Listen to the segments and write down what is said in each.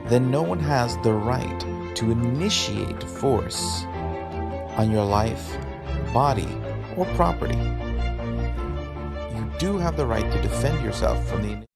then no one has the right to initiate force on your life, body, or property. You do have the right to defend yourself from the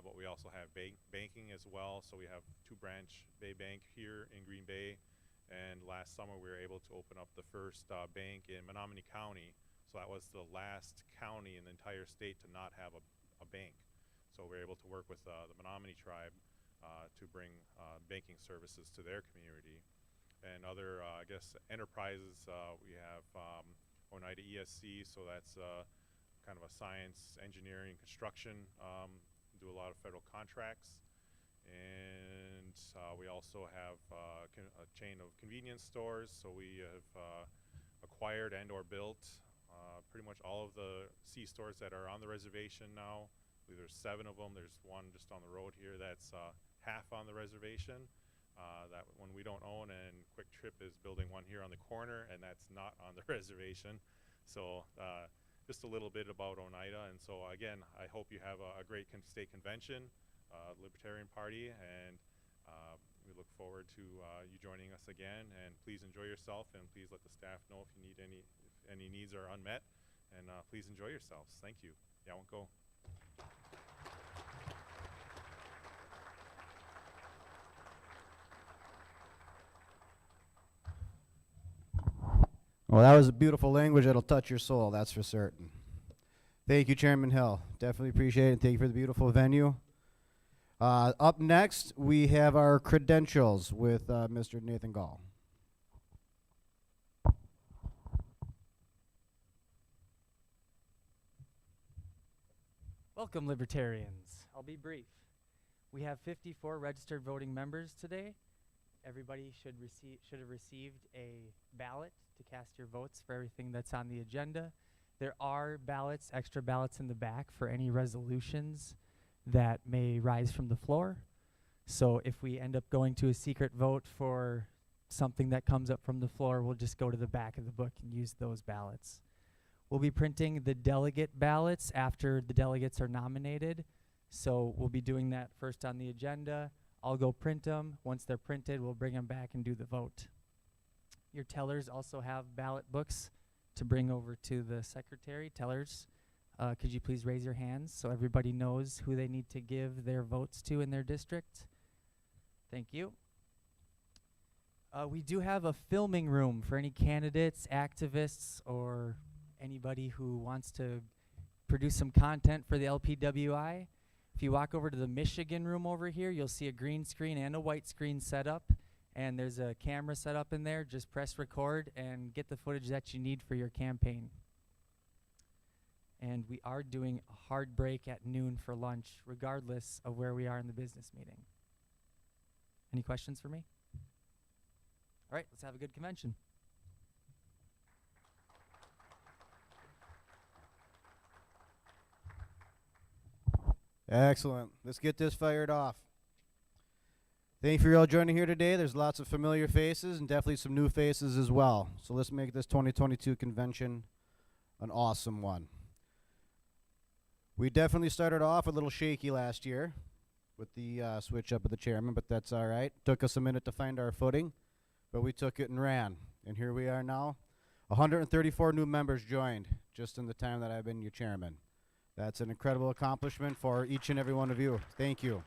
But we also have banking as well. So we have two-branch Bay Bank here in Green Bay. And last summer we were able to open up the first bank in Menominee County. So that was the last county in the entire state to not have a bank. So we were able to work with the Menominee tribe to bring banking services to their community. And other, I guess, enterprises, we have Oneida ESC, so that's kind of a science, engineering, construction, do a lot of federal contracts. And we also have a chain of convenience stores, so we have acquired and or built pretty much all of the C-stores that are on the reservation now. I believe there's 7 of them. There's one just on the road here that's half on the reservation. That one we don't own, and Quick Trip is building one here on the corner, and that's not on the reservation. So just a little bit about Oneida, and so again, I hope you have a great state convention, Libertarian Party, and we look forward to you joining us again. And please enjoy yourself, and please let the staff know if you need if any needs are unmet, and please enjoy yourselves. Thank you. Yeah, I won't go. Well, that was a beautiful language that'll touch your soul, that's for certain. Thank you, Chairman Hill. Definitely appreciate it. Thank you for the beautiful venue. Up next, we have our credentials with Mr. Nathan Gall. Welcome, Libertarians. I'll be brief. We have 54 registered voting members today. Everybody should have received a ballot to cast your votes for everything that's on the agenda. There are ballots, extra ballots in the back for any resolutions that may rise from the floor. So if we end up going to a secret vote for something that comes up from the floor, we'll just go to the back of the book and use those ballots. We'll be printing the delegate ballots after the delegates are nominated. So we'll be doing that first on the agenda. I'll go print them. Once they're printed, we'll bring them back and do the vote. Your tellers also have ballot books to bring over to the secretary. Tellers, Could you please raise your hands so everybody knows who they need to give their votes to in their district? Thank you. We do have a filming room for any candidates, activists, or anybody who wants to produce some content for the LPWI. If you walk over to the Michigan room over here, you'll see a green screen and a white screen set up, and there's a camera set up in there. Just press record and get the footage that you need for your campaign. And we are doing a hard break at noon for lunch, regardless of where we are in the business meeting. Any questions for me? All right, let's have a good convention. Excellent. Let's get this fired off. Thank you for all joining here today. There's lots of familiar faces and definitely some new faces as well. So let's make this 2022 convention an awesome one. We definitely started off a little shaky last year with the switch up of the chairman, but that's all right. Took us a minute to find our footing, but we took it and ran. And here we are now. 134 new members joined just in the time that I've been your chairman. That's an incredible accomplishment for each and every one of you. Thank you.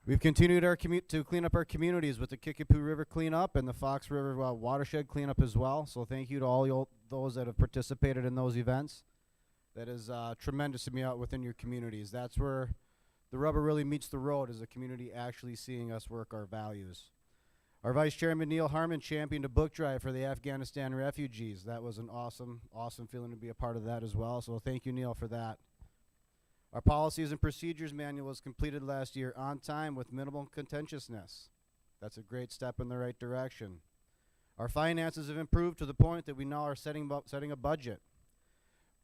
We've continued our to clean up our communities with the Kickapoo River cleanup and the Fox River watershed cleanup as well. So thank you to all those that have participated in those events. That is tremendous to be out within your communities. That's where the rubber really meets the road, is the community actually seeing us work our values. Our Vice Chairman Neil Harmon championed a book drive for the Afghanistan refugees. That was an awesome feeling to be a part of that as well. So thank you, Neil, for that. Our Policies and Procedures Manual was completed last year on time with minimal contentiousness. That's a great step in the right direction. Our finances have improved to the point that we now are setting a budget.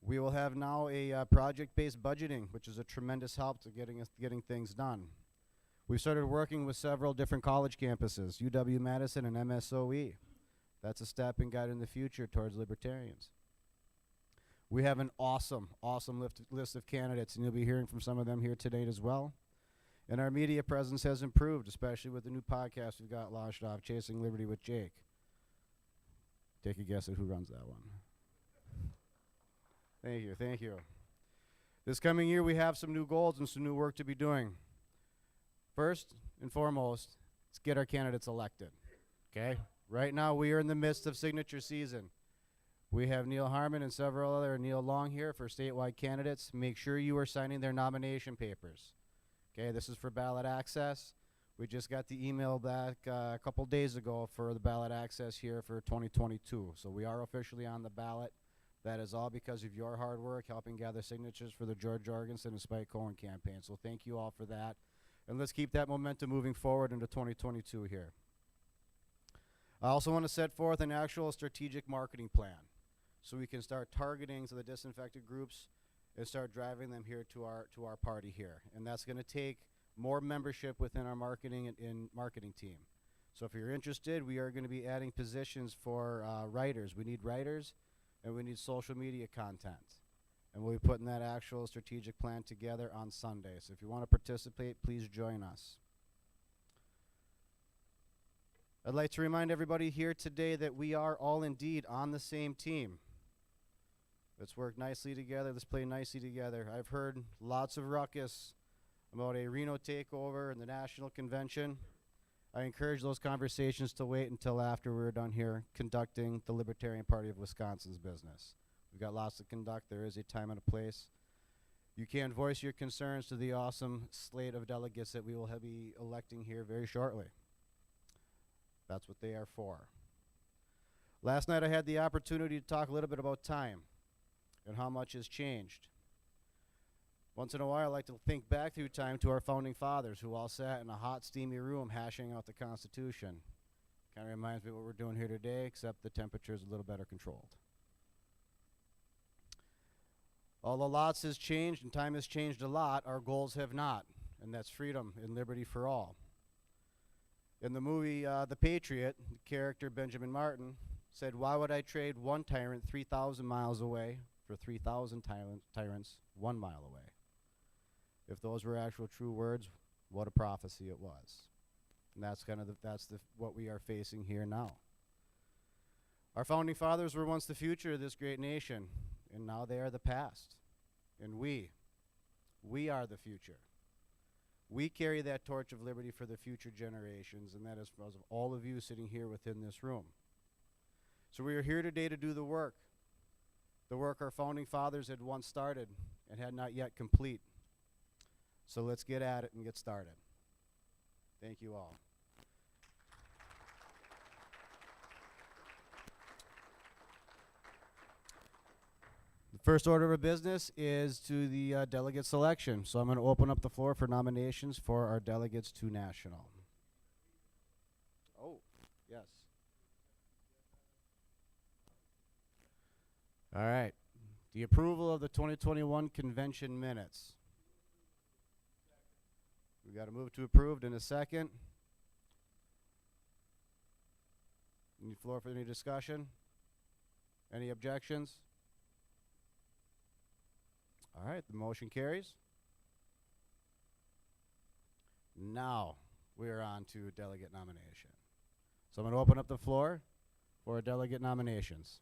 We will have now a project-based budgeting, which is a tremendous help to getting things done. We started working with several different college campuses, UW-Madison and MSOE. That's a step and guide in the future towards libertarians. We have an awesome list of candidates, and you'll be hearing from some of them here today as well. And our media presence has improved, especially with the new podcast we've got launched off, Chasing Liberty with Jake. Take a guess at who runs that one. Thank you. This coming year, we have some new goals and some new work to be doing. First and foremost, let's get our candidates elected, okay? Right now, we are in the midst of signature season. We have Neil Harmon and several other Neil Long here for statewide candidates. Make sure you are signing their nomination papers. Okay, this is for ballot access. We just got the email back a couple days ago for the ballot access here for 2022. So we are officially on the ballot. That is all because of your hard work helping gather signatures for the George Jorgensen and Spike Cohen campaign. So thank you all for that. And let's keep that momentum moving forward into 2022 here. I also want to set forth an actual strategic marketing plan, so we can start targeting the disaffected groups and start driving them here to our party here. And that's going to take more membership within our marketing and marketing team. So if you're interested, we are going to be adding positions for writers. We need writers, and we need social media content. And we'll be putting that actual strategic plan together on Sunday. So if you want to participate, please join us. I'd like to remind everybody here today that we are all indeed on the same team. Let's work nicely together. Let's play nicely together. I've heard lots of ruckus about a Reno takeover and the national convention. I encourage those conversations to wait until after we're done here conducting the Libertarian Party of Wisconsin's business. We've got lots to conduct. There is a time and a place. You can voice your concerns to the awesome slate of delegates that we will be electing here very shortly. That's what they are for. Last night I had the opportunity to talk a little bit about time and how much has changed. Once in a while, I like to think back through time to our founding fathers who all sat in a hot, steamy room hashing out the Constitution. Kind of reminds me of what we're doing here today, except the temperature is a little better controlled. Although lots has changed and time has changed a lot, our goals have not, and that's freedom and liberty for all. In the movie The Patriot, the character Benjamin Martin said, "Why would I trade one tyrant 3,000 miles away for 3,000 tyrants 1 mile away?" If those were actual true words, what a prophecy it was. And that's kind of what we are facing here now. Our founding fathers were once the future of this great nation, and now they are the past. And we are the future. We carry that torch of liberty for the future generations, and that is because of all of you sitting here within this room. So we are here today to do the work our founding fathers had once started and had not yet complete. So let's get at it and get started. Thank you all. The first order of business is to the delegate selection. So I'm going to open up the floor for nominations for our delegates to national. Oh, yes. All right. The approval of the 2021 convention minutes. We got a move to approved in a second. Any floor for any discussion? Any objections? All right, the motion carries. Now we are on to delegate nomination. So I'm going to open up the floor for delegate nominations.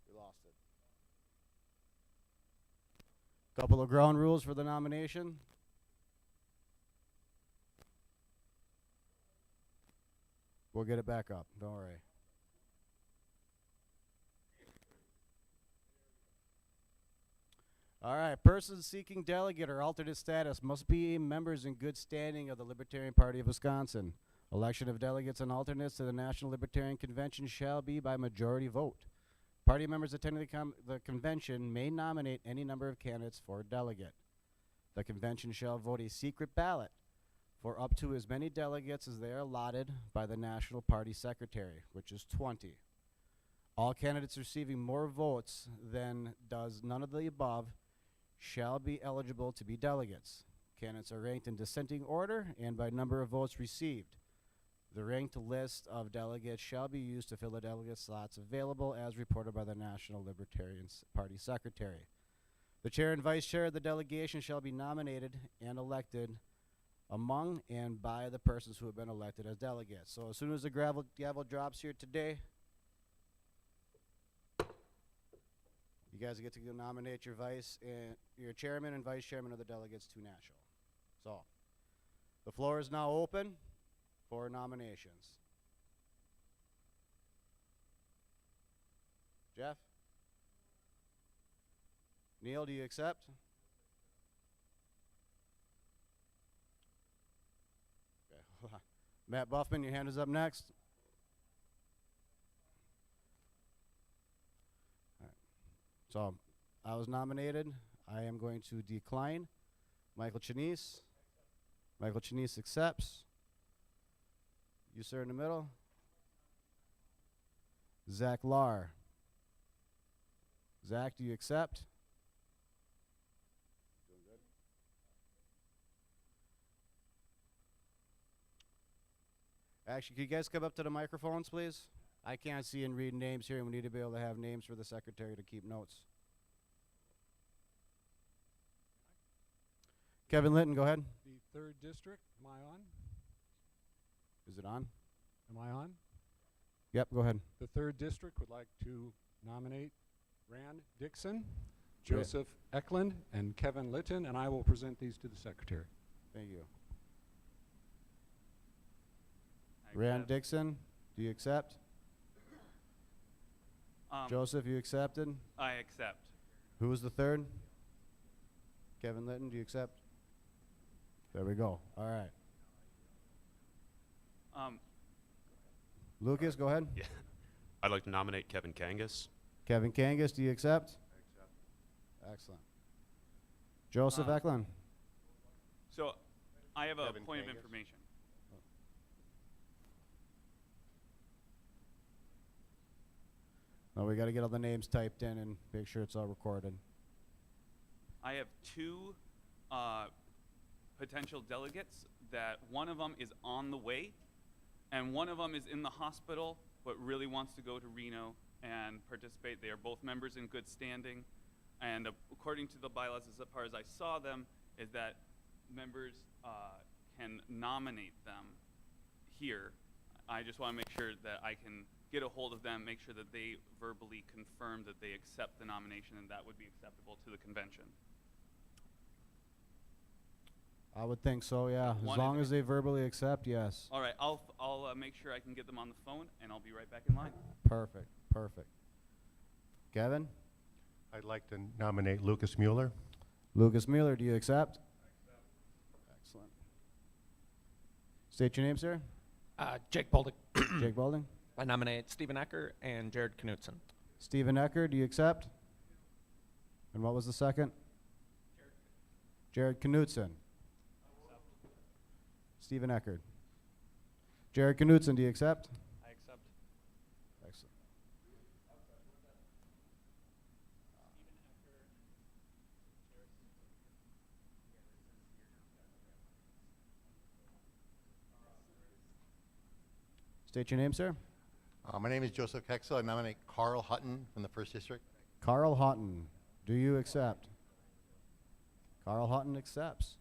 We lost it. Couple of ground rules for the nomination. We'll get it back up, don't worry. All right, persons seeking delegate or alternate status must be members in good standing of the Libertarian Party of Wisconsin. Election of delegates and alternates to the National Libertarian Convention shall be by majority vote. Party members attending the convention may nominate any number of candidates for delegate. The convention shall vote a secret ballot for up to as many delegates as they are allotted by the National Party Secretary, which is 20. All candidates receiving more votes than does none of the above shall be eligible to be delegates. Candidates are ranked in descending order and by number of votes received. The ranked list of delegates shall be used to fill the delegate slots available as reported by the National Libertarian Party Secretary. The chair and vice chair of the delegation shall be nominated and elected among and by the persons who have been elected as delegates. So as soon as the gavel drops here today, you guys get to go nominate your your chairman and vice chairman of the delegates to national. So the floor is now open for nominations. Jeff? Neil, do you accept? Matt Buffman, your hand is up next. All right. So I was nominated. I am going to decline. Michael Chinese. Michael Chinese accepts. You, sir, in the middle. Zach Lahr. Zach, do you accept? Actually, can you guys come up to the microphones, please? I can't see and read names here, and we need to be able to have names for the secretary to keep notes. Kevin Linton, go ahead. The 3rd District, am I on? Is it on? Am I on? Yep, go ahead. The 3rd District would like to nominate Rand Dixon, Joseph Eklund, and Kevin Litton, and I will present these to the secretary. Thank you. Rand Dixon, do you accept? Joseph, you accepted? I accept. Who was the 3rd? Kevin Litton, do you accept? There we go. All right. Lucas, go ahead. Yeah. I'd like to nominate Kevin Kangas. Kevin Kangas, do you accept? I accept. Excellent. Joseph Eklund. So I have a Kevin point of Kangas. information. No, we got to get all the names typed in and make sure it's all recorded. I have 2 potential delegates that one of them is on the way and one of them is in the hospital but really wants to go to Reno and participate. They are both members in good standing, and according to the bylaws, as far as I saw them, is that members can nominate them here. I just want to make sure that I can get a hold of them, make sure that they verbally confirm that they accept the nomination, and that would be acceptable to the convention. I would think so, yeah. As Wanted long to- as they verbally accept, yes. All right, I'll make sure I can get them on the phone, and I'll be right back in line. Perfect, perfect. Kevin? I'd like to nominate Lucas Mueller. Lucas Mueller, do you accept? Excellent. State your name, sir. Jake Boldick. Jake Balding. I nominate Stephen Ecker and Jared Knutson. Stephen Ecker, do you accept? And what was the second? Jared Knutson. Stephen Eckert. Jared Knutson, do you accept? I accept. Excellent. State your name, sir. My name is Joseph Hexel. I nominate Carl Hutton from the 1st District. Carl Hutton, do you accept? Carl Hutton accepts.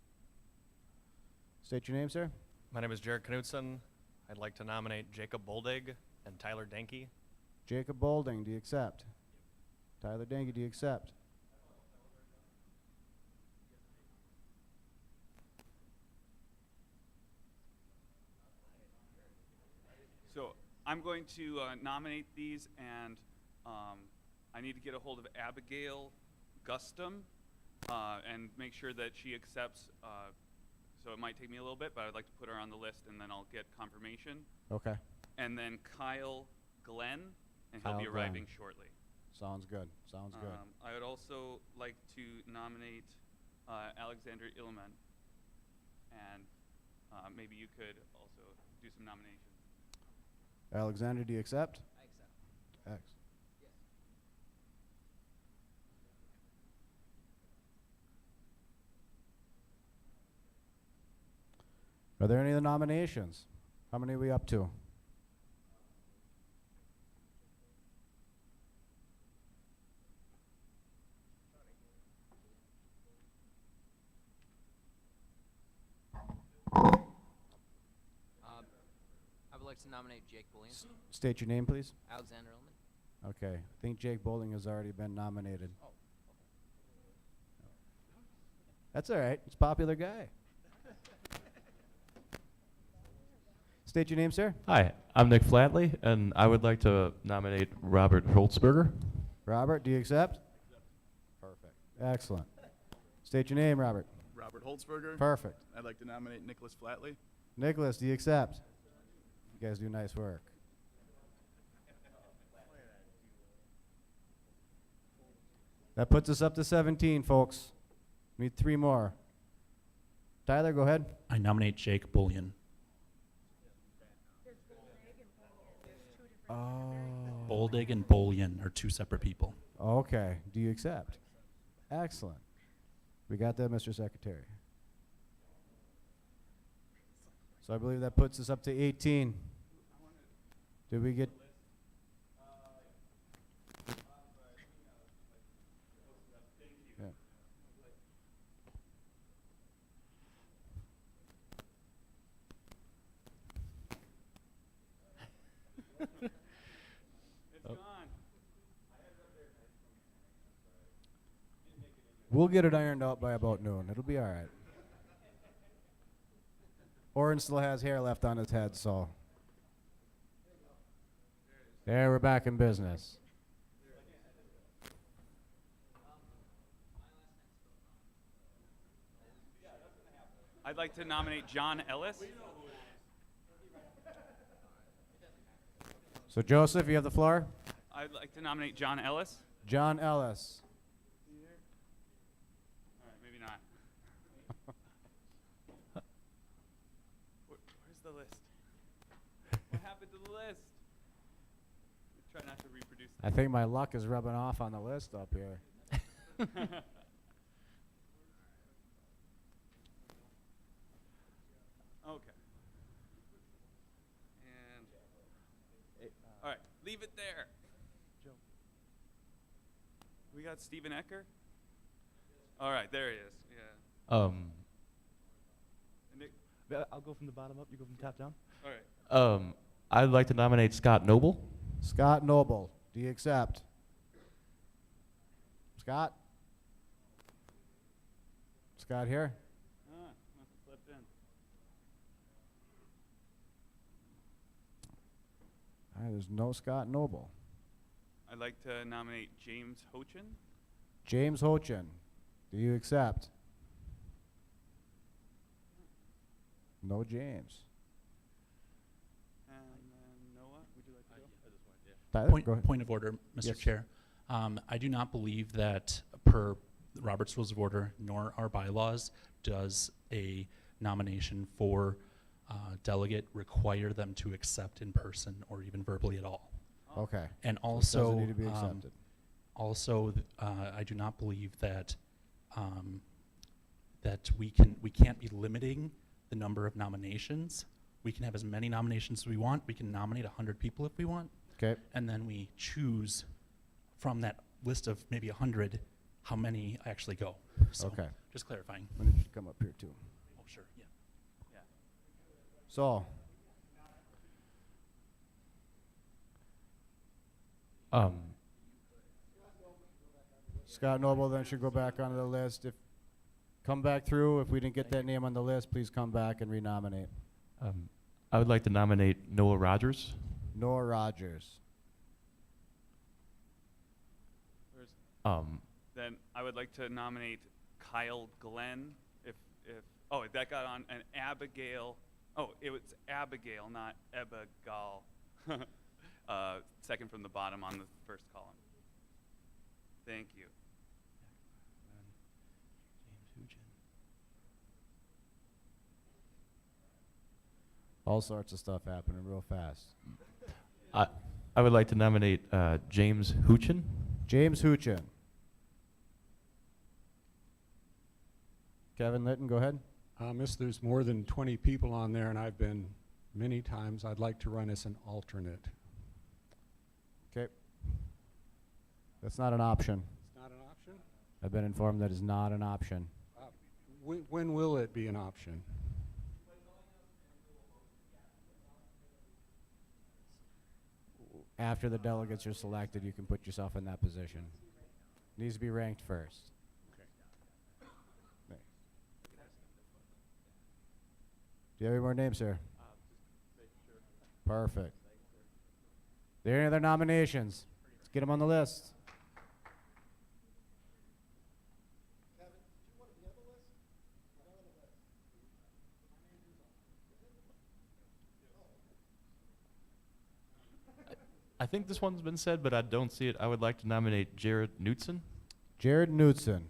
State your name, sir. My name is Jared Knutson. I'd like to nominate Jacob Boldig and Tyler Denke. Jacob Bolding, do you accept? Tyler Denke, do you accept? So I'm going to nominate these, and I need to get a hold of Abigail Gustum and make sure that she accepts. So it might take me a little bit, but I'd like to put her on the list, and then I'll get confirmation. Okay. And then Kyle Glenn, and Kyle he'll be Glenn. arriving shortly. Sounds good. Sounds good. I would also like to nominate Alexander Ilman, and maybe you could also do some nominations. Alexander, do you accept? I accept. Excellent. Yes. Are there any other nominations? How many are we up to? I would like to nominate Jake Bullion. State your name, please. Alexander Ullman. Okay. I think Jake Bowling has already been nominated. Oh, That's all right. He's a popular guy. State your name, sir. Hi, I'm Nick Flatley, and I would like to nominate Robert Holtzberger. Robert, do you accept? Perfect. Excellent. State your name, Robert. Robert Holtzberger. Perfect. I'd like to nominate Nicholas Flatley. Nicholas, do you accept? You guys do nice work. That puts us up to 17, folks. We need 3 more. Tyler, go ahead. I nominate Jake Bullion. Oh. Boldig and Bullion are 2 separate people. Okay. Do you accept? Excellent. We got that, Mr. Secretary. So I believe that puts us up to 18. Did we get... Yeah. It's gone. We'll get it ironed out by about noon. It'll be all right. Oren still has hair left on his head, so. There, we're back in business. I'd like to nominate John Ellis. So, Joseph, you have the floor. I'd like to nominate John Ellis. John Ellis. All right, maybe not. Where's the list? What happened to the list? Try not to reproduce. I think my luck is rubbing off on the list up here. Okay. And all right, leave it there. We got Stephen Ecker. All right, there he is. Yeah. Nick? I'll go from the bottom up. You go from top down. All right. I'd like to nominate Scott Noble. Scott Noble, do you accept? Scott? Scott here? Must have slipped in. There's no Scott Noble. I'd like to nominate James Hochin. James Hochin, do you accept? No James. And then Noah, would you like to go? Tyler, go ahead. Point of order, Mr. Yes. Chair. I do not believe that per Robert's Rules of Order nor our bylaws does a nomination for delegate require them to accept in person or even verbally at all. Okay. And So it doesn't also, need to be accepted. I do not believe that that we can't be limiting the number of nominations. We can have as many nominations as we want. We can nominate 100 people if we want. Okay. And then we choose from that list of maybe 100 how many actually go. So Okay. just clarifying. Let me just come up here too. Oh, sure. Yeah. So, Scott Noble then should go back onto the list. If come back through. If we didn't get that name on the list, please come back and renominate. I would like to nominate Noah Rogers. Noah Rogers. Then I would like to nominate Kyle Glenn. If that got on an Abigail. Oh, it was Abigail, not Abigail. Second from the bottom on the first column. Thank you. All sorts of stuff happening real fast. I would like to nominate James Hoochin. James Hoochin. Kevin Litton, go ahead. Miss, there's more than 20 people on there, and I've been many times. I'd like to run as an alternate. Okay. That's not an option. It's not an option? I've been informed that is not an option. When will it be an option? After the delegates are selected, you can put yourself in that position. Needs to be ranked first. Okay. Do you have any more names, sir? Perfect. There any other nominations? Let's get them on the list. I think this one's been said, but I don't see it. I would like to nominate Jared Knutson. Jared Knutson.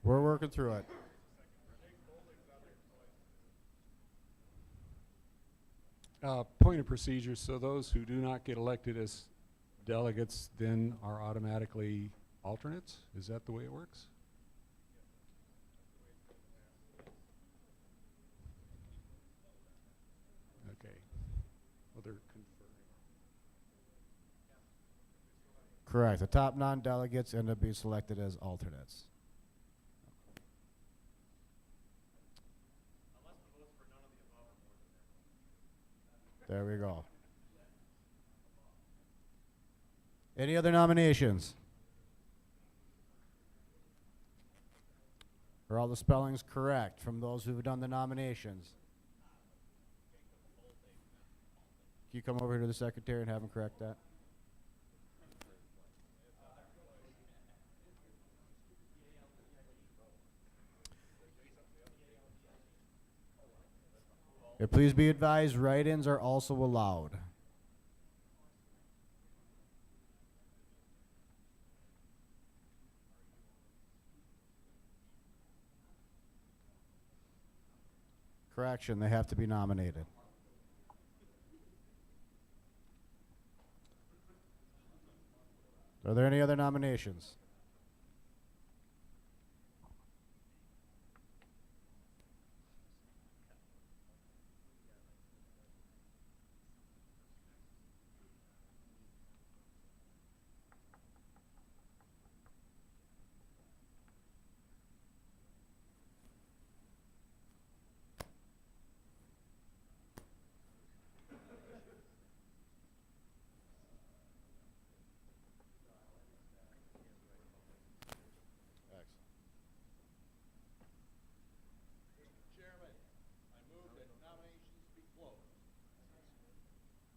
We're working through it. Point of procedure, so those who do not get elected as delegates then are automatically alternates? Is that the way it works? Okay. Well, they're conferring. Correct. The top non-delegates end up being selected as alternates. There we go. Any other nominations? Are all the spellings correct from those who've done the nominations? Can you come over here to the secretary and have him correct that? Please be advised, write-ins are also allowed. Correction, they have to be nominated. Are there any other nominations?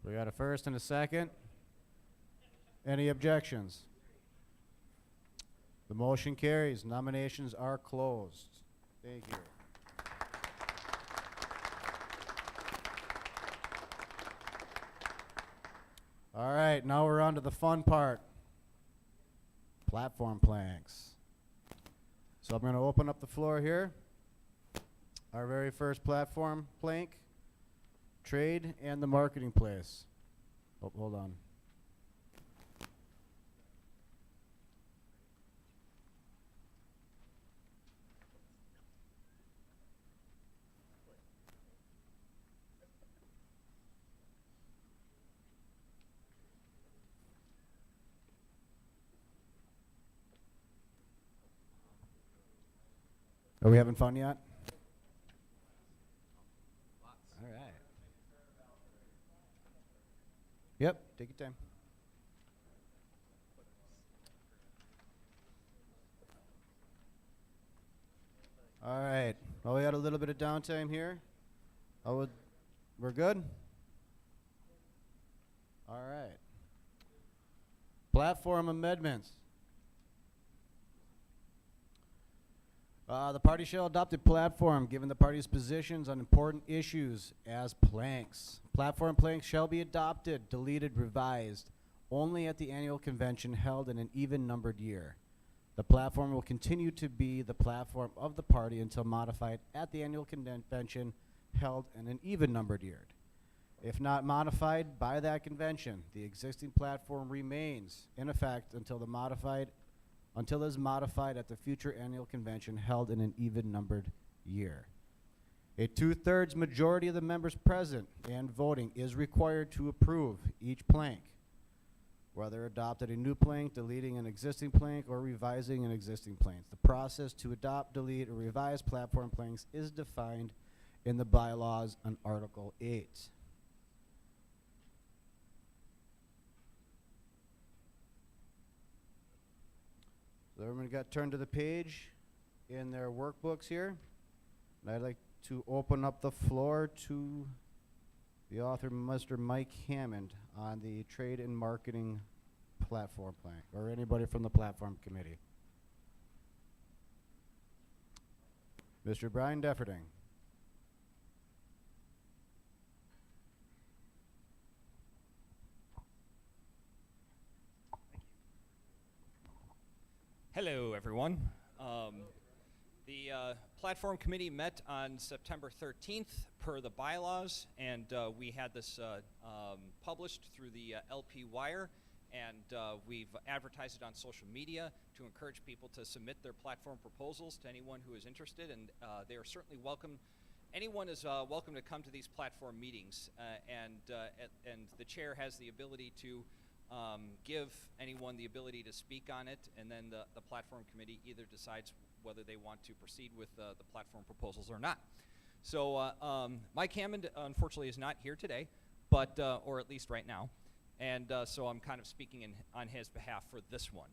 We got a first and a second. Any objections? The motion carries. Nominations are closed. Thank you. All right, now we're on to the fun part. Platform planks. So I'm going to open up the floor here. Our very first platform plank. Trade and the marketing place. Oh, hold on. Are we having fun yet? All right. Yep, take your time. All right. Well, we had a little bit of downtime here. We're good? All right. Platform amendments. The party shall adopt a platform given the party's positions on important issues as planks. Platform planks shall be adopted, deleted, revised only at the annual convention held in an even-numbered year. The platform will continue to be the platform of the party until modified at the annual convention held in an even-numbered year. If not modified by that convention, the existing platform remains in effect until it is modified at the future annual convention held in an even-numbered year. A 2/3 majority of the members present and voting is required to approve each plank, whether adopted a new plank, deleting an existing plank, or revising an existing plank. The process to adopt, delete, or revise platform planks is defined in the bylaws on Article 8. So everyone got turned to the page in their workbooks here. And I'd like to open up the floor to the author, Mr. Mike Hammond, on the trade and marketing platform plank, or anybody from the platform committee. Mr. Brian Defferding. Hello, everyone. The Platform Committee met on September 13th per the bylaws, and we had this published through the LP Wire, and we've advertised it on social media to encourage people to submit their platform proposals to anyone who is interested, and they are certainly welcome. Anyone is welcome to come to these platform meetings, and the chair has the ability to give anyone the ability to speak on it, and then the platform committee either decides whether they want to proceed with the platform proposals or not. So Mike Hammond unfortunately is not here today, but or at least right now, and so I'm kind of speaking on his behalf for this one.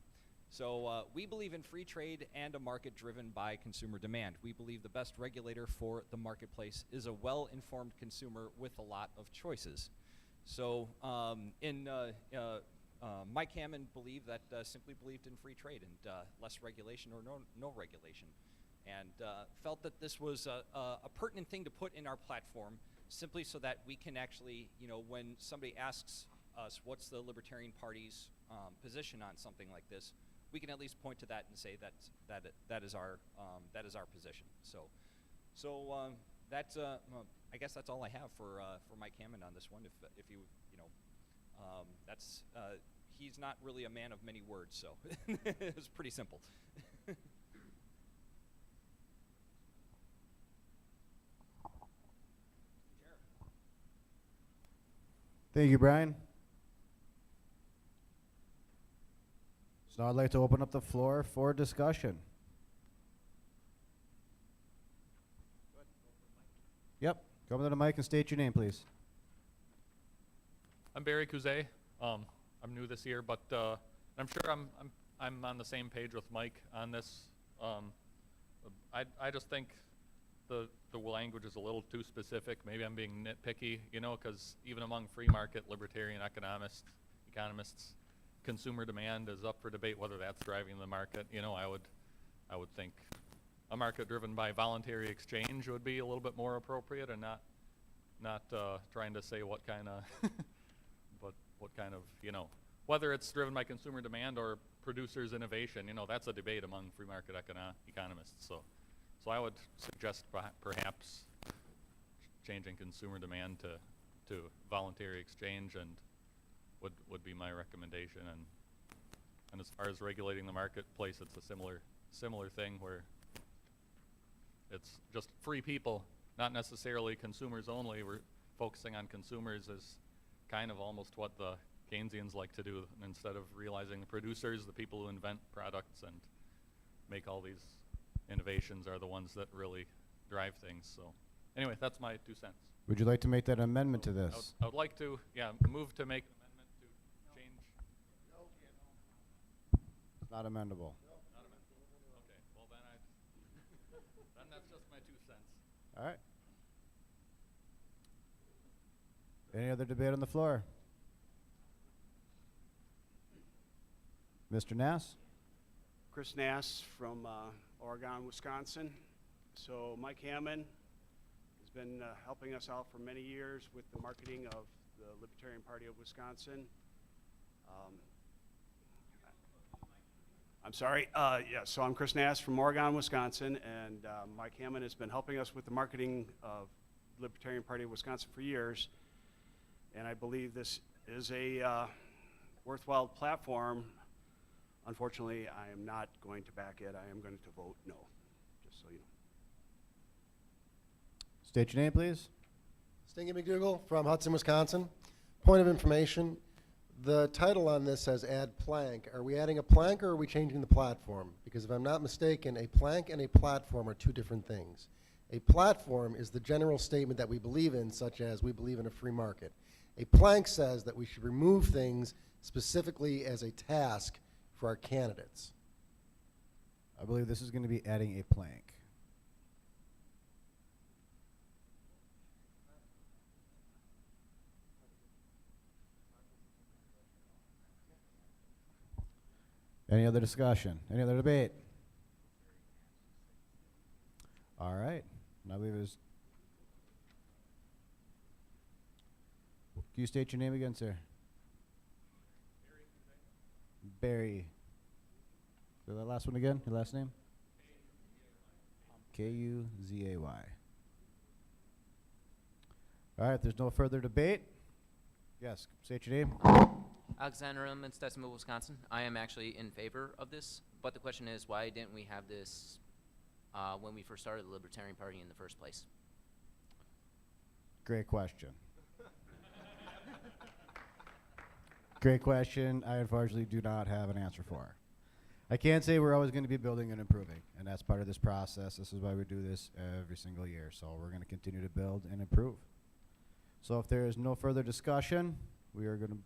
So we believe in free trade and a market driven by consumer demand. We believe the best regulator for the marketplace is a well-informed consumer with a lot of choices. So Mike Hammond believed that simply believed in free trade and less regulation or no regulation, and felt that this was a pertinent thing to put in our platform, simply so that we can actually, when somebody asks us what's the Libertarian Party's position on something like this, we can at least point to that and say that is our position. So that's I guess that's all I have for Mike Hammond on this one. If you that's he's not really a man of many words, so it's pretty simple. Thank you, Brian. So now I'd like to open up the floor for discussion. Yep, come to the mic and state your name, please. I'm Barry Couzet. I'm new this year, but I'm sure I'm on the same page with Mike on this. I just think the language is a little too specific. Maybe I'm being nitpicky, you know, because even among free market libertarian economists, consumer demand is up for debate whether that's driving the market. You know, I would think a market driven by voluntary exchange would be a little bit more appropriate, and not trying to say what kind of what kind of, you know, whether it's driven by consumer demand or producers' innovation. You know, that's a debate among free market economists. So I would suggest perhaps changing consumer demand to voluntary exchange, and would be my recommendation. And as far as regulating the marketplace, it's a similar thing where it's just free people, not necessarily consumers only. We're focusing on consumers as kind of almost what the Keynesians like to do, instead of realizing the producers, the people who invent products and make all these innovations, are the ones that really drive things. So anyway, that's my 2 cents. Would you like to make that amendment to this? I would like to, move to make an amendment to change. It's not amendable. Not amendable. Okay, well then that's just my 2 cents. All right. Any other debate on the floor? Mr. Nass? Chris Nass from Oregon, Wisconsin. So Mike Hammond has been helping us out for many years with the marketing of the Libertarian Party of Wisconsin. I'm sorry. So I'm Chris Nass from Oregon, Wisconsin, and Mike Hammond has been helping us with the marketing of Libertarian Party of Wisconsin for years. And I believe this is a worthwhile platform. Unfortunately, I am not going to back it. I am going to vote no, just so you know. State your name, please. Stingy McDougal from Hudson, Wisconsin. Point of information, the title on this says add plank. Are we adding a plank or are we changing the platform? Because if I'm not mistaken, a plank and a platform are two different things. A platform is the general statement that we believe in, such as we believe in a free market. A plank says that we should remove things specifically as a task for our candidates. I believe this is going to be adding a plank. Any other discussion? Any other debate? All right. Now we have Can you state your name again, sir? Barry. Say that last one again, your last name? K-U-Z-A-Y. All right, if there's no further debate, yes, state your name. Alexander in Stetsonville, Wisconsin. I am actually in favor of this, but the question is, why didn't we have this when we first started the Libertarian Party in the first place? Great question. Great question. I unfortunately do not have an answer for. I can say we're always going to be building and improving, and that's part of this process. This is why we do this every single year. So we're going to continue to build and improve. So if there is no further discussion, we are going to.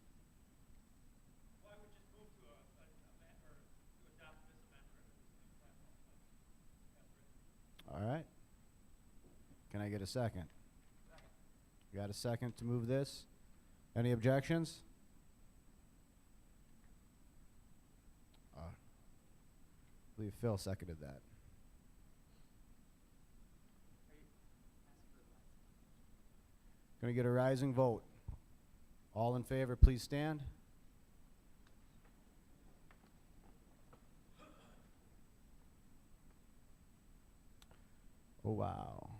All right. Can I get a second? You got a second to move this? Any objections? I believe Phil seconded that. Going to get a rising vote. All in favor, please stand. Oh, wow.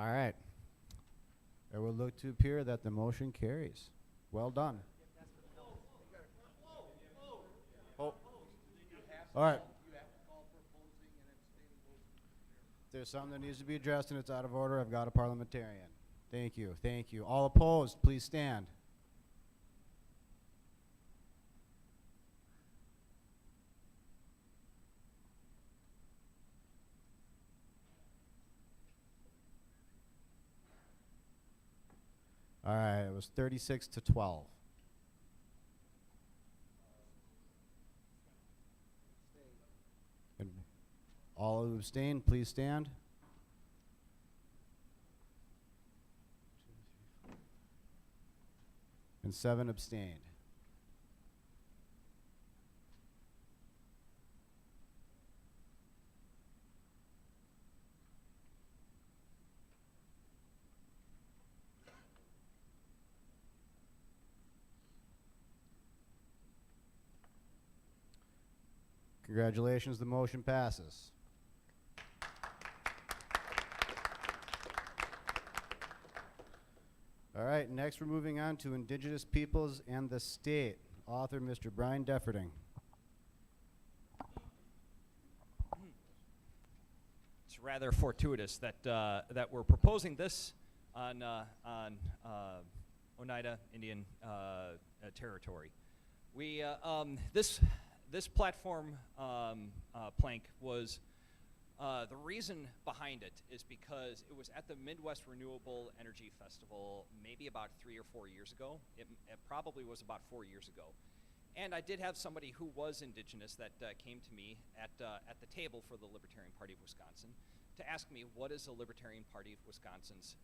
All right. It will look to appear that the motion carries. Well done. Oh. All right. There's something that needs to be addressed and it's out of order. I've got a parliamentarian. Thank you. Thank you. All opposed, please stand. All right, it was 36 to 12. And all who abstain, please stand. And 7 abstained. Congratulations, the motion passes. All right, next we're moving on to Indigenous Peoples and the State. Author, Mr. Brian Defferting. It's rather fortuitous that that we're proposing this on Oneida Indian territory. We this platform plank was the reason behind it is because it was at the Midwest Renewable Energy Festival maybe about 3 or 4 years ago. It probably was about 4 years ago. And I did have somebody who was Indigenous that came to me at the table for the Libertarian Party of Wisconsin to ask me what is the Libertarian Party of Wisconsin's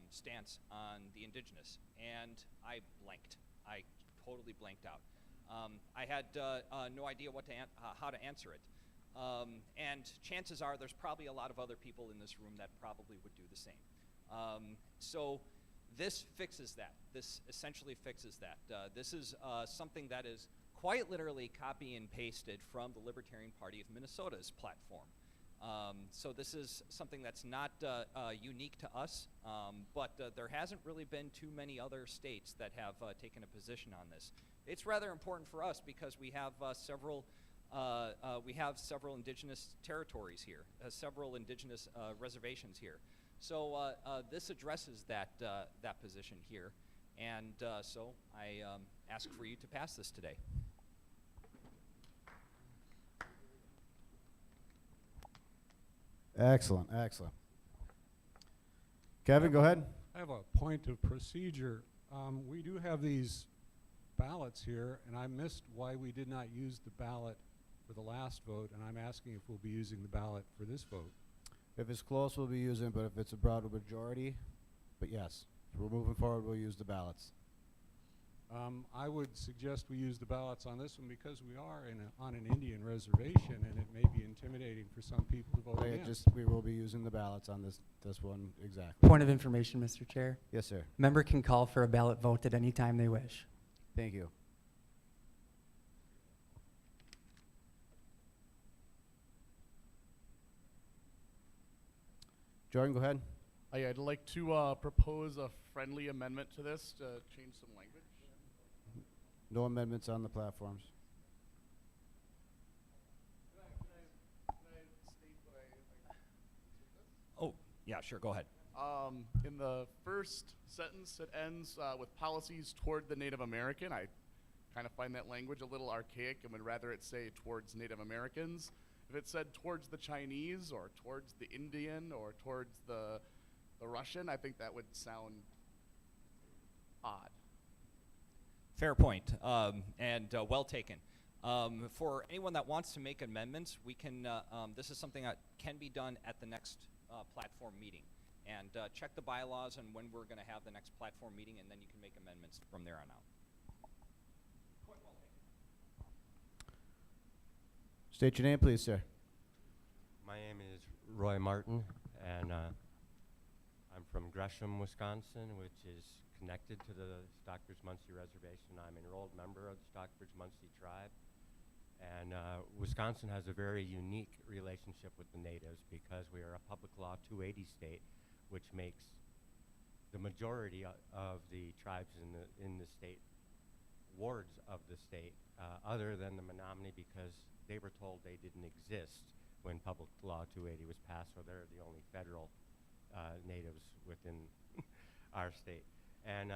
stance on the Indigenous. And I blanked. I totally blanked out. I had no idea what to how to answer it. And chances are there's probably a lot of other people in this room that probably would do the same. So this fixes that. This essentially fixes that. This is something that is quite literally copy and pasted from the Libertarian Party of Minnesota's platform. So this is something that's not unique to us, but there hasn't really been too many other states that have taken a position on this. It's rather important for us because we have several indigenous territories here, several indigenous reservations here. So this addresses that position here, and so I ask for you to pass this today. Excellent, excellent. Kevin, go ahead. I have a point of procedure. We do have these ballots here, and I missed why we did not use the ballot for the last vote, and I'm asking if we'll be using the ballot for this vote. If it's close, we'll be using it, but if it's a broad majority, but yes, if we're moving forward, we'll use the ballots. I would suggest we use the ballots on this one because we are on an Indian reservation, and it may be intimidating for some people to vote against. We will be using the ballots on this one exactly. Point of information, Mr. Chair. Yes, sir. Member can call for a ballot vote at any time they wish. Thank you. Jordan, go ahead. I'd like to propose a friendly amendment to this to change some language. No amendments on the platforms. Oh, yeah, sure, go ahead. In the first sentence, it ends with policies toward the Native American. I kind of find that language a little archaic and would rather it say towards Native Americans. If it said towards the Chinese or towards the Indian or towards the Russian, I think that would sound odd. Fair point, and well taken. For anyone that wants to make amendments, we can. This is something that can be done at the next platform meeting, and check the bylaws on when we're going to have the next platform meeting, and then you can make amendments from there on out. Quite well taken. State your name, please, sir. My name is Roy Martin, and I'm from Gresham, Wisconsin, which is connected to the Stockbridge-Munsee Reservation. I'm an enrolled member of the Stockbridge-Munsee tribe. And Wisconsin has a very unique relationship with the natives because we are a public law 280 state which makes the majority of the tribes in the state wards of the state, other than the Menominee, because they were told they didn't exist when Public Law 280 was passed, so they're the only federal natives within our state. And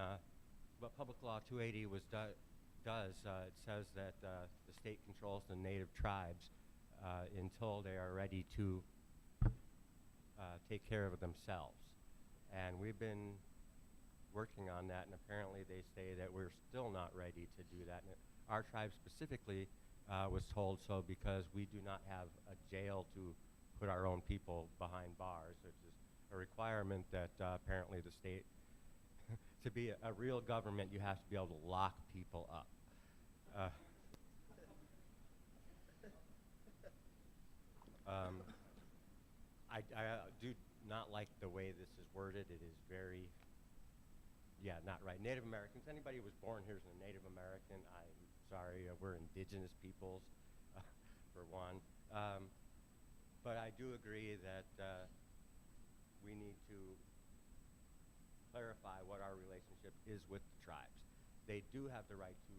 what Public Law 280 does, it says that the state controls the native tribes until they are ready to take care of themselves. And we've been working on that, and apparently they say that we're still not ready to do that. And our tribe specifically was told so because we do not have a jail to put our own people behind bars, which is a requirement that apparently the state, to be a real government, you have to be able to lock people up. I do not like the way this is worded. It is very, not right. Native Americans, anybody who was born here is a Native American. I'm sorry, we're indigenous peoples, for one. But I do agree that we need to clarify what our relationship is with the tribes. They do have the right to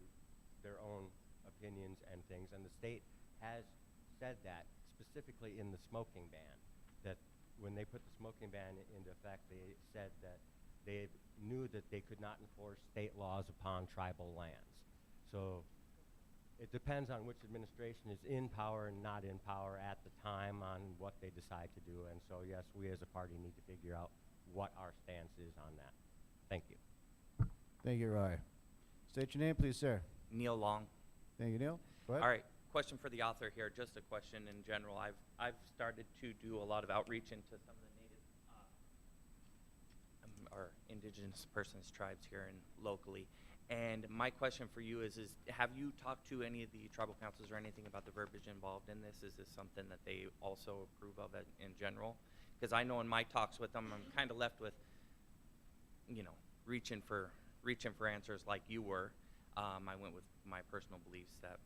their own opinions and things, and the state has said that specifically in the smoking ban, that when they put the smoking ban into effect, they said that they knew that they could not enforce state laws upon tribal lands. So it depends on which administration is in power and not in power at the time on what they decide to do. And so, yes, we as a party need to figure out what our stance is on that. Thank you. Thank you, Roy. State your name, please, sir. Neil Long. Thank you, Neil. Go ahead. All right, question for the author here, just a question in general. I've started to do a lot of outreach into some of the native or indigenous persons tribes here and locally. And my question for you is have you talked to any of the tribal councils or anything about the verbiage involved in this? Is this something that they also approve of in general? Because I know in my talks with them, I'm kind of left with, reaching for answers like you were. I went with my personal beliefs that,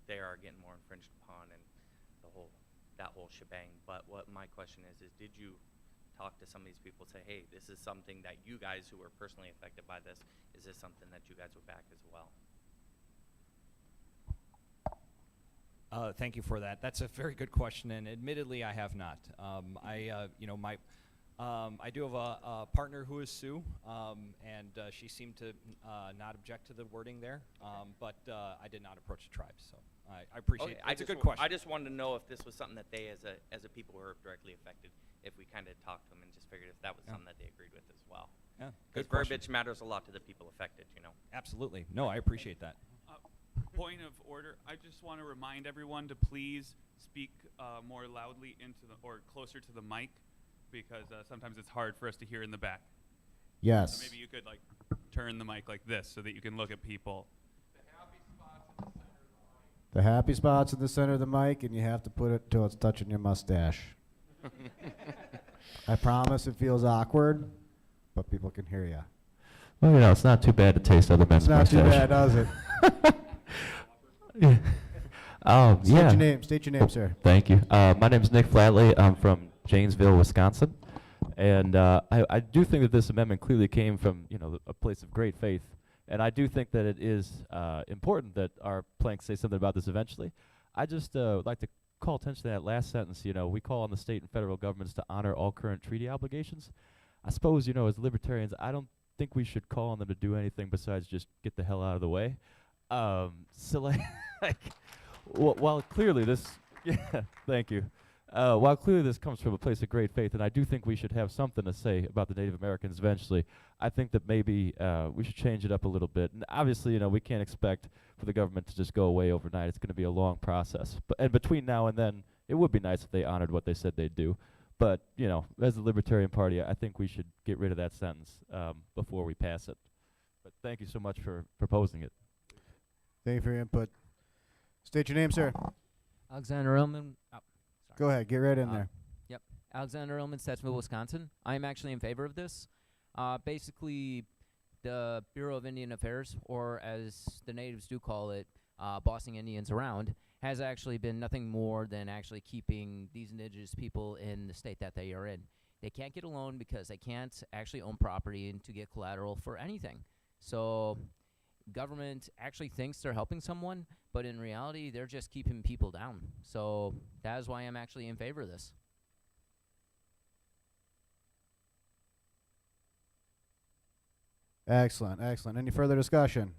they are getting more infringed upon and that whole shebang. But what my question is did you talk to some of these people and say, hey, this is something that you guys who are personally affected by this, is this something that you guys would back as well? Thank you for that. That's a very good question, and admittedly, I have not. I do have a partner who is Sue, and she seemed to not object to the wording there, but I did not approach the tribe, so I appreciate it. It's a good question. I just wanted to know if this was something that they, as a people who are directly affected, if we kind of talked to them and just figured if that was something that they agreed with as well. Yeah, because verbiage matters a lot to the people affected, Absolutely. No, I appreciate that. Point of order. I just want to remind everyone to please speak more loudly or closer to the mic, because sometimes it's hard for us to hear in the back. Yes. So maybe you could turn the mic like this so that you can look at people. The happy spot's in the center of the mic, and you have to put it till it's touching your mustache. I promise it feels awkward, but people can hear you. Well, it's not too bad to taste other men's mustache. It's not too bad, does it? State your name, sir. Thank you. My name is Nick Flatley. I'm from Janesville, Wisconsin. And I do think that this amendment clearly came from, a place of great faith. And I do think that it is important that our planks say something about this eventually. I just would like to call attention to that last sentence. We call on the state and federal governments to honor all current treaty obligations. I suppose, as libertarians, I don't think we should call on them to do anything besides just get the hell out of the way. While clearly this, thank you. While clearly this comes from a place of great faith, and I do think we should have something to say about the Native Americans eventually, I think that maybe we should change it up a little bit. And obviously, we can't expect for the government to just go away overnight. It's going to be a long process. And between now and then, it would be nice if they honored what they said they'd do. But, as the Libertarian Party, I think we should get rid of that sentence before we pass it. But thank you so much for proposing it. Thank you for your input. State your name, sir. Alexander Ehrman. Go ahead, get right in there. Yep. Alexander Ehrman, Stetsville, Wisconsin. I am actually in favor of this. Basically, the Bureau of Indian Affairs, or as the natives do call it, bossing Indians around, has actually been nothing more than actually keeping these indigenous people in the state that they are in. They can't get a loan because they can't actually own property and to get collateral for anything. So government actually thinks they're helping someone, but in reality, they're just keeping people down. So that is why I'm actually in favor of this. Excellent, excellent. Any further discussion?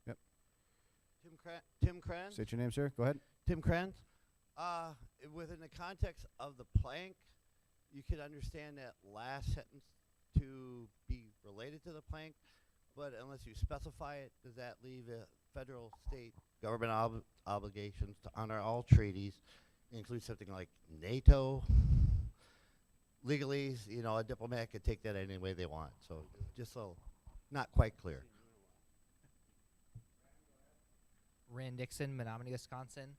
Yep. Tim Kranz. State your name, sir. Go ahead. Tim Kranz. Within the context of the plank, you could understand that last sentence to be related to the plank, but unless you specify it, does that leave federal, state government obligations to honor all treaties, include something like NATO? Legally, you know, a diplomat could take that any way they want. So just so not quite clear. Rand Dixon, Menominee, Wisconsin.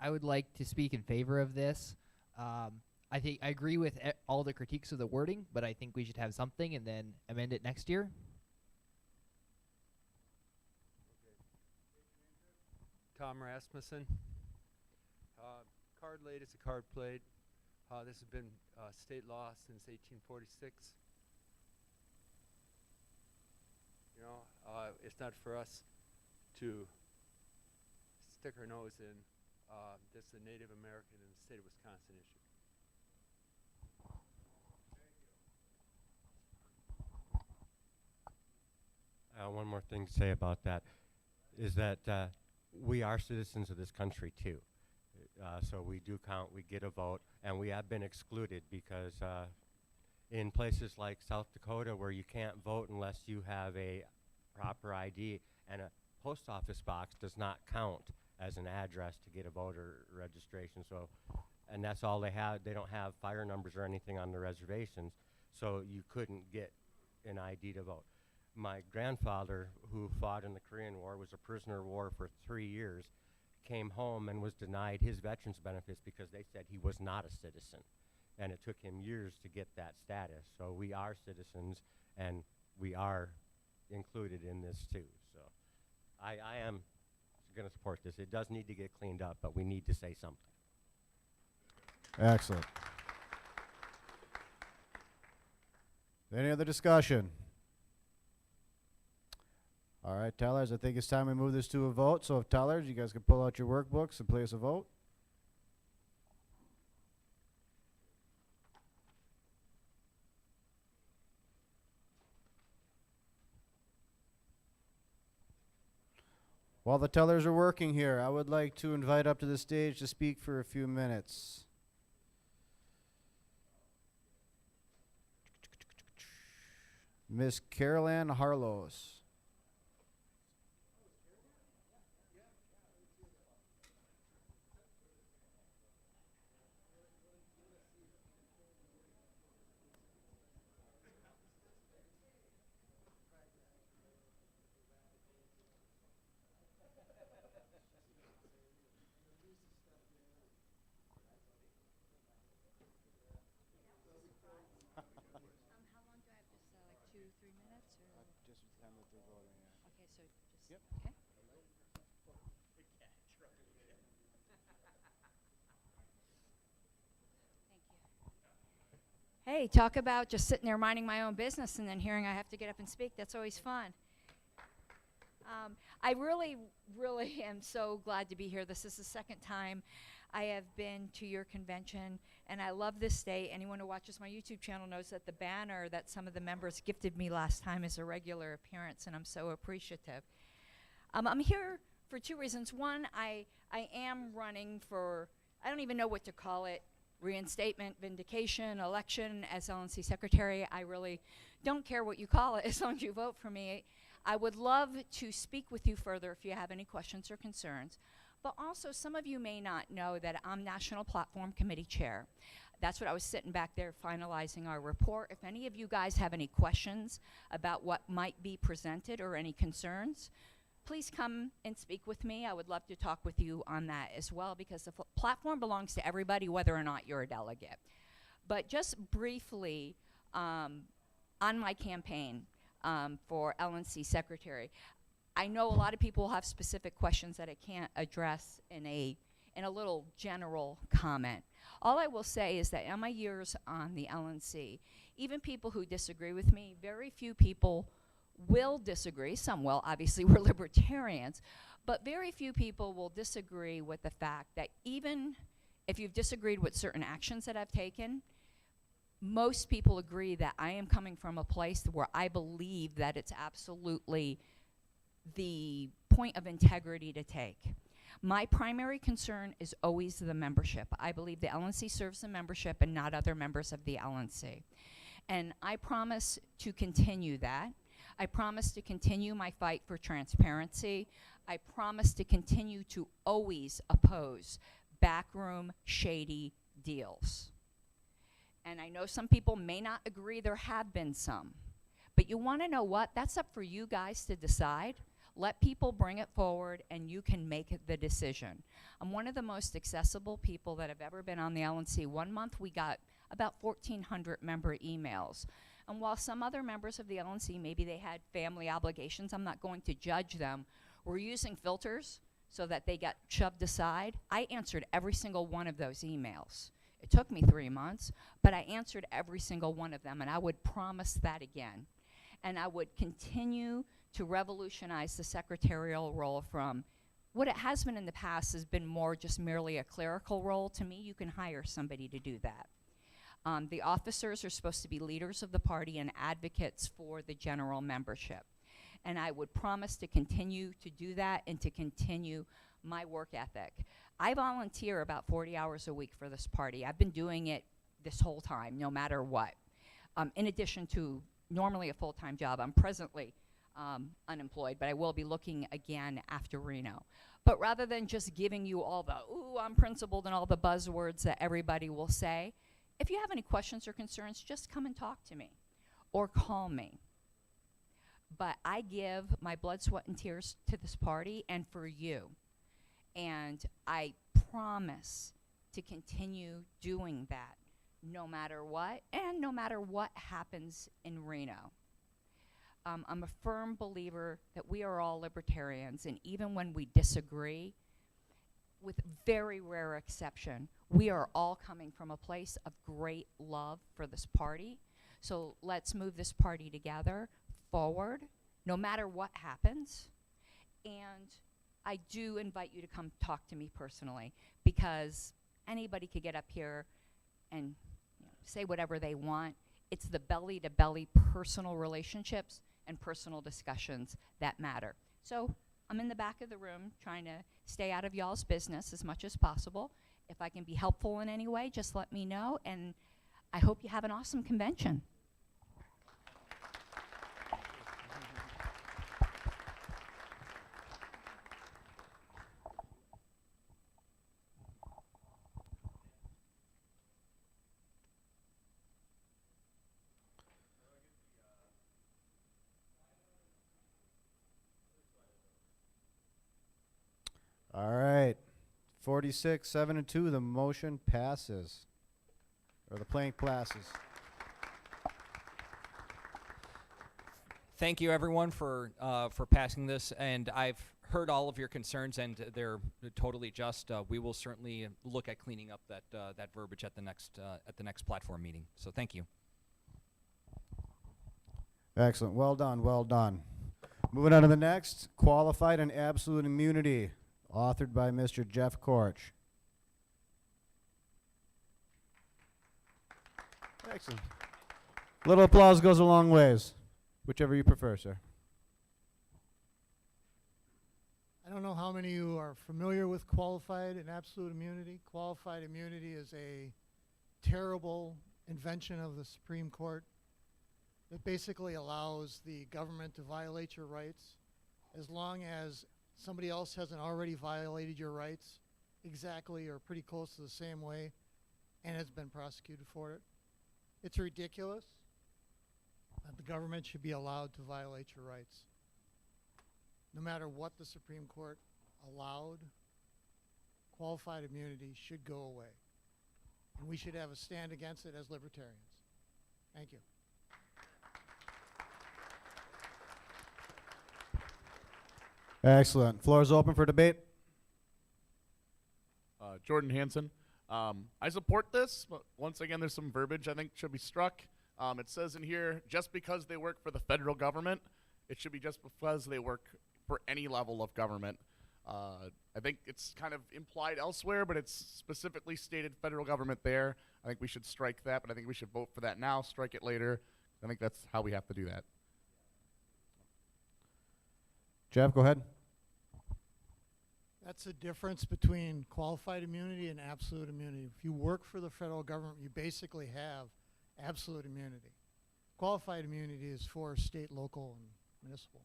I would like to speak in favor of this. I think I agree with all the critiques of the wording, but I think we should have something and then amend it next year. Tom Rasmussen. Card laid is a card played. This has been state law since 1846. You know, it's not for us to stick our nose in. This is a Native American in the state of Wisconsin issue. One more thing to say about that is that we are citizens of this country too. So we do count, we get a vote, and we have been excluded because in places like South Dakota where you can't vote unless you have a proper ID, and a post office box does not count as an address to get a voter registration. So, and that's all they have. They don't have fire numbers or anything on the reservations, so you couldn't get an ID to vote. My grandfather, who fought in the Korean War, was a prisoner of war for 3 years, came home and was denied his veterans benefits because they said he was not a citizen. And it took him years to get that status. So we are citizens, and we are included in this too. So I am going to support this. It does need to get cleaned up, but we need to say something. Excellent. Any other discussion? All right, tellers, I think it's time we move this to a vote. So if tellers, you guys can pull out your workbooks and place a vote. While the tellers are working here, I would like to invite up to the stage to speak for a few minutes. Miss Carol Ann Harlows. Hey, talk about just sitting there minding my own business and then hearing I have to get up and speak. That's always fun. I really, really am so glad to be here. This is the second time I have been to your convention, and I love this state. Anyone who watches my YouTube channel knows that the banner that some of the members gifted me last time is a regular appearance, and I'm so appreciative. I'm here for two reasons. One, I am running for, I don't even know what to call it, reinstatement, vindication, election as LNC secretary. I really don't care what you call it as long as you vote for me. I would love to speak with you further if you have any questions or concerns. But also, some of you may not know that I'm National Platform Committee Chair. That's what I was sitting back there finalizing our report. If any of you guys have any questions about what might be presented or any concerns, please come and speak with me. I would love to talk with you on that as well, because the platform belongs to everybody, whether or not you're a delegate. But just briefly, on my campaign, for LNC secretary. I know a lot of people have specific questions that I can't address in a little general comment. All I will say is that in my years on the LNC, even people who disagree with me, very few people will disagree. Some will, obviously we're libertarians, but very few people will disagree with the fact that even if you've disagreed with certain actions that I've taken, most people agree that I am coming from a place where I believe that it's absolutely the point of integrity to take. My primary concern is always the membership. I believe the LNC serves the membership and not other members of the LNC. And I promise to continue that. I promise to continue my fight for transparency. I promise to continue to always oppose backroom shady deals. And I know some people may not agree, there have been some. But you want to know what? That's up for you guys to decide. Let people bring it forward and you can make the decision. I'm one of the most accessible people that have ever been on the LNC. 1 month we got about 1,400 member emails. And while some other members of the LNC, maybe they had family obligations, I'm not going to judge them. We're using filters so that they got shoved aside. I answered every single one of those emails. It took me 3 months, but I answered every single one of them, and I would promise that again. And I would continue to revolutionize the secretarial role from what it has been in the past has been more just merely a clerical role. To me, you can hire somebody to do that. The officers are supposed to be leaders of the party and advocates for the general membership. And I would promise to continue to do that and to continue my work ethic. I volunteer about 40 hours a week for this party. I've been doing it this whole time, no matter what. In addition to normally a full-time job, I'm presently unemployed, but I will be looking again after Reno. But rather than just giving you all the, ooh, I'm principled and all the buzzwords that everybody will say, if you have any questions or concerns, just come and talk to me or call me. But I give my blood, sweat, and tears to this party and for you. And I promise to continue doing that no matter what and no matter what happens in Reno. I'm a firm believer that we are all libertarians, and even when we disagree, with very rare exception, we are all coming from a place of great love for this party. So let's move this party together forward, no matter what happens. And I do invite you to come talk to me personally, because anybody could get up here and say whatever they want. It's the belly-to-belly personal relationships and personal discussions that matter. So I'm in the back of the room trying to stay out of y'all's business as much as possible. If I can be helpful in any way, just let me know, and I hope you have an awesome convention. All right. 46, 7 and 2, the motion passes. Or the plank passes. Thank you, everyone, for passing this. And I've heard all of your concerns, and they're totally just. We will certainly look at cleaning up that verbiage at the next platform meeting. So thank you. Excellent. Well done. Well done. Moving on to the next, qualified and absolute immunity, authored by Mr. Jeff Korch. Excellent. Little applause goes a long ways. Whichever you prefer, sir. I don't know how many of you are familiar with qualified and absolute immunity. Qualified immunity is a terrible invention of the Supreme Court that basically allows the government to violate your rights as long as somebody else hasn't already violated your rights exactly or pretty close to the same way and has been prosecuted for it. It's ridiculous that the government should be allowed to violate your rights. No matter what the Supreme Court allowed, qualified immunity should go away. And we should have a stand against it as libertarians. Thank you. Excellent. Floor is open for debate. Jordan Hansen. I support this, but once again, there's some verbiage I think should be struck. It says in here, just because they work for the federal government, it should be just because they work for any level of government. I think it's kind of implied elsewhere, but it's specifically stated federal government there. I think we should strike that, but I think we should vote for that now, strike it later. I think that's how we have to do that. Jeff, go ahead. That's the difference between qualified immunity and absolute immunity. If you work for the federal government, you basically have absolute immunity. Qualified immunity is for state, local, and municipal.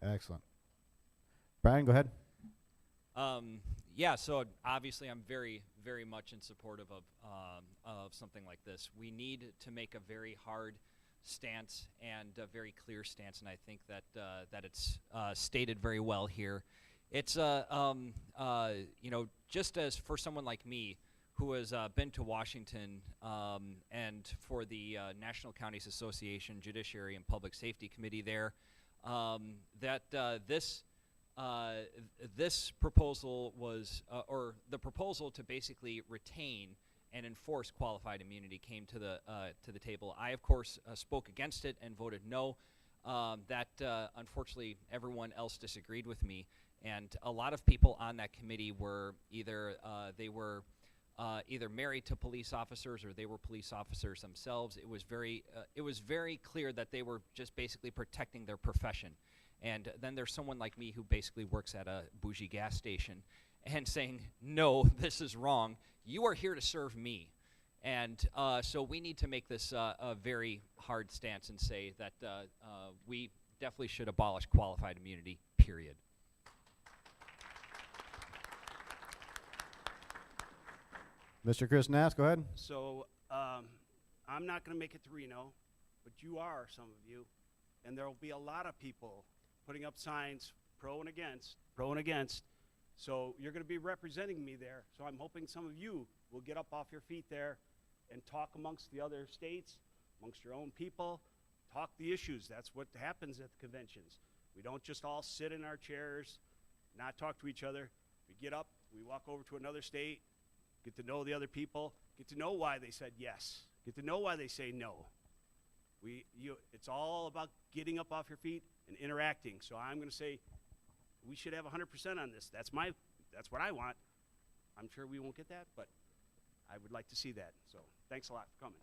Excellent. Brian, go ahead. Yeah, so obviously I'm very, very much in support of something like this. We need to make a very hard stance and a very clear stance, and I think that that it's stated very well here. It's just as for someone like me who has been to Washington and for the National Counties Association Judiciary and Public Safety Committee there, this proposal was, or the proposal to basically retain and enforce qualified immunity came to the table. I, of course, spoke against it and voted no. Unfortunately, everyone else disagreed with me, and a lot of people on that committee were either either married to police officers or they were police officers themselves. It was very clear that they were just basically protecting their profession. And then there's someone like me who basically works at a bougie gas station and saying, no, this is wrong. You are here to serve me. And so we need to make this a very hard stance and say that we definitely should abolish qualified immunity, period. Mr. Chris Nass, go ahead. So I'm not going to make it to Reno, but you are, some of you, and there will be a lot of people putting up signs pro and against. So you're going to be representing me there. So I'm hoping some of you will get up off your feet there and talk amongst the other states, amongst your own people, talk the issues. That's what happens at the conventions. We don't just all sit in our chairs, not talk to each other. We get up, we walk over to another state, get to know the other people, get to know why they said yes, get to know why they say no. It's all about getting up off your feet and interacting. So I'm going to say we should have 100% on this. That's what I want. I'm sure we won't get that, but I would like to see that. So thanks a lot for coming.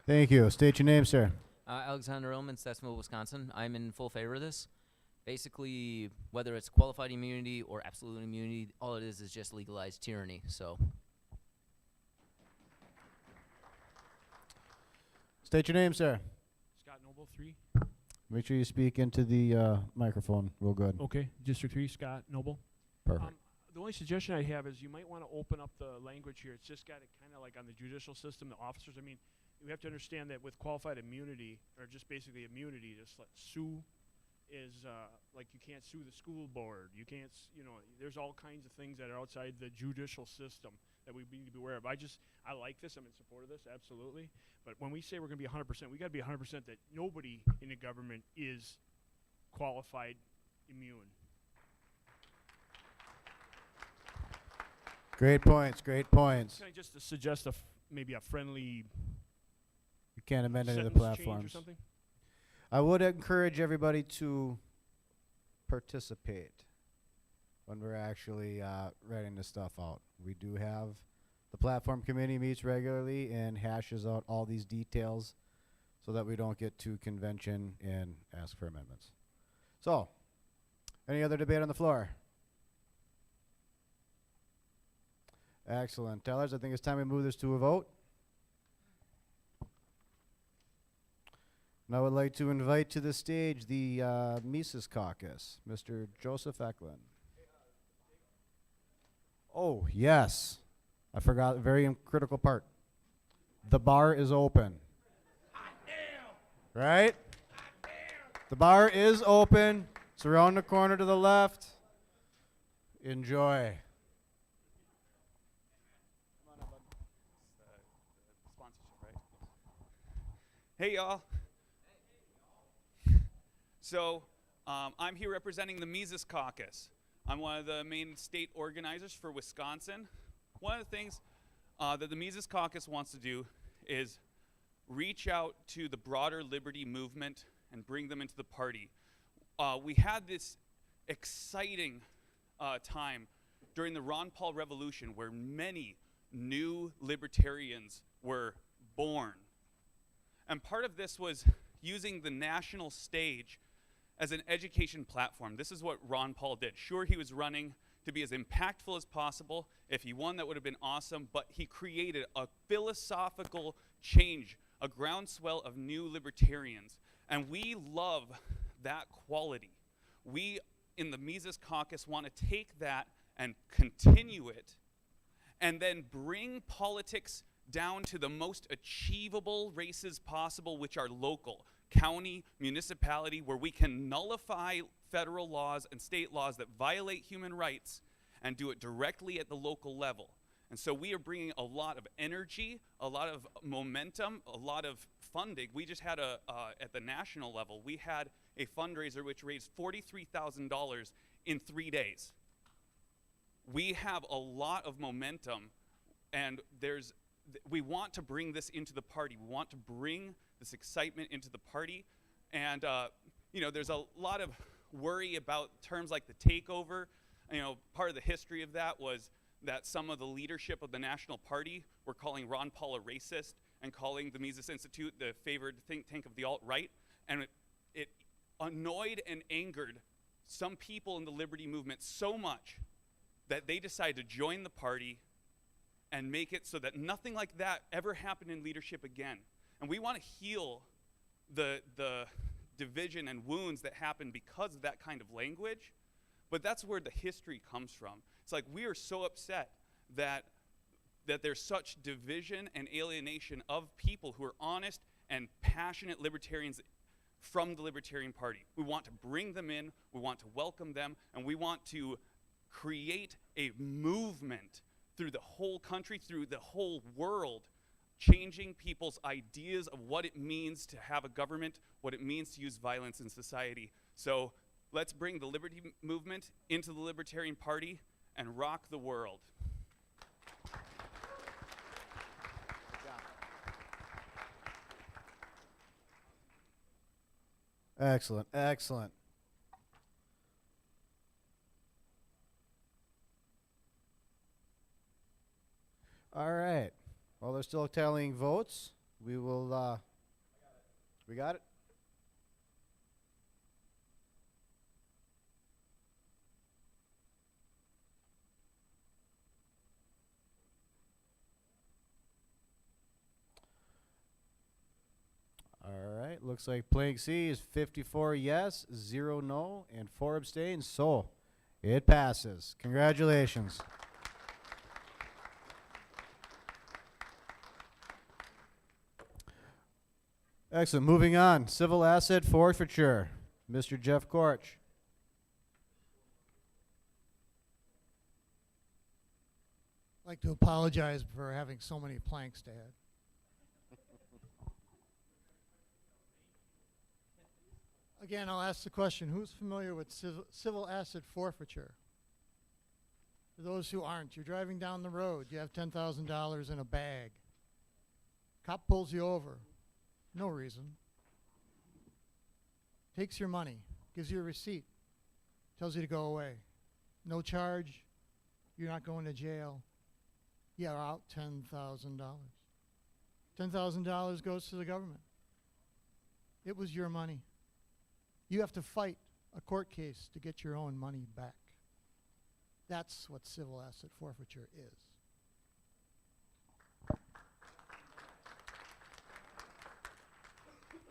Thank you. State your name, sir. Alexander Ullman, Stetsville, Wisconsin. I'm in full favor of this. Basically, whether it's qualified immunity or absolute immunity, all it is just legalized tyranny. So, state your name, sir. Scott Noble, 3. Make sure you speak into the microphone real good. Okay, District 3, Scott Noble. Perfect. The only suggestion I have is you might want to open up the language here. It's just got it kind of like on the judicial system, the officers. I mean, you have to understand that with qualified immunity, or just basically immunity, just like sue is like you can't sue the school board. You can't, there's all kinds of things that are outside the judicial system that we need to be aware of. I like this. I'm in support of this, absolutely. But when we say we're going to be 100%, we got to be 100% that nobody in the government is qualified immune. Great points. Great points. Can I just suggest maybe a friendly? You can't amend any of the sentence change or platforms. something? I would encourage everybody to participate when we're actually writing this stuff out. We do have the platform committee meets regularly and hashes out all these details so that we don't get to convention and ask for amendments. So, any other debate on the floor? Excellent. Tellers, I think it's time we move this to a vote. And I would like to invite to the stage the Mises Caucus, Mr. Joseph Eklund. Oh, yes. I forgot a very critical part. The bar is open. Right? The bar is open. It's around the corner to the left. Enjoy. Hey, y'all. So I'm here representing the Mises Caucus. I'm one of the main state organizers for Wisconsin. One of the things that the Mises Caucus wants to do is reach out to the broader liberty movement and bring them into the party. We had this exciting time during the Ron Paul Revolution where many new libertarians were born. And part of this was using the national stage as an education platform. This is what Ron Paul did. Sure, he was running to be as impactful as possible. If he won, that would have been awesome, but he created a philosophical change, a groundswell of new libertarians. And we love that quality. We, in the Mises Caucus, want to take that and continue it, and then bring politics down to the most achievable races possible, which are local, county, municipality, where we can nullify federal laws and state laws that violate human rights and do it directly at the local level. And so we are bringing a lot of energy, a lot of momentum, a lot of funding. We just had at the national level, we had a fundraiser which raised $43,000 in 3 days. We have a lot of momentum, and we want to bring this into the party. We want to bring this excitement into the party. And there's a lot of worry about terms like the takeover. Part of the history of that was that some of the leadership of the National Party were calling Ron Paul a racist and calling the Mises Institute the favored think tank of the alt-right. And it annoyed and angered some people in the liberty movement so much that they decided to join the party and make it so that nothing like that ever happened in leadership again. And we want to heal the division and wounds that happen because of that kind of language, but that's where the history comes from. It's like we are so upset that there's such division and alienation of people who are honest and passionate libertarians from the Libertarian Party. We want to bring them in, we want to welcome them, and we want to create a movement through the whole country, through the whole world, changing people's ideas of what it means to have a government, what it means to use violence in society. So let's bring the liberty movement into the Libertarian Party and rock the world. Excellent, excellent. All right. While they're still tallying votes, we will, we got it? All right. Looks like Plank C is 54 yes, 0 no, and 4 abstain. So it passes. Congratulations. Excellent. Moving on. Civil asset forfeiture. Mr. Jeff Korch. I'd like to apologize for having so many planks to add. Again, I'll ask the question, who's familiar with civil asset forfeiture? For those who aren't, you're driving down the road, you have $10,000 in a bag. Cop pulls you over, no reason. Takes your money, gives you a receipt, tells you to go away. No charge, you're not going to jail. You're out $10,000. $10,000 goes to the government. It was your money. You have to fight a court case to get your own money back. That's what civil asset forfeiture is.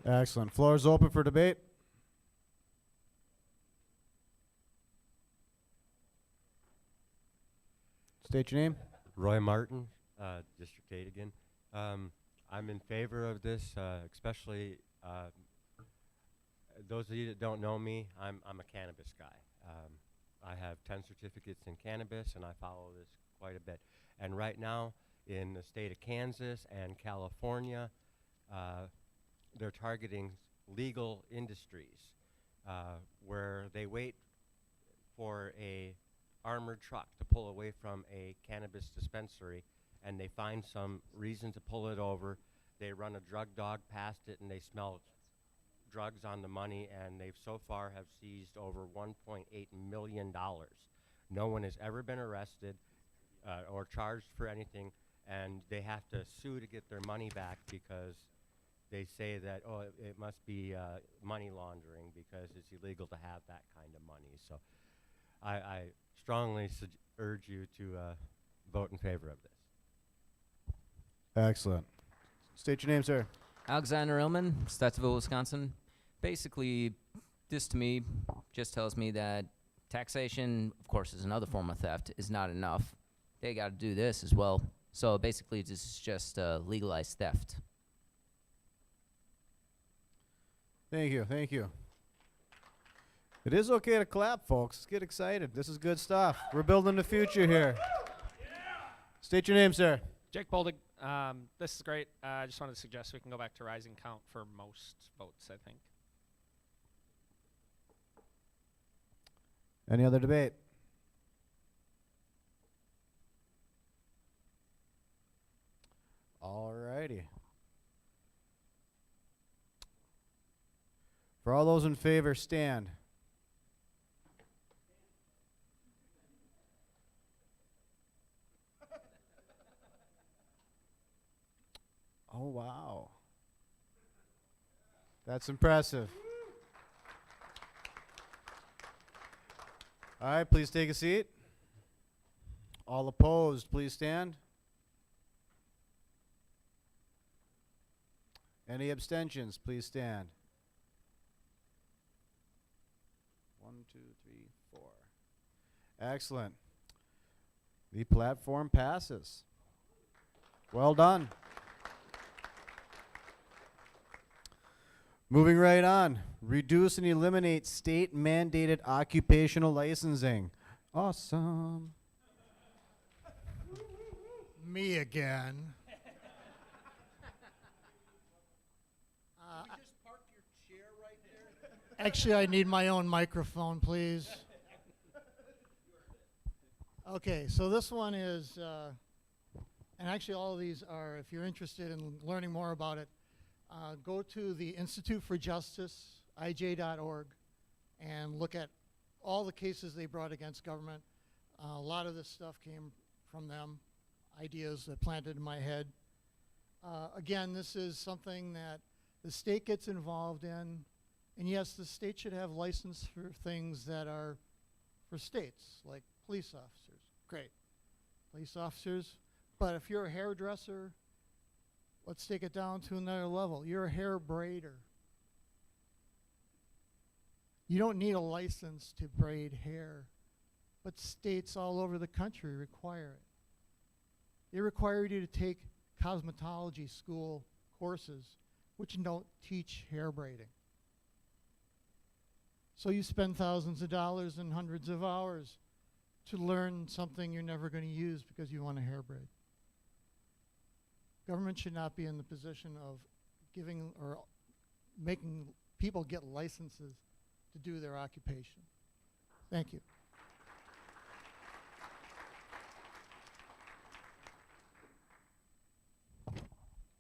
Excellent. Floor is open for debate. State your name. Roy Martin, District 8 again. I'm in favor of this, especially those of you that don't know me, I'm a cannabis guy. I have 10 certificates in cannabis, and I follow this quite a bit. And right now, in the state of Kansas and California, they're targeting legal industries. where they wait for a armored truck to pull away from a cannabis dispensary, and they find some reason to pull it over. They run a drug dog past it, and they smell drugs on the money, and they've so far have seized over $1.8 million. No one has ever been arrested or charged for anything, and they have to sue to get their money back because they say that, oh, it must be money laundering because it's illegal to have that kind of money. So I strongly urge you to vote in favor of this. Excellent. State your name, sir. Alexander Illman, Stuttsville, Wisconsin. Basically, this to me just tells me that taxation, of course, is another form of theft, is not enough. They got to do this as well. So basically, this is just legalized theft. Thank you. Thank you. It is okay to clap, folks. Let's get excited. This is good stuff. We're building the future here. State your name, sir. Jake Boldig. This is great. I just wanted to suggest we can go back to rising count for most votes, I think. Any other debate? All righty. For all those in favor, stand. Oh, wow. That's impressive. All right, please take a seat. All opposed, please stand. Any abstentions, please stand. 1, 2, 3, 4. Excellent. The platform passes. Well done. Moving right on. Reduce and eliminate state-mandated occupational licensing. Awesome. Me again. Actually, I need my own microphone, please. Okay, so this one is, and actually all of these are, if you're interested in learning more about it, go to the Institute for Justice, ij.org, and look at all the cases they brought against government. A lot of this stuff came from them, ideas that planted in my head. Again, this is something that the state gets involved in. And yes, the state should have license for things that are for states, like police officers. Great. Police officers. But if you're a hairdresser, let's take it down to another level. You're a hair braider. You don't need a license to braid hair, but states all over the country require it. They require you to take cosmetology school courses, which don't teach hair braiding. So you spend thousands of dollars and hundreds of hours to learn something you're never going to use because you want a hair braid. Government should not be in the position of giving or making people get licenses to do their occupation. Thank you.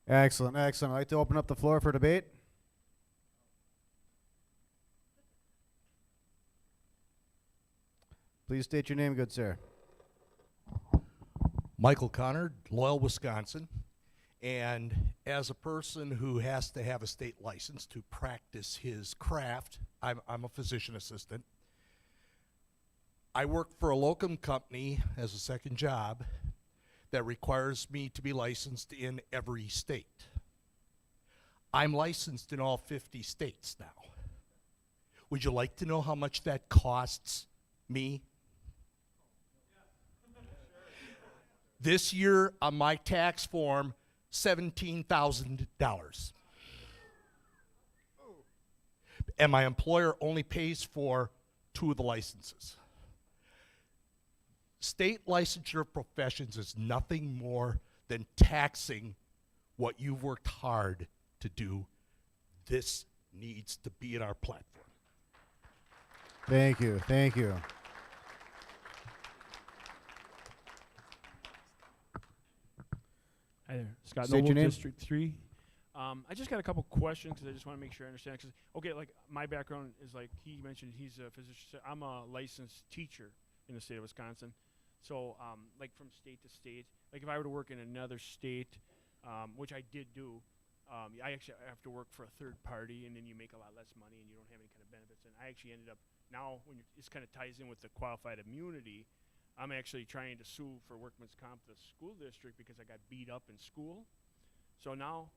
Excellent, excellent. I'd like to open up the floor for debate. Please state your name, good sir. Michael Koerner, Loyal, Wisconsin. And as a person who has to have a state license to practice his craft, I'm a physician assistant. I work for a locum company as a second job that requires me to be licensed in every state. I'm licensed in all 50 states now. Would you like to know how much that costs me? This year on my tax form, $17,000. And my employer only pays for 2 of the licenses. State licensure of professions is nothing more than taxing what you've worked hard to do. This needs to be in our platform. Thank you. Thank you. Hi there, Scott State Noble, your name. District 3. I just got a couple questions because I just want to make sure I understand. Cause, okay, like my background is like he mentioned he's a physician. I'm a licensed teacher in the state of Wisconsin. So like from state to state, like if I were to work in another state, which I did do, I actually have to work for a third party, and then you make a lot less money and you don't have any kind of benefits. And I actually ended up now when this kind of ties in with the qualified immunity. I'm actually trying to sue for workman's comp the school district because I got beat up in school. So now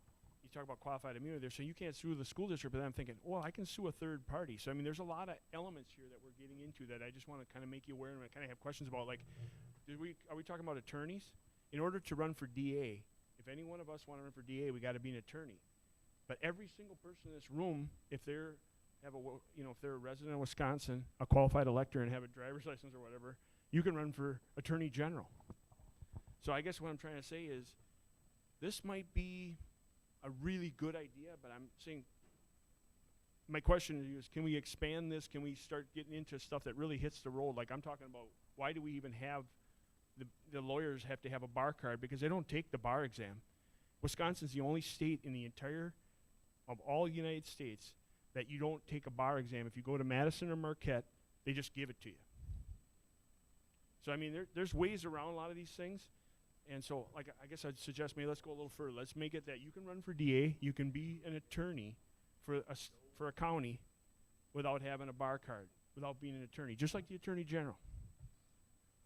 you talk about qualified immunity there, so you can't sue the school district, but then I'm thinking, well, I can sue a third party. So I mean, there's a lot of elements here that we're getting into that I just want to kind of make you aware, and I kind of have questions about. Like, are we talking about attorneys? In order to run for DA, if any one of us want to run for DA, we got to be an attorney. But every single person in this room, if they're if they're a resident of Wisconsin, a qualified elector, and have a driver's license or whatever, you can run for attorney general. So I guess what I'm trying to say is, this might be a really good idea, but I'm saying, my question to you is, can we expand this? Can we start getting into stuff that really hits the road? Like I'm talking about, why do we even have the lawyers have to have a bar card? Because they don't take the bar exam. Wisconsin's the only state in the entire of all United States that you don't take a bar exam. If you go to Madison or Marquette, they just give it to you. So I mean, there's ways around a lot of these things. And so, like, I guess I'd suggest maybe let's go a little further. Let's make it that you can run for DA, you can be an attorney for a county without having a bar card, without being an attorney, just like the Attorney General.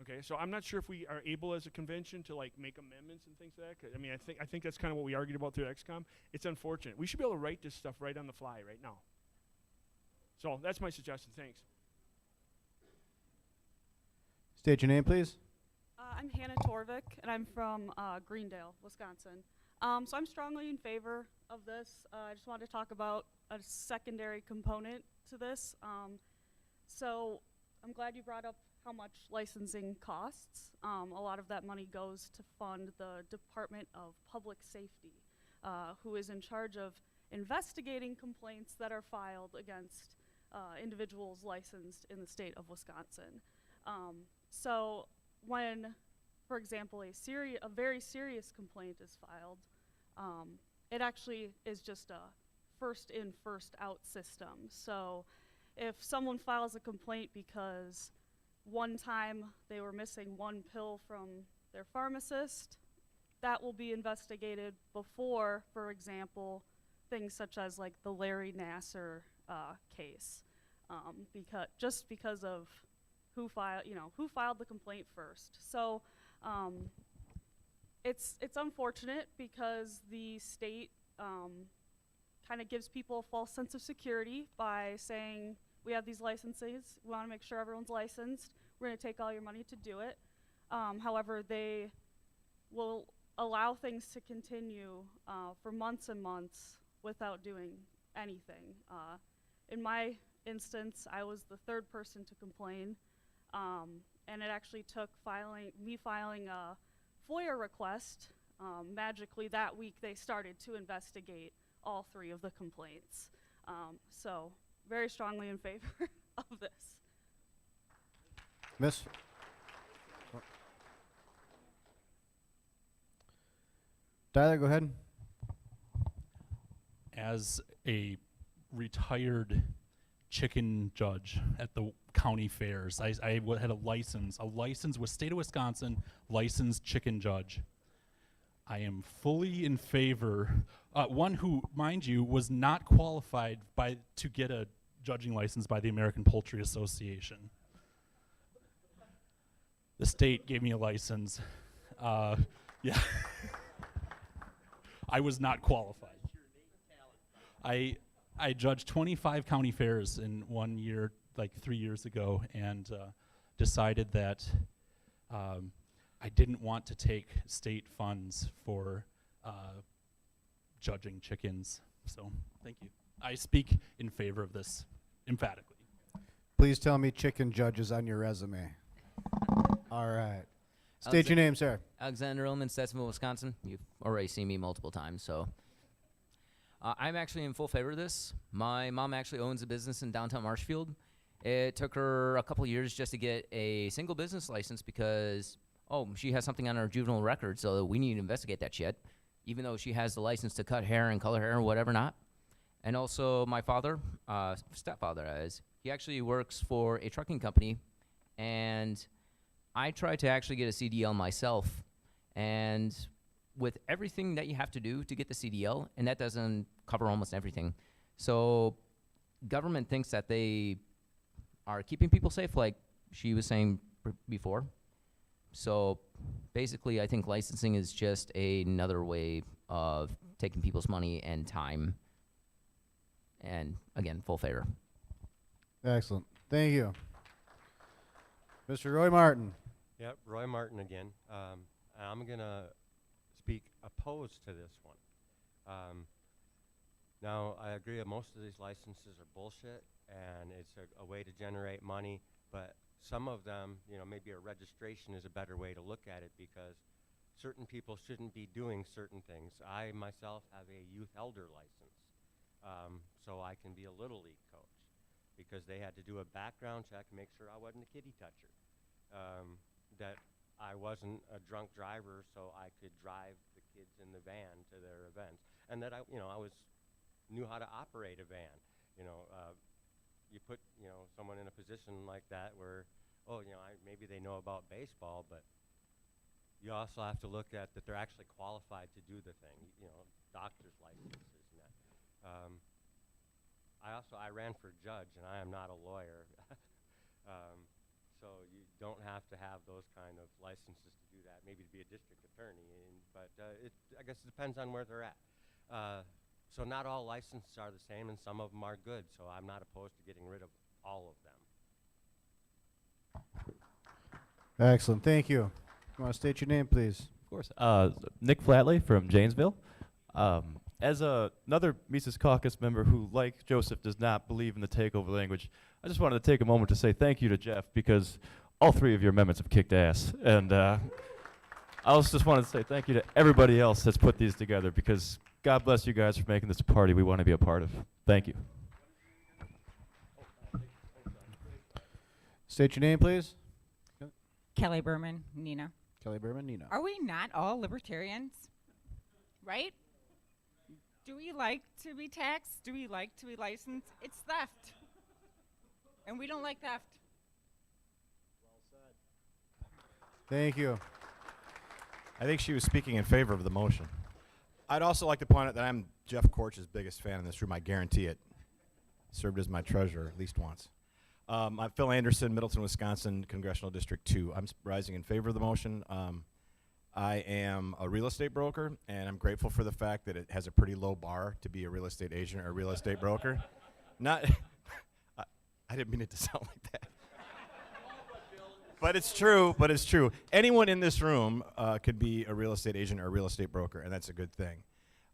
Okay, so I'm not sure if we are able as a convention to like make amendments and things like that. 'Cause, I mean, I think that's kind of what we argued about through XCOM. It's unfortunate. We should be able to write this stuff right on the fly right now. So that's my suggestion. Thanks. State your name, please. I'm Hannah Torvik, and I'm from Greendale, Wisconsin. So I'm strongly in favor of this. I just wanted to talk about a secondary component to this. So I'm glad you brought up how much licensing costs. A lot of that money goes to fund the Department of Public Safety, who is in charge of investigating complaints that are filed against individuals licensed in the state of Wisconsin. So when, for example, a very serious complaint is filed, it actually is just a first in, first out system. So if someone files a complaint because one time they were missing one pill from their pharmacist, that will be investigated before, for example, things such as like the Larry Nassar case, because of who filed the complaint first. So it's unfortunate because the state kind of gives people a false sense of security by saying, we have these licenses, we want to make sure everyone's licensed, we're going to take all your money to do it. However, they will allow things to continue for months and months without doing anything. In my instance, I was the third person to complain, and it actually took me filing a FOIA request. Magically that week they started to investigate all three of the complaints. So very strongly in favor of this. Miss? Tyler, go ahead. As a retired chicken judge at the county fairs, I had a license with state of Wisconsin, licensed chicken judge. I am fully in favor, one who, mind you, was not qualified to get a judging license by the American Poultry Association. The state gave me a license. Yeah. I was not qualified. I judged 25 county fairs in 1 year, like 3 years ago, and decided that I didn't want to take state funds for judging chickens. So, thank you. I speak in favor of this emphatically. Please tell me chicken judges on your resume. All right. State your name, sir. Alexander Ullman, Stetsville, Wisconsin. You've already seen me multiple times, so. I'm actually in full favor of this. My mom actually owns a business in downtown Marshfield, It took her a couple years just to get a single business license because, oh, she has something on her juvenile record, so we need to investigate that shit, even though she has the license to cut hair and color hair and whatever not. And also my father, stepfather as, he actually works for a trucking company, and I tried to actually get a CDL myself, and with everything that you have to do to get the CDL, and that doesn't cover almost everything. So government thinks that they are keeping people safe, like she was saying before. So basically, I think licensing is just another way of taking people's money and time. And again, full favor. Excellent. Thank you. Mr. Roy Martin. Yep, Roy Martin again. I'm going to speak opposed to this one. Now, I agree that most of these licenses are bullshit, and it's a way to generate money, but some of them, you know, maybe a registration is a better way to look at it because certain people shouldn't be doing certain things. I myself have a youth elder license, so I can be a Little League coach because they had to do a background check and make sure I wasn't a kitty toucher, that I wasn't a drunk driver so I could drive the kids in the van to their events, and that I knew how to operate a van. You know, you put, someone in a position like that where, maybe they know about baseball, but you also have to look at that they're actually qualified to do the thing, doctor's licenses and that. I ran for judge, and I am not a lawyer. So you don't have to have those kind of licenses to do that, maybe to be a district attorney, but I guess it depends on where they're at. So not all licenses are the same, and some of them are good, so I'm not opposed to getting rid of all of them. Excellent. Thank you. You want to state your name, please? Of course. Nick Flatley from Janesville. As another Mises Caucus member who, like Joseph, does not believe in the takeover language, I just wanted to take a moment to say thank you to Jeff because all three of your amendments have kicked ass. And I also just wanted to say thank you to everybody else that's put these together because God bless you guys for making this a party we want to be a part of. Thank you. State your name, please. Kelly Berman, Nina. Kelly Berman, Nina. Are we not all libertarians? Right? Do we like to be taxed? Do we like to be licensed? It's theft. And we don't like theft. Thank you. I think she was speaking in favor of the motion. I'd also like to point out that I'm Jeff Korch's biggest fan in this room. I guarantee it. Served as my treasurer at least once. I'm Phil Anderson, Middleton, Wisconsin, Congressional District 2. I'm rising in favor of the motion. I am a real estate broker, and I'm grateful for the fact that it has a pretty low bar to be a real estate agent or a real estate broker. Not, I didn't mean it to sound like that. But it's true, Anyone in this room could be a real estate agent or a real estate broker, and that's a good thing.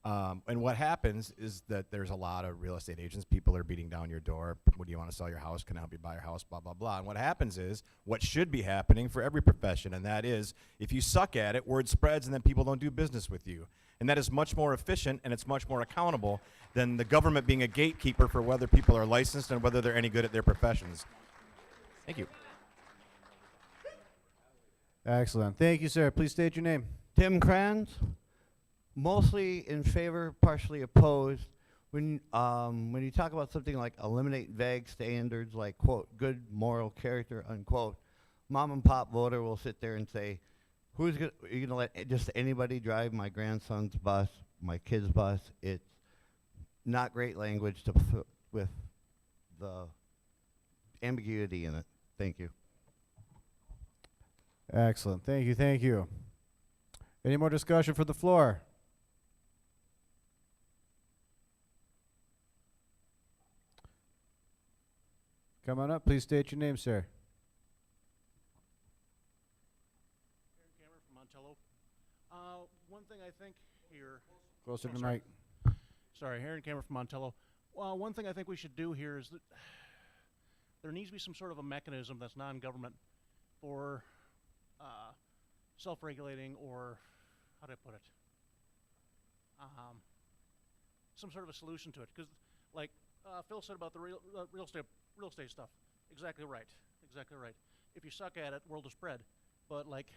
And what happens is that there's a lot of real estate agents. People are beating down your door. What do you want to sell your house? Can I help you buy your house? Blah, blah, blah. And what happens is what should be happening for every profession, and that is if you suck at it, word spreads, and then people don't do business with you. And that is much more efficient, and it's much more accountable than the government being a gatekeeper for whether people are licensed and whether they're any good at their professions. Thank you. Excellent. Thank you, sir. Please state your name. Tim Kranz, mostly in favor, partially opposed. When you talk about something like eliminate vague standards like, quote, good moral character, unquote, mom and pop voter will sit there and say, are you going to let just anybody drive my grandson's bus, my kid's bus? It's not great language to with the ambiguity in it. Thank you. Excellent. Thank you. Thank you. Any more discussion for the floor? Come on up. Please state your name, sir. Cameron from Montello. One thing I think here... Closer to the mic. Sorry, Aaron Cameron from Montello. Well, one thing I think we should do here is that there needs to be some sort of a mechanism that's non-government for self-regulating, or how do I put it? Some sort of a solution to it, because like Phil said about the real estate stuff, Exactly right. Exactly right. If you suck at it, world is spread. But like,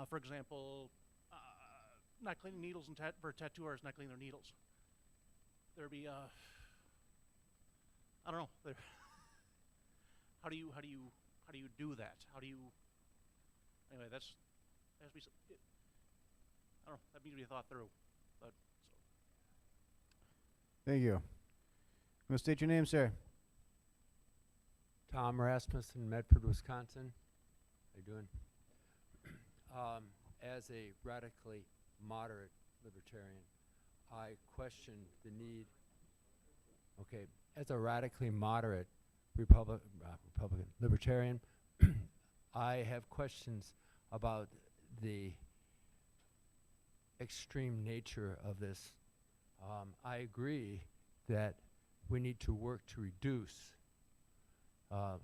for example, not cleaning needles and for tattooers not cleaning their needles. There'd be I don't know. How do you do that? How do you? Anyway, that's has to be. I don't know. That needs to be thought through. But Thank you. I'm going to state your name, sir. Tom Rasmussen, Medford, Wisconsin. How you doing? As a radically moderate libertarian, I question the need. Okay, as a radically moderate Republican libertarian, I have questions about the extreme nature of this. I agree that we need to work to reduce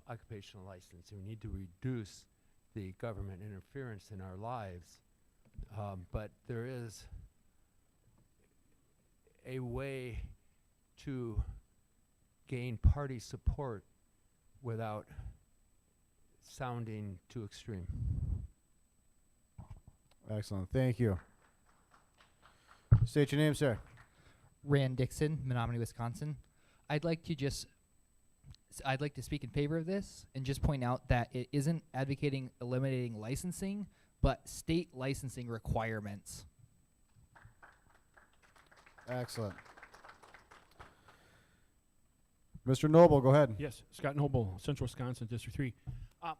occupational licensing. We need to reduce the government interference in our lives. But there is a way to gain party support without sounding too extreme. Excellent. Thank you. State your name, sir. Rand Dixon, Menominee, Wisconsin. I'd like to speak in favor of this and just point out that it isn't advocating eliminating licensing, but state licensing requirements. Excellent. Mr. Noble, go ahead. Yes, Scott Noble, Central Wisconsin, District 3.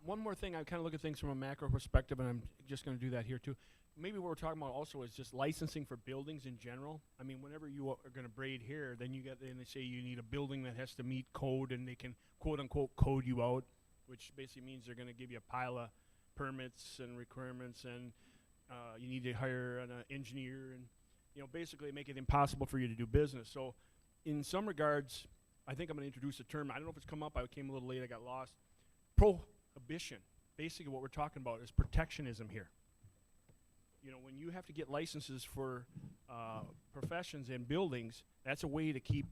One more thing, I kind of look at things from a macro perspective, and I'm just going to do that here too. Maybe what we're talking about also is just licensing for buildings in general. I mean, whenever you are going to braid hair, then they say you need a building that has to meet code, and they can quote unquote code you out, which basically means they're going to give you a pile of permits and requirements, and you need to hire an engineer, and basically make it impossible for you to do business. So, in some regards, I think I'm going to introduce a term. I don't know if it's come up. I came a little late. I got lost. Prohibition. Basically, what we're talking about is protectionism here. When you have to get licenses for professions and buildings, that's a way to keep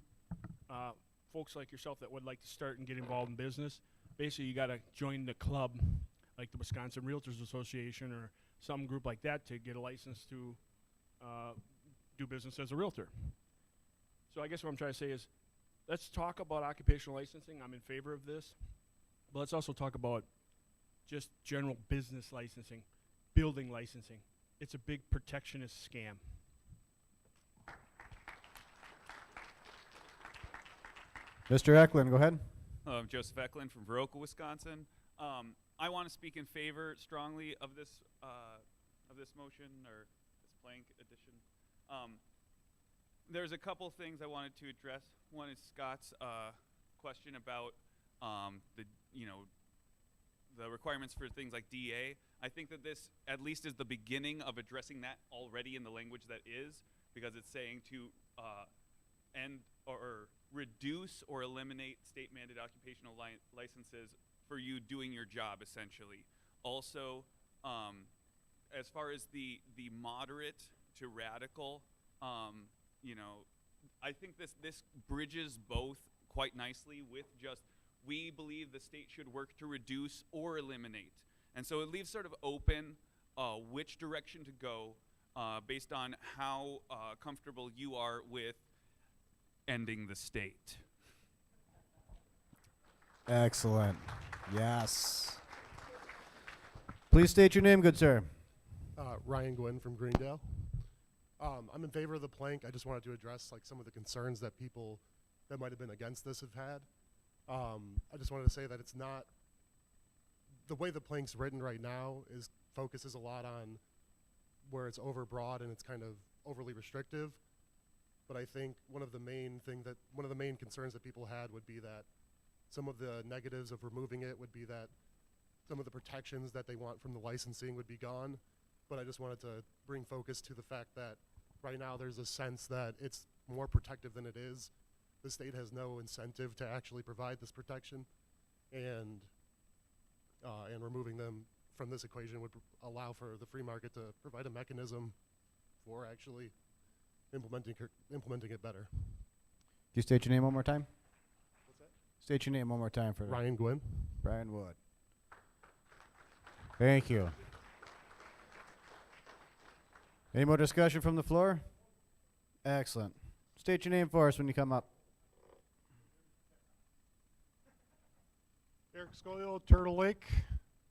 folks like yourself that would like to start and get involved in business. Basically, you got to join the club, like the Wisconsin Realtors Association or some group like that, to get a license to do business as a realtor. So I guess what I'm trying to say is, let's talk about occupational licensing. I'm in favor of this. But let's also talk about just general business licensing, building licensing. It's a big protectionist scam. Mr. Eklund, go ahead. I'm Joseph Eklund from Viroqua, Wisconsin. I want to speak in favor strongly of this motion, or this plank addition. There's a couple things I wanted to address. One is Scott's question about the requirements for things like DA. I think that this at least is the beginning of addressing that already in the language that is, because it's saying to end or reduce or eliminate state-mandated occupational licenses for you doing your job, essentially. Also, as far as the moderate to radical, I think this bridges both quite nicely with just, we believe the state should work to reduce or eliminate. And so it leaves sort of open which direction to go based on how comfortable you are with ending the state. Excellent. Yes. Please state your name, good sir. Ryan Gwynn from Greendale. I'm in favor of the plank. I just wanted to address some of the concerns that people that might have been against this have had. I just wanted to say that it's not, the way the plank's written right now focuses a lot on where it's overbroad and it's kind of overly restrictive. But I think one of the main concerns that people had would be that some of the negatives of removing it would be that some of the protections that they want from the licensing would be gone. But I just wanted to bring focus to the fact that right now there's a sense that it's more protective than it is. The state has no incentive to actually provide this protection, and removing them from this equation would allow for the free market to provide a mechanism for actually implementing it better. Can you state your name one more time? What's that? State your name one more time for the Ryan Gwynn. Brian Wood. Thank you. Any more discussion from the floor? Excellent. State your name for us when you come up. Eric Scolio, Turtle Lake.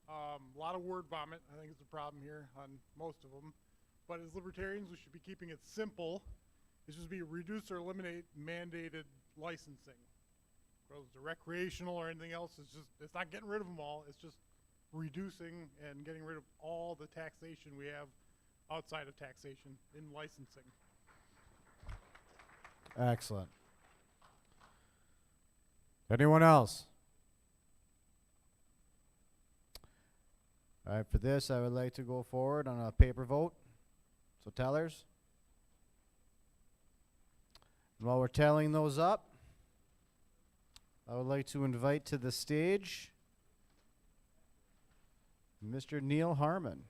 A lot of word vomit. I think it's a problem here on most of them. But as libertarians, we should be keeping it simple. It should be reduce or eliminate mandated licensing. Whether it's recreational or anything else, it's not getting rid of them all. It's just reducing and getting rid of all the taxation we have outside of taxation in licensing. Excellent. Anyone else? All right, for this, I would like to go forward on a paper vote. So tellers. And while we're tallying those up, I would like to invite to the stage Mr. Neil Harmon.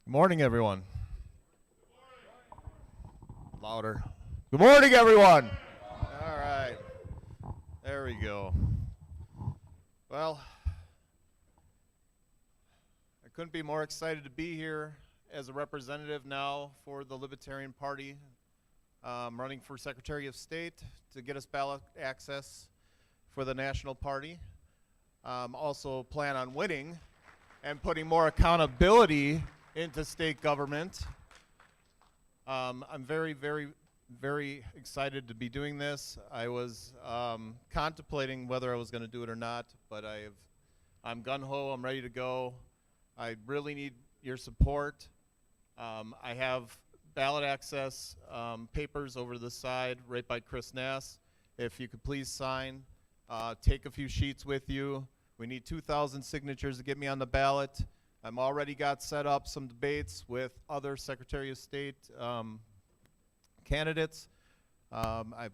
Good morning, everyone. Louder. Good morning, everyone. All right. There we go. Well, I couldn't be more excited to be here as a representative now for the Libertarian Party, running for Secretary of State to get us ballot access for the National Party. Also plan on winning and putting more accountability into state government. I'm very, very, very excited to be doing this. I was contemplating whether I was going to do it or not, but I'm gung-ho, I'm ready to go. I really need your support. I have ballot access papers over the side right by Chris Nass. If you could please sign, take a few sheets with you. We need 2,000 signatures to get me on the ballot. I'm already got set up some debates with other Secretary of State candidates. I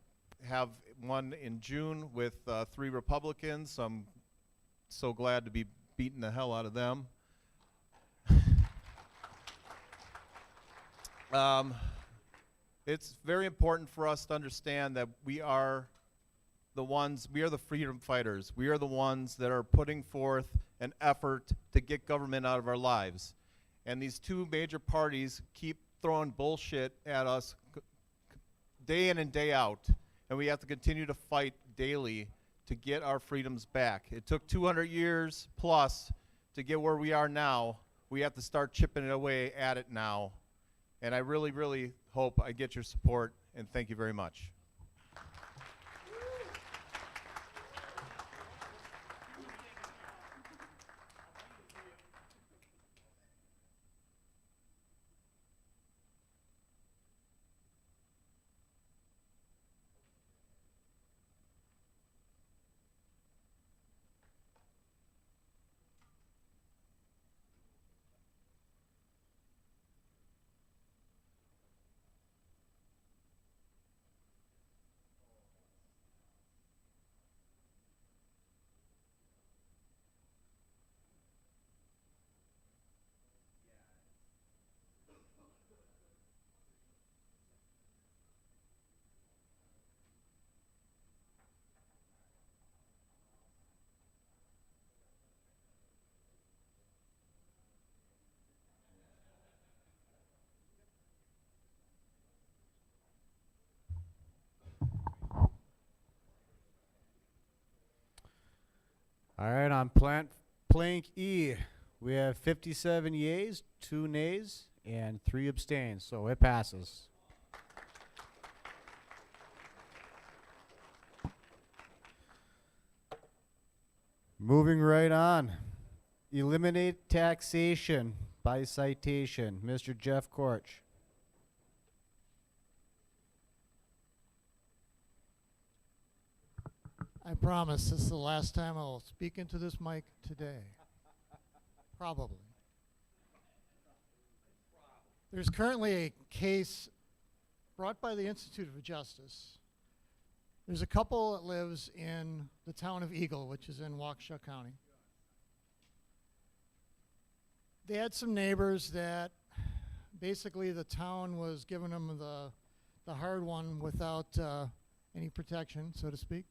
have one in June with 3 Republicans, so I'm so glad to be beating the hell out of them. It's very important for us to understand that we are the freedom fighters. We are the ones that are putting forth an effort to get government out of our lives. And these 2 major parties keep throwing bullshit at us day in and day out. And we have to continue to fight daily to get our freedoms back. It took 200 years plus to get where we are now. We have to start chipping it away at it now. And I really, really hope I get your support, and thank you very much. All right, on plank E, we have 57 yeas, 2 nays, and 3 abstains, so it passes. Moving right on. Eliminate taxation by citation. Mr. Jeff Korch. I promise this is the last time I'll speak into this mic today. Probably. There's currently a case brought by the Institute of Justice There's a couple that lives in the town of Eagle, which is in Waukesha County. They had some neighbors that basically the town was giving them the hard one without any protection, so to speak.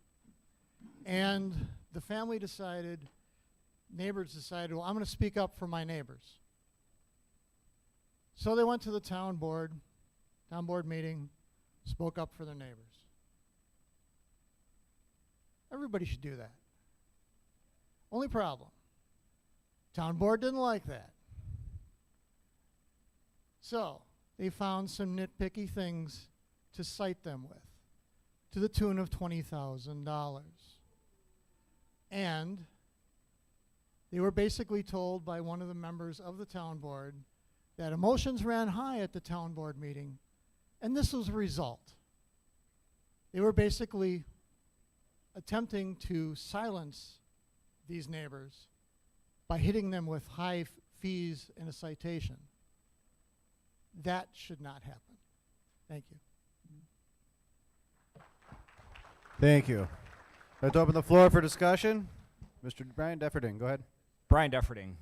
And the family decided, neighbors decided, well, I'm going to speak up for my neighbors. So they went to the town board meeting, spoke up for their neighbors. Everybody should do that. Only problem, town board didn't like that. So they found some nitpicky things to cite them with, to the tune of $20,000. And they were basically told by one of the members of the town board that emotions ran high at the town board meeting, and this was the result. They were basically attempting to silence these neighbors by hitting them with high fees and a citation. That should not happen. Thank you. Thank you. Let's open the floor for discussion. Mr. Brian Deferding, go ahead. Brian Deferding,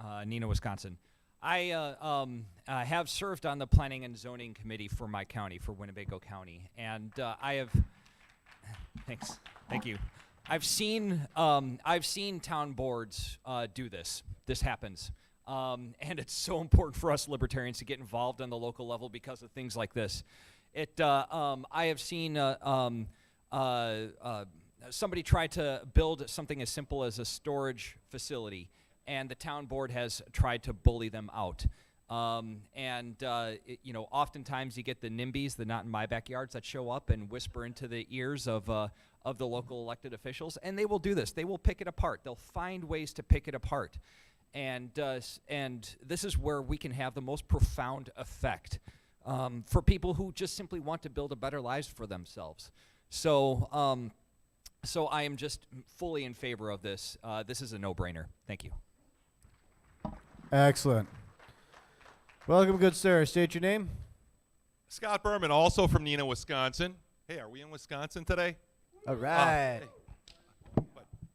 Neenah, Wisconsin. I have served on the Planning and Zoning Committee for my county, for Winnebago County, and I have. Thanks. Thank you. I've seen town boards do this. This happens, and it's so important for us libertarians to get involved on the local level because of things like this. I have seen somebody try to build something as simple as a storage facility, and the town board has tried to bully them out. Oftentimes you get the NIMBYs, the not in my backyards, that show up and whisper into the ears of the local elected officials, and they will do this. They will pick it apart. They'll find ways to pick it apart, and this is where we can have the most profound effect for people who just simply want to build a better lives for themselves. So I am just fully in favor of this. This is a no-brainer. Thank you. Excellent. Welcome, good sir. State your name. Scott Berman, also from Neenah, Wisconsin. Hey, are we in Wisconsin today? All right.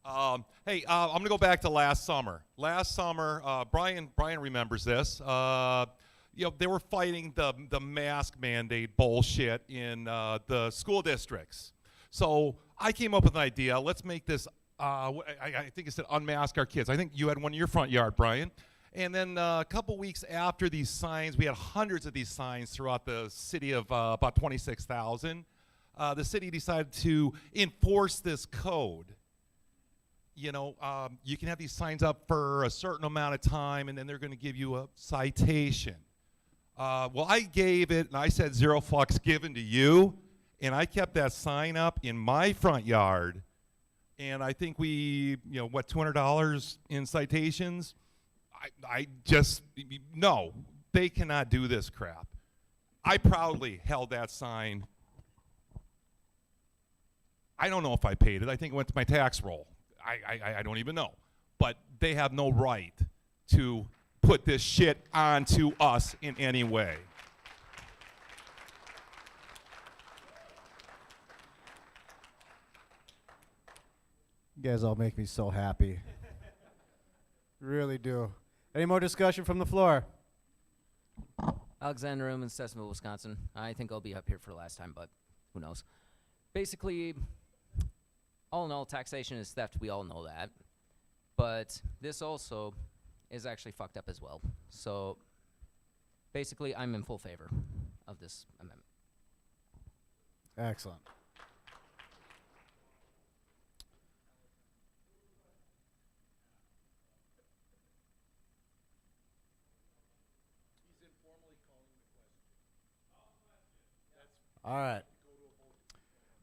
I'm going to go back to last summer. Last summer, Brian remembers this. They were fighting the mask mandate bullshit in the school districts. So I came up with an idea. Let's make this, I think it said unmask our kids. I think you had one in your front yard, Brian. And then a couple weeks after these signs, we had hundreds of these signs throughout the city of about 26,000. The city decided to enforce this code. You can have these signs up for a certain amount of time, and then they're going to give you a citation. Well, I gave it, and I said 0 fucks given to you, and I kept that sign up in my front yard, and I think we, $200 in citations. No, they cannot do this crap. I proudly held that sign. I don't know if I paid it. I think it went to my tax roll. I don't even know. But they have no right to put this shit onto us in any way. You guys all make me so happy. Really do. Any more discussion from the floor? Alexander Ullman, Stetsonville, Wisconsin. I think I'll be up here for the last time, but who knows. Basically, all in all, taxation is theft. We all know that. But this also is actually fucked up as well. So basically, I'm in full favor of this amendment. Excellent. All right.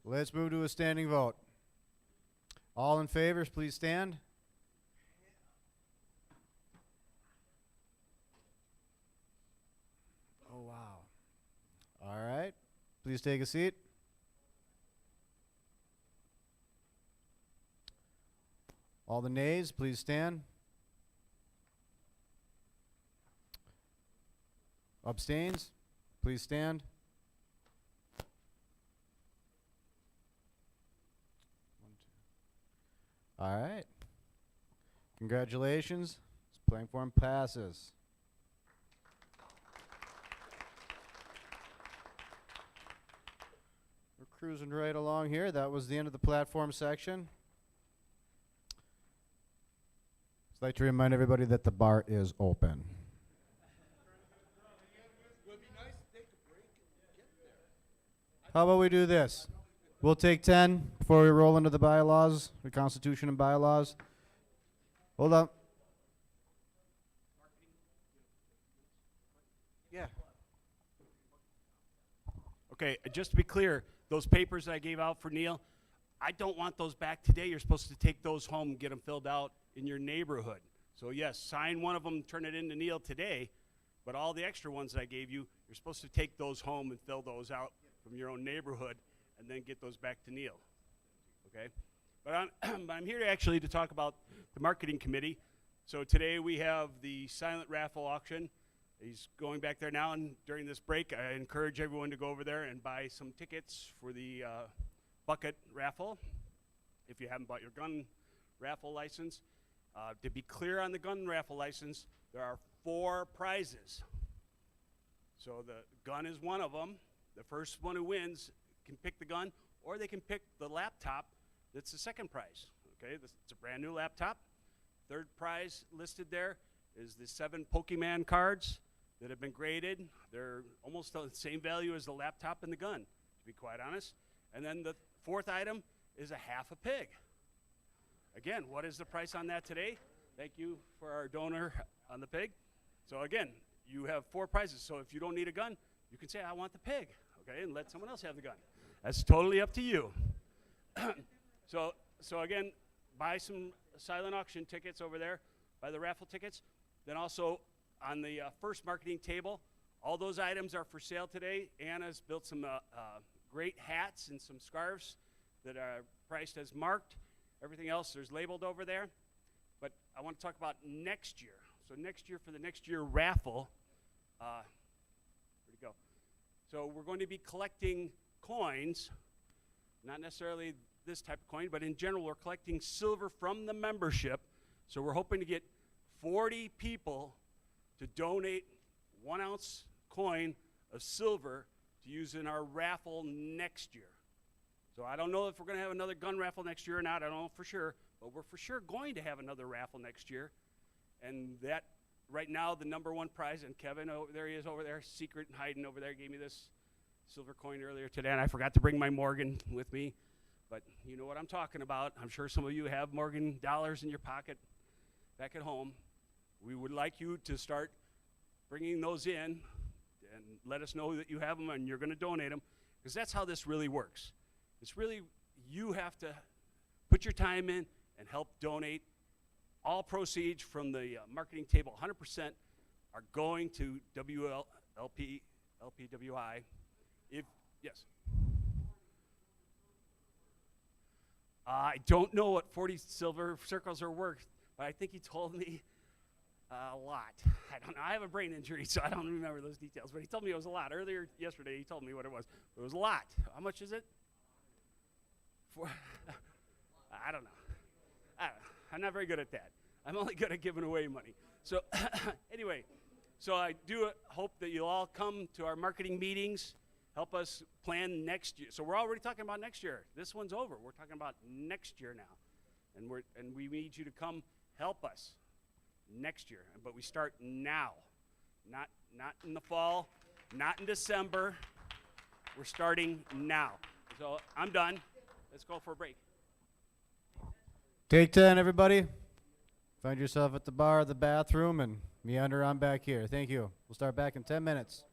Let's move to a standing vote. All in favor, please stand. Oh, wow. All right. Please take a seat. All the nays, please stand. Abstains, please stand. Congratulations. This playing form passes. We're cruising right along here. That was the end of the platform section. I'd like to remind everybody that the bar is open. How about we do this? We'll take 10 before we roll into the bylaws, the Constitution and bylaws. Hold up. Yeah. Okay, just to be clear, those papers that I gave out for Neil, I don't want those back today. You're supposed to take those home and get them filled out in your neighborhood. So yes, sign one of them, turn it in to Neil today, but all the extra ones that I gave you, you're supposed to take those home and fill those out from your own neighborhood and then get those back to Neil, okay? But I'm here actually to talk about the marketing committee. So today we have the silent raffle auction. He's going back there now, and during this break, I encourage everyone to go over there and buy some tickets for the bucket raffle if you haven't bought your gun raffle license. To be clear on the gun raffle license, there are 4 prizes. So the gun is one of them. The first one who wins can pick the gun, or they can pick the laptop that's the second prize. Okay, it's a brand new laptop. Third prize listed there is the 7 Pokemon cards that have been graded. They're almost the same value as the laptop and the gun, to be quite honest. And then the fourth item is a half a pig. Again, what is the price on that today? Thank you for our donor on the pig. So again, you have 4 prizes. So if you don't need a gun, you can say, I want the pig, okay, and let someone else have the gun. That's totally up to you. So again, buy some silent auction tickets over there, buy the raffle tickets. Then also on the first marketing table, all those items are for sale today. Anna's built some great hats and some scarves that are priced as marked. Everything else there's labeled over there. But I want to talk about next year. So next year, for the next year raffle, where'd it go? So we're going to be collecting coins, not necessarily this type of coin, but in general, we're collecting silver from the membership. So we're hoping to get 40 people to donate 1 ounce coin of silver to use in our raffle next year. So I don't know if we're going to have another gun raffle next year or not. I don't know for sure, but we're for sure going to have another raffle next year. And that, right now, the #1 prize, and Kevin, oh, there he is over there, secret hiding over there, gave me this silver coin earlier today, and I forgot to bring my Morgan with me. But you know what I'm talking about. I'm sure some of you have Morgan dollars in your pocket back at home. We would like you to start bringing those in and let us know that you have them and you're going to donate them, because that's how this really works. It's really, you have to put your time in and help donate. All proceeds from the marketing table, 100%, are going to LPWI. Yes. I don't know what 40 silver circles are worth, but I think he told me a lot. I don't know. I have a brain injury, so I don't remember those details. But he told me it was a lot. Earlier yesterday, he told me what it was. It was a lot. How much is it? I don't know. I'm not very good at that. I'm only good at giving away money. So anyway, so I do hope that you'll all come to our marketing meetings, help us plan next year. So we're already talking about next year. This one's over. We're talking about next year now. And we need you to come help us next year. But we start now, not in the fall, not in December. We're starting now. So I'm done. Let's go for a break. Take 10, everybody. Find yourself at the bar, the bathroom, and meander on back here. Thank you. We'll start back in 10 minutes.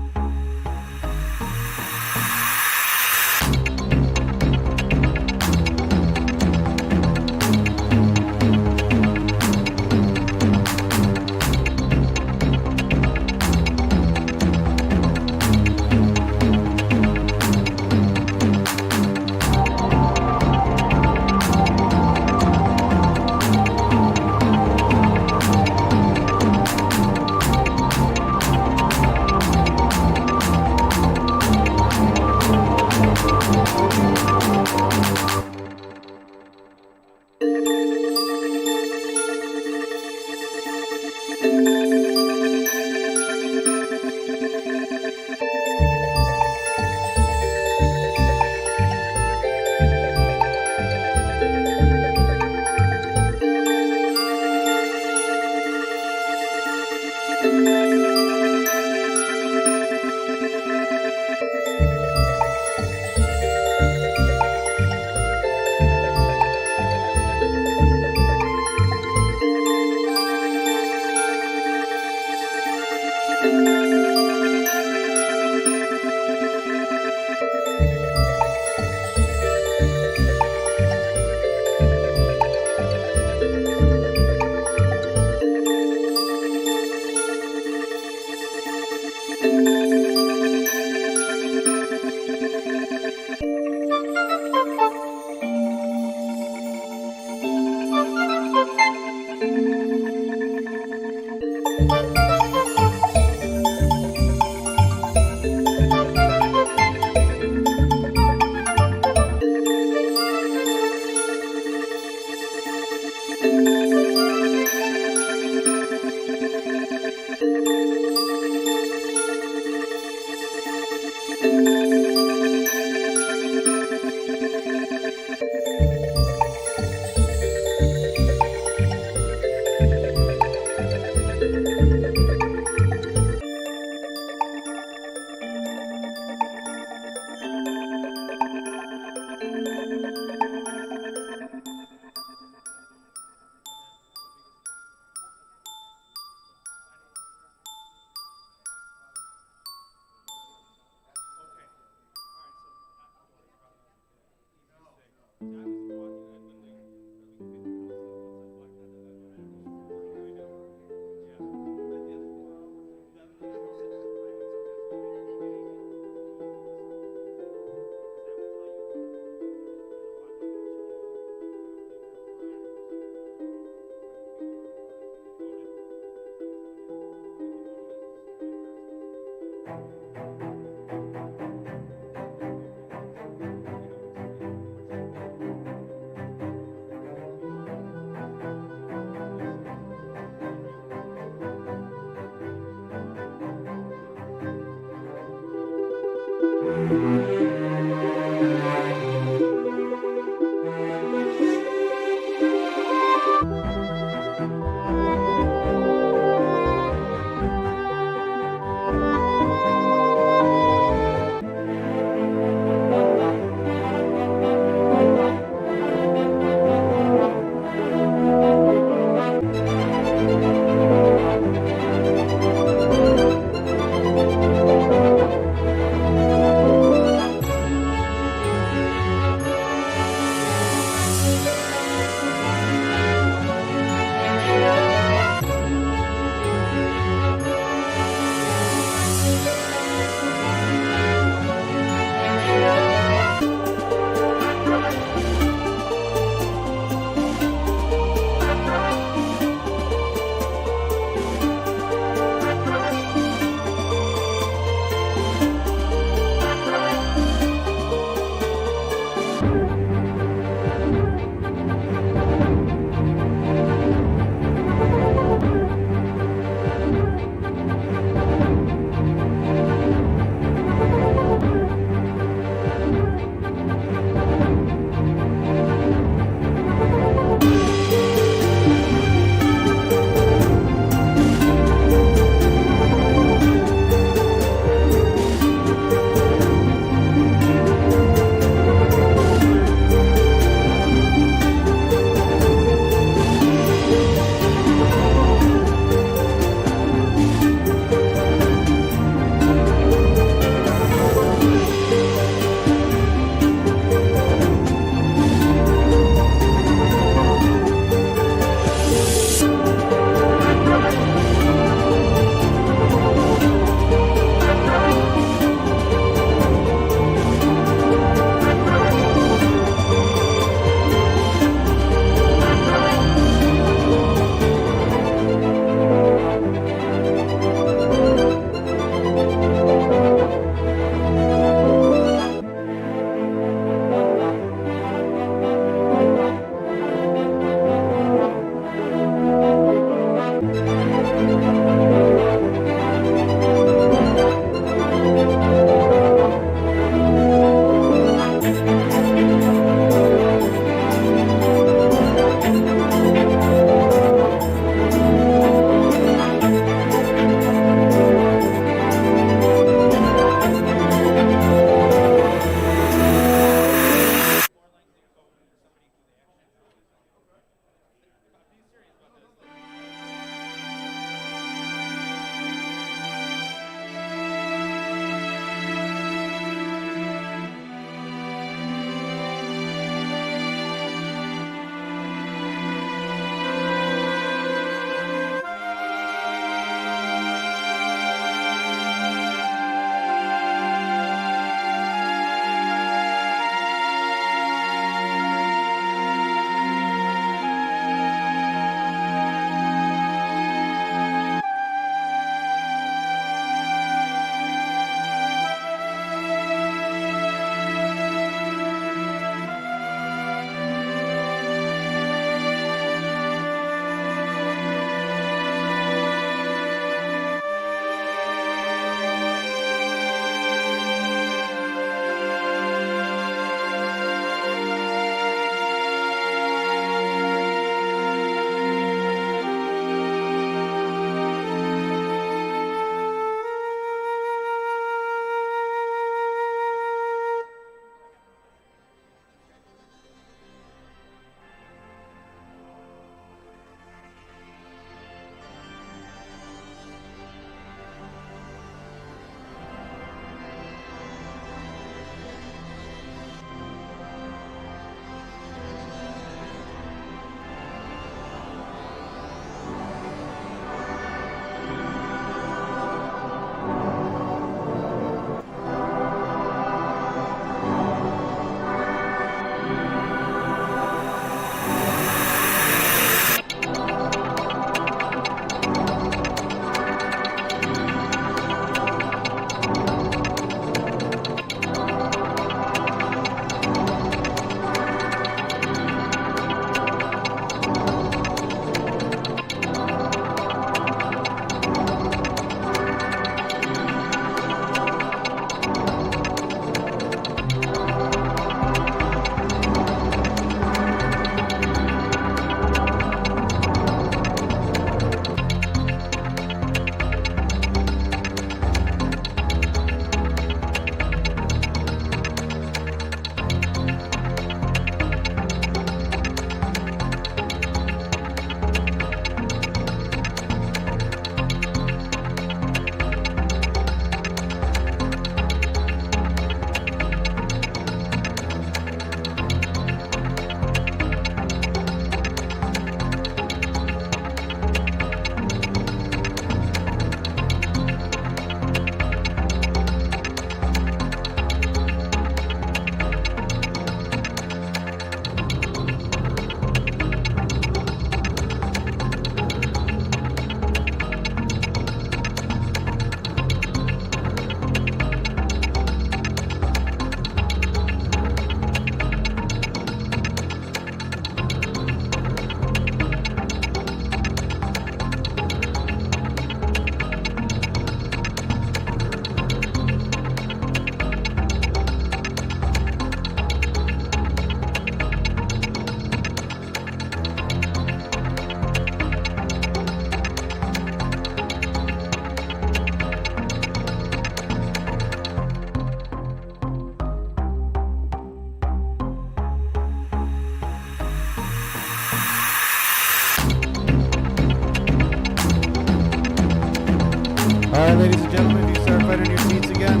All right, ladies and gentlemen, if you start finding your seats again.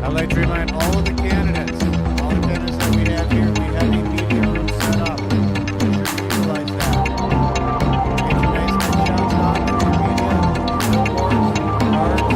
I'd like to remind all of the candidates that we have here, we have a media room set up. Make sure you utilize that. Get your nice headshots done for your media, billboards, cards,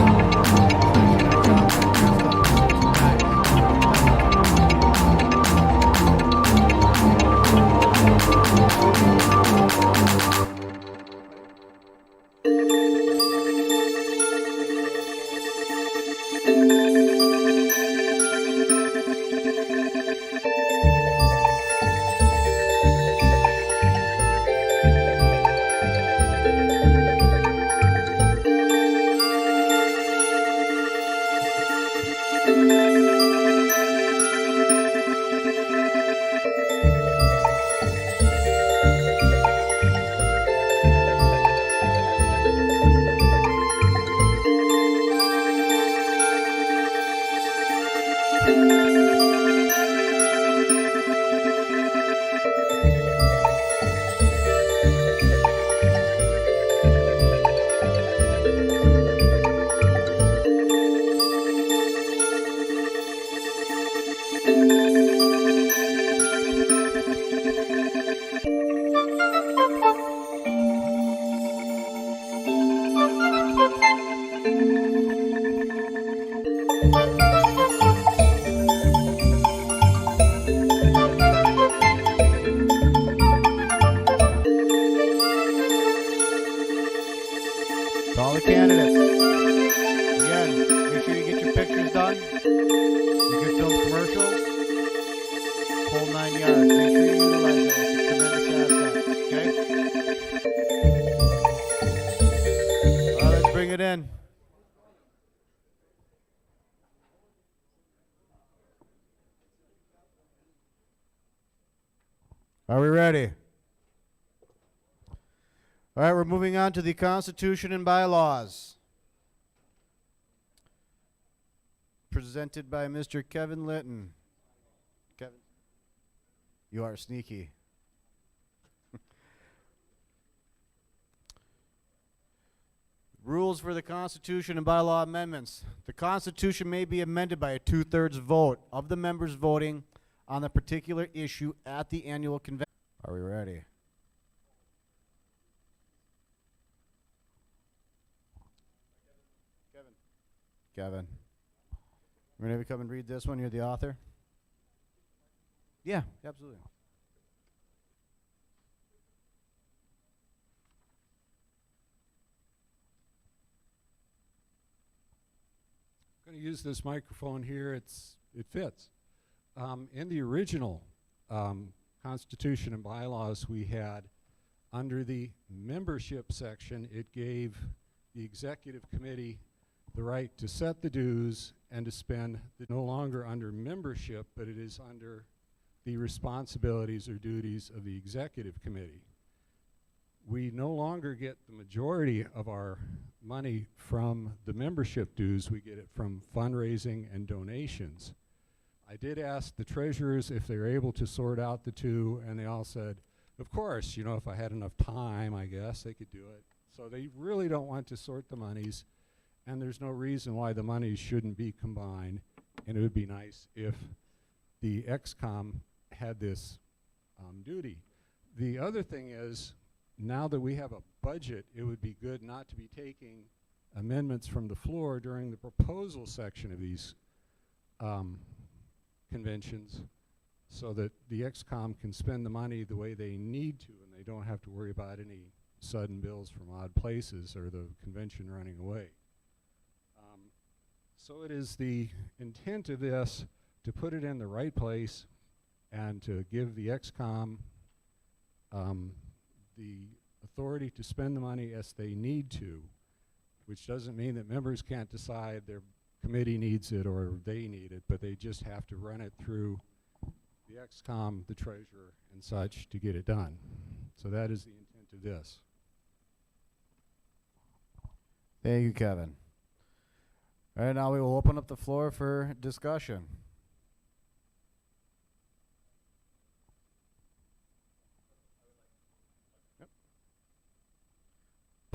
To all the candidates, again, make sure you get your pictures done. You can film commercials, whole 9 yards. Make sure you utilize that. It's a tremendous asset. Okay? All right, let's bring it in. Are we ready? All right, we're moving on to the Constitution and bylaws. Presented by Mr. Kevin Litton. Kevin, you are sneaky. Rules for the Constitution and bylaw amendments. The Constitution may be amended by a 2/3 vote of the members voting on the particular issue at the annual convention. Are we ready? Kevin. We're going to come and read this one. You're the author? Yeah, absolutely. I'm going to use this microphone here. It fits. In the original Constitution and bylaws we had, under the membership section, it gave the executive committee the right to set the dues and to spend. No longer under membership, but it is under the responsibilities or duties of the executive committee. We no longer get the majority of our money from the membership dues. We get it from fundraising and donations. I did ask the treasurers if they were able to sort out the two, and they all said, of course, you know, if I had enough time, I guess they could do it. So they really don't want to sort the monies, and there's no reason why the monies shouldn't be combined, and it would be nice if the XCOM had this duty. The other thing is, now that we have a budget, it would be good not to be taking amendments from the floor during the proposal section of these conventions, so that the XCOM can spend the money the way they need to, and they don't have to worry about any sudden bills from odd places or the convention running away. So it is the intent of this to put it in the right place and to give the XCOM the authority to spend the money as they need to, which doesn't mean that members can't decide their committee needs it or they need it, but they just have to run it through the XCOM, the treasurer, and such to get it done. So that is the intent of this. Thank you, Kevin. All right, now we will open up the floor for discussion.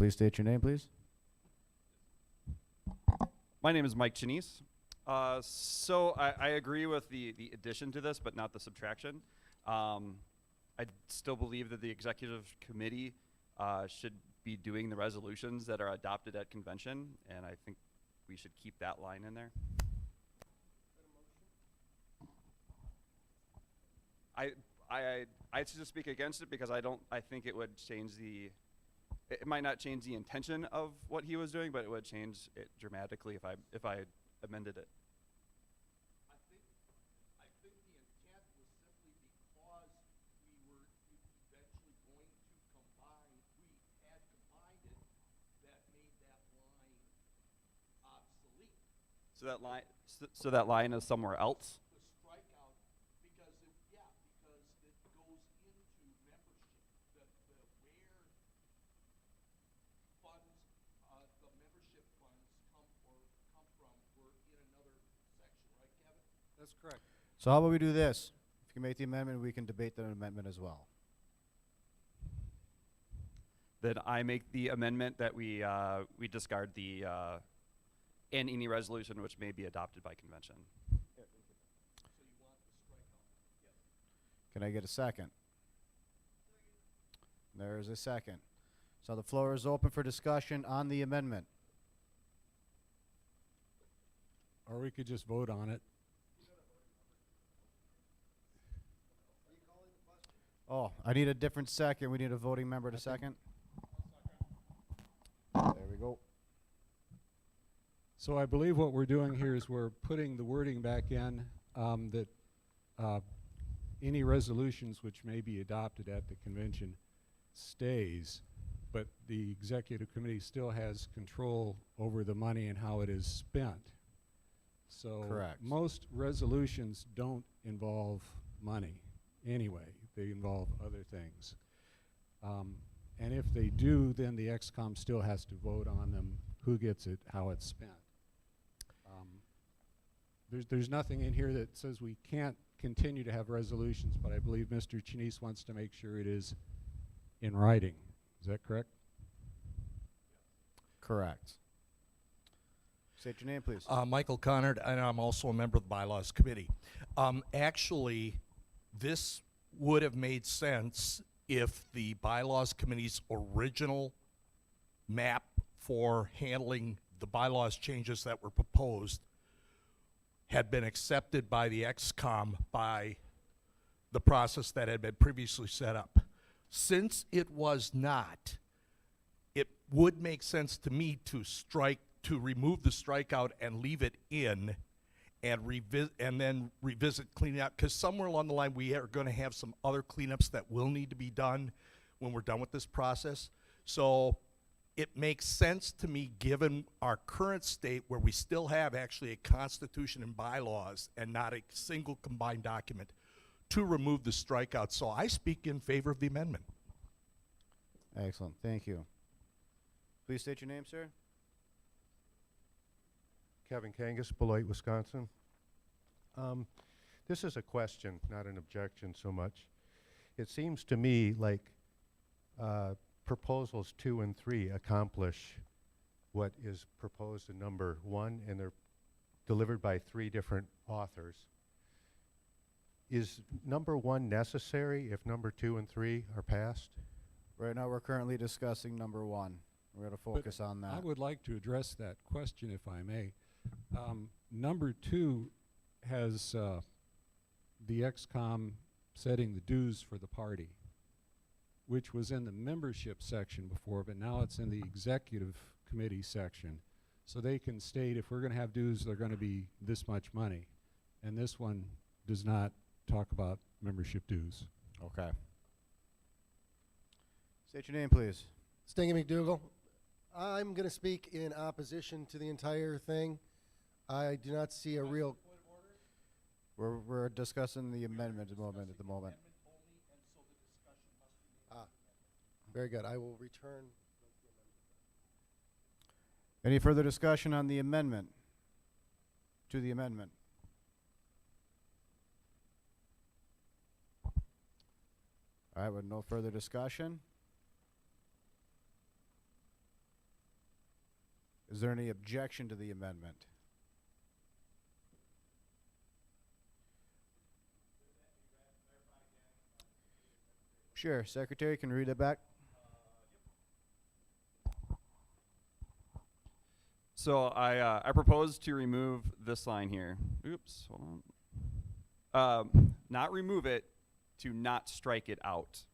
Please state your name, please. My name is Mike Chinese. So I agree with the addition to this, but not the subtraction. I still believe that the executive committee should be doing the resolutions that are adopted at convention, and I think we should keep that line in there. I just speak against it because I think it would change it might not change the intention of what he was doing, but it would change it dramatically if I amended it. I think the intent was simply because we were eventually going to combine, we had combined it, that made that line obsolete. So that line is somewhere else. The strikeout, because it goes into membership. The where funds, the membership funds come from were in another section, right, Kevin? That's correct. So how about we do this? If you can make the amendment, we can debate the amendment as well. Then I make the amendment that we discard the and any resolution which may be adopted by convention. Can I get a second? There is a second. So the floor is open for discussion on the amendment. Or we could just vote on it. Oh, I need a different second. We need a voting member to second. There we go. So I believe what we're doing here is we're putting the wording back in that any resolutions which may be adopted at the convention stays, but the executive committee still has control over the money and how it is spent. So Correct. most resolutions don't involve money anyway. They involve other things. And if they do, then the XCOM still has to vote on them, who gets it, how it's spent. There's nothing in here that says we can't continue to have resolutions, but I believe Mr. Chinese wants to make sure it is in writing. Is that correct? Correct. State your name, please. Michael Koerner, and I'm also a member of the Bylaws Committee. Actually, this would have made sense if the Bylaws Committee's original map for handling the bylaws changes that were proposed had been accepted by the XCOM by the process that had been previously set up. Since it was not, it would make sense to me to remove the strikeout and leave it in and then revisit cleaning out, because somewhere along the line we are going to have some other cleanups that will need to be done when we're done with this process. So it makes sense to me, given our current state where we still have actually a constitution and bylaws and not a single combined document, to remove the strikeout. So I speak in favor of the amendment. Excellent. Thank you. Please state your name, sir. Kevin Kangas, Beloit, Wisconsin. This is a question, not an objection so much. It seems to me like proposals 2 and 3 accomplish what is proposed in number 1, and they're delivered by 3 different authors. Is number 1 necessary if number 2 and 3 are passed? Right now we're currently discussing number 1. We're going to focus on that. I would like to address that question, if I may. Number 2 has the XCOM setting the dues for the party, which was in the membership section before, but now it's in the executive committee section. So they can state if we're going to have dues, they're going to be this much money. And this one does not talk about membership dues. Okay. State your name, please. Stingy McDougal. I'm going to speak in opposition to the entire thing. I do not see a real... We're discussing the amendment at the moment. Very good. I will return. Any further discussion on the amendment? To the amendment? All right, with no further discussion, there any objection to the amendment? Sure, Secretary, can you read it back? So I propose to remove this line here. Oops, hold on. Not remove it, to not strike it out.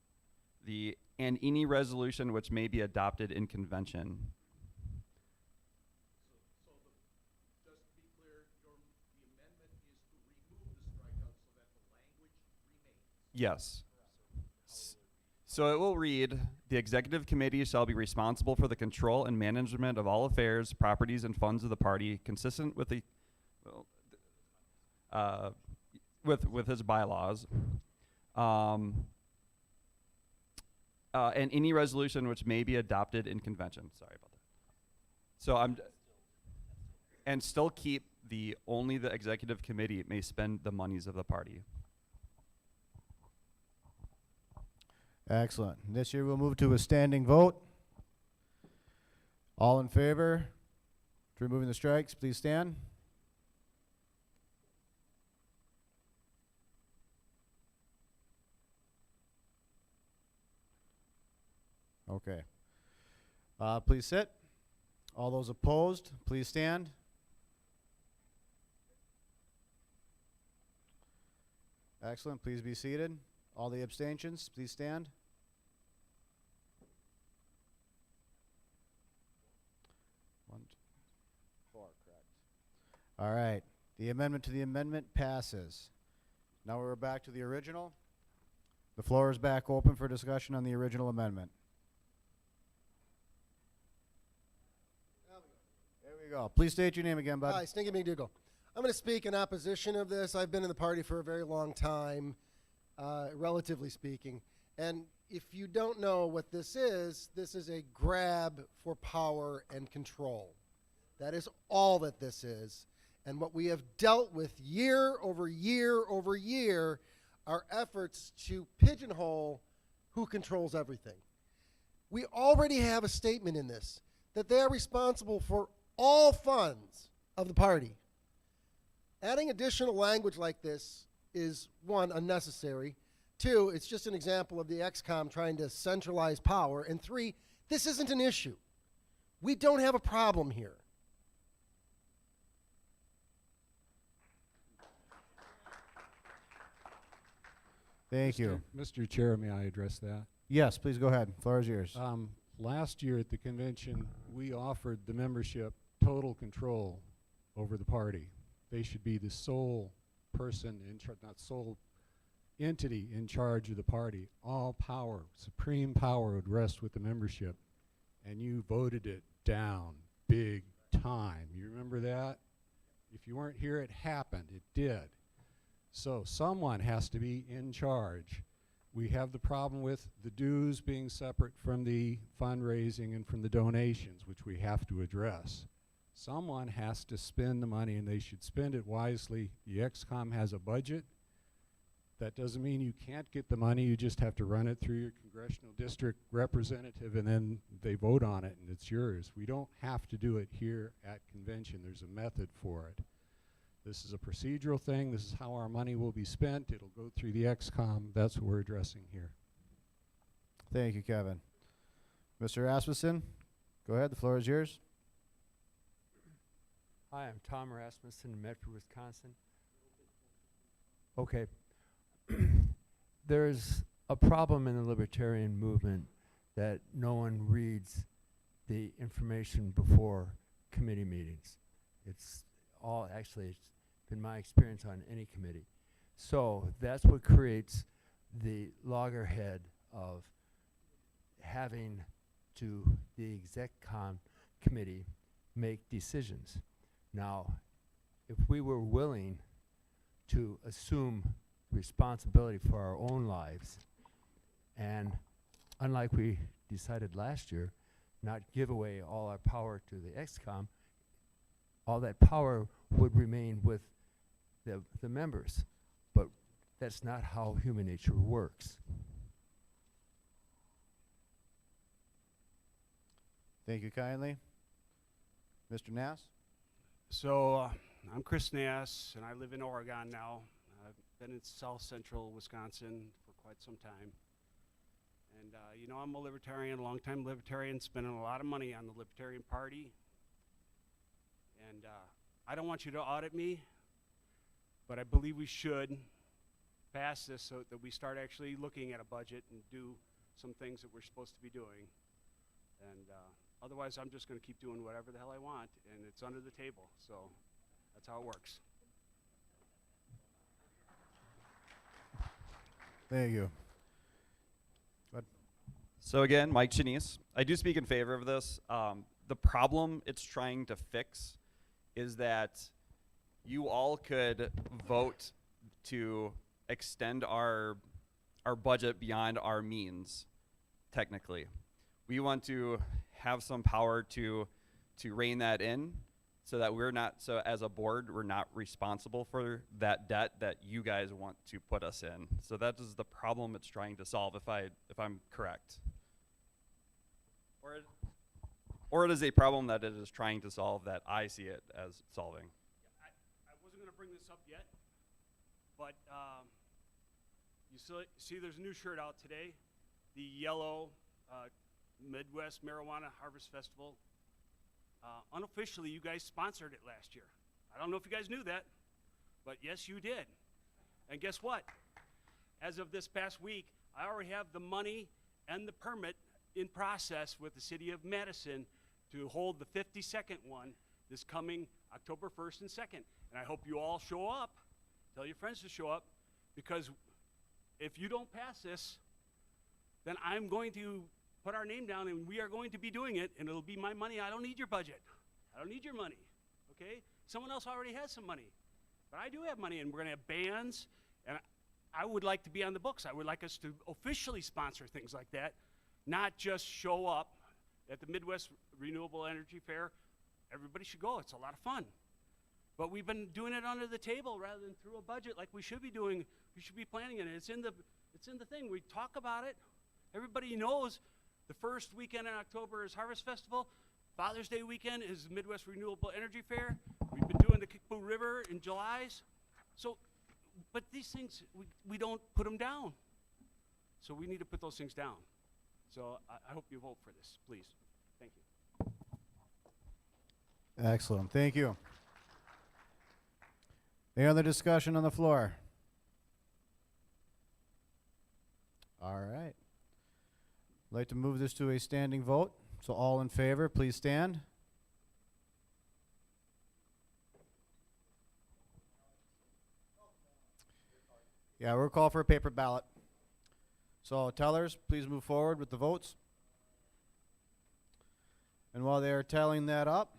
And any resolution which may be adopted in convention. Just to be clear, the amendment is to remove the strikeout so that the language remains. Yes. So it will read, the executive committee shall be responsible for the control and management of all affairs, properties, and funds of the party, consistent with the, with his bylaws. And any resolution which may be adopted in convention. Sorry about that. So and still keep only the executive committee may spend the monies of the party. Excellent. This year we'll move to a standing vote. All in favor to removing the strikes, please stand. Okay. Please sit. All those opposed, please stand. Excellent. Please be seated. All the abstentions, please stand. One, two, 4, correct. All right. The amendment to the amendment passes. Now we're back to the original. The floor is back open for discussion on the original amendment. There we go. Please state your name again, bud. Hi, Stinky McDougal. I'm going to speak in opposition of this. I've been in the party for a very long time, relatively speaking. And if you don't know what this is a grab for power and control. That is all that this is. And what we have dealt with year over year over year are efforts to pigeonhole who controls everything. We already have a statement in this that they are responsible for all funds of the party. Adding additional language like this is, 1, unnecessary. 2, it's just an example of the XCOM trying to centralize power. And 3, this isn't an issue. We don't have a problem here. Thank you. Mr. Chair, may I address that? Yes, please go ahead. Floor is yours. Last year at the convention, we offered the membership total control over the party. They should be the sole person in charge, not sole entity in charge of the party. All power, supreme power would rest with the membership. And you voted it down big time. You remember that? If you weren't here, it happened. It did. So someone has to be in charge. We have the problem with the dues being separate from the fundraising and from the donations, which we have to address. Someone has to spend the money, and they should spend it wisely. The XCOM has a budget. That doesn't mean you can't get the money. You just have to run it through your congressional district representative, and then they vote on it, and it's yours. We don't have to do it here at convention. There's a method for it. This is a procedural thing. This is how our money will be spent. It'll go through the XCOM. That's what we're addressing here. Thank you, Kevin. Mr. Rasmussen, go ahead. The floor is yours. Hi, I'm Tom Rasmussen in Medford, Wisconsin. Okay. There's a problem in the libertarian movement that no one reads the information before committee meetings. It's all, actually, it's been my experience on any committee. So that's what creates the loggerhead of having to the exec-com committee make decisions. Now, if we were willing to assume responsibility for our own lives, and unlike we decided last year, not give away all our power to the XCOM, all that power would remain with the members. But that's not how human nature works. Thank you kindly. Mr. Nass? So I'm Chris Nass, and I live in Oregon now. I've been in South Central Wisconsin for quite some time. And you know, I'm a libertarian, a longtime libertarian, spending a lot of money on the Libertarian Party. And I don't want you to audit me, but I believe we should pass this so that we start actually looking at a budget and do some things that we're supposed to be doing. And otherwise, I'm just going to keep doing whatever the hell I want, and it's under the table. So that's how it works. Thank you. So again, Mike Chinese. I do speak in favor of this. The problem it's trying to fix is that you all could vote to extend our budget beyond our means, technically. We want to have some power to rein that in so that we're not, so as a board, we're not responsible for that debt that you guys want to put us in. So that is the problem it's trying to solve, if I'm correct. Or it is a problem that it is trying to solve that I see it as solving. I wasn't going to bring this up yet, but you see there's a new shirt out today, the yellow Midwest Marijuana Harvest Festival. Unofficially, you guys sponsored it last year. I don't know if you guys knew that, but yes, you did. And guess what? As of this past week, I already have the money and the permit in process with the city of Madison to hold the 52nd one this coming October 1st and 2nd. And I hope you all show up. Tell your friends to show up, because if you don't pass this, then I'm going to put our name down, and we are going to be doing it, and it'll be my money. I don't need your budget. I don't need your money, okay? Someone else already has some money. But I do have money, and we're going to have bands, and I would like to be on the books. I would like us to officially sponsor things like that, not just show up at the Midwest Renewable Energy Fair. Everybody should go. It's a lot of fun. But we've been doing it under the table rather than through a budget like we should be doing. We should be planning it. It's in the thing. We talk about it. Everybody knows the first weekend in October is Harvest Festival. Father's Day weekend is the Midwest Renewable Energy Fair. We've been doing the Kickapoo River in July's. So, but these things, we don't put them down. So we need to put those things down. So I hope you vote for this, please. Thank you. Excellent. Thank you. Any other discussion on the floor? All right. I'd like to move this to a standing vote. So all in favor, please stand. Yeah, we'll call for a paper ballot. So tellers, please move forward with the votes. And while they are tallying that up,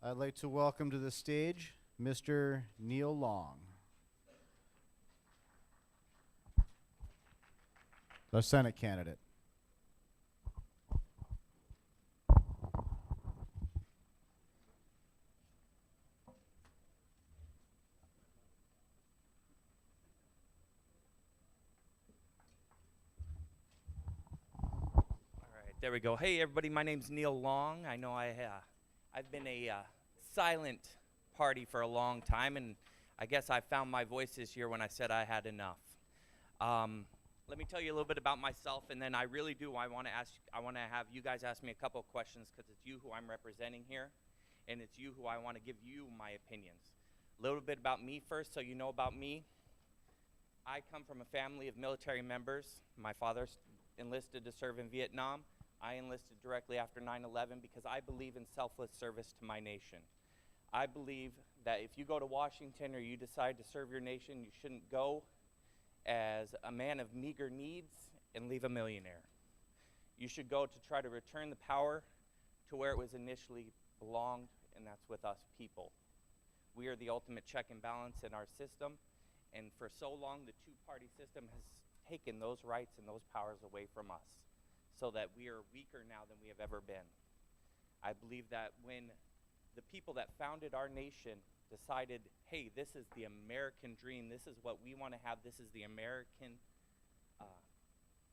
I'd like to welcome to the stage Mr. Neil Long, the Senate candidate. There we go. Hey, everybody. My name's Neil Long. I know I've been a silent party for a long time, and I guess I found my voice this year when I said I had enough. Let me tell you a little bit about myself, and then I really do. I want to have you guys ask me a couple of questions, because it's you who I'm representing here, and it's you who I want to give you my opinions. A little bit about me first, so you know about me. I come from a family of military members. My father enlisted to serve in Vietnam. I enlisted directly after 9/11 because I believe in selfless service to my nation. I believe that if you go to Washington or you decide to serve your nation, you shouldn't go as a man of meager needs and leave a millionaire. You should go to try to return the power to where it was initially belonged, and that's with us people. We are the ultimate check and balance in our system, and for so long the two-party system has taken those rights and those powers away from us, so that we are weaker now than we have ever been. I believe that when the people that founded our nation decided, hey, this is the American dream, this is what we want to have, this is the American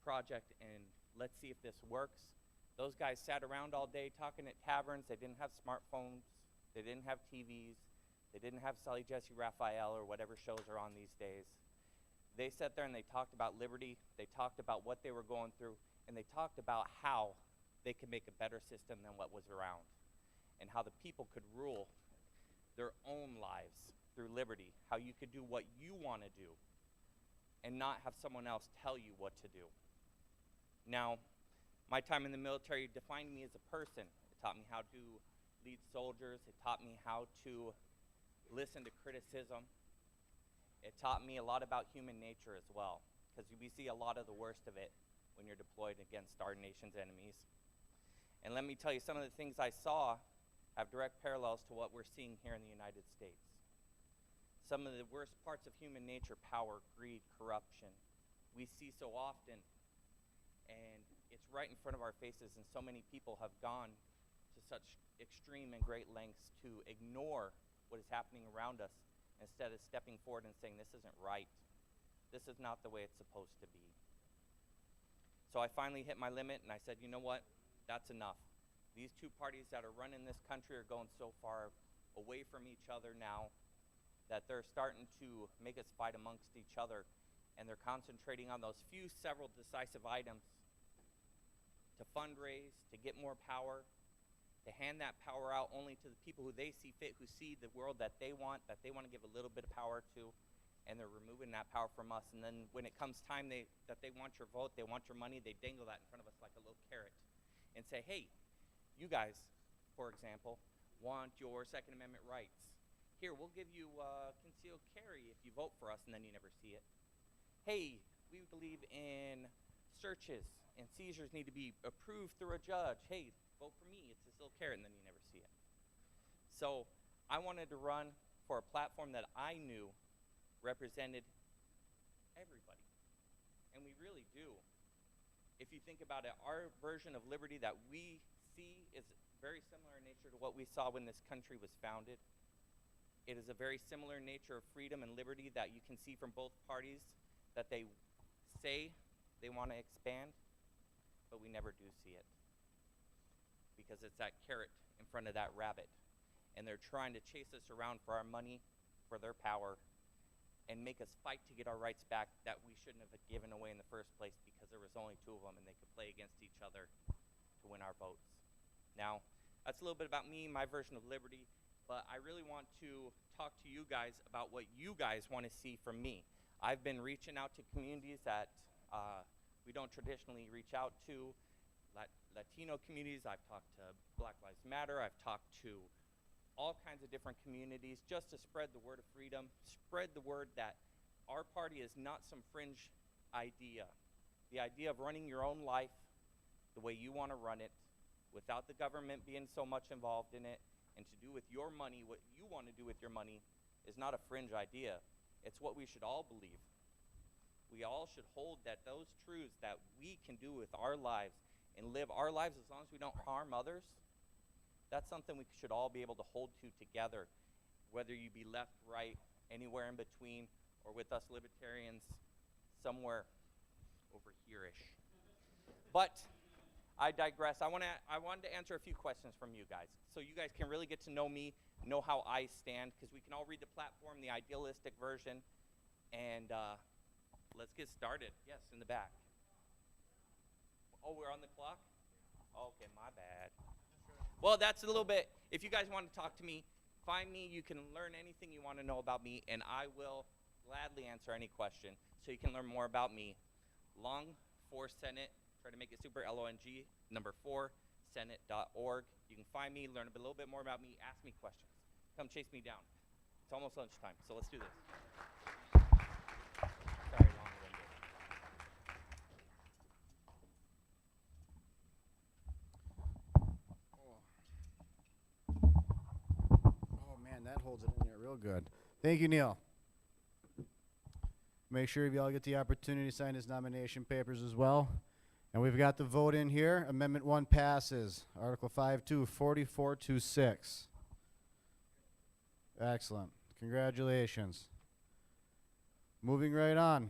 project, and let's see if this works, Those guys sat around all day talking at taverns. They didn't have smartphones. They didn't have TVs. They didn't have Sally Jesse Raphael or whatever shows are on these days. They sat there and they talked about liberty. They talked about what they were going through. And they talked about how they could make a better system than what was around. And how the people could rule their own lives through liberty. How you could do what you want to do and not have someone else tell you what to do. Now, my time in the military defined me as a person. It taught me how to lead soldiers. It taught me how to listen to criticism. It taught me a lot about human nature as well, because we see a lot of the worst of it when you're deployed against our nation's enemies. And let me tell you, some of the things I saw have direct parallels to what we're seeing here in the United States. Some of the worst parts of human nature, power, greed, corruption, we see so often, and it's right in front of our faces, and so many people have gone to such extreme and great lengths to ignore what is happening around us instead of stepping forward and saying, this isn't right. This is not the way it's supposed to be. So I finally hit my limit, and I said, you know what? That's enough. These two parties that are running this country are going so far away from each other now that they're starting to make us fight amongst each other, and they're concentrating on those few several decisive items to fundraise, to get more power, to hand that power out only to the people who they see fit, who see the world that they want to give a little bit of power to, and they're removing that power from us. And then when it comes time that they want your vote, they want your money, they dangle that in front of us like a little carrot and say, hey, you guys, for example, want your Second Amendment rights. Here, we'll give you concealed carry if you vote for us, and then you never see it. Hey, we believe in searches, and seizures need to be approved through a judge. Hey, vote for me. It's this little carrot, and then you never see it. So I wanted to run for a platform that I knew represented everybody, and we really do. If you think about it, our version of liberty that we see is very similar in nature to what we saw when this country was founded. It is a very similar nature of freedom and liberty that you can see from both parties, that they say they want to expand, but we never do see it. Because it's that carrot in front of that rabbit. And they're trying to chase us around for our money, for their power, and make us fight to get our rights back that we shouldn't have given away in the first place because there was only two of them and they could play against each other to win our votes. Now, that's a little bit about me, my version of liberty. But I really want to talk to you guys about what you guys want to see from me. I've been reaching out to communities that we don't traditionally reach out to, Latino communities. I've talked to Black Lives Matter. I've talked to all kinds of different communities just to spread the word of freedom, spread the word that our party is not some fringe idea. The idea of running your own life the way you want to run it without the government being so much involved in it, and to do with your money what you want to do with your money is not a fringe idea. It's what we should all believe. We all should hold that those truths that we can do with our lives and live our lives as long as we don't harm others, that's something we should all be able to hold to together, whether you be left, right, anywhere in between, or with us libertarians somewhere over here-ish. But I digress. I wanted to answer a few questions from you guys, so you guys can really get to know me, know how I stand, because we can all read the platform, the idealistic version, and let's get started. Yes, in the back. Oh, we're on the clock? Okay, my bad. Well, that's a little bit, if you guys want to talk to me, find me. You can learn anything you want to know about me, and I will gladly answer any question so you can learn more about me. Long for Senate. Try to make it super LONG, number 4, senate.org. You can find me, learn a little bit more about me, ask me questions. Come chase me down. It's almost lunchtime, so let's do this. Sorry, long-winded. Oh man, that holds it in there real good. Thank you, Neil. Make sure you all get the opportunity to sign his nomination papers as well. And we've got the vote in here. Amendment 1 passes. Article 5-2, 44-6. Excellent. Congratulations. Moving right on.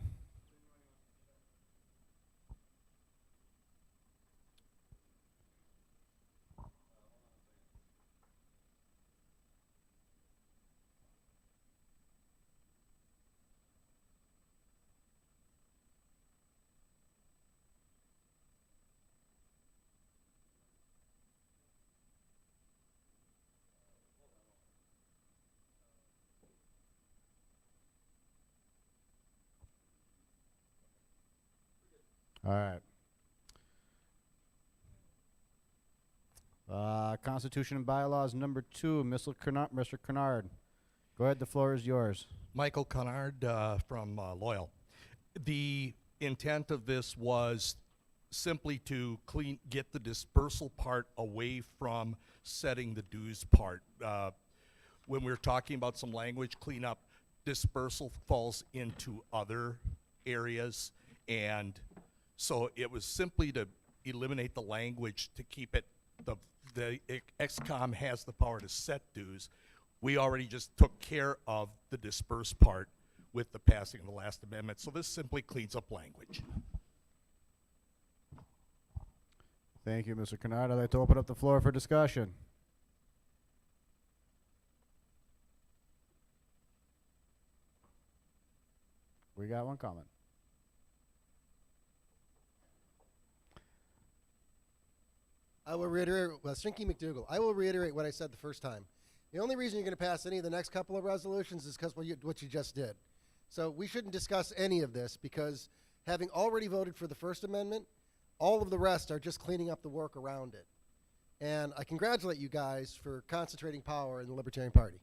All right. Constitution and bylaws number 2, Mr. Kennard. Go ahead, the floor is yours. Michael Kennard from Loyal. The intent of this was simply to get the dispersal part away from setting the dues part. When we were talking about some language cleanup, dispersal falls into other areas, and so it was simply to eliminate the language to keep it, the XCOM has the power to set dues. We already just took care of the disperse part with the passing of the last amendment, so this simply cleans up language. Thank you, Mr. Kennard. I'd like to open up the floor for discussion. We got one comment. I will reiterate, Stinky McDougal, I will reiterate what I said the first time. The only reason you're going to pass any of the next couple of resolutions is because what you just did. So we shouldn't discuss any of this because having already voted for the First Amendment, all of the rest are just cleaning up the work around it. And I congratulate you guys for concentrating power in the Libertarian Party.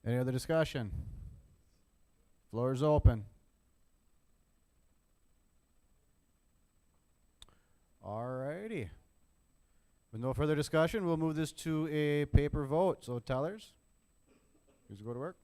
Any other discussion? Floor is open. Alrighty. With no further discussion, we'll move this to a paper vote. So tellers, please go to work.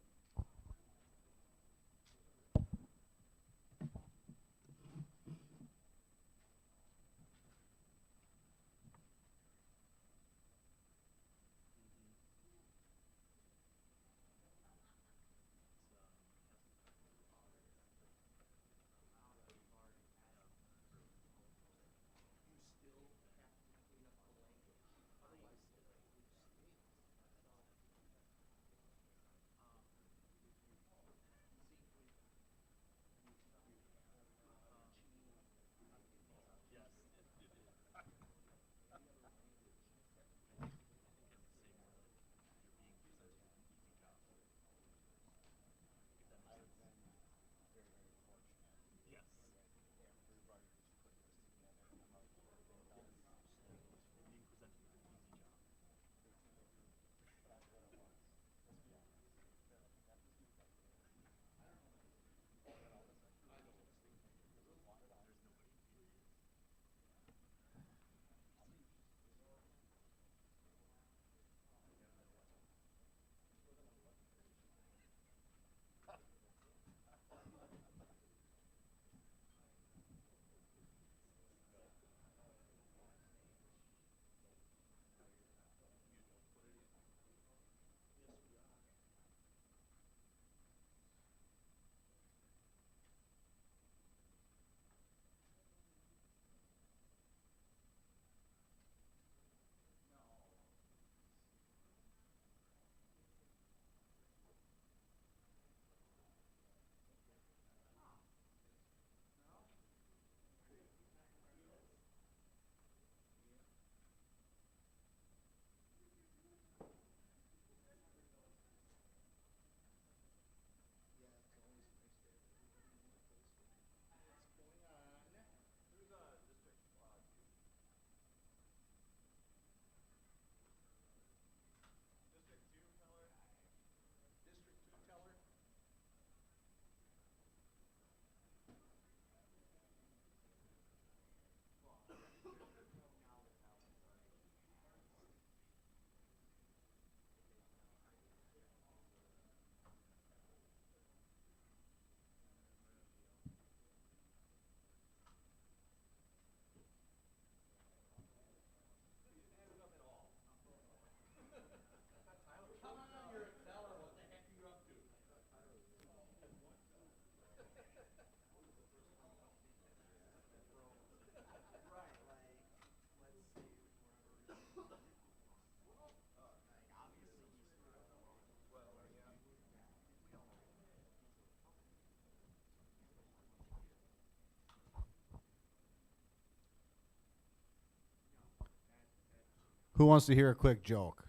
Who wants to hear a quick joke?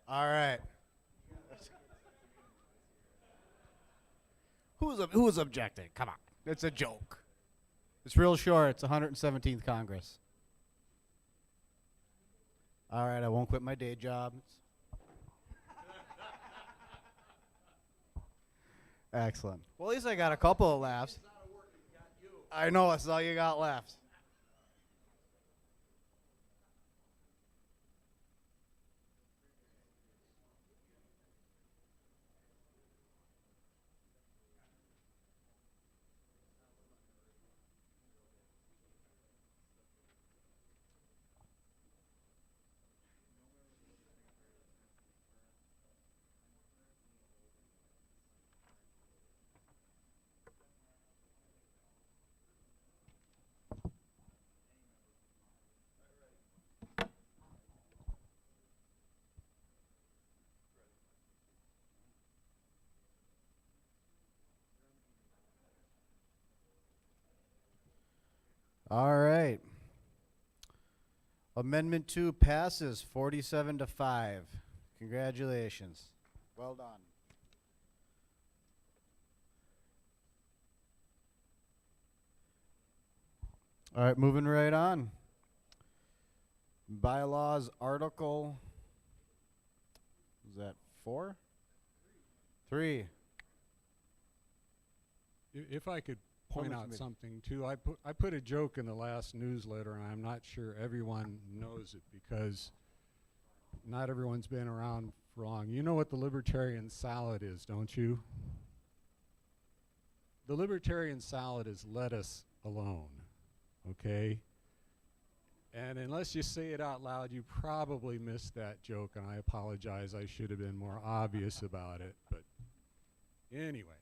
All right. Who's objecting? Come on. It's a joke. It's real short. It's 117th Congress. All right, I won't quit my day job. Excellent. Well, at least I got a couple of laughs. I know, that's all you got left. All right. Amendment 2 passes 47-5. Congratulations. Well done. All right, moving right on. Bylaws article, is that 4? 3. If I could point out Committee. something too, I put a joke in the last newsletter, and I'm not sure everyone knows it because not everyone's been around for long. You know what the Libertarian salad is, don't you? The Libertarian salad is lettuce alone, okay? And unless you say it out loud, you probably missed that joke, and I apologize. I should have been more obvious about it. But anyway,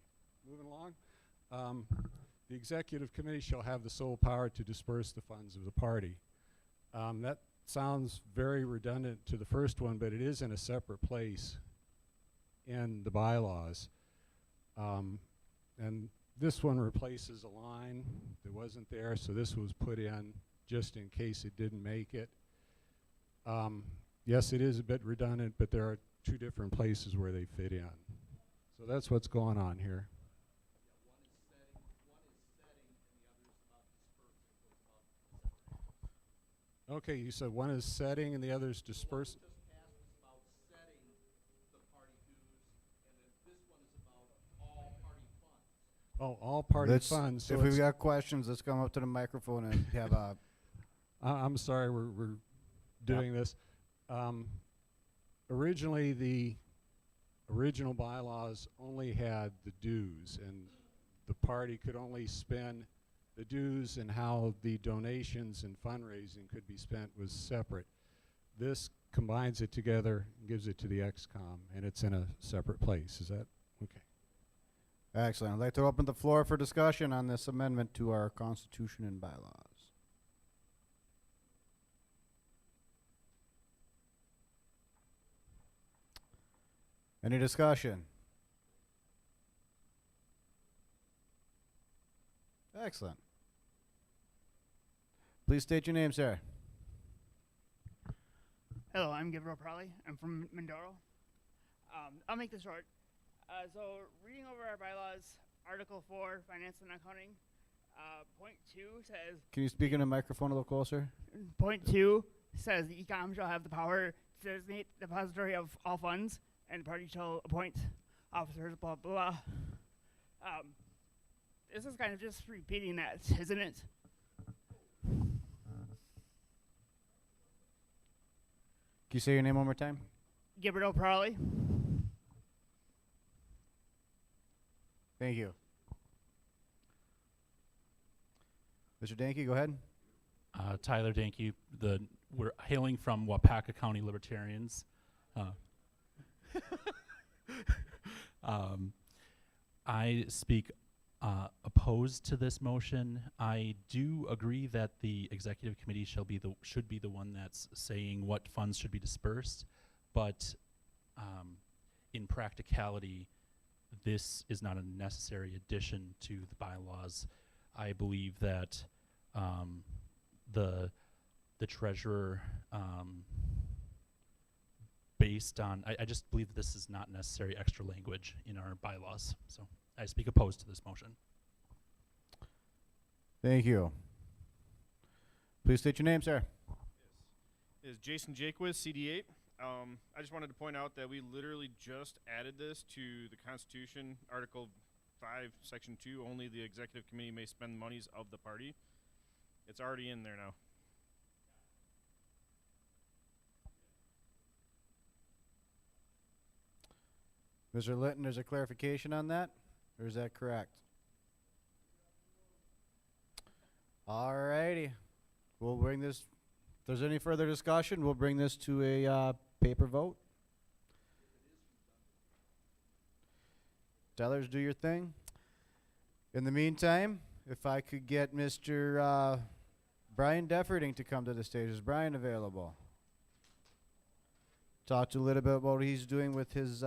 moving along. The executive committee shall have the sole power to disperse the funds of the party. That sounds very redundant to the first one, but it is in a separate place in the bylaws. And this one replaces a line that wasn't there, so this was put in just in case it didn't make it. Yes, it is a bit redundant, but there are 2 different places where they fit in. So that's what's going on here. Okay, you said one is setting and the other is dispersing. Oh, all party funds. So if we've got questions, let's come up to the microphone and have a... I'm sorry, we're doing this. Originally, the original bylaws only had the dues, and the party could only spend the dues, and how the donations and fundraising could be spent was separate. This combines it together and gives it to the XCOM, and it's in a separate place. Is that okay? Excellent. I'd like to open the floor for discussion on this amendment to our Constitution and bylaws. Any discussion? Excellent. Please state your name, sir. Hello, I'm Gabriel Prawley. I'm from Mindoro. I'll make this short. So, reading over our bylaws, Article 4, Finance and Accounting, point 2 says... Can you speak in the microphone a little closer? Point 2 says the ECOM shall have the power to designate the depository of all funds, and the party shall appoint officers, blah, blah, blah. This is kind of just repeating that, isn't it? Can you say your name one more time? Gabriel Prawley. Thank you. Mr. Danke, go ahead. Tyler Danke. We're hailing from Wapaka County Libertarians. I speak opposed to this motion. I do agree that the executive committee should be the one that's saying what funds should be dispersed, but in practicality, this is not a necessary addition to the bylaws. I believe that the treasurer, based on, I just believe that this is not necessary extra language in our bylaws. So I speak opposed to this motion. Thank you. Please state your name, sir. Is Jason Jaquez, CD8. I just wanted to point out that we literally just added this to the Constitution, Article 5, Section 2. Only the executive committee may spend the monies of the party. It's already in there now. Mr. Litton, there's a clarification on that, or is that correct? All righty. We'll bring this, if there's any further discussion, we'll bring this to a paper vote. Tellers, do your thing. In the meantime, if I could get Mr. Brian Defferting to come to the stage. Is Brian available? Talk to a little bit about what he's doing with his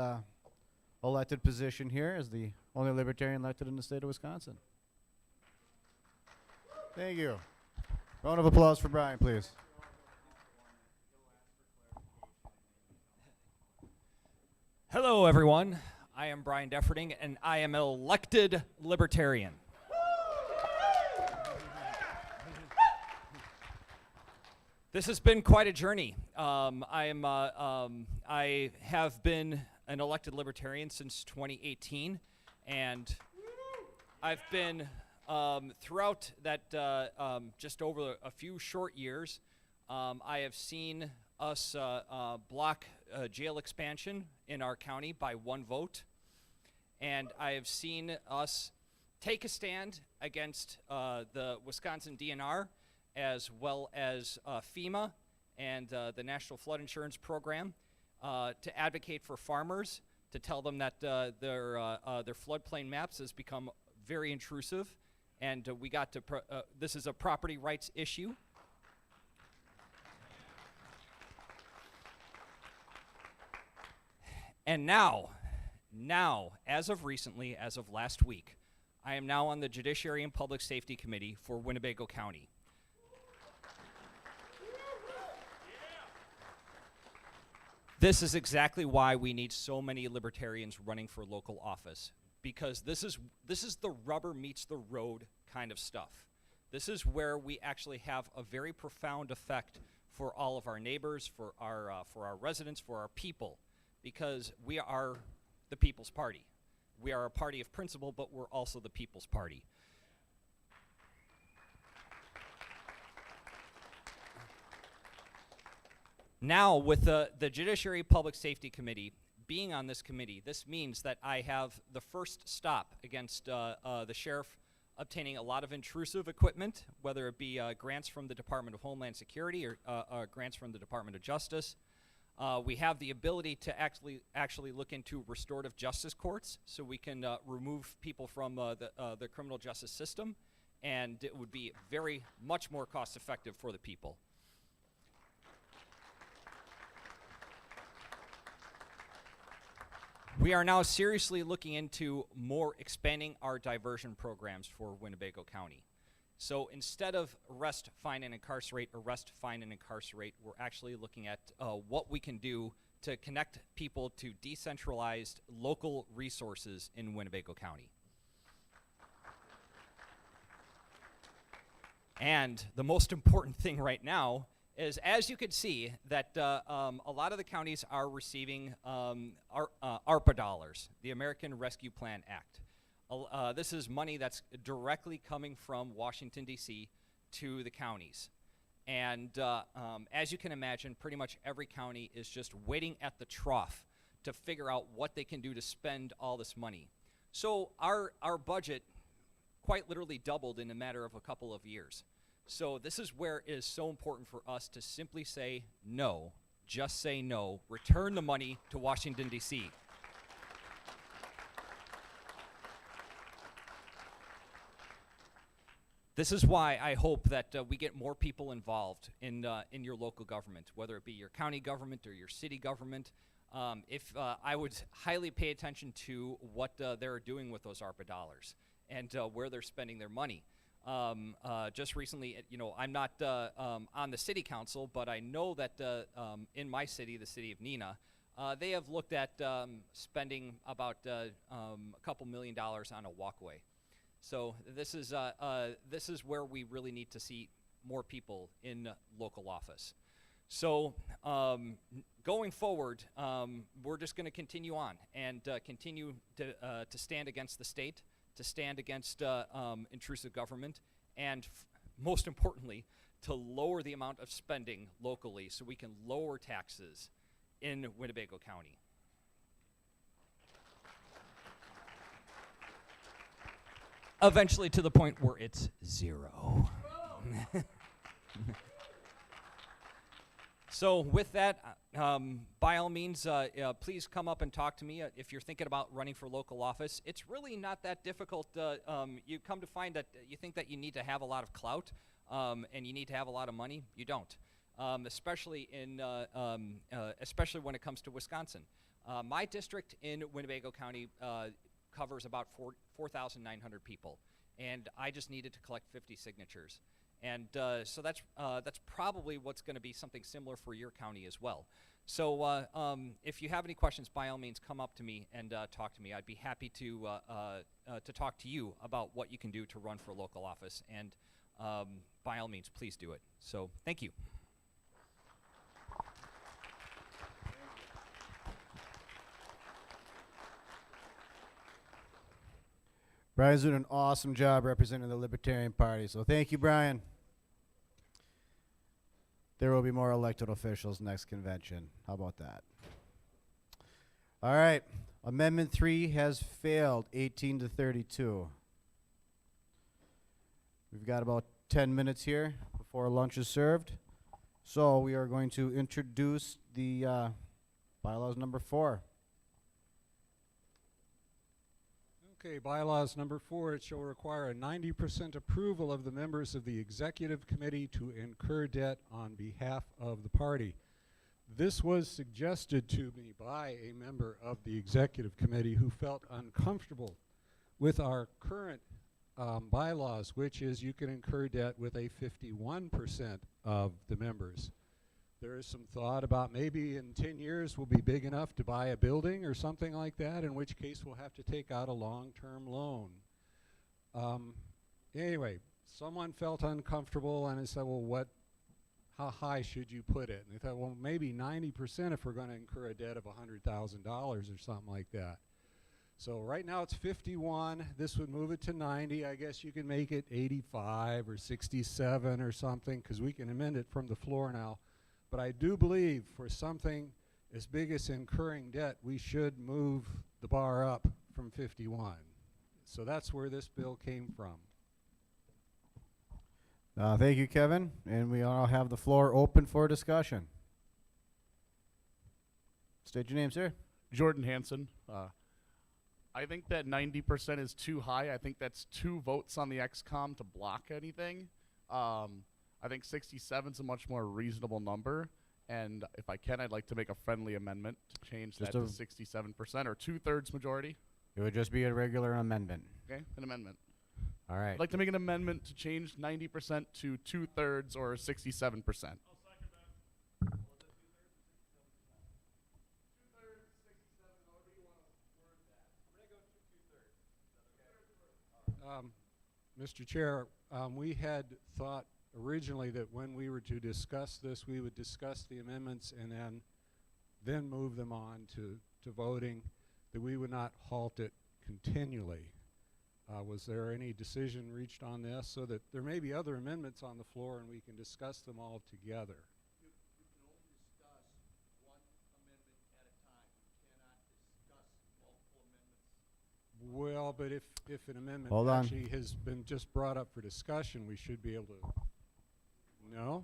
elected position here as the only Libertarian elected in the state of Wisconsin. Thank you. Round of applause for Brian, please. Hello, everyone. I am Brian Defferting, and I am an elected Libertarian. This has been quite a journey. I have been an elected Libertarian since 2018, and I've been throughout that just over a few short years. I have seen us block jail expansion in our county by 1 vote, and I have seen us take a stand against the Wisconsin DNR, as well as FEMA and the National Flood Insurance Program, to advocate for farmers, to tell them that their floodplain maps has become very intrusive, and we got to this is a property rights issue. And now, as of recently, as of last week, I am now on the Judiciary and Public Safety Committee for Winnebago County. This is exactly why we need so many Libertarians running for local office, because this is the rubber meets the road kind of stuff. This is where we actually have a very profound effect for all of our neighbors, for our residents, for our people, because we are the People's Party. We are a party of principle, but we're also the People's Party. Now, with the Judiciary Public Safety Committee being on this committee, this means that I have the first stop against the sheriff obtaining a lot of intrusive equipment, whether it be grants from the Department of Homeland Security or grants from the Department of Justice. We have the ability to actually look into restorative justice courts, so we can remove people from the criminal justice system, and it would be very much more cost effective for the people. We are now seriously looking into more expanding our diversion programs for Winnebago County. So instead of arrest, fine, and incarcerate, arrest, fine, and incarcerate, we're actually looking at what we can do to connect people to decentralized local resources in Winnebago County. And the most important thing right now is, as you can see, that a lot of the counties are receiving ARPA dollars, the American Rescue Plan Act. This is money that's directly coming from Washington, D.C. to the counties. And as you can imagine, pretty much every county is just waiting at the trough to figure out what they can do to spend all this money. So our budget quite literally doubled in a matter of a couple of years. So this is where it is so important for us to simply say no, just say no, return the money to Washington, D.C. This is why I hope that we get more people involved in your local government, whether it be your county government or your city government. I would highly pay attention to what they're doing with those ARPA dollars and where they're spending their money. Just recently, I'm not on the city council, but I know that in my city, the city of Neenah, they have looked at spending about a couple $1 million on a walkway. So this is where we really need to see more people in local office. So going forward, we're just going to continue on and continue to stand against the state, to stand against intrusive government, and most importantly, to lower the amount of spending locally so we can lower taxes in Winnebago County. Eventually to the point where it's zero. So with that, by all means, please come up and talk to me if you're thinking about running for local office. It's really not that difficult. You come to find that you think that you need to have a lot of clout and you need to have a lot of money. You don't, especially when it comes to Wisconsin. My district in Winnebago County covers about 4,900 people, and I just needed to collect 50 signatures. And so that's probably what's going to be something similar for your county as well. So if you have any questions, by all means, come up to me and talk to me. I'd be happy to talk to you about what you can do to run for local office. And by all means, please do it. So thank you. Brian's doing an awesome job representing the Libertarian Party, so thank you, Brian. There will be more elected officials next convention. How about that? All right. Amendment 3 has failed, 18 to 32. We've got about 10 minutes here before lunch is served. So we are going to introduce the bylaws number 4. Okay, bylaws number 4, it shall require a 90% approval of the members of the executive committee to incur debt on behalf of the party. This was suggested to me by a member of the executive committee who felt uncomfortable with our current bylaws, which is you can incur debt with a 51% of the members. There is some thought about maybe in 10 years we'll be big enough to buy a building or something like that, in which case we'll have to take out a long-term loan. Anyway, someone felt uncomfortable and I said, well, how high should you put it? And they thought, well, maybe 90% if we're going to incur a debt of $100,000 or something like that. So right now it's 51. This would move it to 90. I guess you can make it 85 or 67 or something, because we can amend it from the floor now. But I do believe for something as big as incurring debt, we should move the bar up from 51. So that's where this bill came from. Thank you, Kevin. And we all have the floor open for discussion. State your name, sir. Jordan Hansen. I think that 90% is too high. I think that's 2 votes on the XCOM to block anything. I think 67 is a much more reasonable number, and if I can, I'd like to make a friendly amendment to change that to 67% or 2/3 majority. It would just be a regular amendment. Okay, an amendment. All right. I'd like to make an amendment to change 90% to 2/3 or 67%. Mr. Chair, we had thought originally that when we were to discuss this, we would discuss the amendments and then move them on to voting, that we would not halt it continually. Was there any decision reached on this, so that there may be other amendments on the floor and we can discuss them all together? You can only discuss one amendment at a time. You cannot discuss multiple amendments. Well, but if an amendment Hold on. actually has been just brought up for discussion, we should be able to. No?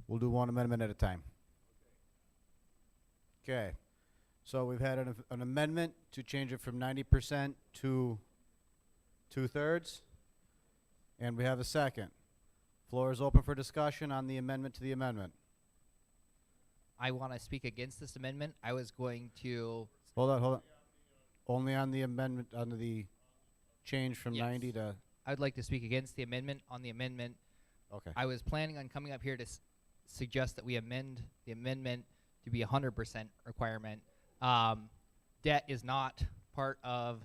We'll do one amendment at a time. Okay. So we've had an amendment to change it from 90% to 2/3. And we have a second. Floor is open for discussion on the amendment to the amendment. I want to speak against this amendment. I was going to... Hold on. Only on the amendment, on the change from 90 to... I'd like to speak against the amendment on the amendment. Okay. I was planning on coming up here to suggest that we amend the amendment to be 100% requirement. Debt is not part of,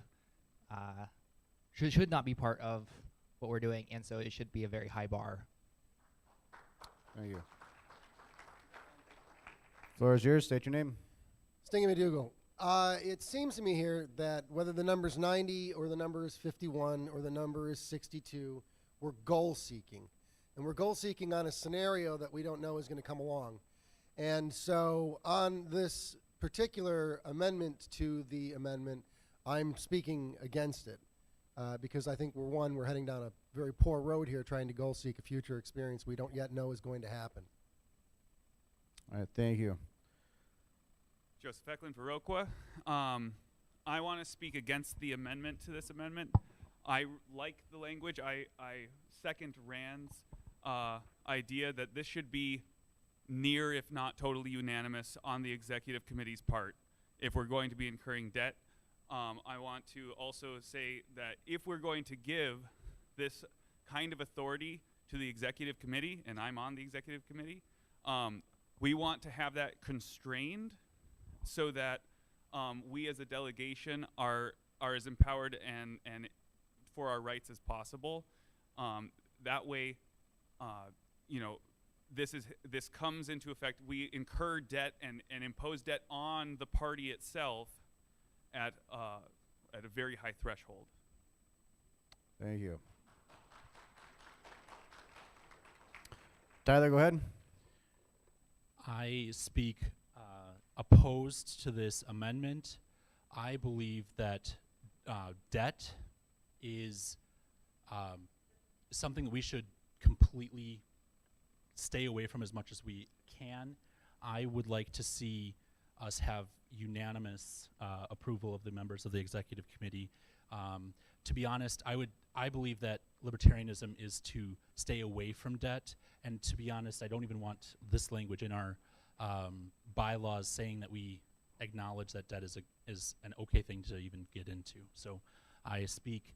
should not be part of what we're doing, and so it should be a very high bar. Thank you. Floor is yours. State your name. Stingy McDougal. It seems to me here that whether the number's 90 or the number is 51 or the number is 62, we're goal seeking. And we're goal seeking on a scenario that we don't know is going to come along. And so on this particular amendment to the amendment, I'm speaking against it because I think we're heading down a very poor road here trying to goal seek a future experience we don't yet know is going to happen. All right, thank you. Joseph Eklund for Oqua. I want to speak against the amendment to this amendment. I like the language. I second Rand's idea that this should be near, if not totally unanimous, on the executive committee's part if we're going to be incurring debt. I want to also say that if we're going to give this kind of authority to the executive committee, and I'm on the executive committee, we want to have that constrained so that we as a delegation are as empowered and for our rights as possible. That way, you know, this comes into effect. We incur debt and impose debt on the party itself at a very high threshold. Thank you. Tyler, go ahead. I speak opposed to this amendment. I believe that debt is something we should completely stay away from as much as we can. I would like to see us have unanimous approval of the members of the executive committee. To be honest, I believe that libertarianism is to stay away from debt, and to be honest, I don't even want this language in our bylaws saying that we acknowledge that debt is an okay thing to even get into. So I speak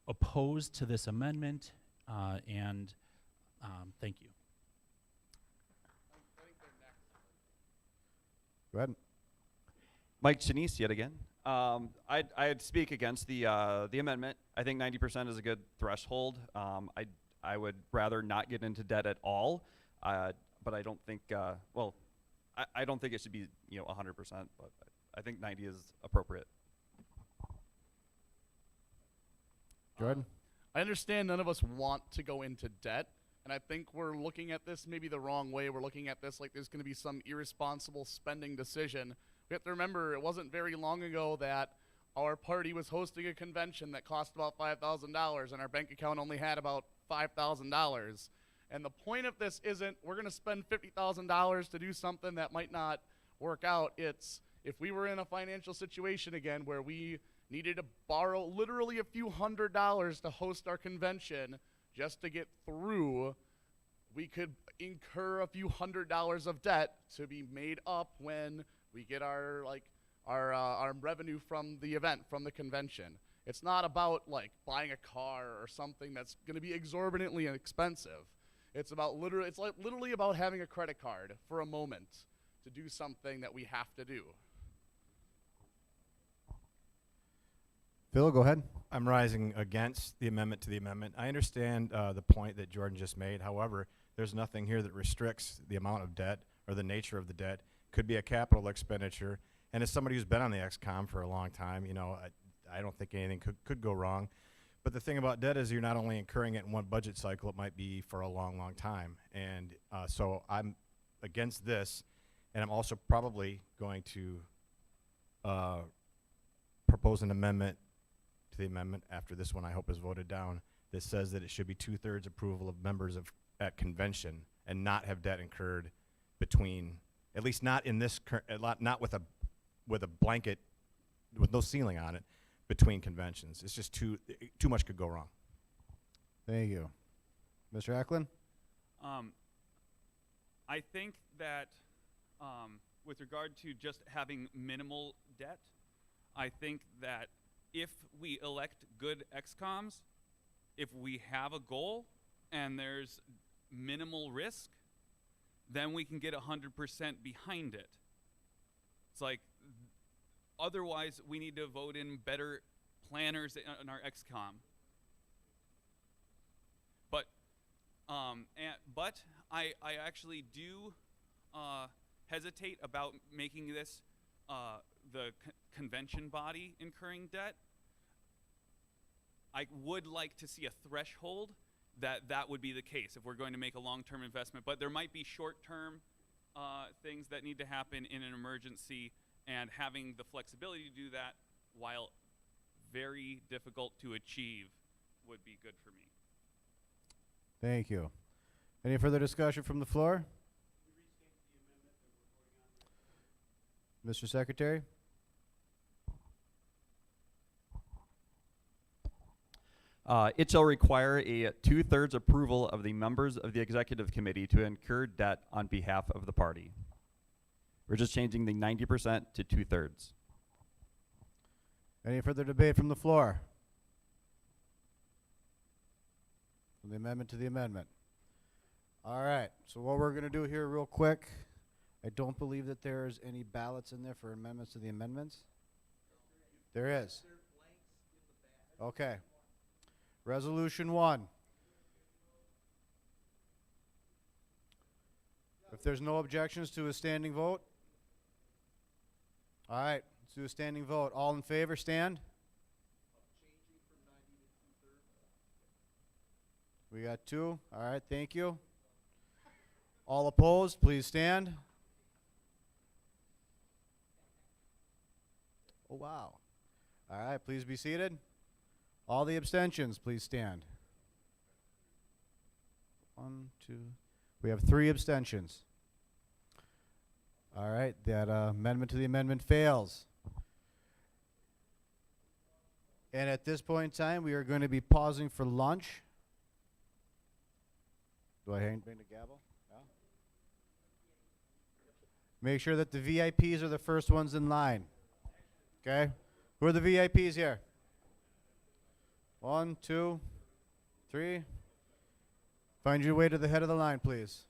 opposed to this amendment, and thank you. Go ahead. Mike Chinese yet again. I'd speak against the amendment. I think 90% is a good threshold. I would rather not get into debt at all, but I don't think I don't think it should be 100%, but I think 90 is appropriate. Jordan? I understand none of us want to go into debt, and I think we're looking at this maybe the wrong way. We're looking at this like there's going to be some irresponsible spending decision. We have to remember it wasn't very long ago that our party was hosting a convention that cost about $5,000 and our bank account only had about $5,000. And the point of this isn't we're going to spend $50,000 to do something that might not work out. It's if we were in a financial situation again where we needed to borrow literally a few $100s to host our convention just to get through, we could incur a few $100s of debt to be made up when we get our revenue from the event, from the convention. It's not about like buying a car or something that's going to be exorbitantly expensive. It's about literally about having a credit card for a moment to do something that we have to do. Phil, go ahead. I'm rising against the amendment to the amendment. I understand the point that Jordan just made. However, there's nothing here that restricts the amount of debt or the nature of the debt. Could be a capital expenditure. And as somebody who's been on the XCOM for a long time, I don't think anything could go wrong. But the thing about debt is you're not only incurring it in one budget cycle, it might be for a long, long time. And so I'm against this, and I'm also probably going to propose an amendment to the amendment after this one I hope is voted down that says that it should be 2/3 approval of members at convention and not have debt incurred between, at least not in this, not with a blanket, with no ceiling on it, between conventions. It's just too much could go wrong. Thank you. Mr. Eklund? I think that with regard to just having minimal debt, I think that if we elect good XCOMs, if we have a goal and there's minimal risk, then we can get 100% behind it. It's like, otherwise we need to vote in better planners in our XCOM. But I actually do hesitate about making this the convention body incurring debt. I would like to see a threshold that would be the case if we're going to make a long-term investment. But there might be short-term things that need to happen in an emergency, and having the flexibility to do that, while very difficult to achieve, would be good for me. Thank you. Any further discussion from the floor? Mr. Secretary? It shall require a 2/3 approval of the members of the executive committee to incur debt on behalf of the party. We're just changing the 90% to 2/3. Any further debate from the floor? From the amendment to the amendment. All right, so what we're going to do here real quick, I don't believe that there's any ballots in there for amendments to the amendments. There is. Okay. Resolution 1. If there's no objections to a standing vote. All right, let's do a standing vote. All in favor, stand. We got 2. All right, thank you. All opposed, please stand. Oh, wow. All right, please be seated. All the abstentions, please stand. 1, 2. We have 3 abstentions. All right, that amendment to the amendment fails. And at this point in time, we are going to be pausing for lunch. Do I bring the gavel? No? Make sure that the VIPs are the first ones in line. Okay? Who are the VIPs here? 1, 2, 3. Find your way to the head of the line, please.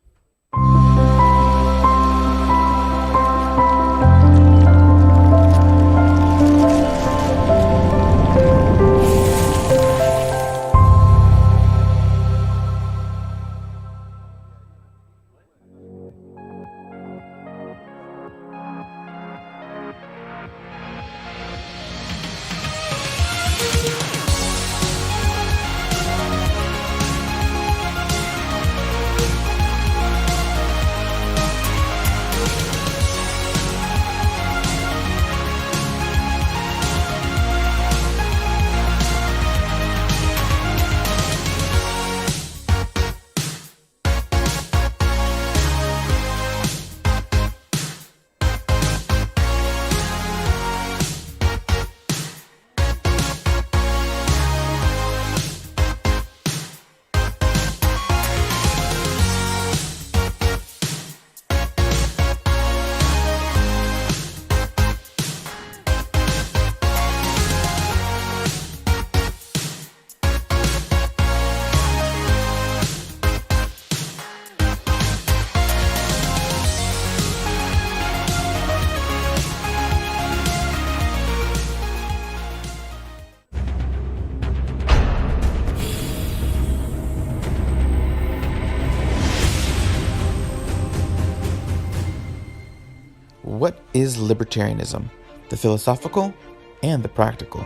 What is libertarianism? The philosophical and the practical.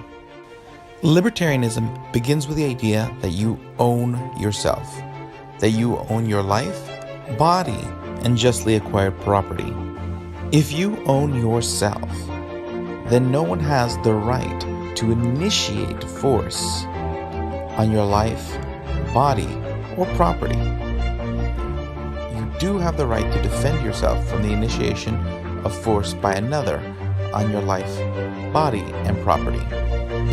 Libertarianism begins with the idea that you own yourself, that you own your life, body, and justly acquired property. If you own yourself, then no one has the right to initiate force on your life, body, or property. You do have the right to defend yourself from the initiation of force by another on your life, body, and property.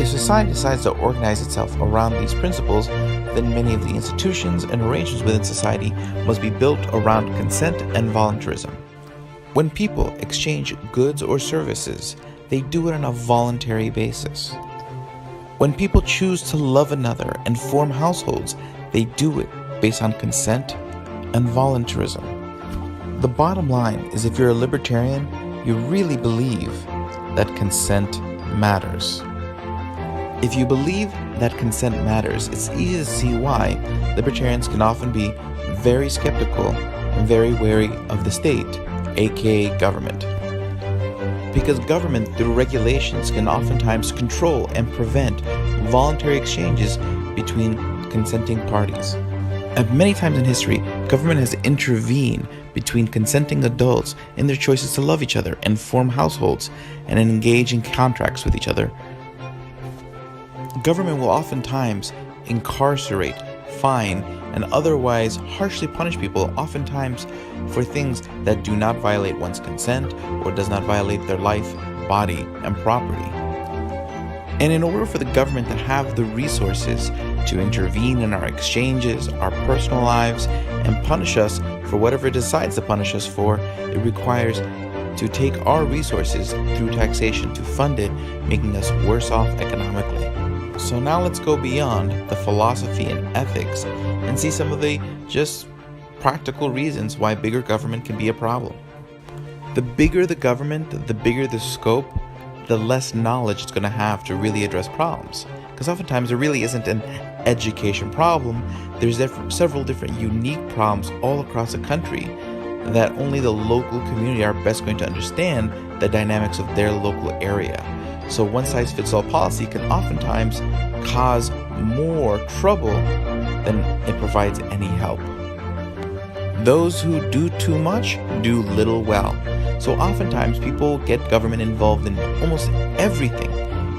If society decides to organize itself around these principles, then many of the institutions and arrangements within society must be built around consent and voluntarism. When people exchange goods or services, they do it on a voluntary basis. When people choose to love another and form households, they do it based on consent and voluntarism. The bottom line is if you're a libertarian, you really believe that consent matters. If you believe that consent matters, it's easy to see why libertarians can often be very skeptical and very wary of the state, aka government. Because government, through regulations, can oftentimes control and prevent voluntary exchanges between consenting parties. And many times in history, government has intervened between consenting adults in their choices to love each other and form households and engage in contracts with each other. Government will oftentimes incarcerate, fine, and otherwise harshly punish people, oftentimes for things that do not violate one's consent or does not violate their life, body, and property. And in order for the government to have the resources to intervene in our exchanges, our personal lives, and punish us for whatever it decides to punish us for, it requires to take our resources through taxation to fund it, making us worse off economically. So now let's go beyond the philosophy and ethics and see some of the just practical reasons why bigger government can be a problem. The bigger the government, the bigger the scope, the less knowledge it's going to have to really address problems. Because oftentimes there really isn't an education problem. There's several different unique problems all across the country that only the local community are best going to understand the dynamics of their local area. So one-size-fits-all policy can oftentimes cause more trouble than it provides any help. Those who do too much do little well. So oftentimes people get government involved in almost everything: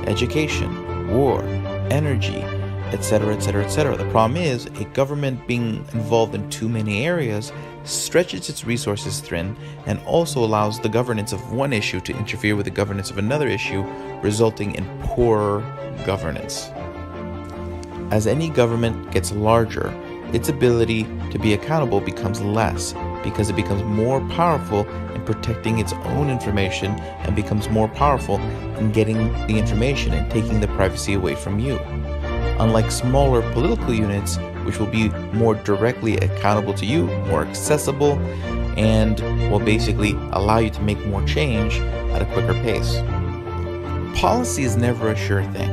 education, war, energy, etc., etc., etc. The problem is a government being involved in too many areas stretches its resources thin and also allows the governance of one issue to interfere with the governance of another issue, resulting in poorer governance. As any government gets larger, its ability to be accountable becomes less because it becomes more powerful in protecting its own information and becomes more powerful in getting the information and taking the privacy away from you. Unlike smaller political units, which will be more directly accountable to you, more accessible, and will basically allow you to make more change at a quicker pace. Policy is never a sure thing.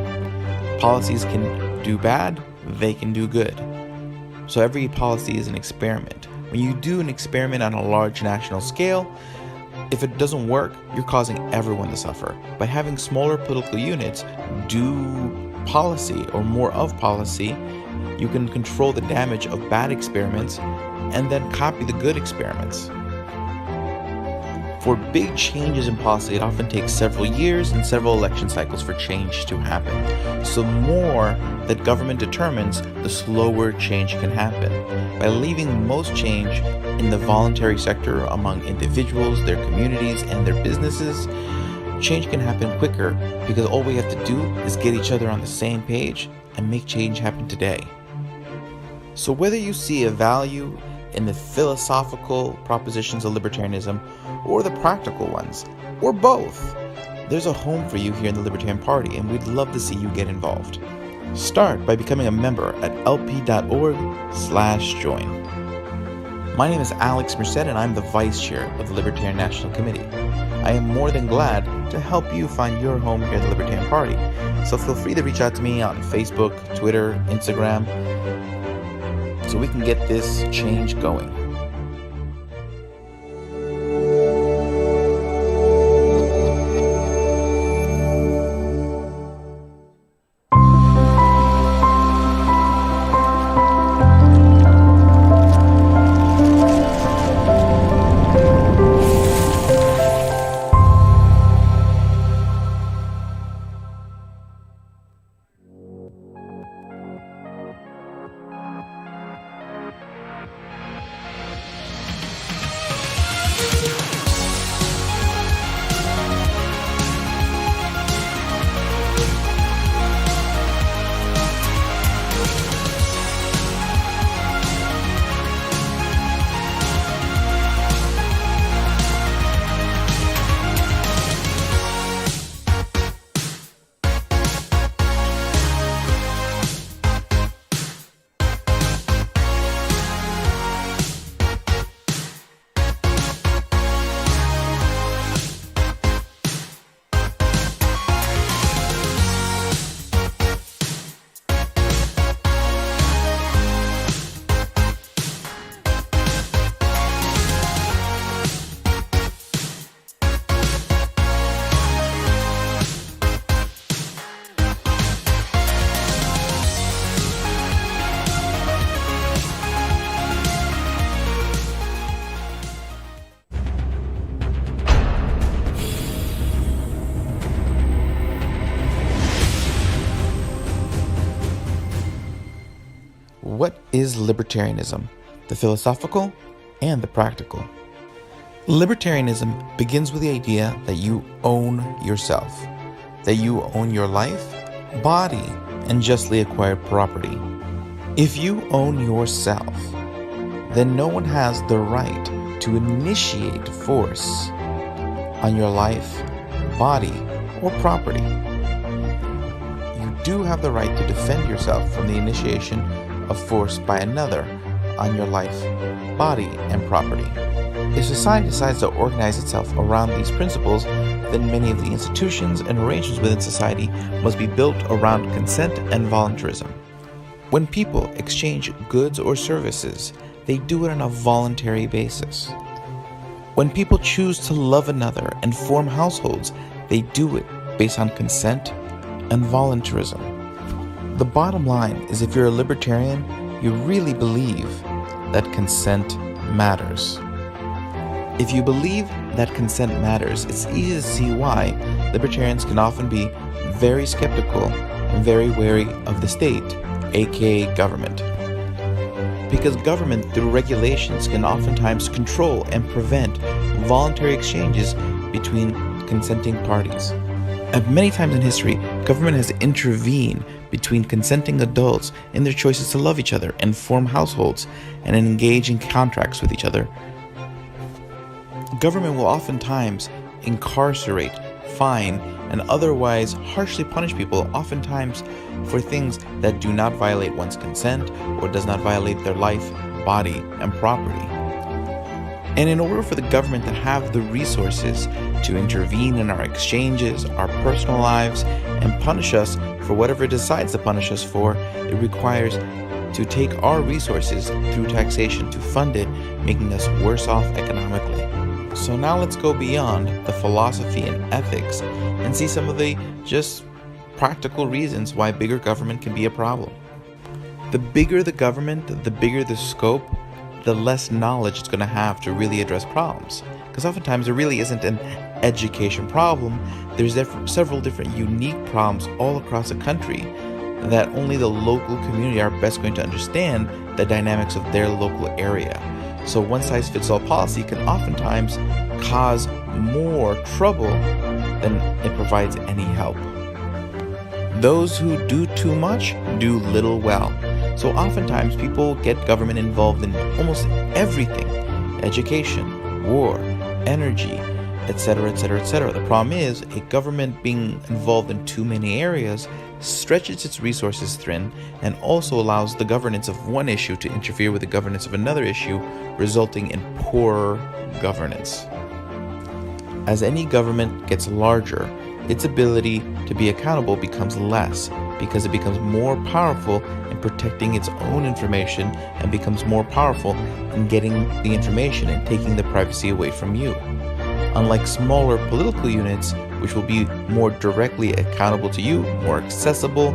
Policies can do bad, they can do good. So every policy is an experiment. When you do an experiment on a large national scale, if it doesn't work, you're causing everyone to suffer. By having smaller political units do policy or more of policy, you can control the damage of bad experiments and then copy the good experiments. For big changes in policy, it often takes several years and several election cycles for change to happen. So the more that government determines, the slower change can happen. By leaving most change in the voluntary sector among individuals, their communities, and their businesses, change can happen quicker because all we have to do is get each other on the same page and make change happen today. So whether you see a value in the philosophical propositions of libertarianism or the practical ones, or both, there's a home for you here in the Libertarian Party, and we'd love to see you get involved. Start by becoming a member at lp.org/join. My name is Alex Merced, and I'm the Vice Chair of the Libertarian National Committee. I am more than glad to help you find your home here in the Libertarian Party, so feel free to reach out to me on Facebook, Twitter, Instagram, so we can get this change going. What is libertarianism? The philosophical and the practical. Libertarianism begins with the idea that you own yourself, that you own your life, body, and justly acquired property. If you own yourself, then no one has the right to initiate force on your life, body, or property. You do have the right to defend yourself from the initiation of force by another on your life, body, and property. If society decides to organize itself around these principles, then many of the institutions and arrangements within society must be built around consent and voluntarism. When people exchange goods or services, they do it on a voluntary basis. When people choose to love another and form households, they do it based on consent and voluntarism. The bottom line is, if you're a libertarian, you really believe that consent matters. If you believe that consent matters, it's easy to see why libertarians can often be very skeptical and very wary of the state, aka government. Because government, through regulations, can oftentimes control and prevent voluntary exchanges between consenting parties. And many times in history, government has intervened between consenting adults in their choices to love each other and form households and engage in contracts with each other. Government will oftentimes incarcerate, fine, and otherwise harshly punish people, oftentimes for things that do not violate one's consent or does not violate their life, body, and property. And in order for the government to have the resources to intervene in our exchanges, our personal lives, and punish us for whatever it decides to punish us for, it requires to take our resources through taxation to fund it, making us worse off economically. So now let's go beyond the philosophy and ethics and see some of the just practical reasons why bigger government can be a problem. The bigger the government, the bigger the scope, the less knowledge it's going to have to really address problems. Because oftentimes there really isn't an education problem. There's several different unique problems all across the country that only the local community are best going to understand the dynamics of their local area. So one-size-fits-all policy can oftentimes cause more trouble than it provides any help. Those who do too much do little well. So oftentimes people get government involved in almost everything: education, war, energy, etc., etc., etc. The problem is, a government being involved in too many areas stretches its resources thin and also allows the governance of one issue to interfere with the governance of another issue, resulting in poorer governance. As any government gets larger, its ability to be accountable becomes less, because it becomes more powerful in protecting its own information and becomes more powerful in getting the information and taking the privacy away from you. Unlike smaller political units, which will be more directly accountable to you, more accessible,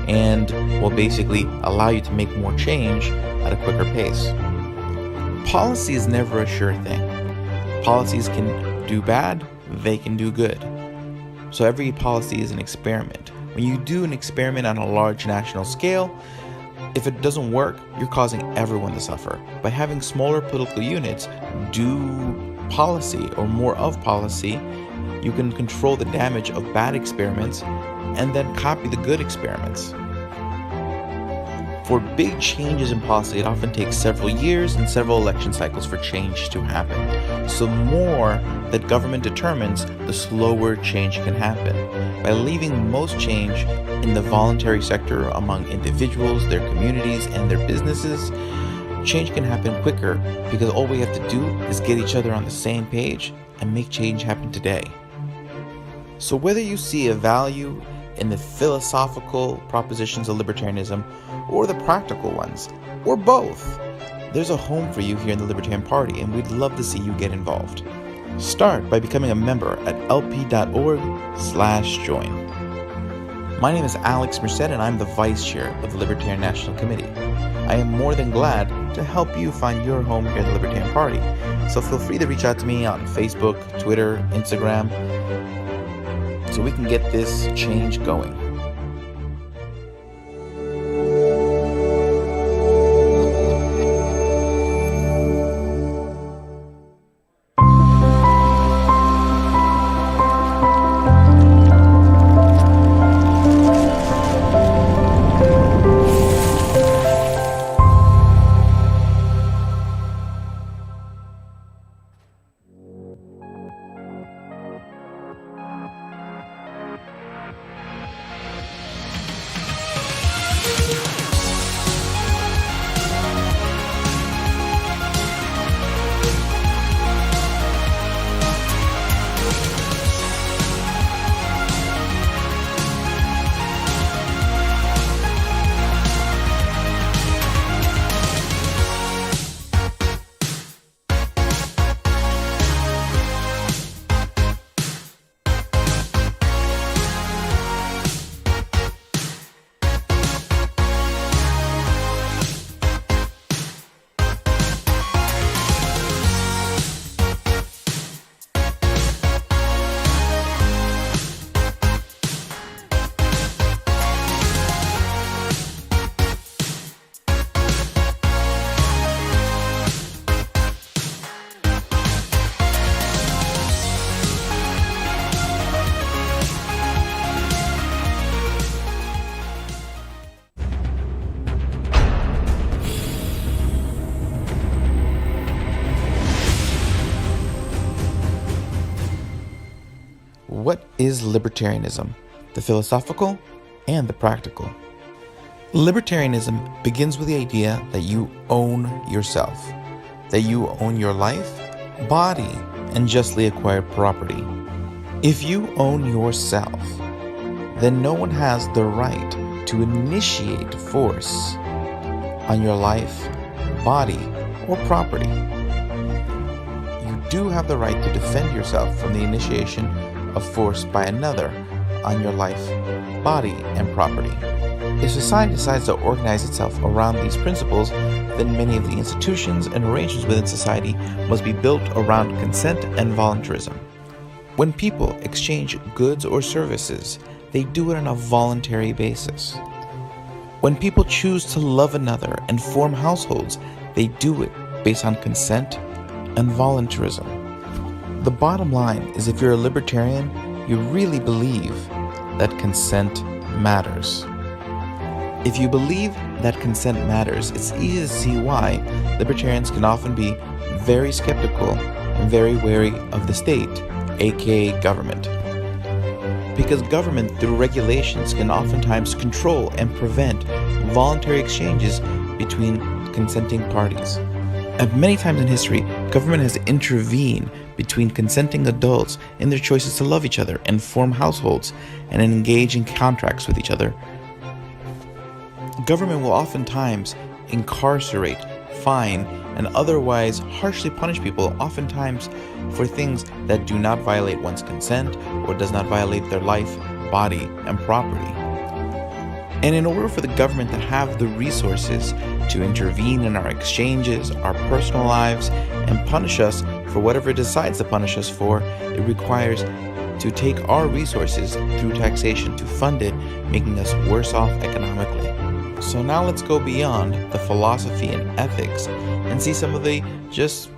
and will basically allow you to make more change at a quicker pace. Policy is never a sure thing. Policies can do bad, they can do good. So every policy is an experiment. When you do an experiment on a large national scale, if it doesn't work, you're causing everyone to suffer. By having smaller political units do policy or more of policy, you can control the damage of bad experiments and then copy the good experiments. For big changes in policy, it often takes several years and several election cycles for change to happen. So the more that government determines, the slower change can happen. By leaving most change in the voluntary sector among individuals, their communities, and their businesses, change can happen quicker, because all we have to do is get each other on the same page and make change happen today. So whether you see a value in the philosophical propositions of libertarianism or the practical ones, or both, there's a home for you here in the Libertarian Party, and we'd love to see you get involved. Start by becoming a member at lp.org/join. My name is Alex Merced, and I'm the Vice Chair of the Libertarian National Committee. I am more than glad to help you find your home here in the Libertarian Party, so feel free to reach out to me on Facebook, Twitter, Instagram, so we can get this change going. is libertarianism, the philosophical and the practical? Libertarianism begins with the idea that you own yourself, that you own your life, body, and justly acquired property. If you own yourself, then no one has the right to initiate force on your life, body, or property. You do have the right to defend yourself from the initiation of force by another on your life, body, and property. If society decides to organize itself around these principles, then many of the institutions and arrangements within society must be built around consent and voluntarism. When people exchange goods or services, they do it on a voluntary basis. When people choose to love another and form households, they do it based on consent and voluntarism. The bottom line is, if you're a libertarian, you really believe that consent matters. If you believe that consent matters, it's easy to see why libertarians can often be very skeptical and very wary of the state, aka government. Because government, through regulations, can oftentimes control and prevent voluntary exchanges between consenting parties. And many times in history, government has intervened between consenting adults in their choices to love each other and form households and engage in contracts with each other. Government will oftentimes incarcerate, fine, and otherwise harshly punish people, oftentimes for things that do not violate one's consent or does not violate their life, body, and property. And in order for the government to have the resources to intervene in our exchanges, our personal lives, and punish us for whatever it decides to punish us for, it requires to take our resources through taxation to fund it, making us worse off economically. So now let's go beyond the philosophy and ethics and see some of the just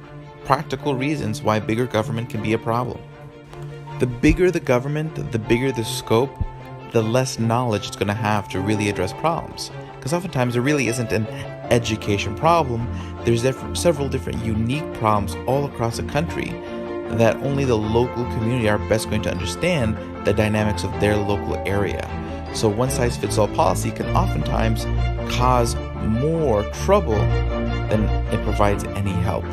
practical reasons why bigger government can be a problem. The bigger the government, the bigger the scope, the less knowledge it's going to have to really address problems. Because oftentimes there really isn't an education problem. There's several different unique problems all across the country that only the local community are best going to understand the dynamics of their local area. So one-size-fits-all policy can oftentimes cause more trouble than it provides any help.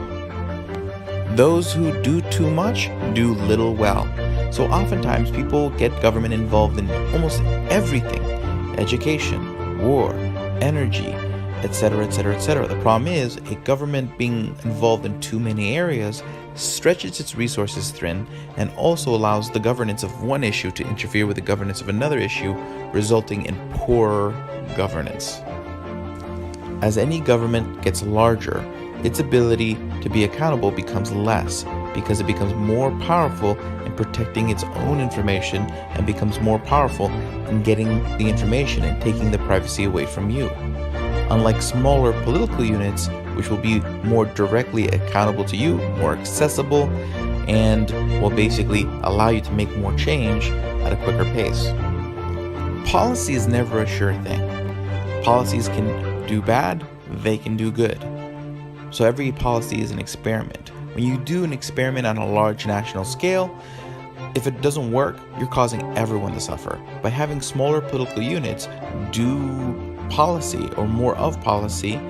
Those who do too much do little well. So oftentimes people get government involved in almost everything: education, war, energy, etc., etc., etc. The problem is, a government being involved in too many areas stretches its resources thin and also allows the governance of one issue to interfere with the governance of another issue, resulting in poorer governance. As any government gets larger, its ability to be accountable becomes less, because it becomes more powerful in protecting its own information and becomes more powerful in getting the information and taking the privacy away from you. Unlike smaller political units, which will be more directly accountable to you, more accessible, and will basically allow you to make more change at a quicker pace. Policy is never a sure thing. Policies can do bad, they can do good. So every policy is an experiment. When you do an experiment on a large national scale, if it doesn't work, you're causing everyone to suffer. By having smaller political units do policy or more of policy,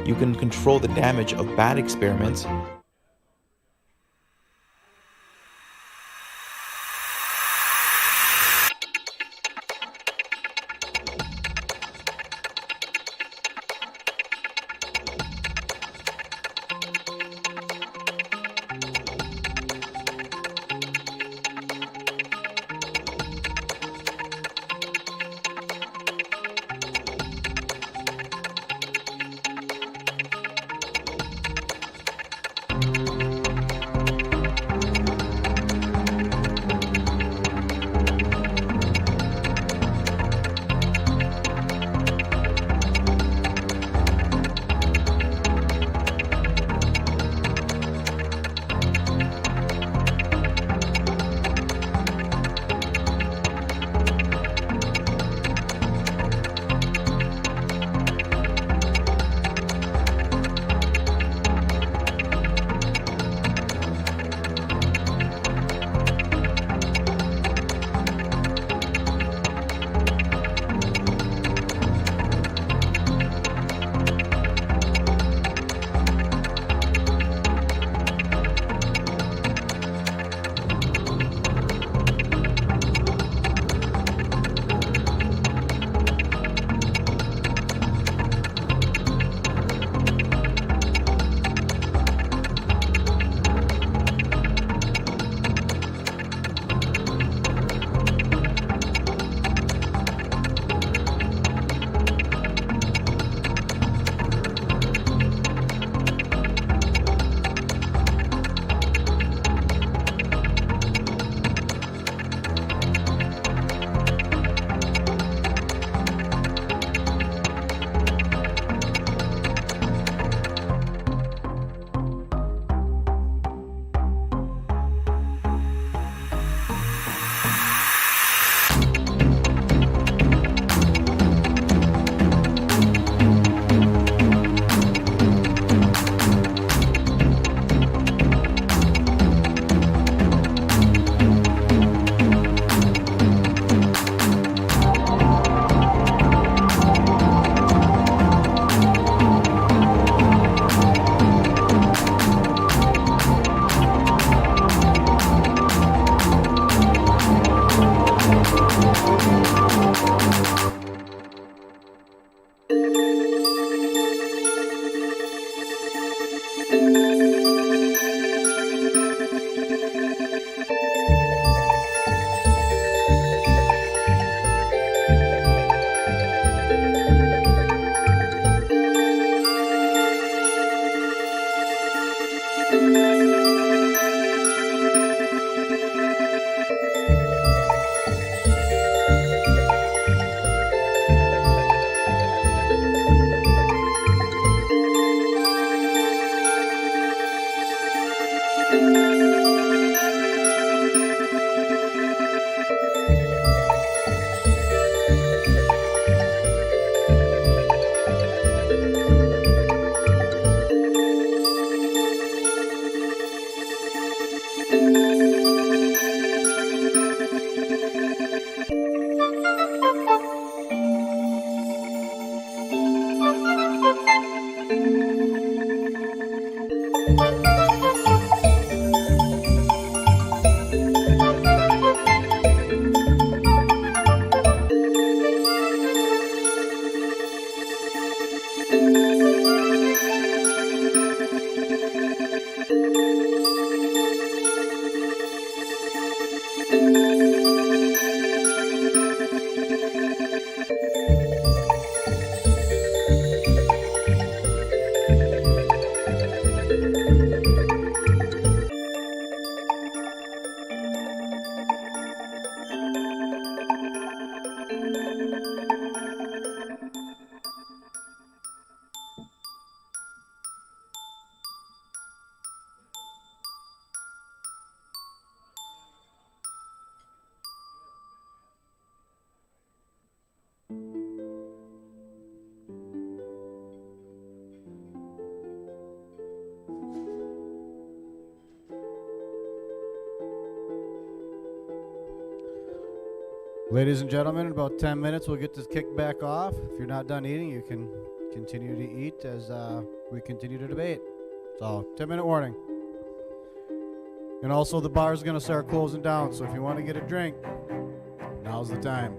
you can control the damage of bad experiments. Ladies and gentlemen, in about 10 minutes, we'll get this kicked back off. If you're not done eating, you can continue to eat as we continue to debate. So, 10-minute warning. And also, the bar's going to start closing down, so if you want to get a drink, now's the time.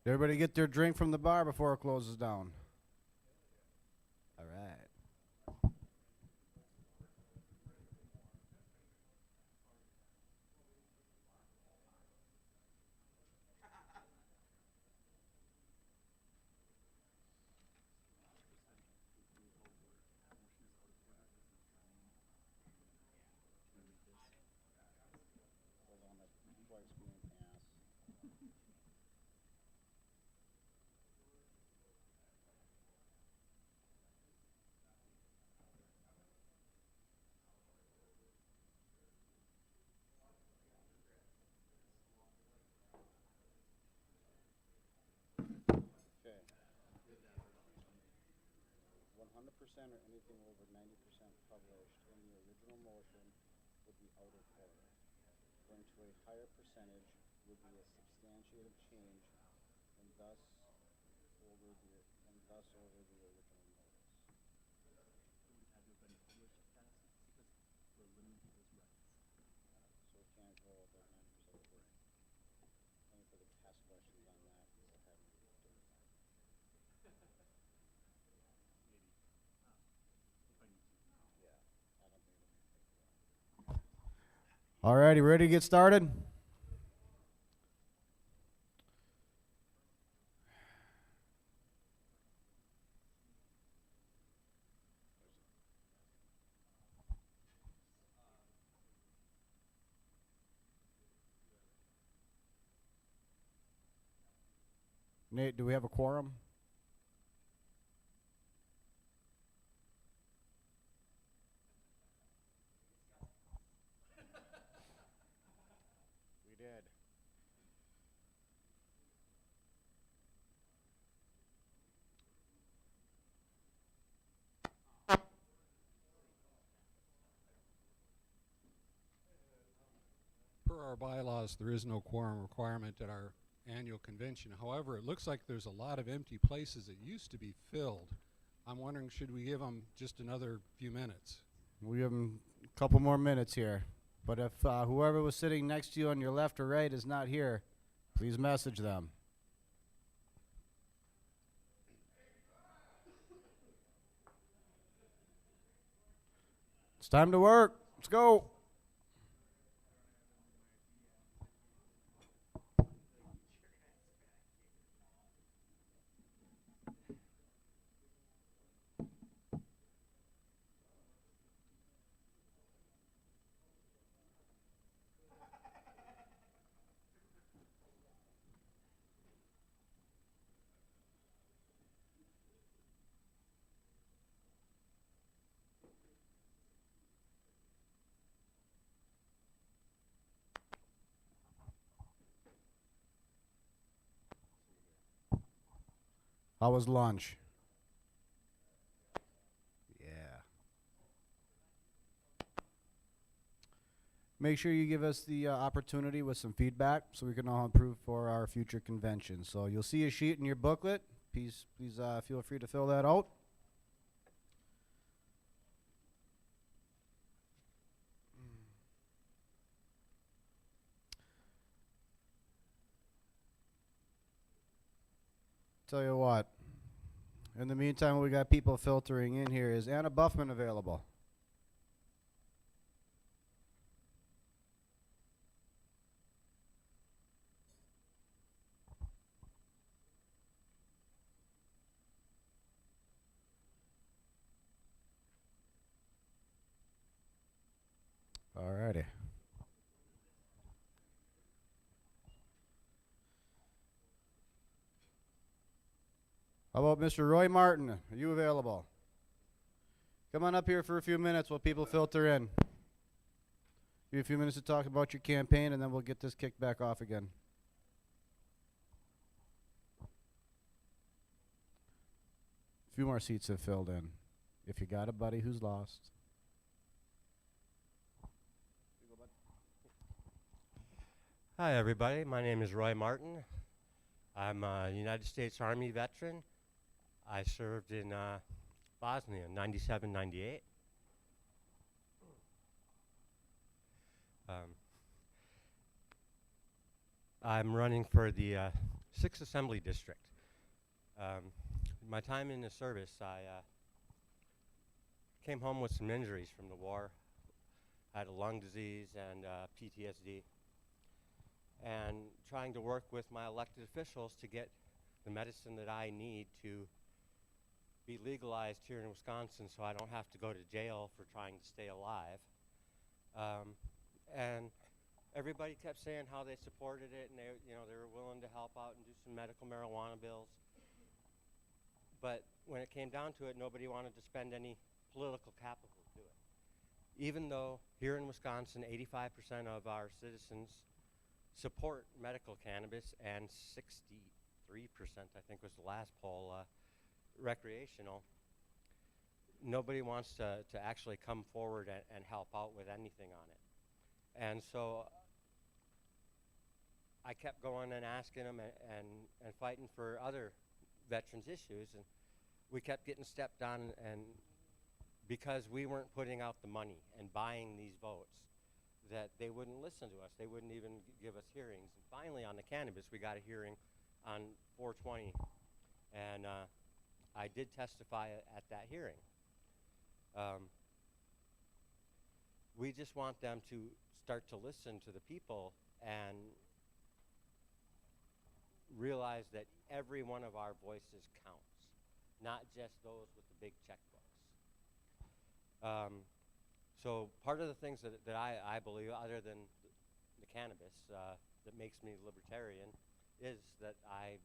Did everybody get their drink from the bar before it closes down? All right. Okay. 100% or anything over 90% published in the original motion would be out of order. Going to a higher percentage would be a substantiated change and thus over the original notice. So it can't go over 90% of the only for the test questions on that because I haven't done that. All righty, ready to get started? Nate, do we have a quorum? We did. Per our bylaws, there is no quorum requirement at our annual convention. However, it looks like there's a lot of empty places that used to be filled. I'm wondering, should we give them just another few minutes? We give them a couple more minutes here. But if whoever was sitting next to you on your left or right is not here, please message them. It's time to work. Let's go. How was lunch? Yeah. Make sure you give us the opportunity with some feedback so we can all improve for our future convention. So you'll see a sheet in your booklet. Please feel free to fill that out. Tell you what, in the meantime, we got people filtering in here. Is Anna Buffman available? All righty. How about Mr. Roy Martin? Are you available? Come on up here for a few minutes while people filter in. Give you a few minutes to talk about your campaign, and then we'll get this kicked back off again. A few more seats have filled in. If you got a buddy who's lost. Hi, everybody. My name is Roy Martin. I'm a United States Army veteran. I served in Bosnia in 97, 98. I'm running for the 6th Assembly District. My time in the service, I came home with some injuries from the war. I had a lung disease and PTSD. And trying to work with my elected officials to get the medicine that I need to be legalized here in Wisconsin so I don't have to go to jail for trying to stay alive. And everybody kept saying how they supported it and they were willing to help out and do some medical marijuana bills. But when it came down to it, nobody wanted to spend any political capital to do it. Even though here in Wisconsin, 85% of our citizens support medical cannabis and 63%, I think was the last poll, recreational, nobody wants to actually come forward and help out with anything on it. And so I kept going and asking them and fighting for other veterans issues, and we kept getting stepped on, and because we weren't putting out the money and buying these votes, that they wouldn't listen to us. They wouldn't even give us hearings. And finally, on the cannabis, we got a hearing on 4/20, and I did testify at that hearing. We just want them to start to listen to the people and realize that every one of our voices counts, not just those with the big checkbooks. So part of the things that I believe, other than the cannabis, that makes me libertarian, is that I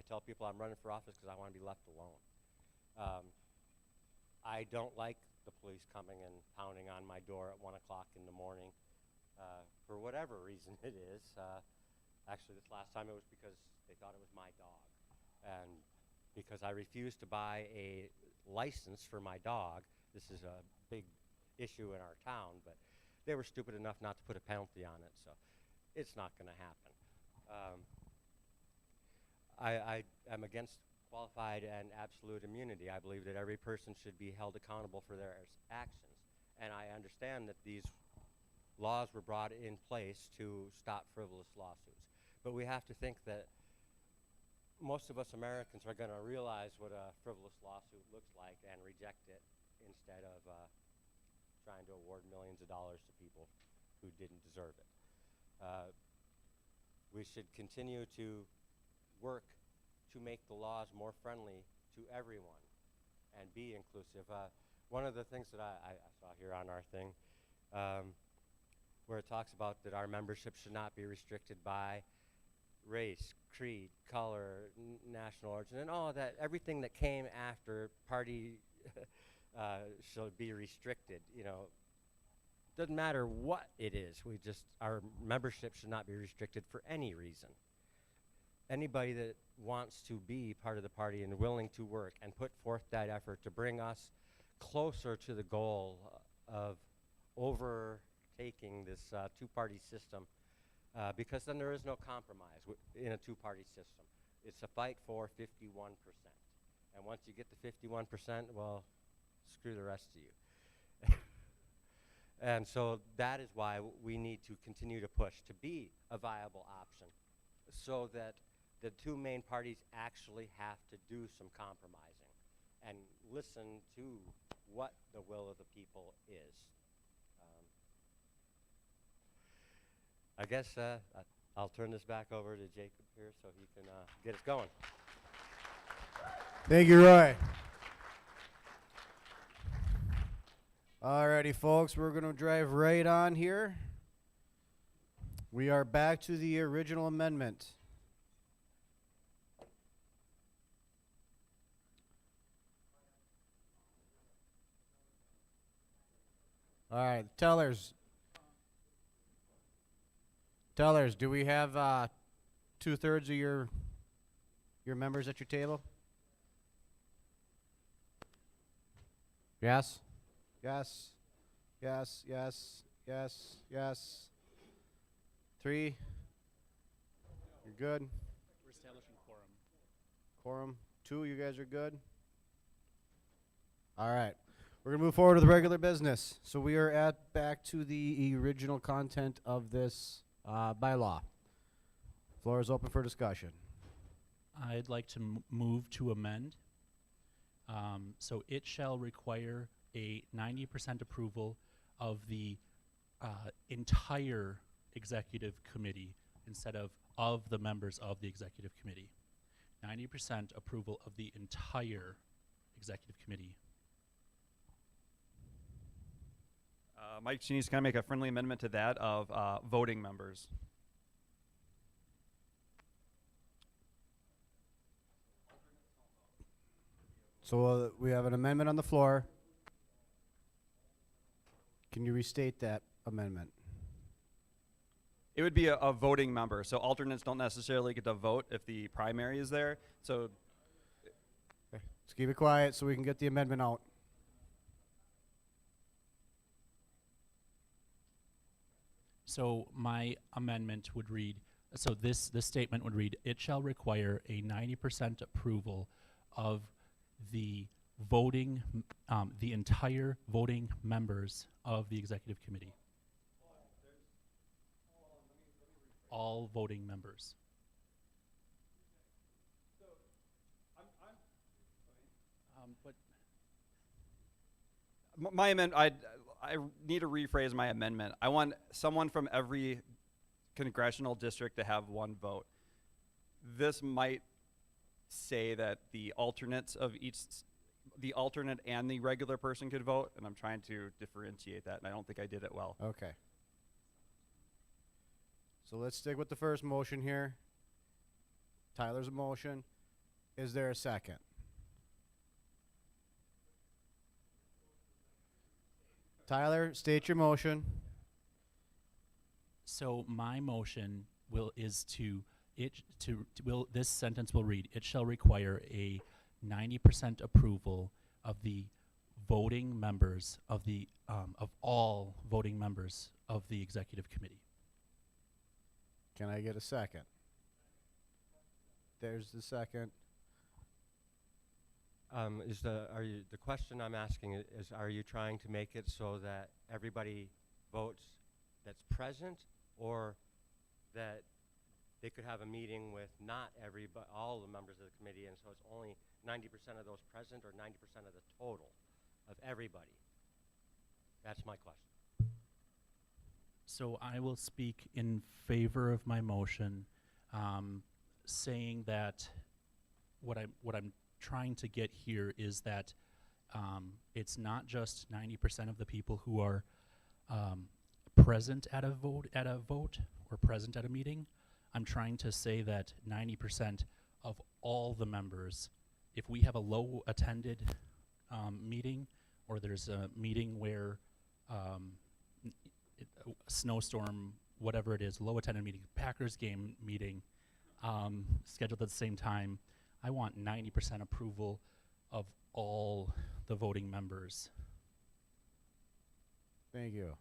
tell people I'm running for office because I want to be left alone. I don't like the police coming and pounding on my door at 1 o'clock in the morning, for whatever reason it is. Actually, this last time it was because they thought it was my dog. And because I refused to buy a license for my dog, this is a big issue in our town, but they were stupid enough not to put a penalty on it, so it's not going to happen. I am against qualified and absolute immunity. I believe that every person should be held accountable for their actions, and I understand that these laws were brought in place to stop frivolous lawsuits. But we have to think that most of us Americans are going to realize what a frivolous lawsuit looks like and reject it instead of trying to award millions of dollars to people who didn't deserve it. We should continue to work to make the laws more friendly to everyone and be inclusive. One of the things that I saw here on our thing, where it talks about that our membership should not be restricted by race, creed, color, national origin, and all that, everything that came after party should be restricted. Doesn't matter what it is. Our membership should not be restricted for any reason. Anybody that wants to be part of the party and willing to work and put forth that effort to bring us closer to the goal of overtaking this two-party system, because then there is no compromise in a two-party system. It's a fight for 51%. And once you get the 51%, well, screw the rest of you. And so that is why we need to continue to push to be a viable option, so that the two main parties actually have to do some compromising and listen to what the will of the people is. I guess I'll turn this back over to Jacob here so he can get us going. Thank you, Roy. Alrighty, folks, we're going to drive right on here. We are back to the original amendment. All right, tellers, do we have 2/3 of your members at your table? Yes? Yes, yes, yes, yes, yes. 3? You're good? We're establishing quorum. Quorum? 2, you guys are good? All right. We're going to move forward with regular business. So we are back to the original content of this bylaw. Floor is open for discussion. I'd like to move to amend. So it shall require a 90% approval of the entire executive committee instead of the members of the executive committee. 90% approval of the entire executive committee. Mike Cheney's going to make a friendly amendment to that of voting members. So we have an amendment on the floor. Can you restate that amendment? It would be a voting member. So alternates don't necessarily get to vote if the primary is there. So Let's keep it quiet so we can get the amendment out. So my amendment would read, so this statement would read, it shall require a 90% approval of the voting, the entire voting members of the executive committee. All voting members. my amendment, I need to rephrase my amendment. I want someone from every congressional district to have one vote. This might say that the alternates of each, the alternate and the regular person could vote, and I'm trying to differentiate that, and I don't think I did it well. Okay. So let's stick with the first motion here. Tyler's a motion. Is there a second? Tyler, state your motion. So my motion this sentence will read, it shall require a 90% approval of the voting members of the of all voting members of the executive committee. Can I get a second? There's the second. The question I'm asking is, are you trying to make it so that everybody votes that's present, or that they could have a meeting with not all the members of the committee, and so it's only 90% of those present, or 90% of the total of everybody? That's my question. So I will speak in favor of my motion, saying that what I'm trying to get here is that it's not just 90% of the people who are present at a vote or present at a meeting. I'm trying to say that 90% of all the members, if we have a low attended meeting, or there's a meeting where a snowstorm, whatever it is, low attended meeting, Packers game meeting, scheduled at the same time, I want 90% approval of all the voting members. Thank you.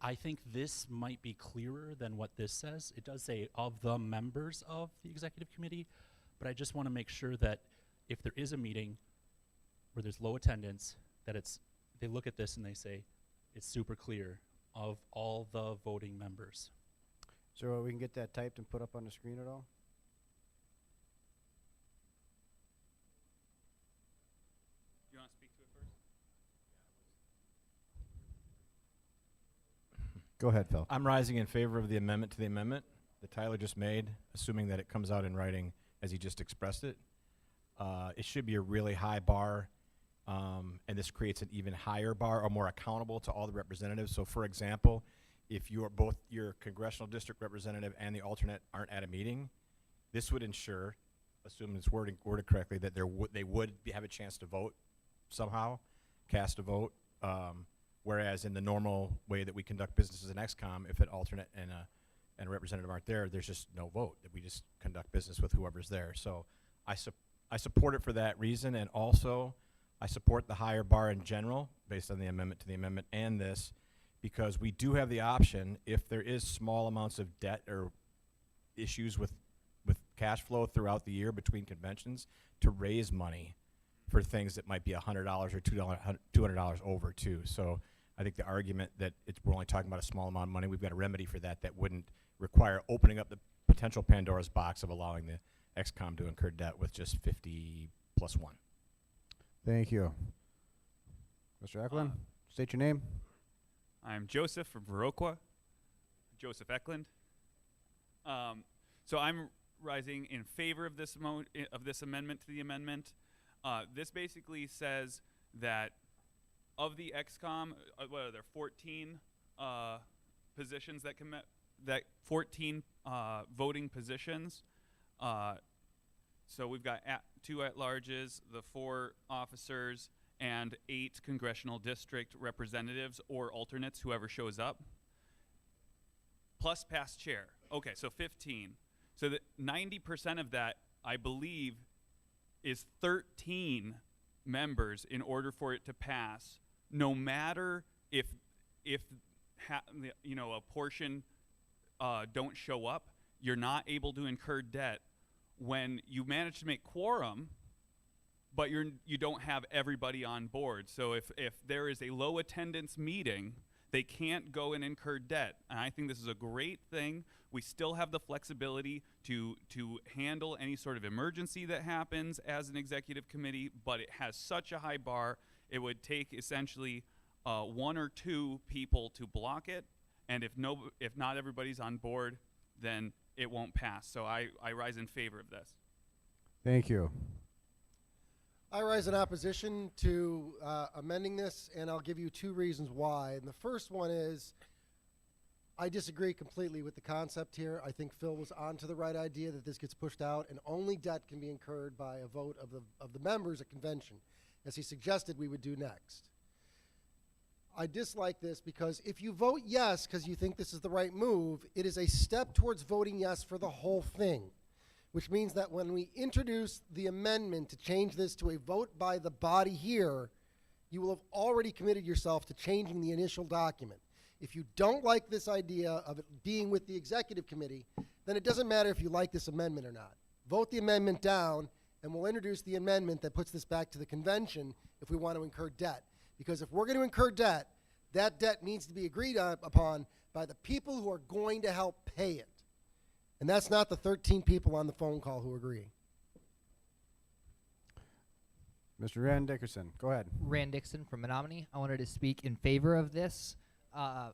I think this might be clearer than what this says. It does say of the members of the executive committee, but I just want to make sure that if there is a meeting where there's low attendance, that they look at this and they say, it's super clear, of all the voting members. So we can get that typed and put up on the screen at all? Do you want to speak to it first? Go ahead, Phil. I'm rising in favor of the amendment to the amendment that Tyler just made, assuming that it comes out in writing as he just expressed it. It should be a really high bar, and this creates an even higher bar, or more accountable to all the representatives. So, for example, if you are both your congressional district representative and the alternate aren't at a meeting, this would ensure, assuming it's worded correctly, that they would have a chance to vote somehow, cast a vote. Whereas in the normal way that we conduct business as an XCOM, if an alternate and a representative aren't there, there's just no vote. That we just conduct business with whoever's there. So I support it for that reason, and also I support the higher bar in general based on the amendment to the amendment and this, because we do have the option, if there is small amounts of debt or issues with cash flow throughout the year between conventions, to raise money for things that might be $100 or $200 over too. So I think the argument that we're only talking about a small amount of money, we've got a remedy for that wouldn't require opening up the potential Pandora's box of allowing the XCOM to incur debt with just 50 plus 1. Thank you. Mr. Eklund, state your name. I'm Joseph from Viroqua, Joseph Eklund. So I'm rising in favor of this amendment to the amendment. This basically says that of the XCOM, what are there, 14 positions that 14 voting positions. So we've got 2 at-larges, the 4 officers, and 8 congressional district representatives or alternates, whoever shows up, plus past chair. Okay, so 15. So that 90% of that, I believe, is 13 members in order for it to pass, no matter if a portion don't show up. You're not able to incur debt when you manage to make quorum, but you don't have everybody on board. So if there is a low attendance meeting, they can't go and incur debt. And I think this is a great thing. We still have the flexibility to handle any sort of emergency that happens as an executive committee, but it has such a high bar. It would take essentially 1 or 2 people to block it, and if not everybody's on board, then it won't pass. So I rise in favor of this. Thank you. I rise in opposition to amending this, and I'll give you 2 reasons why. And the first one is I disagree completely with the concept here. I think Phil was onto the right idea that this gets pushed out, and only debt can be incurred by a vote of the members at convention, as he suggested we would do next. I dislike this because if you vote yes because you think this is the right move, it is a step towards voting yes for the whole thing, which means that when we introduce the amendment to change this to a vote by the body here, you will have already committed yourself to changing the initial document. If you don't like this idea of it being with the executive committee, then it doesn't matter if you like this amendment or not. Vote the amendment down, and we'll introduce the amendment that puts this back to the convention if we want to incur debt. Because if we're going to incur debt, that debt needs to be agreed upon by the people who are going to help pay it. And that's not the 13 people on the phone call who agree. Mr. Rand Dickerson, go ahead. Rand Dixon from Menominee. I wanted to speak in favor of this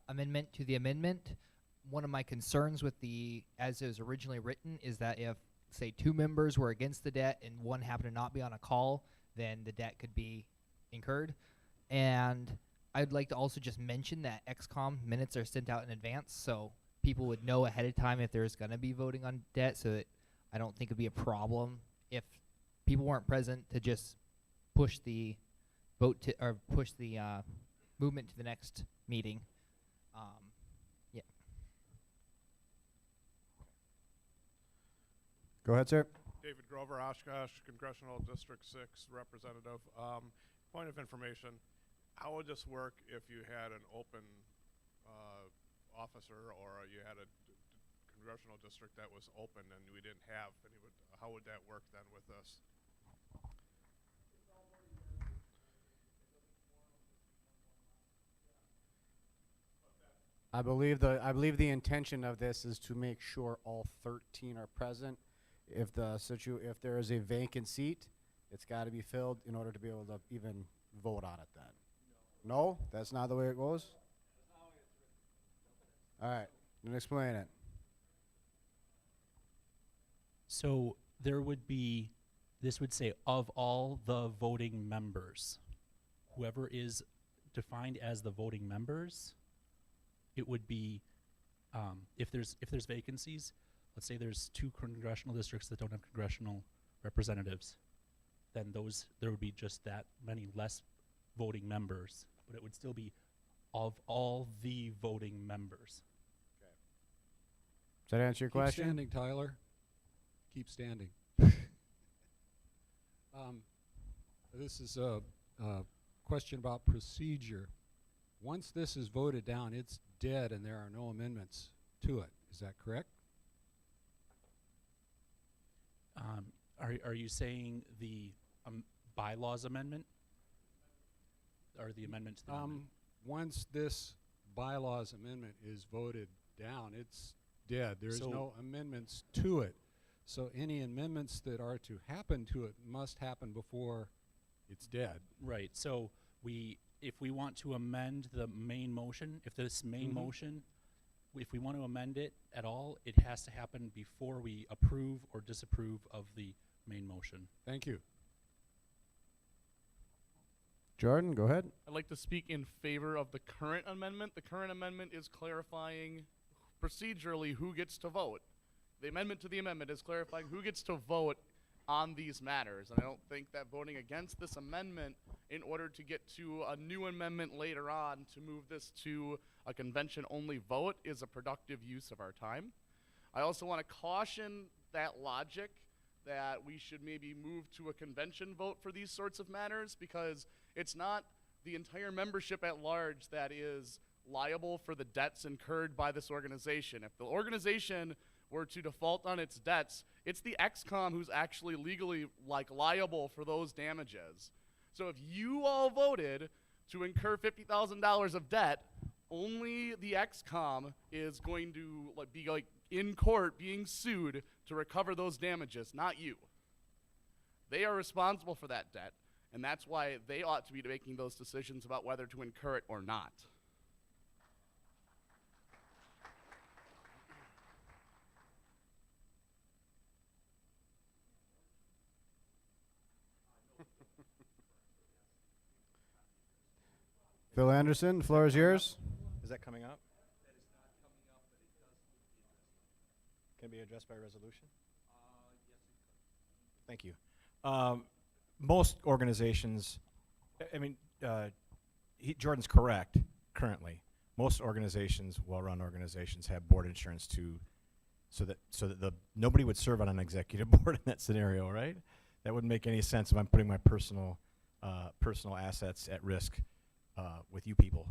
amendment to the amendment. One of my concerns with as it was originally written, is that if, say, 2 members were against the debt and one happened to not be on a call, then the debt could be incurred. And I'd like to also just mention that XCOM minutes are sent out in advance, so people would know ahead of time if there's going to be voting on debt, so that I don't think it'd be a problem if people weren't present to just push the movement to the next meeting. Yeah. Go ahead, sir. David Grover, Oshkosh, Congressional District 6 representative. Point of information, how would this work if you had an open officer, or you had a congressional district that was open and we didn't have anybody? How would that work then with this? I believe the intention of this is to make sure all 13 are present. If there is a vacant seat, it's got to be filled in order to be able to even vote on it then. No, that's not the way it goes? All right, then explain it. So this would say of all the voting members, whoever is defined as the voting members, it would be, if there's vacancies, let's say there's 2 congressional districts that don't have congressional representatives, then there would be just that many less voting members, but it would still be of all the voting members. Does that answer your question? Keep standing, Tyler. Keep standing. This is a question about procedure. Once this is voted down, it's dead and there are no amendments to it. Is that correct? Are you saying the bylaws amendment? Or the amendment to the amendment? Once this bylaws amendment is voted down, it's dead. There's So- no amendments to it. So any amendments that are to happen to it must happen before it's dead. Right, so if we want to amend the main motion, if this main motion, if we want to amend it at all, it has to happen before we approve or disapprove of the main motion. Thank you. Jordan, go ahead. I'd like to speak in favor of the current amendment. The current amendment is clarifying procedurally who gets to vote. The amendment to the amendment is clarifying who gets to vote on these matters. And I don't think that voting against this amendment in order to get to a new amendment later on to move this to a convention-only vote is a productive use of our time. I also want to caution that logic that we should maybe move to a convention vote for these sorts of matters, because it's not the entire membership at large that is liable for the debts incurred by this organization. If the organization were to default on its debts, it's the XCOM who's actually legally liable for those damages. So if you all voted to incur $50,000 of debt, only the XCOM is going to be in court being sued to recover those damages, not you. They are responsible for that debt, and that's why they ought to be making those decisions about whether to incur it or not. Phil Anderson, the floor is yours. Is that coming up? Can it be addressed by resolution? Thank you. Most organizations, Jordan's correct currently. Most organizations, well-run organizations, have board insurance so that nobody would serve on an executive board in that scenario, right? That wouldn't make any sense if I'm putting my personal assets at risk with you people.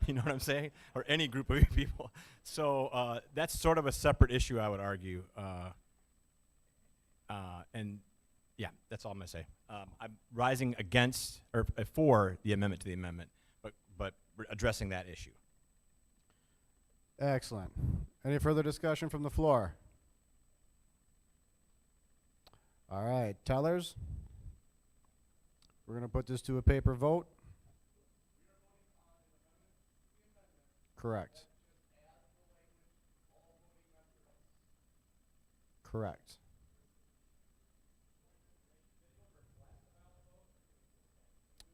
You know what I'm saying? Or any group of you people. So that's sort of a separate issue, I would argue. And yeah, that's all I'm going to say. I'm rising against or for the amendment to the amendment, but addressing that issue. Excellent. Any further discussion from the floor? All right, tellers. We're going to put this to a paper vote. Correct. Correct.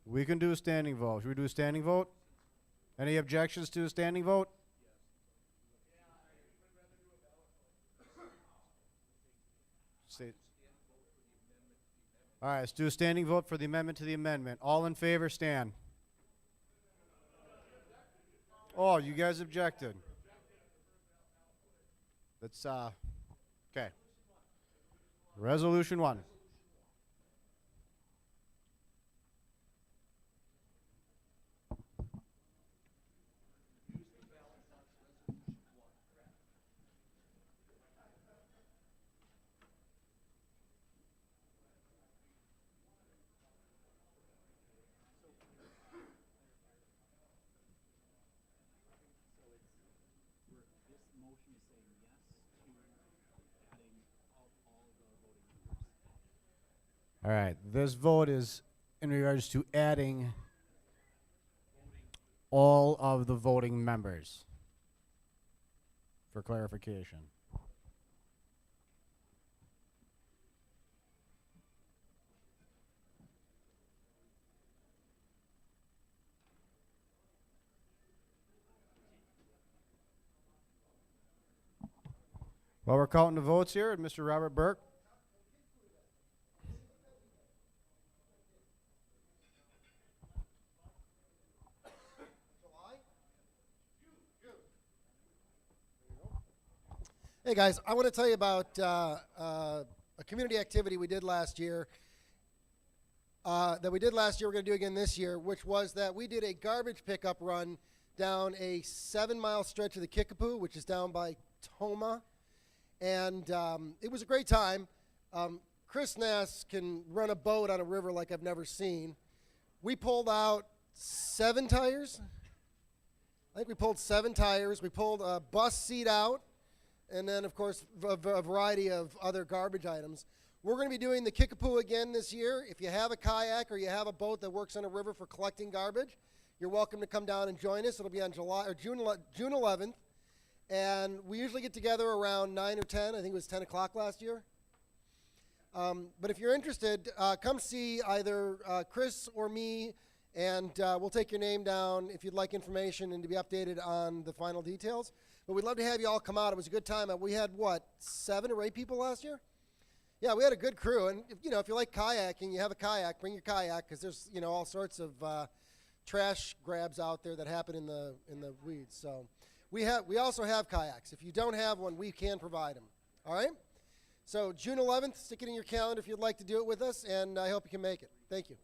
We can do a standing vote. Should we do a standing vote? Any objections to a standing vote? All right, let's do a standing vote for the amendment to the amendment. All in favor, stand. Oh, you guys objected. Let's, okay. Resolution 1. All right, this vote is in regards to adding all of the voting members for clarification. While we're counting the votes here, Mr. Robert Burke. Hey guys, I want to tell you about a community activity we did last year. We're going to do again this year, which was that we did a garbage pickup run down a 7-mile stretch of the Kickapoo, which is down by Toma. And it was a great time. Chris Nass can run a boat on a river like I've never seen. We pulled out 7 tires. I think we pulled 7 tires. We pulled a bus seat out, and then, of course, a variety of other garbage items. We're going to be doing the Kickapoo again this year. If you have a kayak or you have a boat that works on a river for collecting garbage, you're welcome to come down and join us. It'll be on June 11th, and we usually get together around 9 or 10. I think it was 10 o'clock last year. But if you're interested, come see either Chris or me, and we'll take your name down if you'd like information and to be updated on the final details. But we'd love to have you all come out. It was a good time. We had, 7 or 8 people last year? Yeah, we had a good crew. And, if you like kayaking, you have a kayak, bring your kayak, because there's, all sorts of trash grabs out there that happen in the weeds. So we also have kayaks. If you don't have one, we can provide them. All right? So June 11th, stick it in your calendar if you'd like to do it with us, and I hope you can make it. Thank you.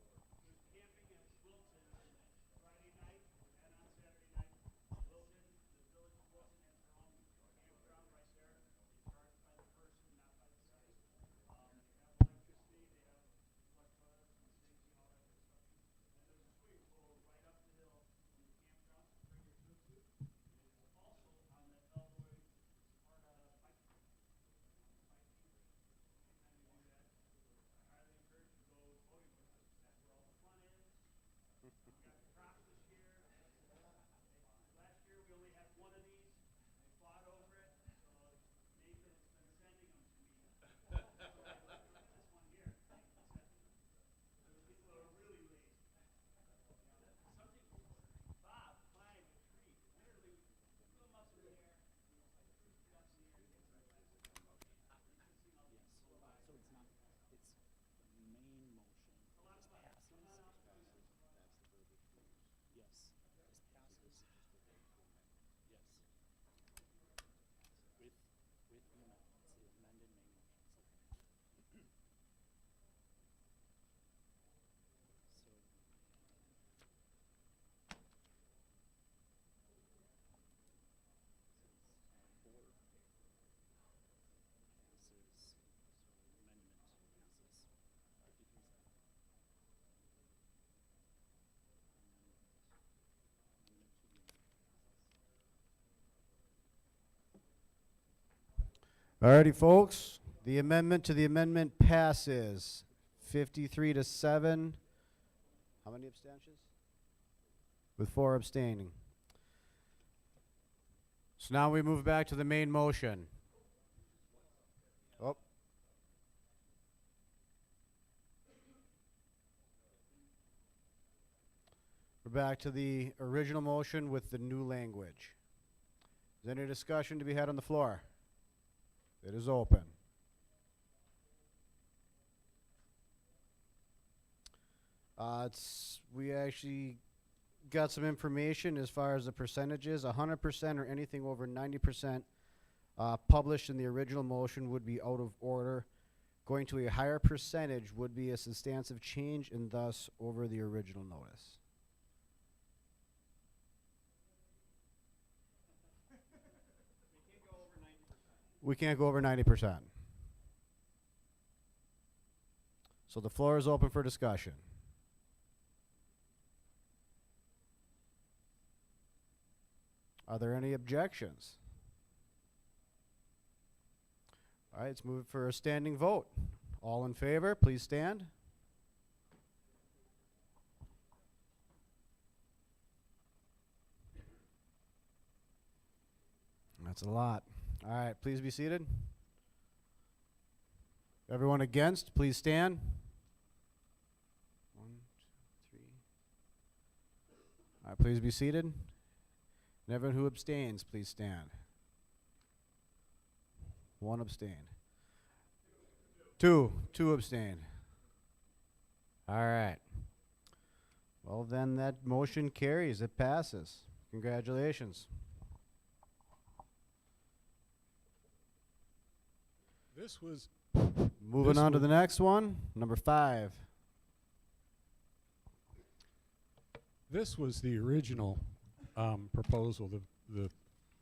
Alrighty, folks. The amendment to the amendment passes 53-7. How many abstentions? With 4 abstaining. So now we move back to the main motion. Oh. We're back to the original motion with the new language. Is there any discussion to be had on the floor? It is open. We actually got some information as far as the percentages. 100% or anything over 90% published in the original motion would be out of order. Going to a higher percentage would be a substantive change and thus over the original notice. We can't go over 90%. So the floor is open for discussion. Are there any objections? All right, let's move for a standing vote. All in favor, please stand. That's a lot. All right, please be seated. Everyone against, please stand. 1, 2, 3. All right, please be seated. And everyone who abstains, please stand. 1 abstained. 2 abstained. All right. Well, then that motion carries. It passes. Congratulations. This was moving on to the next one, number 5. This was the original proposal. The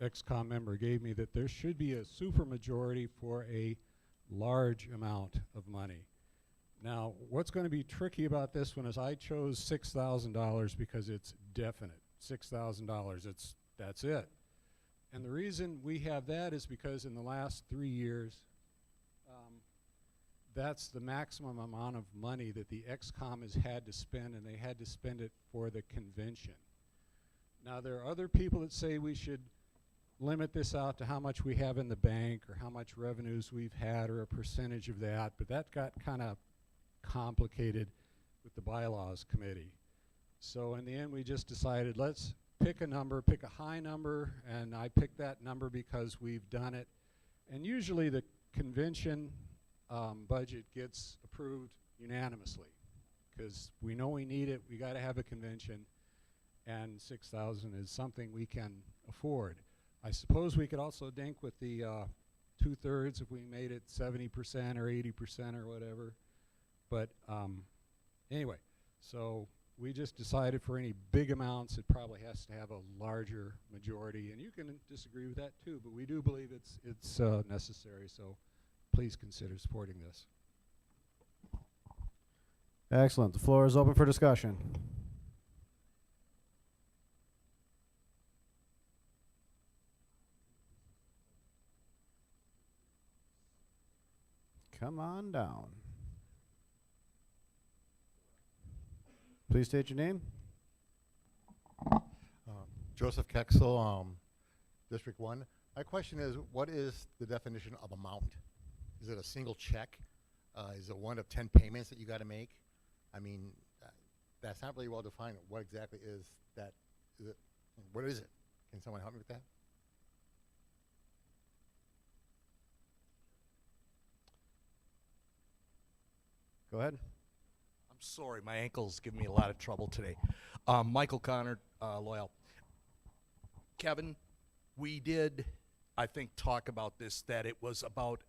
ex-com member gave me that there should be a supermajority for a large amount of money. Now, what's going to be tricky about this one is I chose $6,000 because it's definite. $6,000, that's it. And the reason we have that is because in the last 3 years, that's the maximum amount of money that the XCOM has had to spend, and they had to spend it for the convention. Now, there are other people that say we should limit this out to how much we have in the bank or how much revenues we've had or a percentage of that, but that got kind of complicated with the bylaws committee. So in the end, we just decided let's pick a number, pick a high number, and I picked that number because we've done it. And usually the convention budget gets approved unanimously because we know we need it, we got to have a convention, and 6,000 is something we can afford. I suppose we could also dink with the 2/3 if we made it 70% or 80% or whatever. But anyway, so we just decided for any big amounts, it probably has to have a larger majority. And you can disagree with that too, but we do believe it's necessary. So please consider supporting this. Excellent. The floor is open for discussion. Come on down. Please state your name. Joseph Kexel, District 1. My question is, what is the definition of amount? Is it a single check? Is it one of 10 payments that you got to make? I mean, that's not really well defined. What exactly is that? Is it? What is it? Can someone help me with that? Go ahead. I'm sorry, my ankle's giving me a lot of trouble today. Michael Koerner, Loyal. Kevin, we did, I think, talk about this, that it was about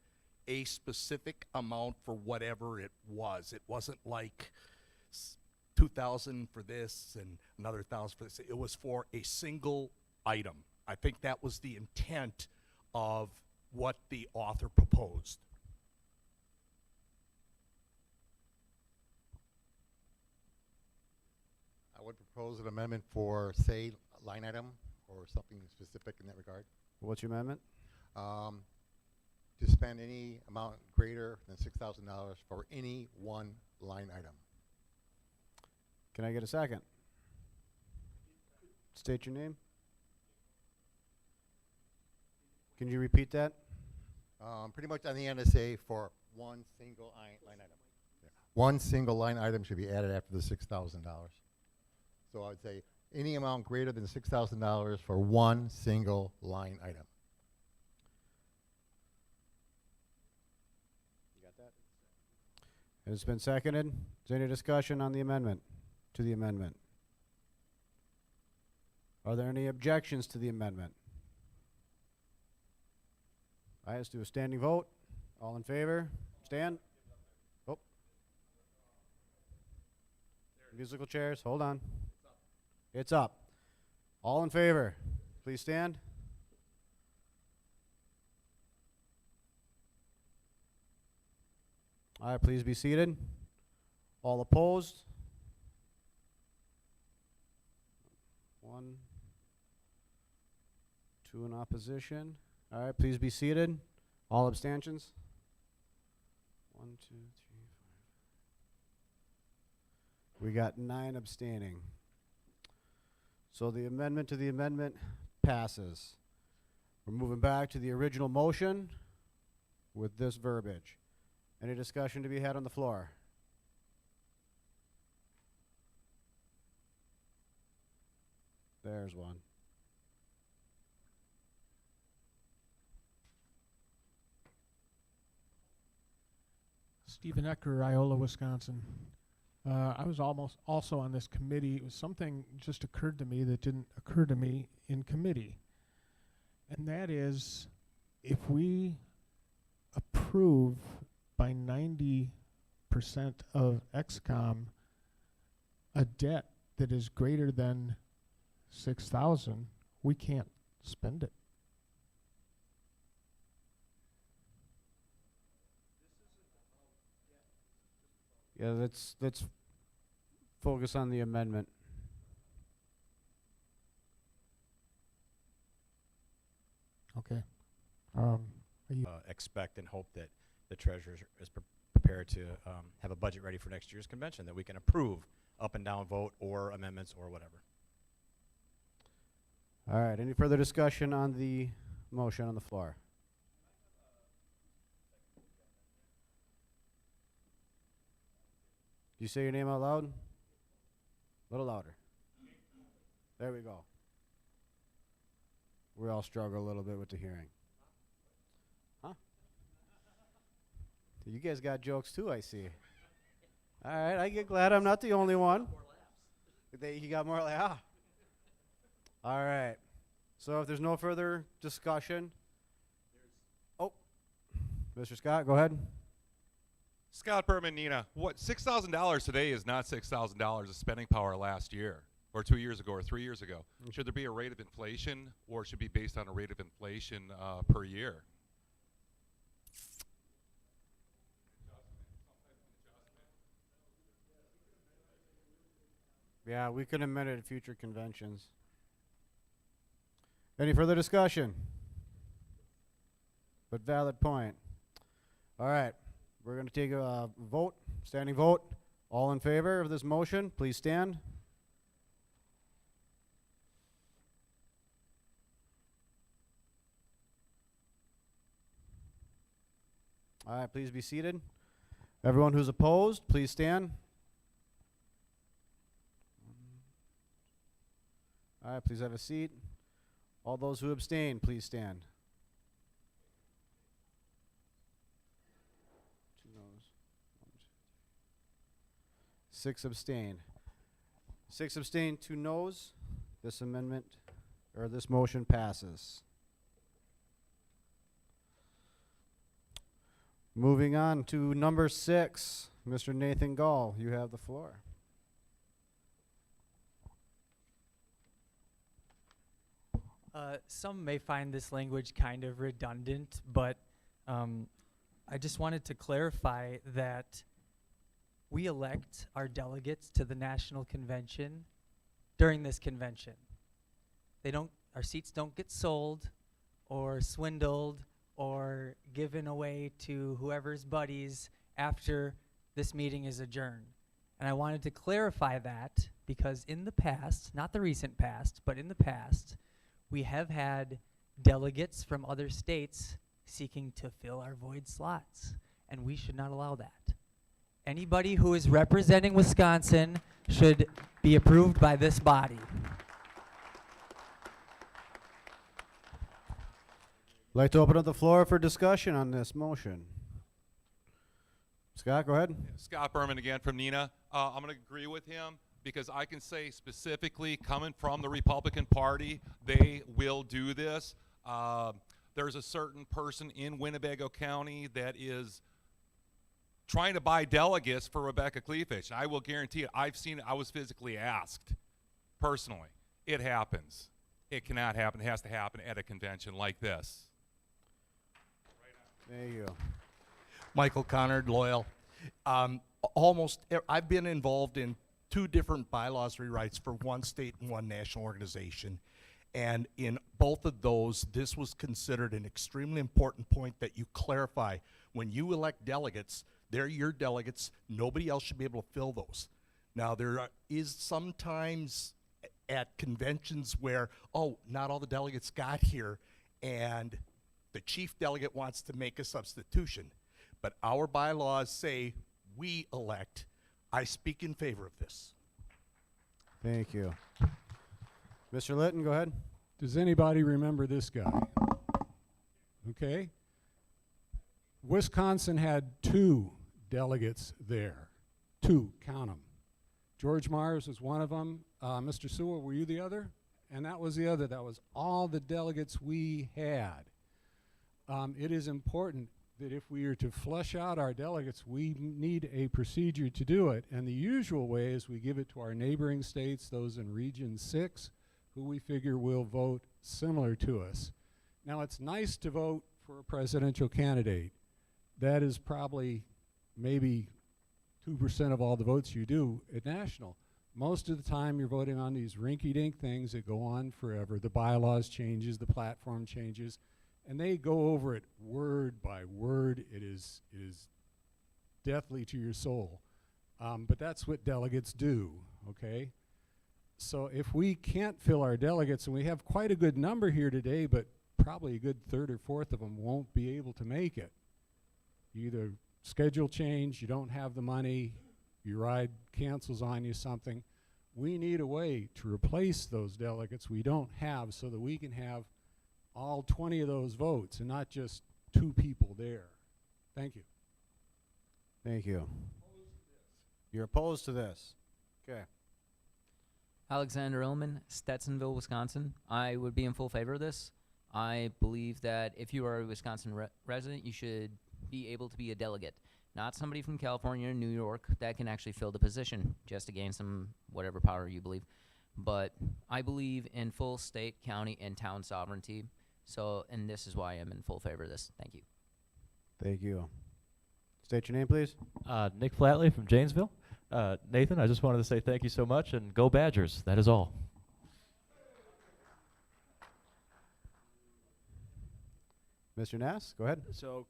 a specific amount for whatever it was. It wasn't like 2,000 for this and another 1,000 for this. It was for a single item. I think that was the intent of what the author proposed. I would propose an amendment for, say, a line item or something specific in that regard. What's your amendment? To spend any amount greater than $6,000 for any one line item. Can I get a second? State your name. Can you repeat that? Pretty much on the end, I say for one single line item. Yeah. One single line item should be added after the $6,000. So I would say any amount greater than $6,000 for one single line item. You got that? It's been seconded. Is there any discussion on the amendment, to the amendment? Are there any objections to the amendment? All right, let's do a standing vote. All in favor? Stand. Oh. Musical chairs, hold on. It's up. All in favor, please stand. All right, please be seated. All opposed? 1, 2 in opposition. All right, please be seated. All abstentions? 1, 2, 3, 4. We got 9 abstaining. So the amendment to the amendment passes. We're moving back to the original motion with this verbiage. Any discussion to be had on the floor? There's one. Stephen Ecker, Iola, Wisconsin. I was almost also on this committee. It was something just occurred to me that didn't occur to me in committee. And that is, if we approve by 90% of XCOM a debt that is greater than 6,000, we can't spend it. Yeah, let's focus on the amendment. Okay. Expect and hope that the treasurer is prepared to have a budget ready for next year's convention that we can approve up and down vote or amendments or whatever. All right, any further discussion on the motion on the floor? You say your name out loud? A little louder. There we go. We all struggle a little bit with the hearing. Huh? You guys got jokes too, I see. All right, I get glad I'm not the only one. You got more yeah. All right. So if there's no further discussion. Oh, Mr. Scott, go ahead. Scott Berman, Nina, what $6,000 today is not $6,000 of spending power last year, or 2 years ago, or 3 years ago. Should there be a rate of inflation, or should it be based on a rate of inflation per year? Yeah, we can amend it at future conventions. Any further discussion? But valid point. All right, we're going to take a vote, standing vote. All in favor of this motion, please stand. All right, please be seated. Everyone who's opposed, please stand. All right, please have a seat. All those who abstain, please stand. 2 noes. 6 abstain. 6 abstain, 2 noes. This amendment, or this motion passes. Moving on to number 6, Mr. Nathan Gall, you have the floor. Some may find this language kind of redundant, but I just wanted to clarify that we elect our delegates to the National Convention during this convention. Our seats don't get sold or swindled or given away to whoever's buddies after this meeting is adjourned. And I wanted to clarify that because in the past, not the recent past, but in the past, we have had delegates from other states seeking to fill our void slots, and we should not allow that. Anybody who is representing Wisconsin should be approved by this body. I'd like to open up the floor for discussion on this motion. Scott, go ahead. Scott Berman again from Nina. I'm going to agree with him because I can say specifically coming from the Republican Party, they will do this. There's a certain person in Winnebago County that is trying to buy delegates for Rebecca Kleefich. I will guarantee it. I've seen it. I was physically asked personally. It happens. It cannot happen. It has to happen at a convention like this. There you go. Michael Koerner, loyal. I've been involved in 2 different bylaws rewrites for one state and one national organization. And in both of those, this was considered an extremely important point that you clarify. When you elect delegates, they're your delegates. Nobody else should be able to fill those. Now, there is sometimes at conventions where, not all the delegates got here, and the chief delegate wants to make a substitution. But our bylaws say we elect. I speak in favor of this. Thank you. Mr. Litton, go ahead. Does anybody remember this guy? Okay. Wisconsin had 2 delegates there. 2, count them. George Myers was one of them. Mr. Sewell, were you the other? And that was the other. That was all the delegates we had. It is important that if we are to flush out our delegates, we need a procedure to do it. And the usual way is we give it to our neighboring states, those in Region 6, who we figure will vote similar to us. Now, it's nice to vote for a presidential candidate. That is probably maybe 2% of all the votes you do at national. Most of the time you're voting on these rinky-dink things that go on forever. The bylaws changes, the platform changes, and they go over it word by word. It is deathly to your soul. But that's what delegates do, okay? So if we can't fill our delegates, and we have quite a good number here today, but probably a good third or fourth of them won't be able to make it. You either schedule change, you don't have the money, your ride cancels on you something. We need a way to replace those delegates we don't have so that we can have all 20 of those votes and not just 2 people there. Thank you. Thank you. You're opposed to this. Okay. Alexander Illman, Stetsonville, Wisconsin. I would be in full favor of this. I believe that if you are a Wisconsin resident, you should be able to be a delegate. Not somebody from California or New York that can actually fill the position just to gain some whatever power you believe. But I believe in full state, county, and town sovereignty. So, and this is why I'm in full favor of this. Thank you. Thank you. State your name, please. Nick Flatley from Janesville. Nathan, I just wanted to say thank you so much, and go Badgers. That is all. Mr. Nass, go ahead. So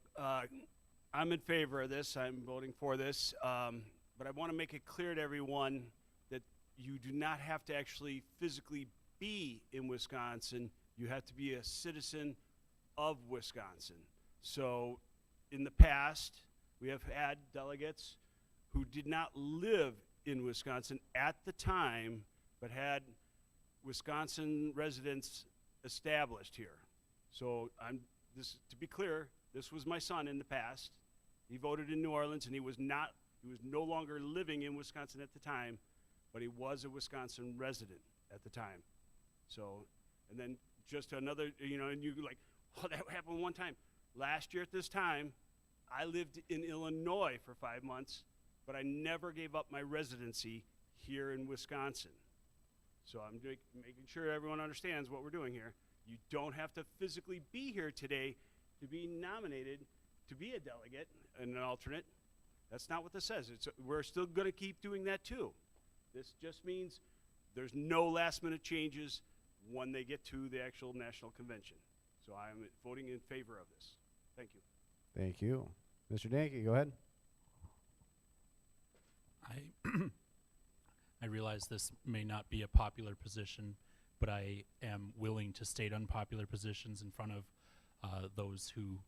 I'm in favor of this. I'm voting for this. But I want to make it clear to everyone that you do not have to actually physically be in Wisconsin. You have to be a citizen of Wisconsin. So in the past, we have had delegates who did not live in Wisconsin at the time, but had Wisconsin residents established here. So to be clear, this was my son in the past. He voted in New Orleans, and he was no longer living in Wisconsin at the time, but he was a Wisconsin resident at the time. So, and then just another, and you're like, oh, that happened one time. Last year at this time, I lived in Illinois for 5 months, but I never gave up my residency here in Wisconsin. So I'm making sure everyone understands what we're doing here. You don't have to physically be here today to be nominated to be a delegate and an alternate. That's not what this says. We're still going to keep doing that too. This just means there's no last minute changes when they get to the actual national convention. So I'm voting in favor of this. Thank you. Thank you. Mr. Danke, go ahead. I realize this may not be a popular position, but I am willing to state unpopular positions in front of those who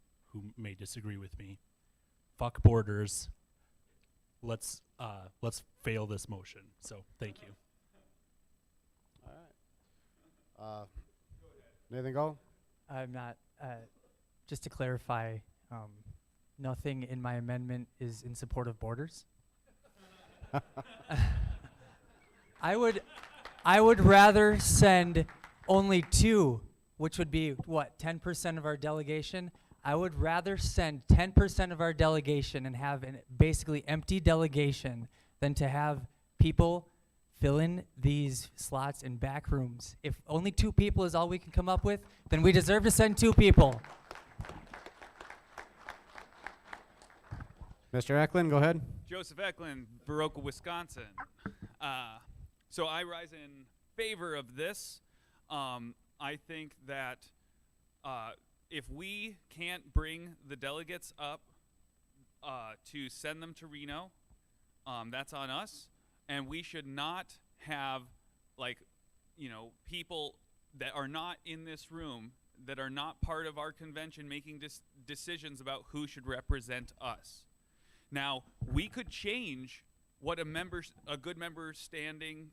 may disagree with me. Fuck borders. Let's fail this motion. So thank you. All right. Nathan, go. I'm not. Just to clarify, nothing in my amendment is in support of borders. I would rather send only 2, which would be what, 10% of our delegation. I would rather send 10% of our delegation and have a basically empty delegation than to have people fill in these slots in back rooms. If only 2 people is all we can come up with, then we deserve to send 2 people. Mr. Eklund, go ahead. Joseph Eklund, Viroqua, Wisconsin. So I rise in favor of this. I think that if we can't bring the delegates up to send them to Reno, that's on us. And we should not have, people that are not in this room, that are not part of our convention, making decisions about who should represent us. Now, we could change what a good member standing,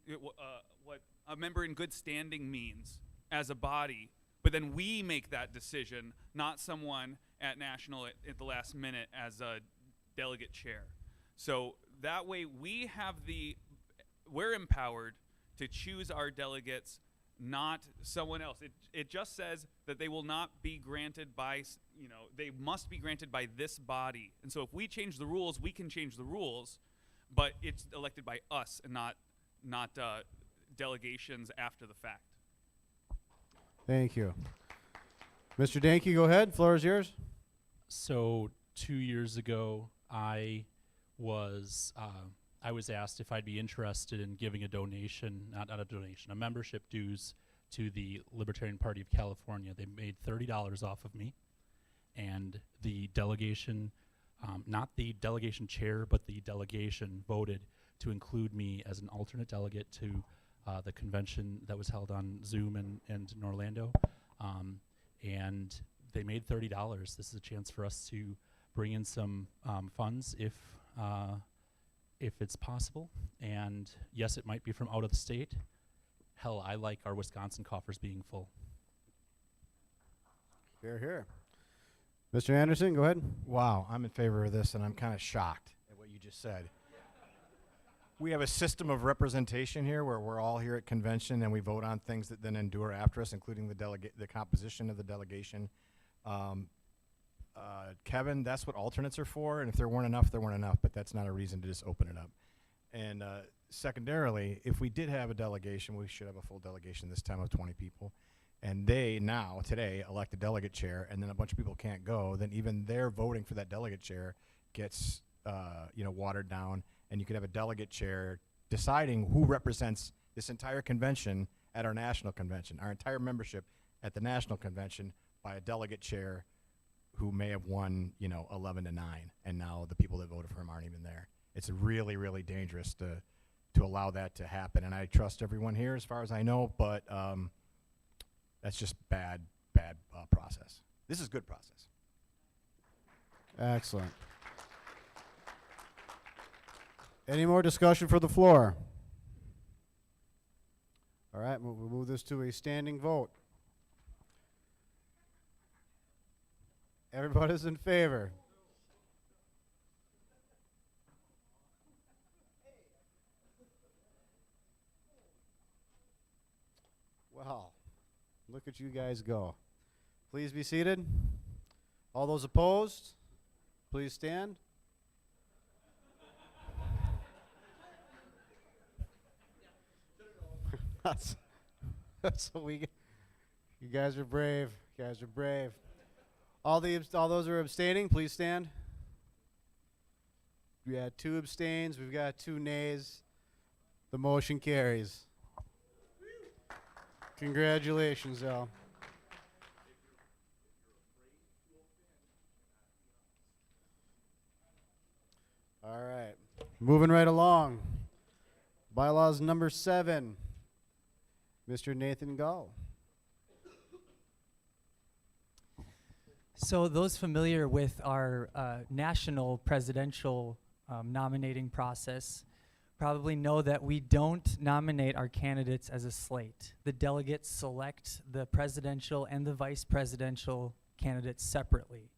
what a member in good standing means as a body, but then we make that decision, not someone at national at the last minute as a delegate chair. So that way we're empowered to choose our delegates, not someone else. It just says that they will not be granted by, they must be granted by this body. And so if we change the rules, we can change the rules, but it's elected by us and not delegations after the fact. Thank you. Mr. Danke, go ahead. Floor is yours. So 2 years ago, I was I was asked if I'd be interested in giving a donation, not a donation, a membership dues to the Libertarian Party of California. They made $30 off of me, and the delegation, not the delegation chair, but the delegation voted to include me as an alternate delegate to the convention that was held on Zoom and in Orlando. And they made $30. This is a chance for us to bring in some funds if it's possible. And yes, it might be from out of the state. Hell, I like our Wisconsin coffers being full. Here, here. Mr. Anderson, go ahead. Wow, I'm in favor of this, and I'm kind of shocked at what you just said. We have a system of representation here where we're all here at convention and we vote on things that then endure after us, including the composition of the delegation. Kevin, that's what alternates are for, and if there weren't enough, there weren't enough, but that's not a reason to just open it up. And secondarily, if we did have a delegation, we should have a full delegation this time of 20 people, and they now, today, elect a delegate chair, and then a bunch of people can't go, then even their voting for that delegate chair gets watered down, and you could have a delegate chair deciding who represents this entire convention at our national convention, our entire membership at the national convention by a delegate chair who may have won, 11-9, and now the people that voted for him aren't even there. It's really, really dangerous to allow that to happen, and I trust everyone here as far as I know, but that's just bad process. This is good process. Excellent. Any more discussion for the floor? All right, we'll move this to a standing vote. Everybody's in favor. Wow. Look at you guys go. Please be seated. All those opposed, please stand. That's what we get. You guys are brave. You guys are brave. All those who are abstaining, please stand. We had 2 abstains. We've got 2 nays. The motion carries. Congratulations, Al. All right. Moving right along. Bylaws number 7. Mr. Nathan Gall. So those familiar with our national presidential nominating process probably know that we don't nominate our candidates as a slate. The delegates select the presidential and the vice presidential candidates separately.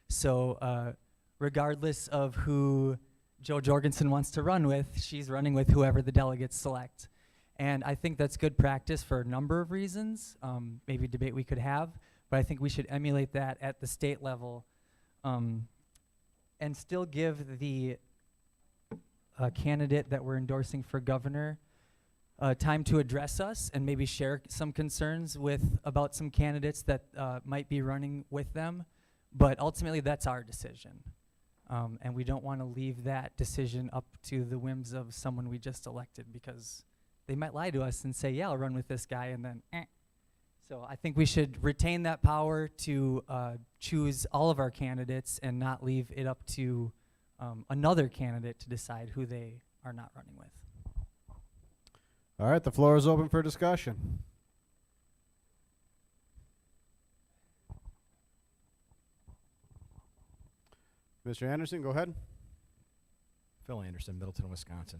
So regardless of who Jo Jorgensen wants to run with, she's running with whoever the delegates select. And I think that's good practice for a number of reasons, maybe a debate we could have, but I think we should emulate that at the state level and still give the candidate that we're endorsing for governor time to address us and maybe share some concerns about some candidates that might be running with them. But ultimately, that's our decision. And we don't want to leave that decision up to the whims of someone we just elected, because they might lie to us and say, yeah, I'll run with this guy, and then So I think we should retain that power to choose all of our candidates and not leave it up to another candidate to decide who they are not running with. All right, the floor is open for discussion. Mr. Anderson, go ahead. Phil Anderson, Middleton, Wisconsin.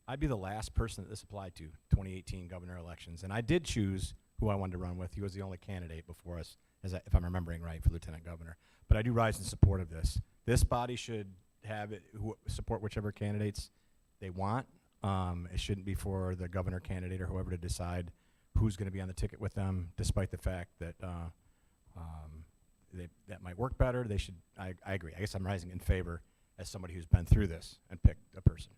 I'd be the last person that this applied to, 2018 governor elections, and I did choose who I wanted to run with. He was the only candidate before us, if I'm remembering right, for lieutenant governor. But I do rise in support of this. This body should have it support whichever candidates they want. It shouldn't be for the governor candidate or whoever to decide who's going to be on the ticket with them, despite the fact that that might work better. They should. I agree. I guess I'm rising in favor as somebody who's been through this and picked a person.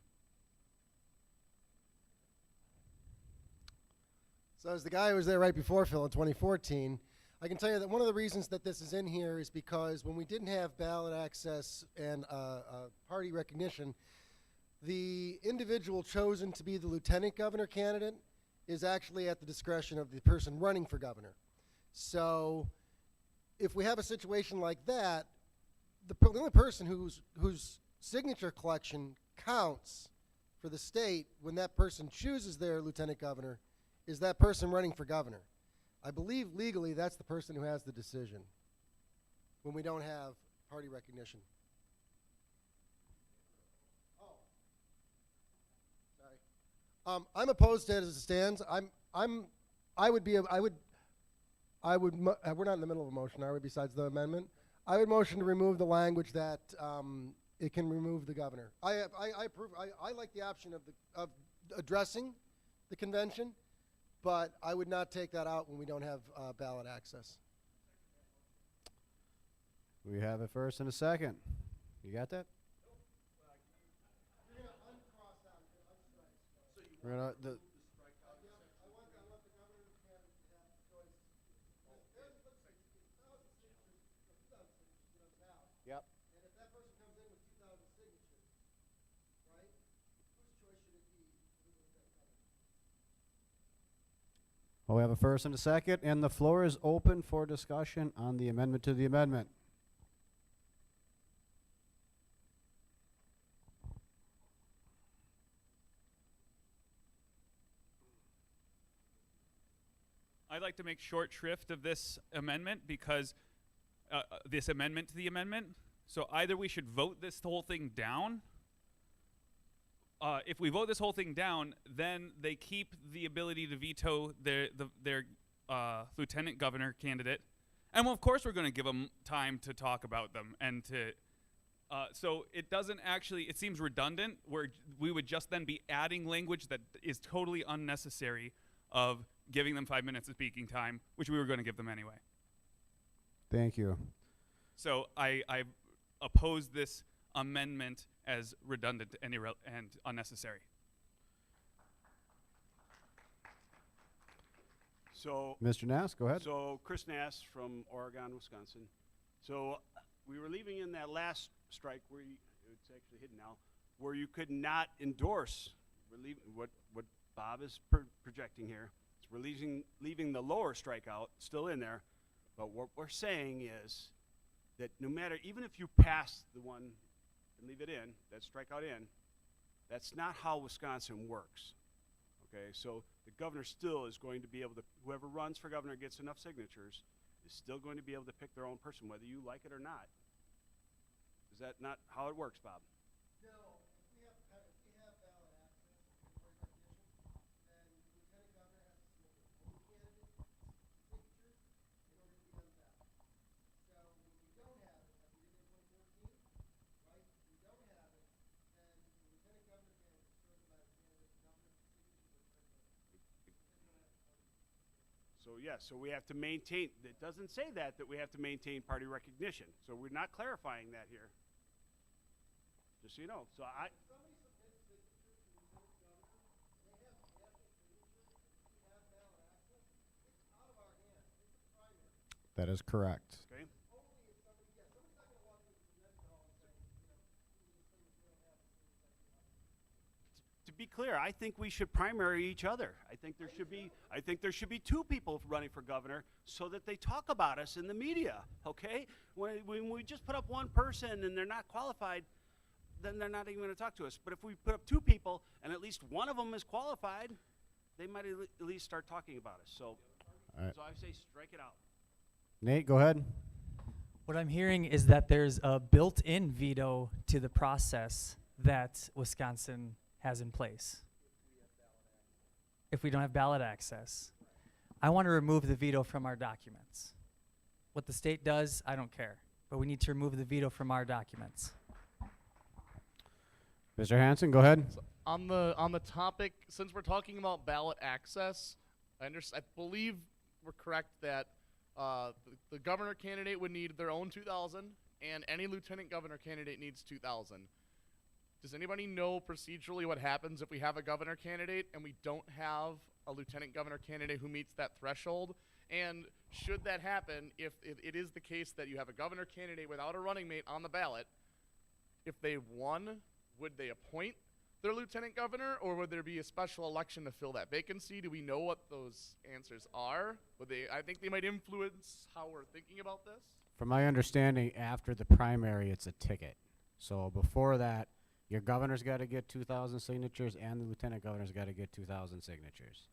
So as the guy who was there right before Phil in 2014, I can tell you that one of the reasons that this is in here is because when we didn't have ballot access and party recognition, the individual chosen to be the lieutenant governor candidate is actually at the discretion of the person running for governor. So if we have a situation like that, the only person whose signature collection counts for the state when that person chooses their lieutenant governor is that person running for governor. I believe legally that's the person who has the decision when we don't have party recognition. I'm opposed to it as it stands. We're not in the middle of a motion, are we, besides the amendment? I would motion to remove the language that it can remove the governor. I like the option of addressing the convention, but I would not take that out when we don't have ballot access. We have a first and a second. You got that? We're gonna, Yep. And if that person comes in with 2,000 signatures, right, whose choice should it be? well, we have a first and a second, and the floor is open for discussion on the amendment to the amendment. I'd like to make short shrift of this amendment because this amendment to the amendment. So either we should vote this whole thing down. If we vote this whole thing down, then they keep the ability to veto their lieutenant governor candidate. And well, of course we're going to give them time to talk about them and to so it doesn't actually, it seems redundant where we would just then be adding language that is totally unnecessary of giving them 5 minutes of speaking time, which we were going to give them anyway. Thank you. So I oppose this amendment as redundant and unnecessary. So, Mr. Nass, go ahead. So Chris Nass from Oregon, Wisconsin. So we were leaving in that last strike where it's actually hidden now, where you could not endorse. We're leaving what Bob is projecting here. So we're leaving the lower strikeout still in there, but what we're saying is that no matter, even if you pass the one and leave it in, that strikeout in, that's not how Wisconsin works. Okay, so the governor still is going to be able to, whoever runs for governor gets enough signatures, is still going to be able to pick their own person, whether you like it or not. Is that not how it works, Bob? No, if we have ballot access and recognition, then the lieutenant governor has to submit his own candidate signatures in order to be on the ballot. So when we don't have it, like we did in 2014, right? If we don't have it, then the lieutenant governor candidate is certified as candidate, the governor's signatures are certified. So yes, so we have to maintain, it doesn't say that we have to maintain party recognition. So we're not clarifying that here. Just so you know. So I. Somebody submits signatures to the lieutenant governor, and they have national signatures, and we have ballot access, it's out of our hands. It's a primary. That is correct. Okay. Only if somebody, somebody's not going to walk into the convention hall and say, these things we don't have, these things like we have. To be clear, I think we should primary each other. I think there should be two people running for governor so that they talk about us in the media. Okay. When we just put up one person and they're not qualified, then they're not even going to talk to us. But if we put up two people and at least one of them is qualified, they might at least start talking about us. So, All right. so I say strike it out. Nate, go ahead. What I'm hearing is that there's a built-in veto to the process that Wisconsin has in place. If we don't have ballot access. I want to remove the veto from our documents. What the state does, I don't care. But we need to remove the veto from our documents. Mr. Hanson, go ahead. So on the topic, since we're talking about ballot access, I believe we're correct that the governor candidate would need their own 2,000, and any lieutenant governor candidate needs 2,000. Does anybody know procedurally what happens if we have a governor candidate and we don't have a lieutenant governor candidate who meets that threshold? And should that happen, if it is the case that you have a governor candidate without a running mate on the ballot, if they won, would they appoint their lieutenant governor, or would there be a special election to fill that vacancy? Do we know what those answers are? I think they might influence how we're thinking about this. From my understanding, after the primary, it's a ticket. So before that, your governor's got to get 2,000 signatures, and the lieutenant governor's got to get 2,000 signatures.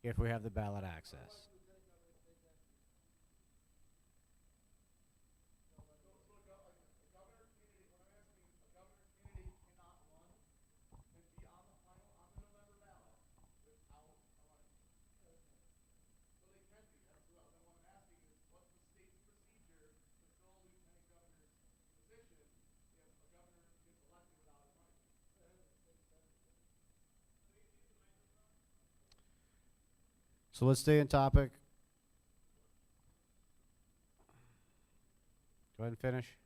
If we have the ballot access. So let's stay in topic. Go ahead and finish.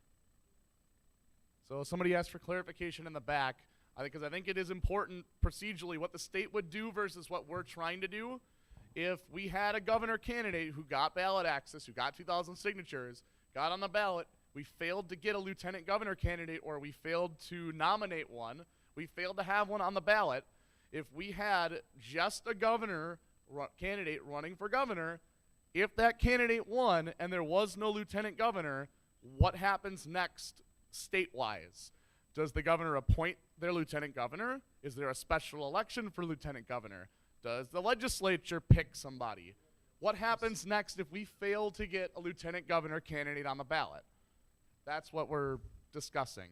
So somebody asked for clarification in the back, because I think it is important procedurally what the state would do versus what we're trying to do. If we had a governor candidate who got ballot access, who got 2,000 signatures, got on the ballot, we failed to get a lieutenant governor candidate, or we failed to nominate one, we failed to have one on the ballot. If we had just a governor candidate running for governor, if that candidate won and there was no lieutenant governor, what happens next state-wise? Does the governor appoint their lieutenant governor? Is there a special election for lieutenant governor? Does the legislature pick somebody? What happens next if we fail to get a lieutenant governor candidate on the ballot? That's what we're discussing.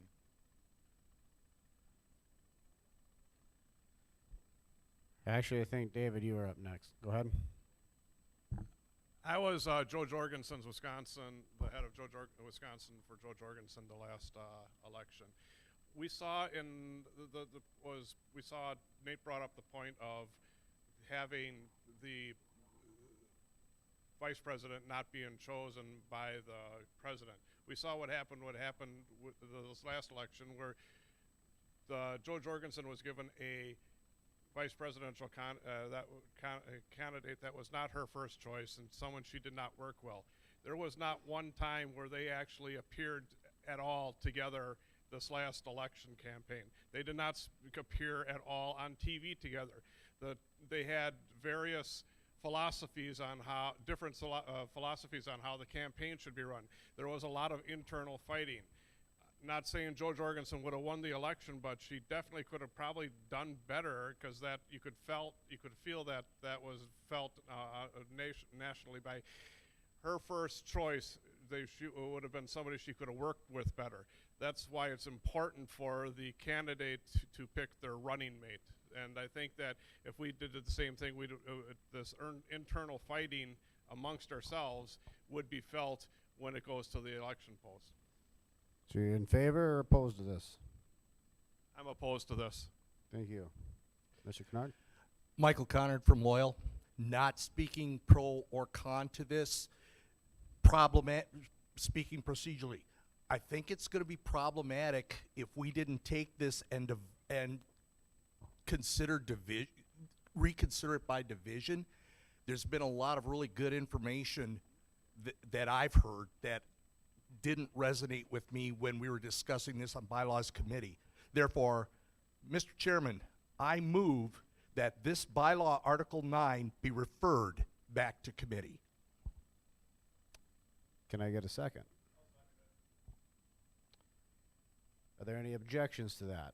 Actually, I think, David, you were up next. Go ahead. I was Joe Jorgensen's Wisconsin, the head of Wisconsin for Joe Jorgensen the last election. We saw Nate brought up the point of having the vice president not being chosen by the president. We saw what happened with this last election, where Joe Jorgensen was given a vice presidential candidate that was not her first choice and someone she did not work well. There was not one time where they actually appeared at all together this last election campaign. They did not appear at all on TV together. They had various philosophies on how philosophies on how the campaign should be run. There was a lot of internal fighting. Not saying Joe Jorgensen would have won the election, but she definitely could have probably done better, because that you could feel that was felt nationally by her first choice. She would have been somebody she could have worked with better. That's why it's important for the candidate to pick their running mate. And I think that if we did the same thing, this internal fighting amongst ourselves would be felt when it goes to the election polls. So you're in favor or opposed to this? I'm opposed to this. Thank you. Mr. Kennard? Michael Connard from Loyal. Not speaking pro or con to this, speaking procedurally. I think it's going to be problematic if we didn't take this and reconsider it by division. There's been a lot of really good information that I've heard that didn't resonate with me when we were discussing this on Bylaws Committee. Therefore, Mr. Chairman, I move that this bylaw Article 9 be referred back to committee. Can I get a second? Are there any objections to that?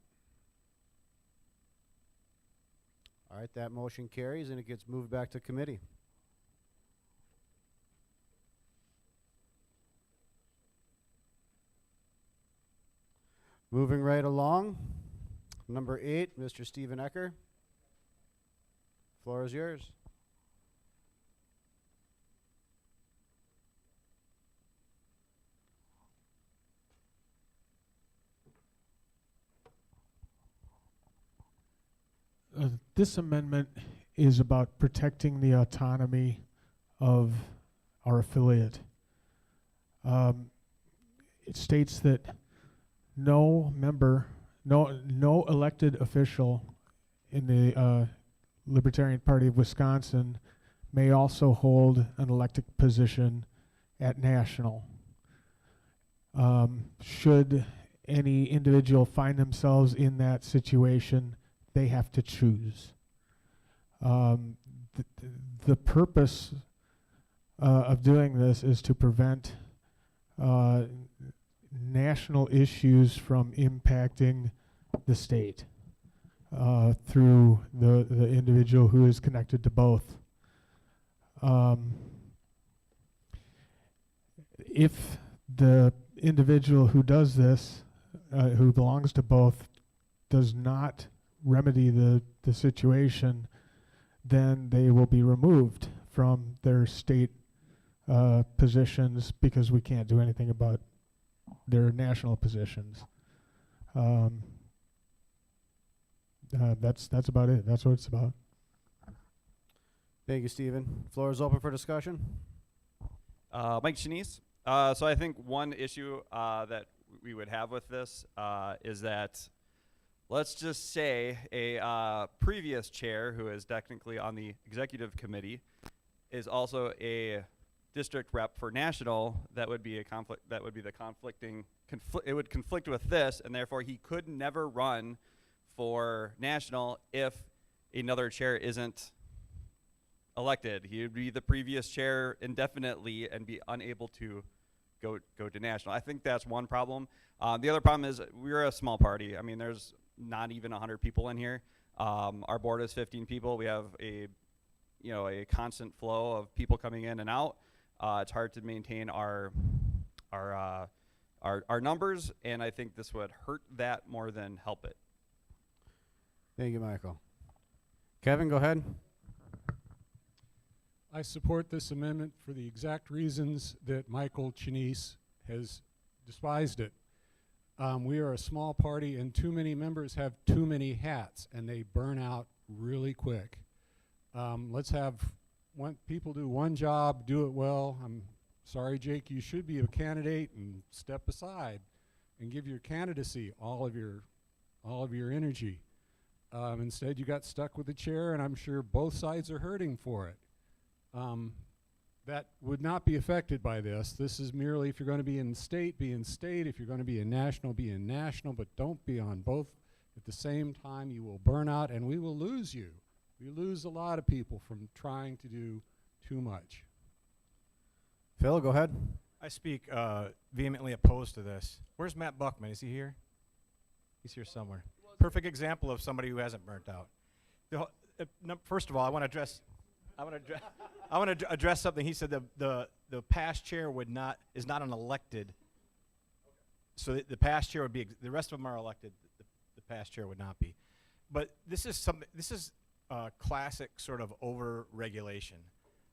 All right, that motion carries and it gets moved back to committee. Moving right along, number 8, Mr. Stephen Ecker. Floor is yours. This amendment is about protecting the autonomy of our affiliate. It states that no elected official in the Libertarian Party of Wisconsin may also hold an elected position at national. Should any individual find themselves in that situation, they have to choose. The purpose of doing this is to prevent national issues from impacting the state through the individual who is connected to both. If the individual who does this, who belongs to both, does not remedy the situation, then they will be removed from their state positions because we can't do anything about their national positions. That's about it. That's what it's about. Thank you, Stephen. Floor is open for discussion. Mike Chenise. So I think one issue that we would have with this is that, let's just say a previous chair who is technically on the executive committee is also a district rep for national. That would be a conflict. That would be the conflicting. It would conflict with this, and therefore he could never run for national if another chair isn't elected. He would be the previous chair indefinitely and be unable to go to national. I think that's one problem. The other problem is we're a small party. I mean, there's not even 100 people in here. Our board is 15 people. We have a constant flow of people coming in and out. It's hard to maintain our numbers, and I think this would hurt that more than help it. Thank you, Michael. Kevin, go ahead. I support this amendment for the exact reasons that Michael Chenise has despised it. We are a small party, and too many members have too many hats, and they burn out really quick. Let's have people do one job, do it well. I'm sorry, Jake, you should be a candidate and step aside and give your candidacy all of your energy. Instead, you got stuck with the chair, and I'm sure both sides are hurting for it. That would not be affected by this. This is merely, if you're going to be in state, be in state. If you're going to be in national, be in national, but don't be on both at the same time. You will burn out, and we will lose you. We lose a lot of people from trying to do too much. Phil, go ahead. I speak vehemently opposed to this. Where's Matt Buckman? Is he here? He's here somewhere. Perfect example of somebody who hasn't burnt out. First of all, I want to address something. He said the past chair is not an elected. So the past chair would be. The rest of them are elected. The past chair would not be. But this is classic sort of over-regulation,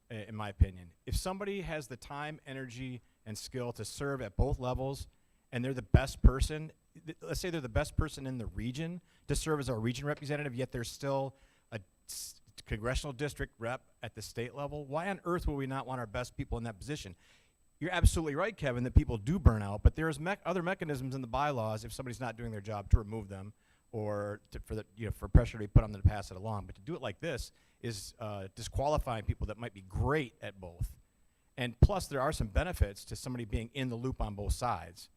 in my opinion. If somebody has the time, energy, and skill to serve at both levels, and they're the best person, let's say they're the best person in the region to serve as our region representative, yet they're still a congressional district rep at the state level, why on earth would we not want our best people in that position? You're absolutely right, Kevin, that people do burn out, but there's other mechanisms in the bylaws if somebody's not doing their job to remove them, or for pressure to be put on them to pass it along. But to do it like this is disqualifying people that might be great at both. And plus, there are some benefits to somebody being in the loop on both sides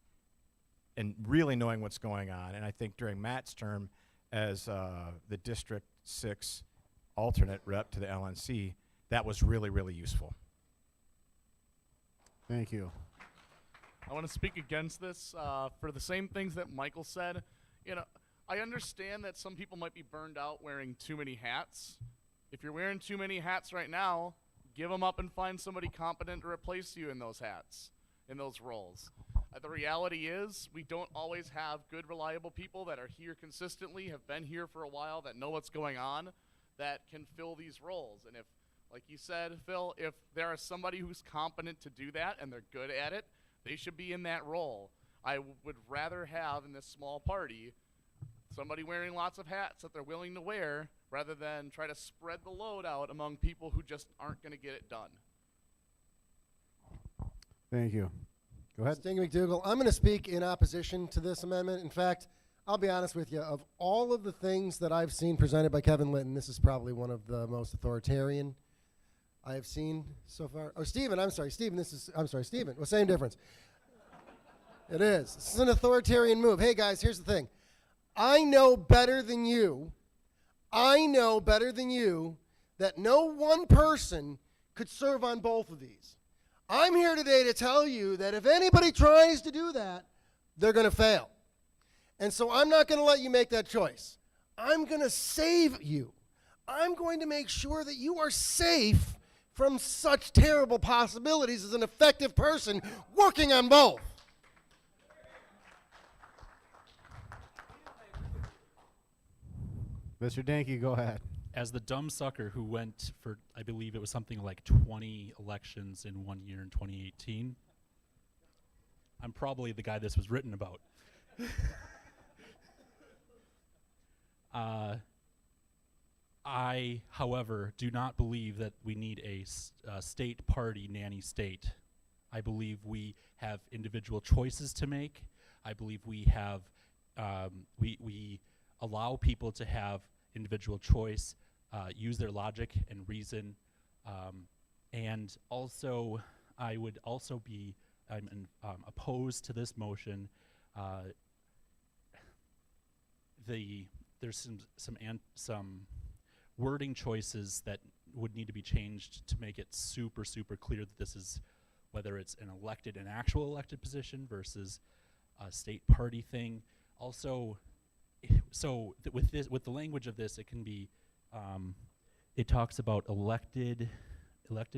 and really knowing what's going on. And I think during Matt's term as the District 6 alternate rep to the LNC, that was really, really useful. Thank you. I want to speak against this for the same things that Michael said. I understand that some people might be burned out wearing too many hats. If you're wearing too many hats right now, give them up and find somebody competent to replace you in those hats, in those roles. The reality is we don't always have good, reliable people that are here consistently, have been here for a while, that know what's going on, that can fill these roles. And if, like you said, Phil, if there is somebody who's competent to do that and they're good at it, they should be in that role. I would rather have in this small party somebody wearing lots of hats that they're willing to wear rather than try to spread the load out among people who just aren't going to get it done. Thank you. Go ahead. Stingy McDougal, I'm going to speak in opposition to this amendment. In fact, I'll be honest with you. Of all of the things that I've seen presented by Kevin Litton, this is probably one of the most authoritarian I have seen so far. Oh, Stephen, I'm sorry, Stephen. Stephen. Well, same difference. It is. This is an authoritarian move. Hey, guys, here's the thing. I know better than you that no one person could serve on both of these. I'm here today to tell you that if anybody tries to do that, they're going to fail. And so I'm not going to let you make that choice. I'm going to save you. I'm going to make sure that you are safe from such terrible possibilities as an effective person working on both. Mr. Danke, go ahead. As the dumb sucker who went for, I believe it was something like 20 elections in 1 year in 2018, I'm probably the guy this was written about. I, however, do not believe that we need a state party nanny state. I believe we have individual choices to make. I believe we have, we allow people to have individual choice, use their logic and reason, and also I would also be opposed to this motion. There's some wording choices that would need to be changed to make it super clear that this is, whether it's an actual elected position versus a state party thing. Also, with the language of this, it can be, it talks about elected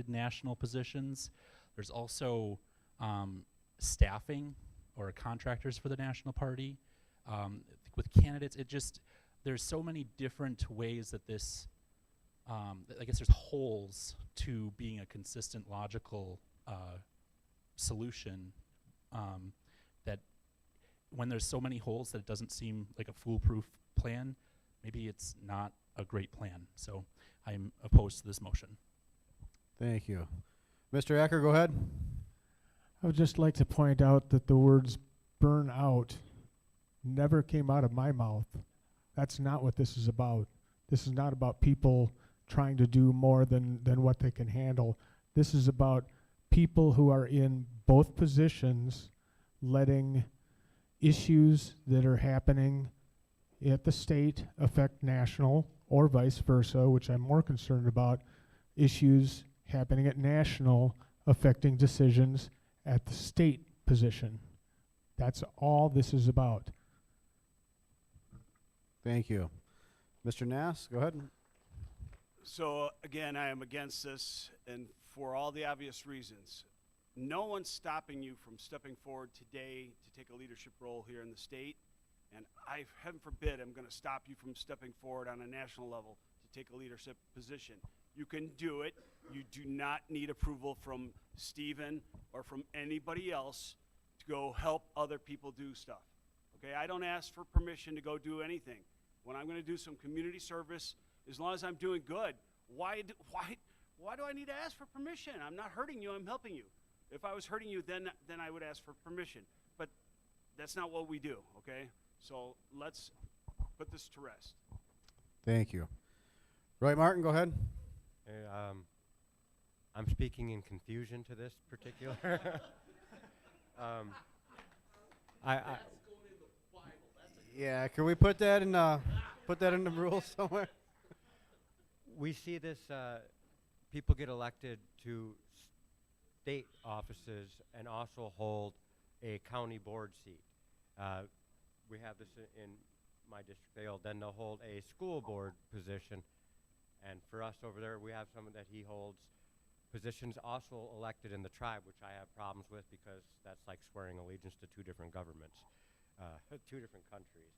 national positions. There's also staffing or contractors for the national party. With candidates, there's so many different ways that this, I guess there's holes to being a consistent, logical solution, that when there's so many holes that it doesn't seem like a foolproof plan, maybe it's not a great plan. So I'm opposed to this motion. Thank you. Mr. Acker, go ahead. I would just like to point out that the words burn out never came out of my mouth. That's not what this is about. This is not about people trying to do more than what they can handle. This is about people who are in both positions letting issues that are happening at the state affect national, or vice versa, which I'm more concerned about, issues happening at national affecting decisions at the state position. That's all this is about. Thank you. Mr. Nass, go ahead. So again, I am against this, and for all the obvious reasons. No one's stopping you from stepping forward today to take a leadership role here in the state, and heaven forbid, I'm going to stop you from stepping forward on a national level to take a leadership position. You can do it. You do not need approval from Stephen or from anybody else to go help other people do stuff. Okay, I don't ask for permission to go do anything. When I'm going to do some community service, as long as I'm doing good, why do I need to ask for permission? I'm not hurting you, I'm helping you. If I was hurting you, then I would ask for permission. But that's not what we do, okay? So let's put this to rest. Thank you. Roy Martin, go ahead. Hey, I'm speaking in confusion to this particular. Yeah, can we put that in the rules somewhere? We see this, people get elected to state offices and also hold a county board seat. We have this in my district. They'll hold a school board position. And for us over there, we have someone that he holds positions also elected in the tribe, which I have problems with because that's like swearing allegiance to two different governments, two different countries.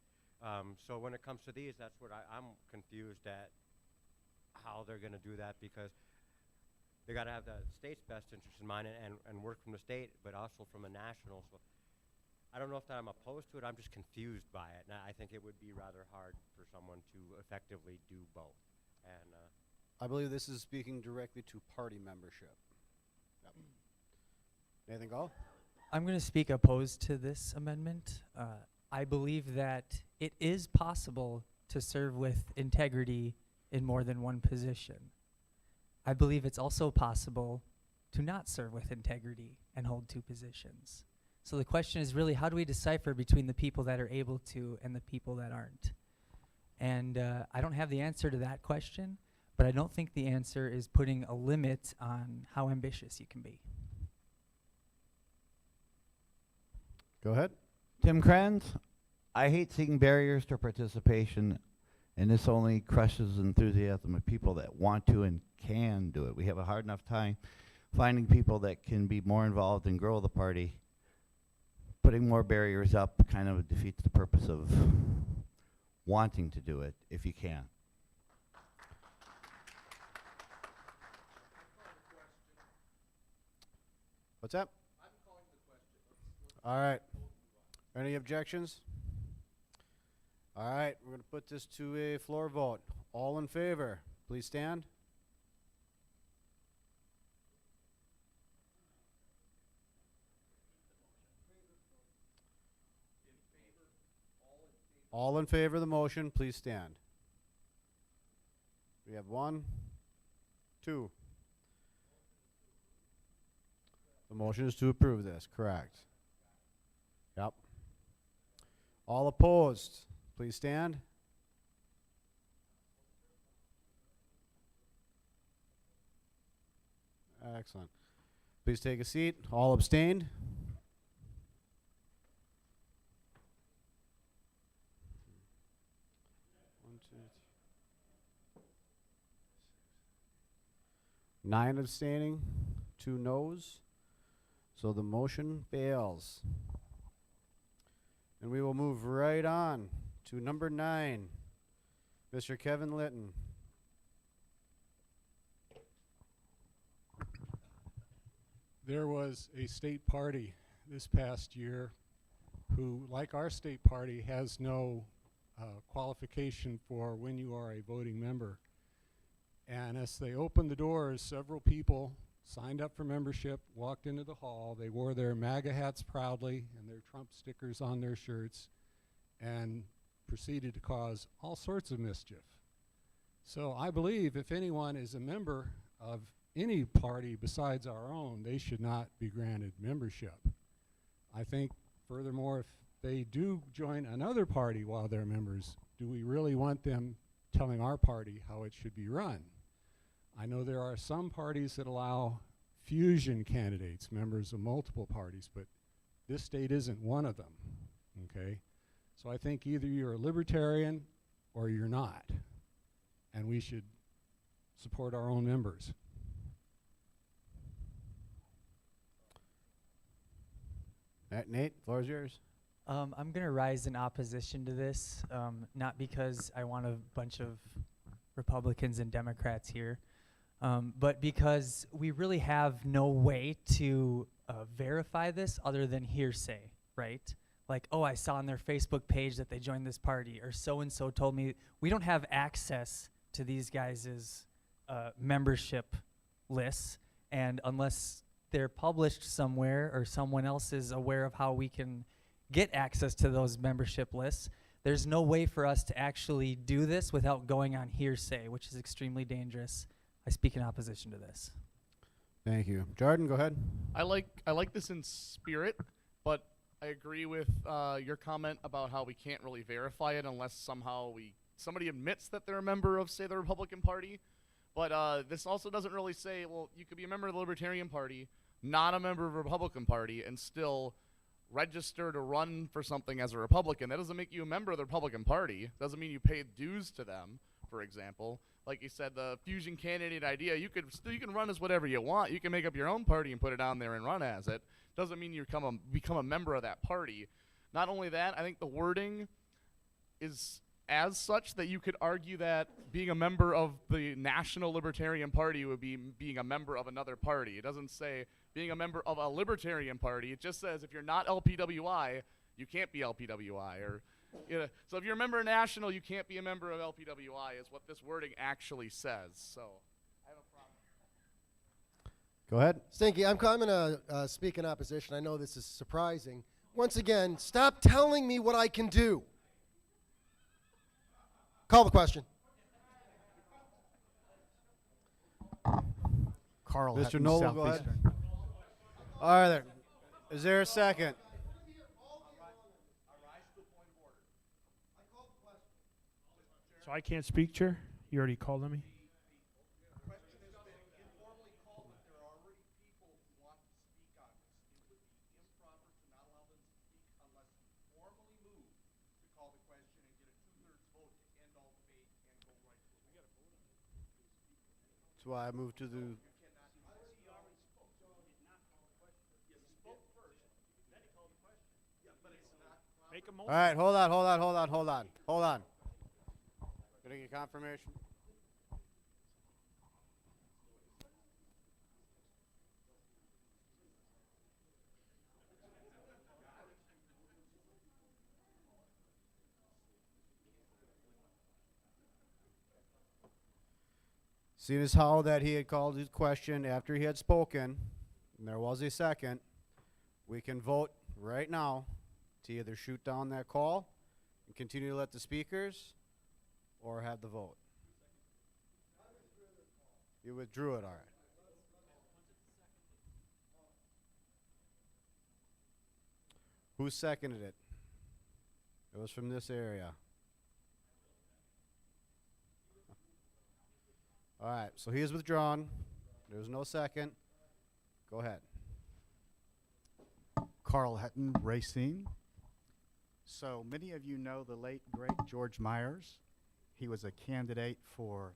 So when it comes to these, that's what I'm confused at how they're going to do that, because they got to have the state's best interest in mind and work from the state, but also from a national. So I don't know if that I'm opposed to it. I'm just confused by it, and I think it would be rather hard for someone to effectively do both. And I believe this is speaking directly to party membership. Yep. Nathan Gall? I'm going to speak opposed to this amendment. I believe that it is possible to serve with integrity in more than one position. I believe it's also possible to not serve with integrity and hold two positions. So the question is really, how do we decipher between the people that are able to and the people that aren't? And I don't have the answer to that question, but I don't think the answer is putting a limit on how ambitious you can be. Go ahead. Tim Kranz, I hate seeing barriers to participation, and this only crushes enthusiasm of people that want to and can do it. We have a hard enough time finding people that can be more involved and grow the party. Putting more barriers up kind of defeats the purpose of wanting to do it if you can. What's that? All right. Any objections? All right, we're going to put this to a floor vote. All in favor, please stand. All in favor of the motion, please stand. We have 1, 2. The motion is to approve this, correct. Yep. All opposed, please stand. Excellent. Please take a seat. All abstained. One, two, 9 abstaining, 2 noes. So the motion fails. And we will move right on to number 9, Mr. Kevin Litton. There was a state party this past year who, like our state party, has no qualification for when you are a voting member. And as they opened the doors, several people signed up for membership, walked into the hall. They wore their MAGA hats proudly and their Trump stickers on their shirts and proceeded to cause all sorts of mischief. So I believe if anyone is a member of any party besides our own, they should not be granted membership. I think, furthermore, if they do join another party while they're members, do we really want them telling our party how it should be run? I know there are some parties that allow fusion candidates, members of multiple parties, but this state isn't one of them, okay? So I think either you're a libertarian or you're not, and we should support our own members. Nate, floor is yours. I'm going to rise in opposition to this, not because I want a bunch of Republicans and Democrats here, but because we really have no way to verify this other than hearsay, right? Like, oh, I saw on their Facebook page that they joined this party, or so-and-so told me. We don't have access to these guys' membership lists, and unless they're published somewhere or someone else is aware of how we can get access to those membership lists, there's no way for us to actually do this without going on hearsay, which is extremely dangerous. I speak in opposition to this. Thank you. Jordan, go ahead. I like this in spirit, but I agree with your comment about how we can't really verify it unless somehow somebody admits that they're a member of, say, the Republican Party. But this also doesn't really say, well, you could be a member of the Libertarian Party, not a member of the Republican Party, and still register to run for something as a Republican. That doesn't make you a member of the Republican Party. Doesn't mean you paid dues to them, for example. Like you said, the fusion candidate idea, you can run as whatever you want. You can make up your own party and put it on there and run as it. Doesn't mean you become a member of that party. Not only that, I think the wording is as such that you could argue that being a member of the National Libertarian Party would be being a member of another party. It doesn't say being a member of a Libertarian Party. It just says if you're not LPWI, you can't be LPWI. Or, so if you're a member of National, you can't be a member of LPWI is what this wording actually says. So I have a problem. Go ahead. Stinky, I'm going to speak in opposition. I know this is surprising. Once again, stop telling me what I can do. Call the question. Carl Mr. Hetton, Noble, go ahead. Southeastern. All right, there. Is there a second? So I can't speak, Chair? You already called on me? That's why I moved to the... Make a motion. All right, hold on. Gonna get confirmation. Seeing as how that he had called his question after he had spoken, and there was a second, we can vote right now to either shoot down that call and continue to let the speakers or have the vote. You withdrew it, all right. Who seconded it? It was from this area. All right, so he is withdrawn. There's no second. Go ahead. Carl Hetton, Racine. So many of you know the late, great George Myers. He was a candidate for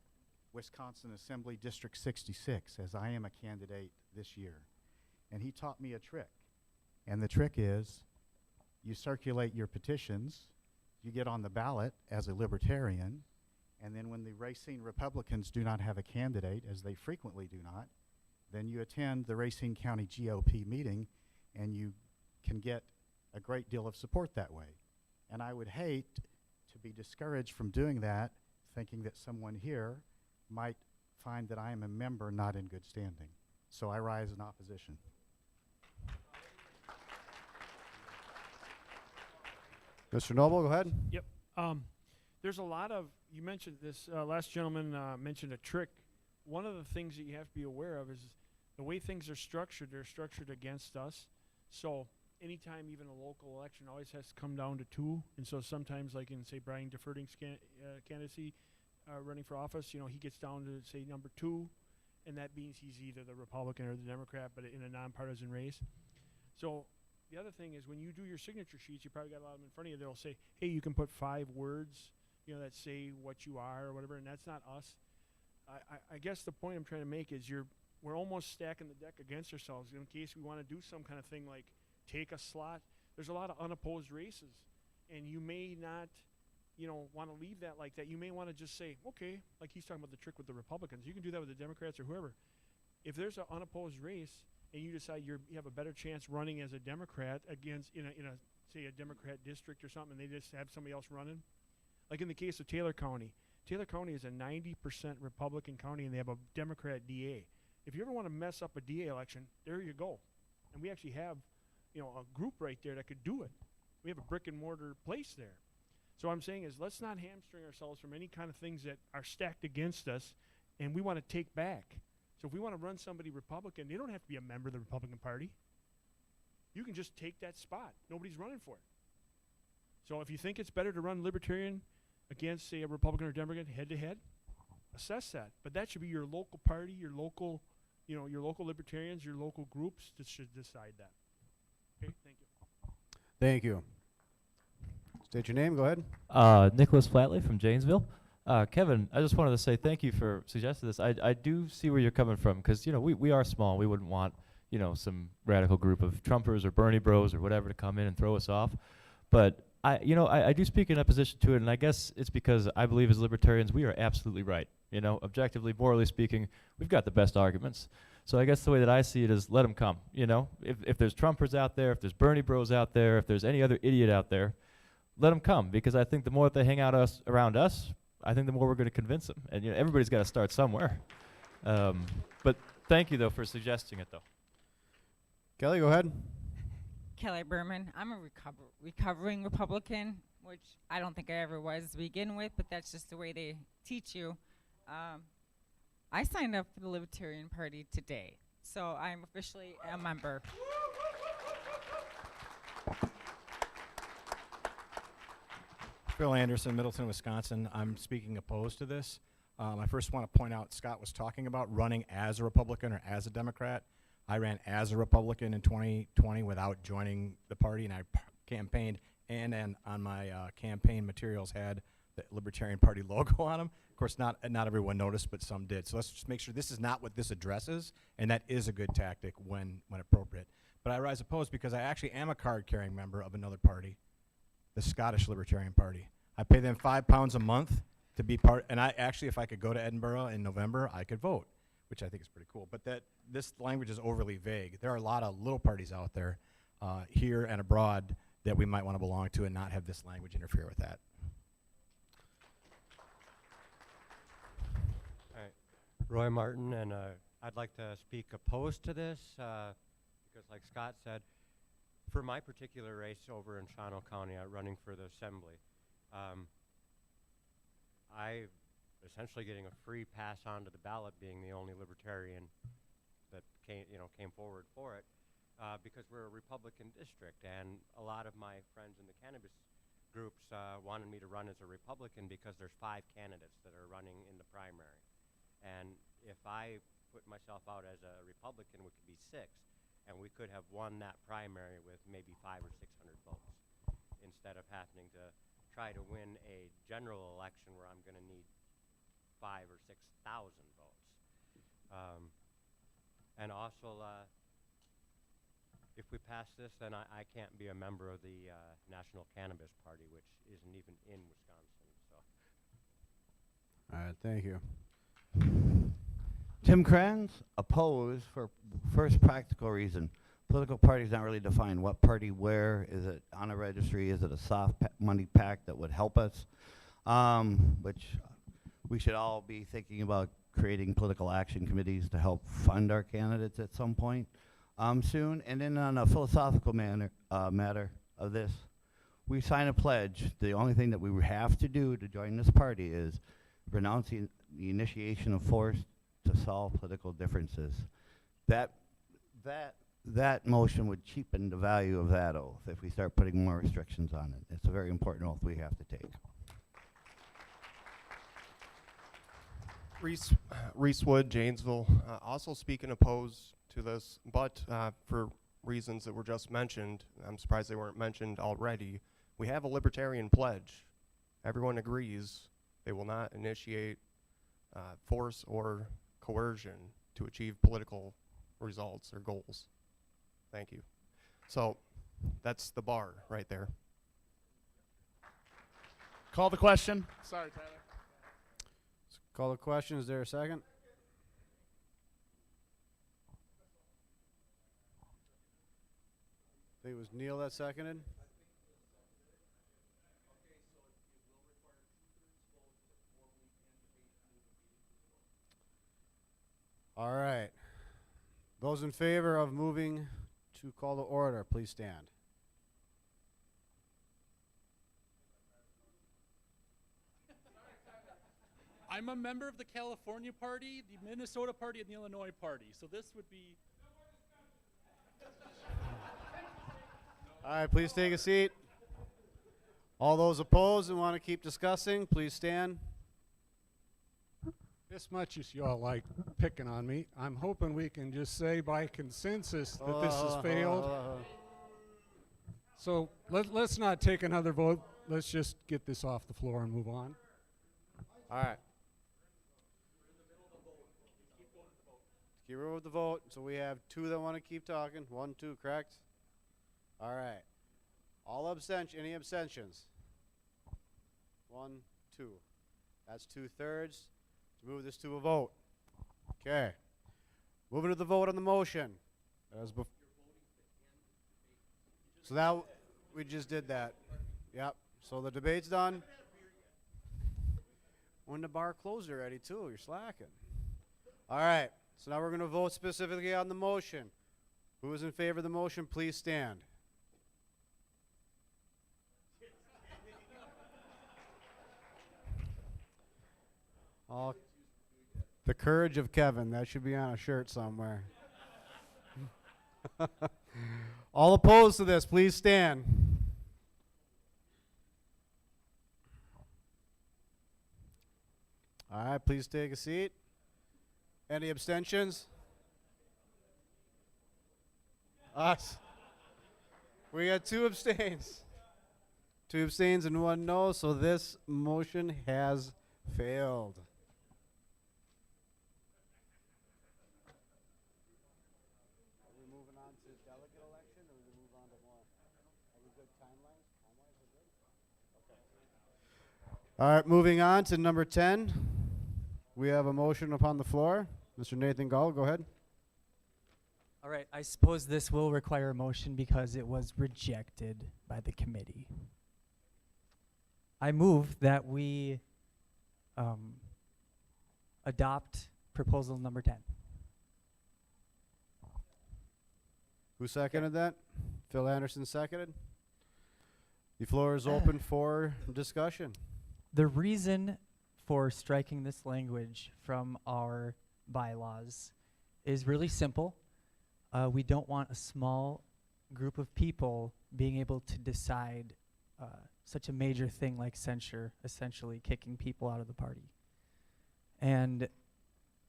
Wisconsin Assembly District 66, as I am a candidate this year. And he taught me a trick. And the trick is, you circulate your petitions, you get on the ballot as a Libertarian, and then when the Racine Republicans do not have a candidate, as they frequently do not, then you attend the Racine County GOP meeting, and you can get a great deal of support that way. And I would hate to be discouraged from doing that, thinking that someone here might find that I am a member not in good standing. So I rise in opposition. Mr. Noble, go ahead. Yep. There's a lot of, you mentioned this, last gentleman mentioned a trick. One of the things that you have to be aware of is the way things are structured, they're structured against us. So anytime even a local election always has to come down to 2. And so sometimes, like in, say, Brian Deferding's candidacy running for office, you know, he gets down to, say, number 2. And that means he's either the Republican or the Democrat, but in a nonpartisan race. So the other thing is when you do your signature sheets, you probably got a lot of them in front of you. They'll say, hey, you can put 5 words, you know, that say what you are or whatever, and that's not us. I guess the point I'm trying to make is we're almost stacking the deck against ourselves in case we want to do some kind of thing like take a slot. There's a lot of unopposed races, and you may not, you know, want to leave that like that. You may want to just say, okay, like he's talking about the trick with the Republicans. You can do that with the Democrats or whoever. If there's an unopposed race and you decide you have a better chance running as a Democrat against in a say a Democrat district or something, and they just have somebody else running, like in the case of Taylor County. Taylor County is a 90% Republican county, and they have a Democrat DA. If you ever want to mess up a DA election, there you go. And we actually have, you know, a group right there that could do it. We have a brick and mortar place there. So what I'm saying is let's not hamstring ourselves from any kind of things that are stacked against us and we want to take back. So if we want to run somebody Republican, they don't have to be a member of the Republican Party. You can just take that spot. Nobody's running for it. So if you think it's better to run Libertarian against, say, a Republican or Democrat head-to-head, assess that. But that should be your local party, your local, you know, your local Libertarians, your local groups that should decide that. Okay, thank you. Thank you. State your name, go ahead. Nicholas Flatley from Janesville. Kevin, I just wanted to say thank you for suggesting this. I do see where you're coming from, because, you know, we are small. We wouldn't want, you know, some radical group of Trumpers or Bernie bros or whatever to come in and throw us off. But I do speak in opposition to it, and I guess it's because I believe as libertarians we are absolutely right. You know, objectively, morally speaking, we've got the best arguments. So I guess the way that I see it is let them come. You know, if there's Trumpers out there, if there's Bernie bros out there, if there's any other idiot out there, let them come, because I think the more that they hang out around us, I think the more we're going to convince them. And, you know, everybody's got to start somewhere. But thank you, though, for suggesting it, though. Kelly, go ahead. Kelly Berman. I'm a recovering Republican. which I don't think I ever was to begin with, but that's just the way they teach you. I signed up for the Libertarian Party today, so I'm officially a member. Phil Anderson, Middleton, Wisconsin. I'm speaking opposed to this. I first want to point out Scott was talking about running as a Republican or as a Democrat. I ran as a Republican in 2020 without joining the party, and I campaigned, and on my campaign materials had the Libertarian Party logo on them. Of course, not everyone noticed, but some did. So let's just make sure this is not what this addresses, and that is a good tactic when appropriate. But I rise opposed because I actually am a card-carrying member of another party, the Scottish Libertarian Party. I pay them £5 a month to be part, and I actually, if I could go to Edinburgh in November, I could vote, which I think is pretty cool. But this language is overly vague. There are a lot of little parties out there, here and abroad, that we might want to belong to and not have this language interfere with that. All right. Roy Martin, and I'd like to speak opposed to this because, like Scott said, for my particular race over in Shawano County, running for the assembly, I essentially getting a free pass on to the ballot, being the only Libertarian that came forward for it, because we're a Republican district, and a lot of my friends in the cannabis groups wanted me to run as a Republican because there's 5 candidates that are running in the primary, and if I put myself out as a Republican, we could be 6, and we could have won that primary with maybe 500 or 600 votes, instead of having to try to win a general election where I'm going to need 5,000 or 6,000 votes. And also, if we pass this, then I can't be a member of the National Cannabis Party, which isn't even in Wisconsin. So. All right, thank you. Tim Kranz, opposed for first practical reason. Political parties not really defined what party where. Is it on a registry? Is it a soft money PAC that would help us? Which we should all be thinking about creating political action committees to help fund our candidates at some point soon. And then on a philosophical matter of this, we sign a pledge. The only thing that we have to do to join this party is renouncing the initiation of force to solve political differences. That motion would cheapen the value of that oath if we start putting more restrictions on it. It's a very important oath we have to take. Reese Wood, Janesville, also speaking opposed to this, but for reasons that were just mentioned. I'm surprised they weren't mentioned already. We have a Libertarian pledge. Everyone agrees they will not initiate force or coercion to achieve political results or goals. Thank you. So that's the bar right there. Call the question. Sorry, Tyler. Call the question. Is there a second? I think it was Neil that seconded. All right. Those in favor of moving to call to order, please stand. I'm a member of the California Party, the Minnesota Party, and the Illinois Party, so this would be... All right, please take a seat. All those opposed and want to keep discussing, please stand. As much as y'all like picking on me, I'm hoping we can just say by consensus that this has failed. So let's not take another vote. Let's just get this off the floor and move on. All right. Keep rolling with the vote. So we have 2 that want to keep talking. 1, 2, correct? All right. All any abstentions? 1, 2. That's 2/3. To move this to a vote. Okay. Moving to the vote on the motion. So now we just did that. Yep. So the debate's done. When the bar closed already, too. You're slacking. All right. So now we're going to vote specifically on the motion. Who is in favor of the motion, please stand. All the courage of Kevin. That should be on a shirt somewhere. All opposed to this, please stand. All right, please take a seat. Any abstentions? Us. We got 2 abstains. 2 abstains and 1 no, so this motion has failed. Are we moving on to delegate election, or we move on to more? Are we good time-wise? Time-wise, we're good? Okay. All right, moving on to number 10. We have a motion upon the floor. Mr. Nathan Gall, go ahead. All right, I suppose this will require a motion because it was rejected by the committee. I move that we adopt proposal number 10. Who seconded that? Phil Anderson seconded. The floor is open for discussion. The reason for striking this language from our bylaws is really simple. We don't want a small group of people being able to decide such a major thing like censure, essentially kicking people out of the party. And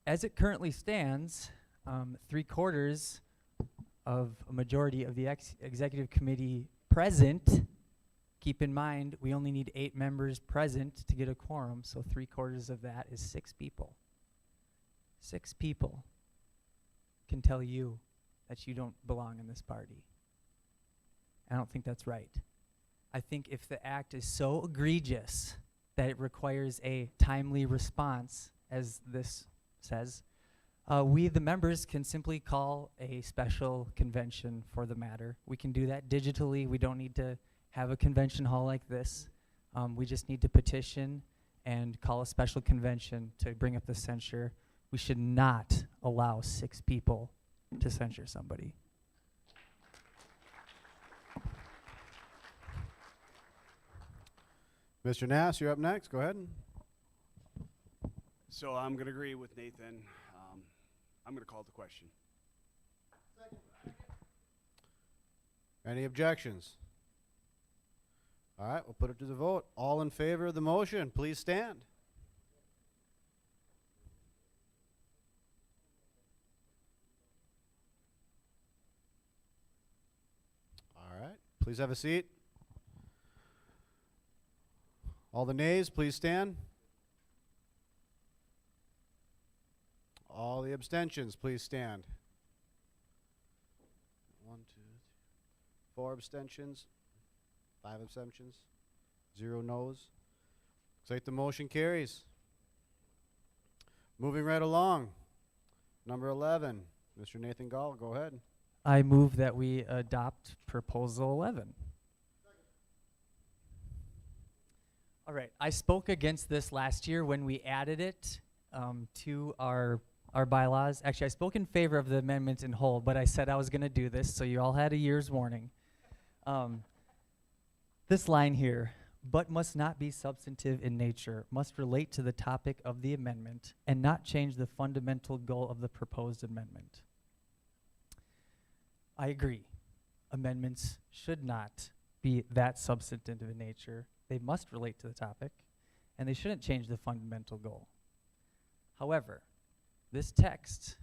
as it currently stands, 3/4 of a majority of the executive committee present. Keep in mind, we only need 8 members present to get a quorum, so 3/4 of that is 6 people. 6 people can tell you that you don't belong in this party. I don't think that's right. I think if the act is so egregious that it requires a timely response, as this says, we, the members, can simply call a special convention for the matter. We can do that digitally. We don't need to have a convention hall like this. We just need to petition and call a special convention to bring up the censure. We should not allow 6 people to censure somebody. Mr. Nass, you're up next. Go ahead. So I'm going to agree with Nathan. I'm going to call the question. Any objections? All right, we'll put it to the vote. All in favor of the motion, please stand. All right, please have a seat. All the nays, please stand. All the abstentions, please stand. 1, 2, 3, 4 abstentions, 5 abstentions, 0 no's. Looks like the motion carries. Moving right along. Number 11, Mr. Nathan Gall, go ahead. I move that we adopt proposal 11. All right, I spoke against this last year when we added it to our bylaws. Actually, I spoke in favor of the amendment in whole, but I said I was going to do this, so you all had a year's warning. This line here, but must not be substantive in nature, must relate to the topic of the amendment and not change the fundamental goal of the proposed amendment. I agree. Amendments should not be that substantive in nature. They must relate to the topic, and they shouldn't change the fundamental goal. However, this text,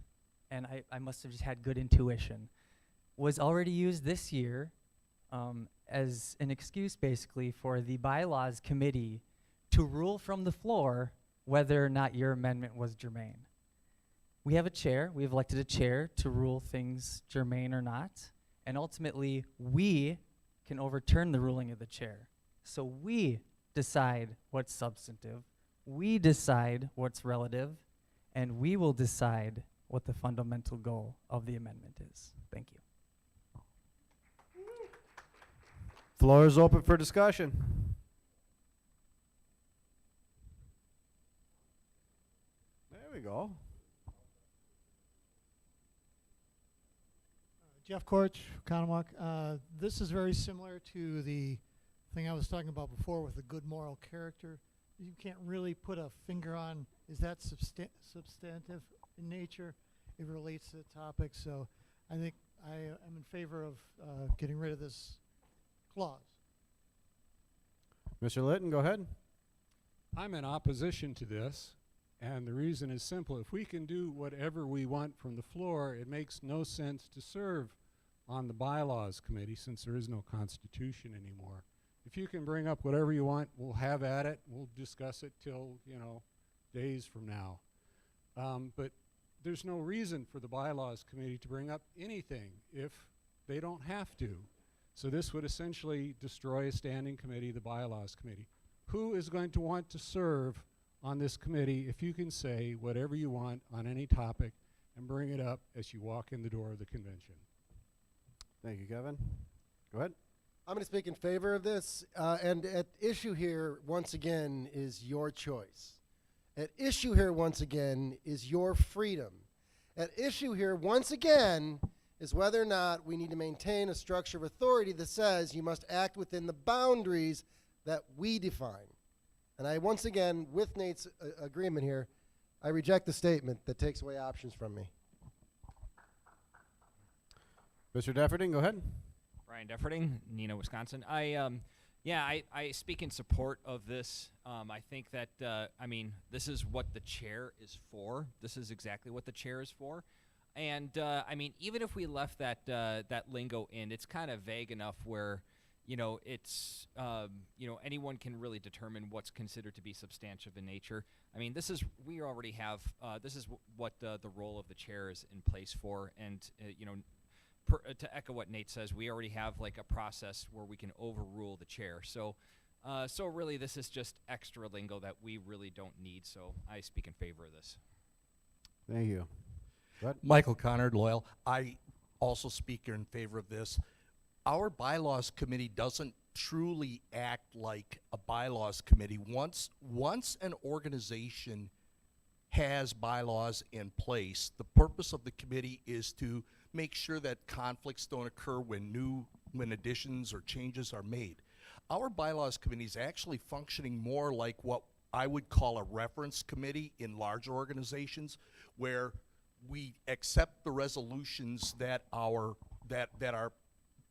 and I must have just had good intuition, was already used this year as an excuse basically for the bylaws committee to rule from the floor whether or not your amendment was germane. We have a chair, we have elected a chair to rule things germane or not, and ultimately we can overturn the ruling of the chair. So we decide what's substantive, we decide what's relative, and we will decide what the fundamental goal of the amendment is. Thank you. Floor is open for discussion. There we go. Jeff Korch, Conomowoc. This is very similar to the thing I was talking about before with the good moral character. you can't really put a finger on, is that substantive in nature? It relates to the topic, so I think I am in favor of getting rid of this clause. Mr. Litton, go ahead. I'm in opposition to this, and the reason is simple. If we can do whatever we want from the floor, it makes no sense to serve on the bylaws committee since there is no constitution anymore. If you can bring up whatever you want, we'll have at it. We'll discuss it till, you know, days from now. But there's no reason for the bylaws committee to bring up anything if they don't have to. So this would essentially destroy a standing committee, the bylaws committee. Who is going to want to serve on this committee if you can say whatever you want on any topic and bring it up as you walk in the door of the convention? Thank you, Kevin. Go ahead. I'm going to speak in favor of this, and at issue here, once again, is your choice. At issue here, once again, is your freedom. At issue here, once again, is whether or not we need to maintain a structure of authority that says you must act within the boundaries that we define. And I, once again, with Nate's agreement here, I reject the statement that takes away options from me. Mr. Defferting, go ahead. Brian Defferting, Neenah, Wisconsin. I speak in support of this. I think that, this is what the chair is for. This is exactly what the chair is for. And, even if we left that lingo in, it's kind of vague enough where, it's, anyone can really determine what's considered to be substantive in nature. We already have, this is what the role of the chair is in place for. And, to echo what Nate says, we already have like a process where we can overrule the chair. So really this is just extra lingo that we really don't need. So I speak in favor of this. Thank you. Michael Koerner, Loyal. I also speak in favor of this. Our bylaws committee doesn't truly act like a bylaws committee. Once an organization has bylaws in place, the purpose of the committee is to make sure that conflicts don't occur when additions or changes are made. Our bylaws committee is actually functioning more like what I would call a reference committee in larger organizations, where we accept the resolutions that are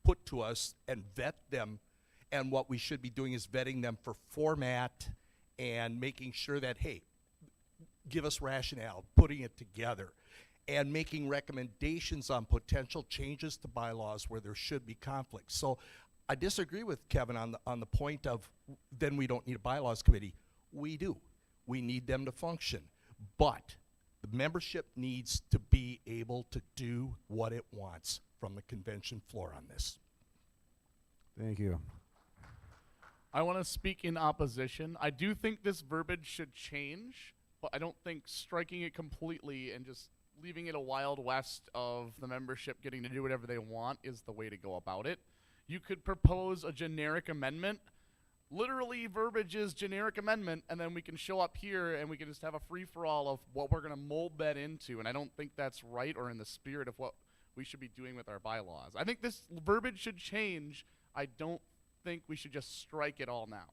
put to us and vet them, and what we should be doing is vetting them for format and making sure that, hey, give us rationale, putting it together, and making recommendations on potential changes to bylaws where there should be conflict. So I disagree with Kevin on the point of then we don't need a bylaws committee. We do. We need them to function. But the membership needs to be able to do what it wants from the convention floor on this. Thank you. I want to speak in opposition. I do think this verbiage should change, but I don't think striking it completely and just leaving it a wild west of the membership getting to do whatever they want is the way to go about it. You could propose a generic amendment. Literally, verbiage is generic amendment, and then we can show up here and we can just have a free-for-all of what we're going to mold that into, and I don't think that's right or in the spirit of what we should be doing with our bylaws. I think this verbiage should change. I don't think we should just strike it all now.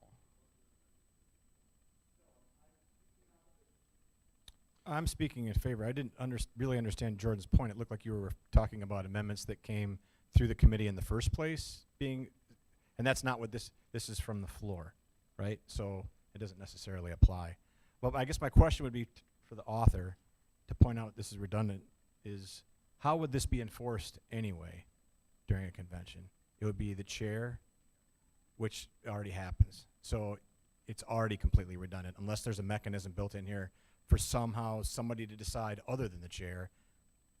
I'm speaking in favor. I didn't really understand Jordan's point. It looked like you were talking about amendments that came through the committee in the first place and that's not what this is from the floor, right? So it doesn't necessarily apply. Well, I guess my question would be for the author to point out this is redundant, is how would this be enforced anyway during a convention? It would be the chair, which already happens. So it's already completely redundant unless there's a mechanism built in here for somehow somebody to decide other than the chair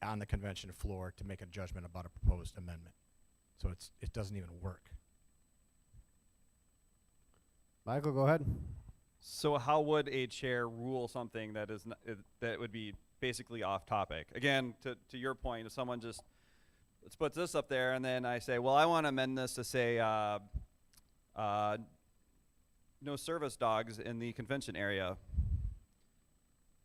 on the convention floor to make a judgment about a proposed amendment. So it doesn't even work. Michael, go ahead. So how would a chair rule something that is that would be basically off topic? Again, to your point, if someone just puts this up there and then I say, well, I want to amend this to say no service dogs in the convention area.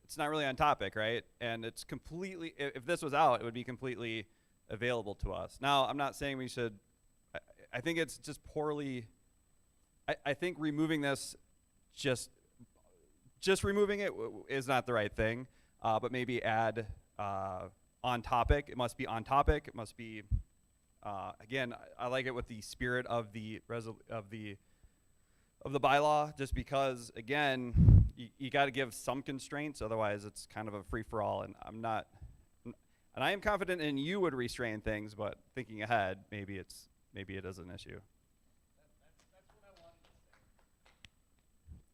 It's not really on topic, right? And it's completely, if this was out, it would be completely available to us. Now, I'm not saying we should, I think it's just poorly, I think removing this just just removing it is not the right thing, but maybe add on topic. It must be on topic. It must be, again, I like it with the spirit of the bylaw, just because, again, you got to give some constraints, otherwise it's kind of a free-for-all, and and I am confident in you would restrain things, but thinking ahead, maybe it is an issue.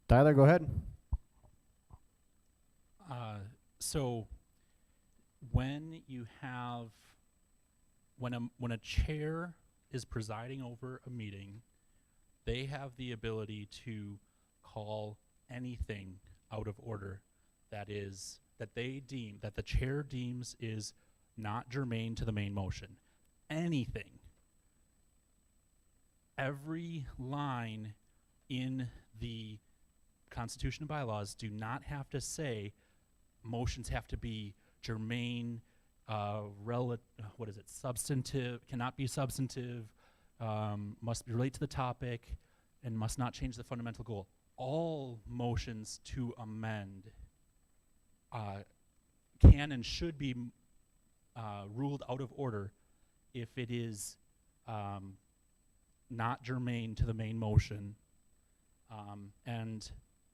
Tyler, go ahead. So when a chair is presiding over a meeting, they have the ability to call anything out of order that the chair deems is not germane to the main motion. Anything. Every line in the Constitution and bylaws do not have to say motions have to be germane, substantive, cannot be substantive, must relate to the topic, and must not change the fundamental goal. All motions to amend can and should be ruled out of order if it is not germane to the main motion. And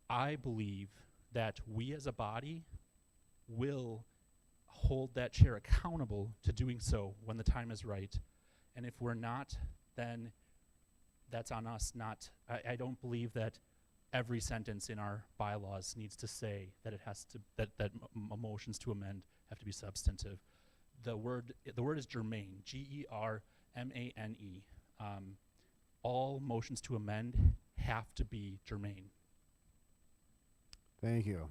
I believe that we as a body will hold that chair accountable to doing so when the time is right. And if we're not, then that's on us. I don't believe that every sentence in our bylaws needs to say that it has to that motions to amend have to be substantive. The word is germane, G-E-R-M-A-N-E. All motions to amend have to be germane. Thank you.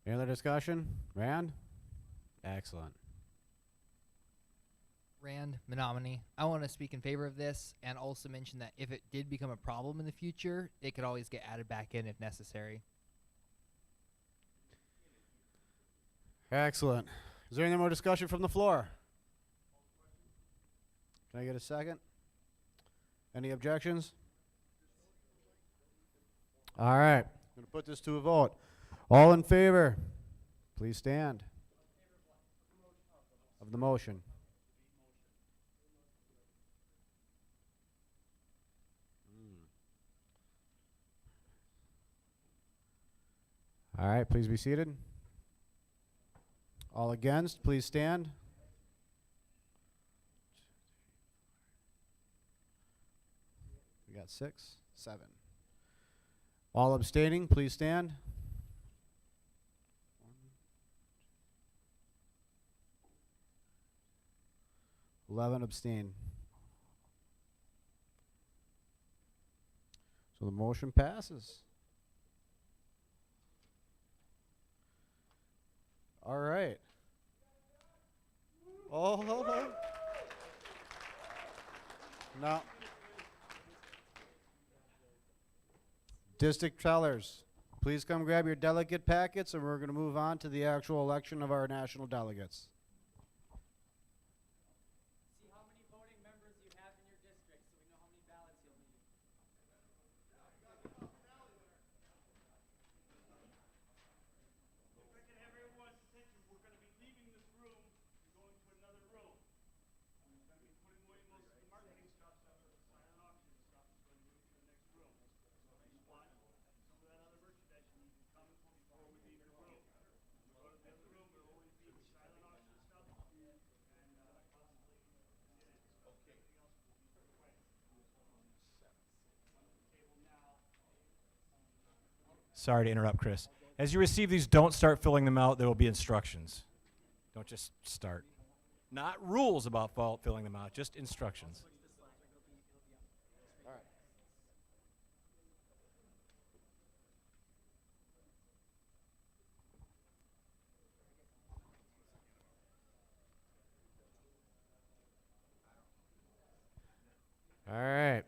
Any other discussion? Rand? Excellent. Rand, Menominee. I want to speak in favor of this and also mention that if it did become a problem in the future, it could always get added back in if necessary. Excellent. Is there any more discussion from the floor? Can I get a second? Any objections? All right. I'm going to put this to a vote. All in favor, please stand. Of the motion. All right, please be seated. All against, please stand. We got 6, 7. All abstaining, please stand. 11 abstain. So the motion passes. All right. Oh. No. District tellers, please come grab your delegate packets, and we're going to move on to the actual election of our national delegates. See how many voting members you have in your district so we know how many ballots you'll need. If I can have everyone's attention, we're going to be leaving this room and going to another room. I'm going to be putting away most of the marketing stuff, so the silent auction stuff is going to move to the next room. So if you want some of that other merchandise, you need to come before we leave your room. We'll go to the other room, it'll only be the silent auction stuff and possibly everything else will be put away. Sorry to interrupt, Chris. As you receive these, don't start filling them out. There will be instructions. Don't just start. Not rules about filling them out, just instructions. All right.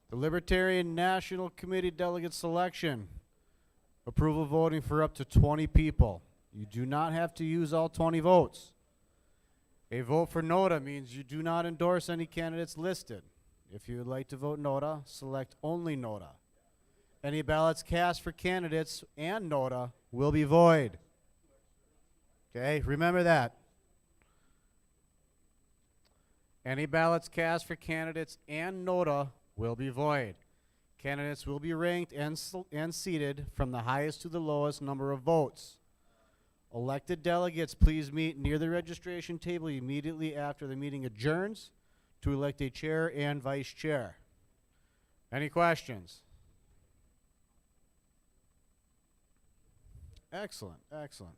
The Libertarian National Committee delegate selection. Approval voting for up to 20 people. You do not have to use all 20 votes. A vote for NOTA means you do not endorse any candidates listed. If you would like to vote NOTA, select only NOTA. Any ballots cast for candidates and NOTA will be void. Okay, remember that. Any ballots cast for candidates and NOTA will be void. Candidates will be ranked and seated from the highest to the lowest number of votes. Elected delegates, please meet near the registration table immediately after the meeting adjourns to elect a chair and vice chair. Any questions? Excellent, excellent.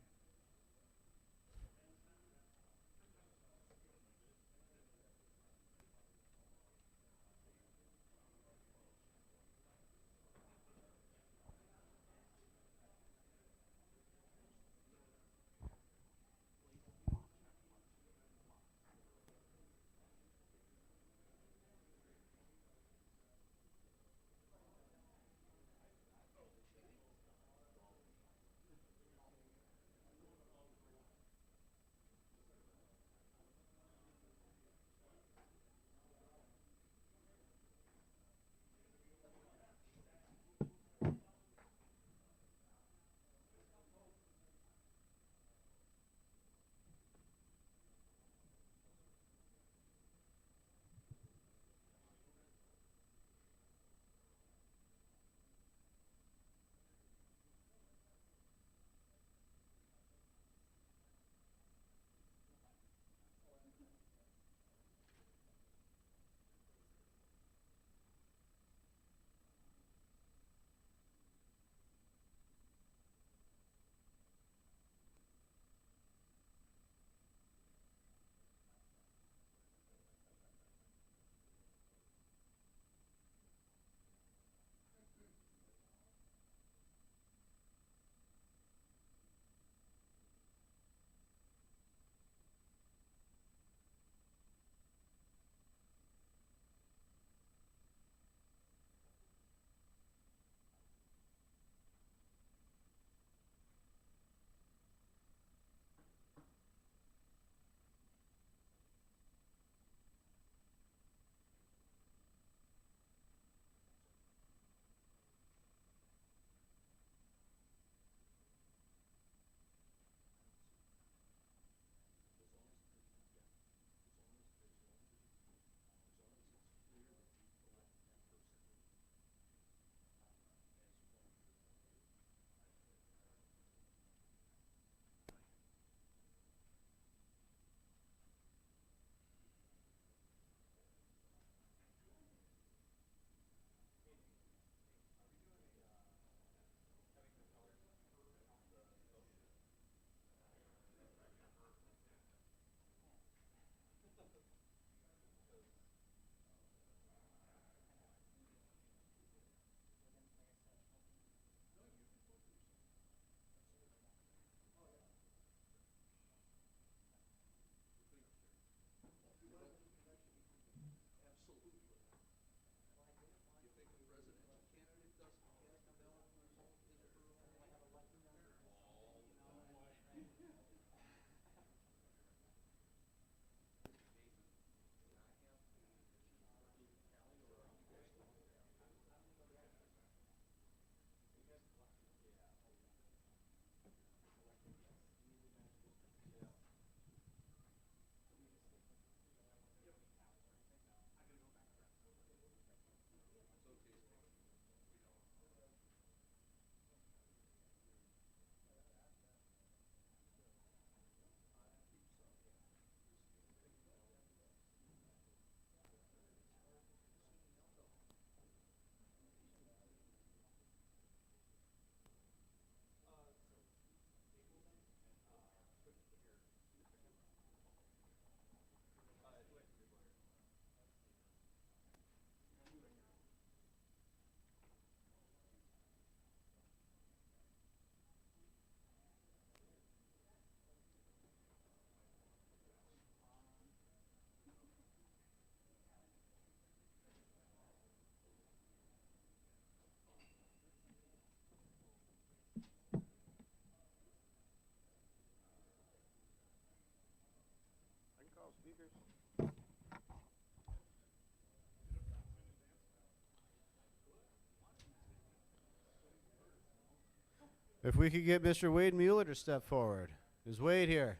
If we could get Mr. Wade Mueller to step forward. Is Wade here?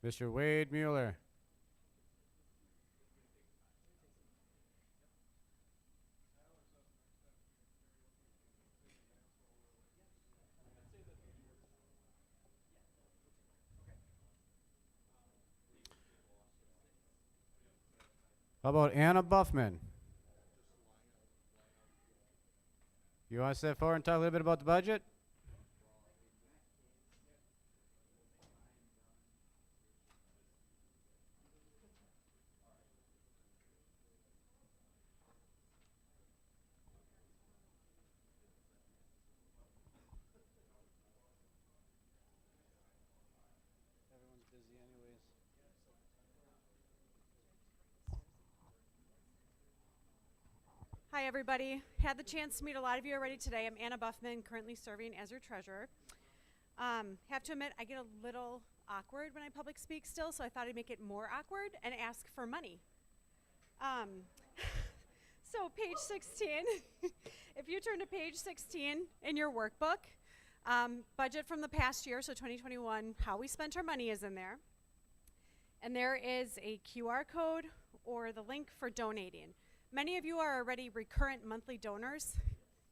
Mr. Wade Mueller. How about Anna Buffman? You want to step forward and talk a little bit about the budget? Hi, everybody. Had the chance to meet a lot of you already today. I'm Anna Buffman, currently serving as your treasurer. Have to admit, I get a little awkward when I public speak still, so I thought I'd make it more awkward and ask for money. So page 16, if you turn to page 16 in your workbook, budget from the past year, so 2021, how we spent our money is in there. And there is a QR code or the link for donating. Many of you are already recurrent monthly donors.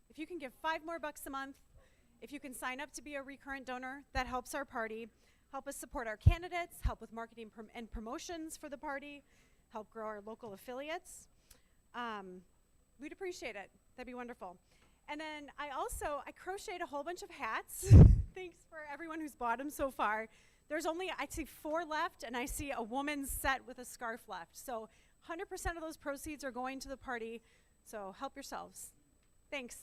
If you can give $5 more a month, if you can sign up to be a recurrent donor, that helps our party, help us support our candidates, help with marketing and promotions for the party, help grow our local affiliates. We'd appreciate it. That'd be wonderful. And then I crocheted a whole bunch of hats. Thanks for everyone who's bought them so far. There's only, I see 4 left, and I see a woman's set with a scarf left. So 100% of those proceeds are going to the party, so help yourselves. Thanks.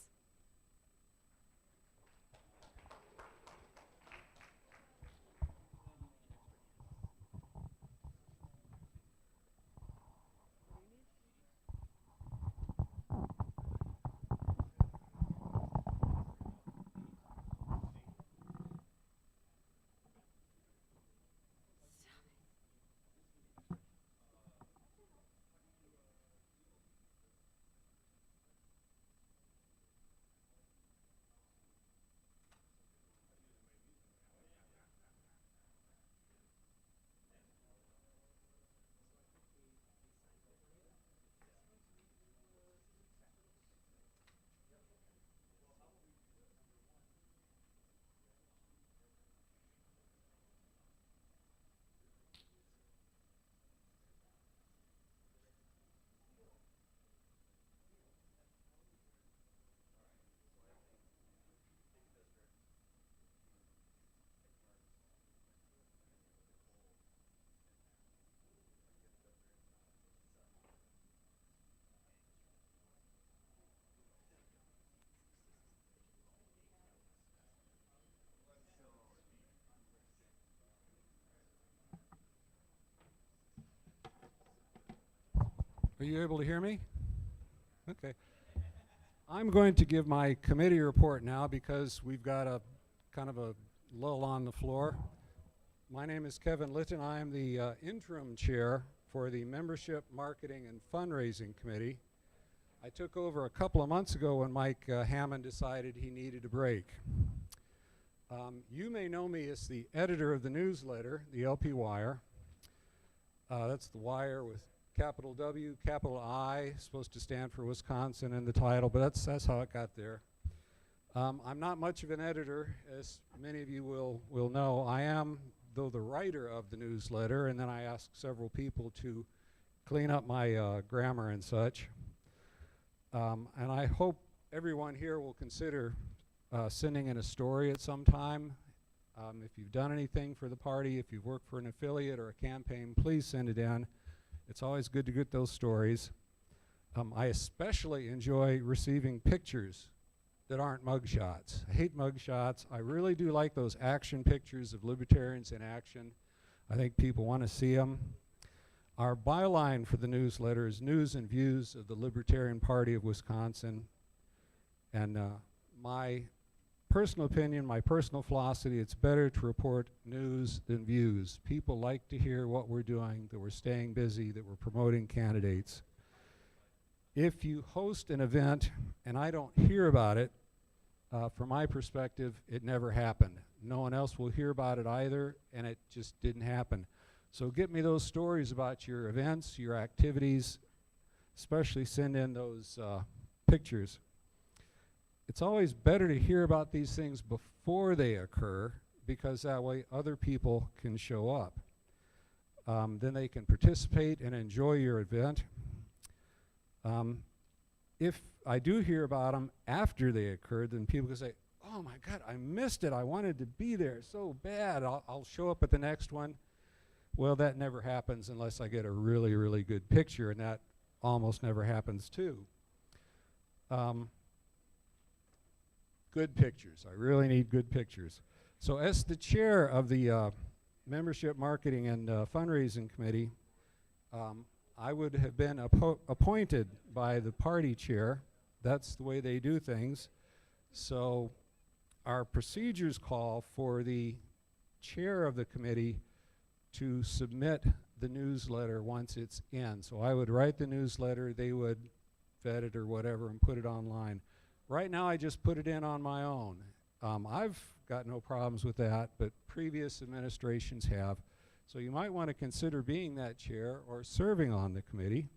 Are you able to hear me? Okay. I'm going to give my committee report now because we've got a kind of a lull on the floor. My name is Kevin Litton. I am the interim chair for the Membership, Marketing, and Fundraising Committee. I took over a couple of months ago when Mike Hammond decided he needed a break. You may know me as the editor of the newsletter, the LPWI. That's the wire with capital W, capital I, supposed to stand for Wisconsin in the title, but that's how it got there. I'm not much of an editor, as many of you will know. I am, though, the writer of the newsletter, and then I ask several people to clean up my grammar and such. And I hope everyone here will consider sending in a story at some time. If you've done anything for the party, if you've worked for an affiliate or a campaign, please send it in. It's always good to get those stories. I especially enjoy receiving pictures that aren't mugshots. I hate mugshots. I really do like those action pictures of libertarians in action. I think people want to see them. Our byline for the newsletter is News and Views of the Libertarian Party of Wisconsin. And my personal opinion, my personal philosophy, it's better to report news than views. People like to hear what we're doing, that we're staying busy, that we're promoting candidates. if you host an event and I don't hear about it, from my perspective, it never happened. No one else will hear about it either, and it just didn't happen. So get me those stories about your events, your activities, especially send in those pictures. It's always better to hear about these things before they occur, because that way other people can show up. Then they can participate and enjoy your event. If I do hear about them after they occurred, then people can say, oh my God, I missed it. I wanted to be there so bad. I'll show up at the next one. Well, that never happens unless I get a really, really good picture, and that almost never happens too. Good pictures. I really need good pictures. So as the chair of the Membership Marketing and Fundraising Committee, I would have been appointed by the party chair. That's the way they do things. So our procedures call for the chair of the committee to submit the newsletter once it's in. So I would write the newsletter, they would vet it or whatever and put it online. Right now I just put it in on my own. I've got no problems with that, but previous administrations have. So you might want to consider being that chair or serving on the committee.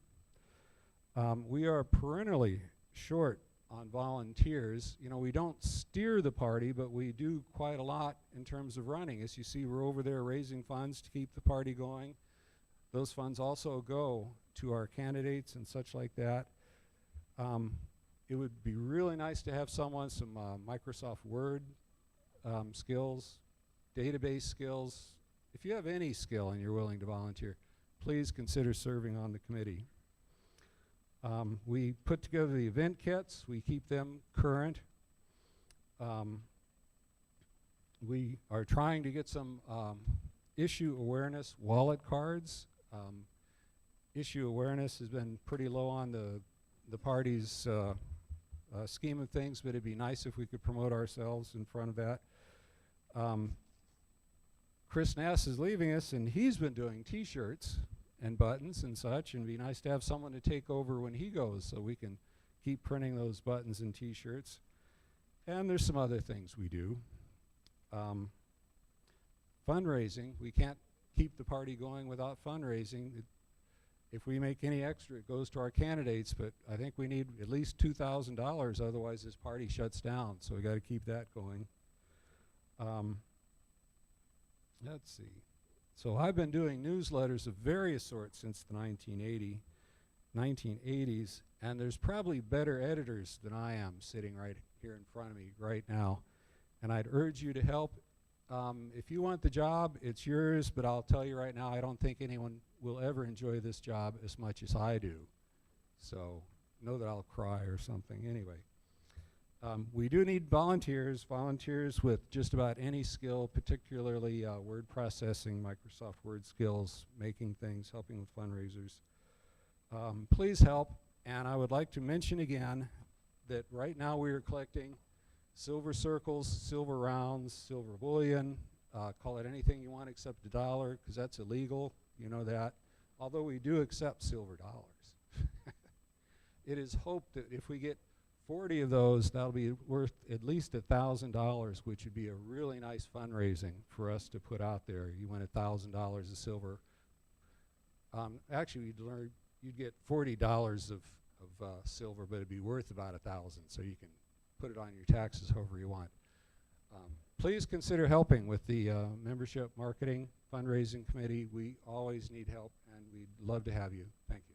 We are perennially short on volunteers. You know, we don't steer the party, but we do quite a lot in terms of running. As you see, we're over there raising funds to keep the party going. Those funds also go to our candidates and such like that. It would be really nice to have someone, some Microsoft Word skills, database skills. If you have any skill and you're willing to volunteer, please consider serving on the committee. We put together the event kits. We keep them current. We are trying to get some issue awareness wallet cards. Issue awareness has been pretty low on the party's scheme of things, but it'd be nice if we could promote ourselves in front of that. Chris Nass is leaving us, and he's been doing T-shirts and buttons and such, and it'd be nice to have someone to take over when he goes so we can keep printing those buttons and T-shirts. And there's some other things we do. Fundraising, we can't keep the party going without fundraising. If we make any extra, it goes to our candidates, but I think we need at least $2,000, otherwise this party shuts down, so we got to keep that going. Let's see. So I've been doing newsletters of various sorts since the 1980s, and there's probably better editors than I am sitting right here in front of me right now. And I'd urge you to help. If you want the job, it's yours, but I'll tell you right now, I don't think anyone will ever enjoy this job as much as I do. So know that I'll cry or something anyway. We do need volunteers with just about any skill, particularly word processing, Microsoft Word skills, making things, helping with fundraisers. Please help, and I would like to mention again that right now we are collecting silver circles, silver rounds, silver bullion, call it anything you want except $1, because that's illegal, you know that, although we do accept silver dollars. It is hoped that if we get 40 of those, that'll be worth at least $1,000, which would be a really nice fundraising for us to put out there. You win $1,000 of silver. Actually, you'd get $40 of silver, but it'd be worth about $1,000, so you can put it on your taxes however you want. Please consider helping with the Membership Marketing Fundraising Committee. We always need help, and we'd love to have you. Thank you.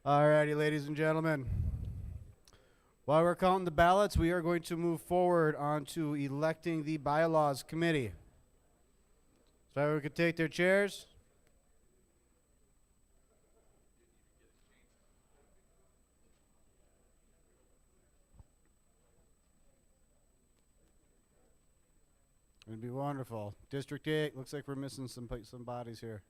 Alrighty, ladies and gentlemen. While we're counting the ballots, we are going to move forward onto electing the bylaws committee. So everyone could take their chairs. It'd be wonderful. District 8, looks like we're missing some bodies here.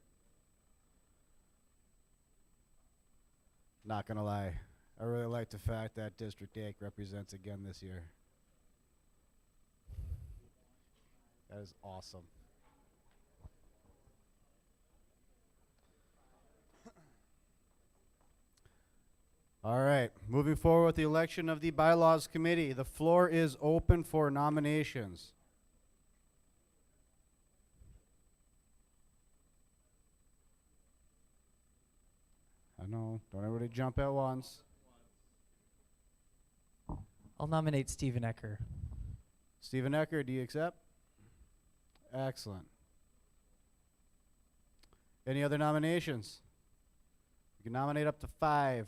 Not gonna lie, I really like the fact that District 8 represents again this year. That is awesome. All right, moving forward with the election of the bylaws committee. The floor is open for nominations. I know, don't everybody jump at once. I'll nominate Stephen Ecker. Stephen Ecker, do you accept? Excellent. Any other nominations? You can nominate up to 5.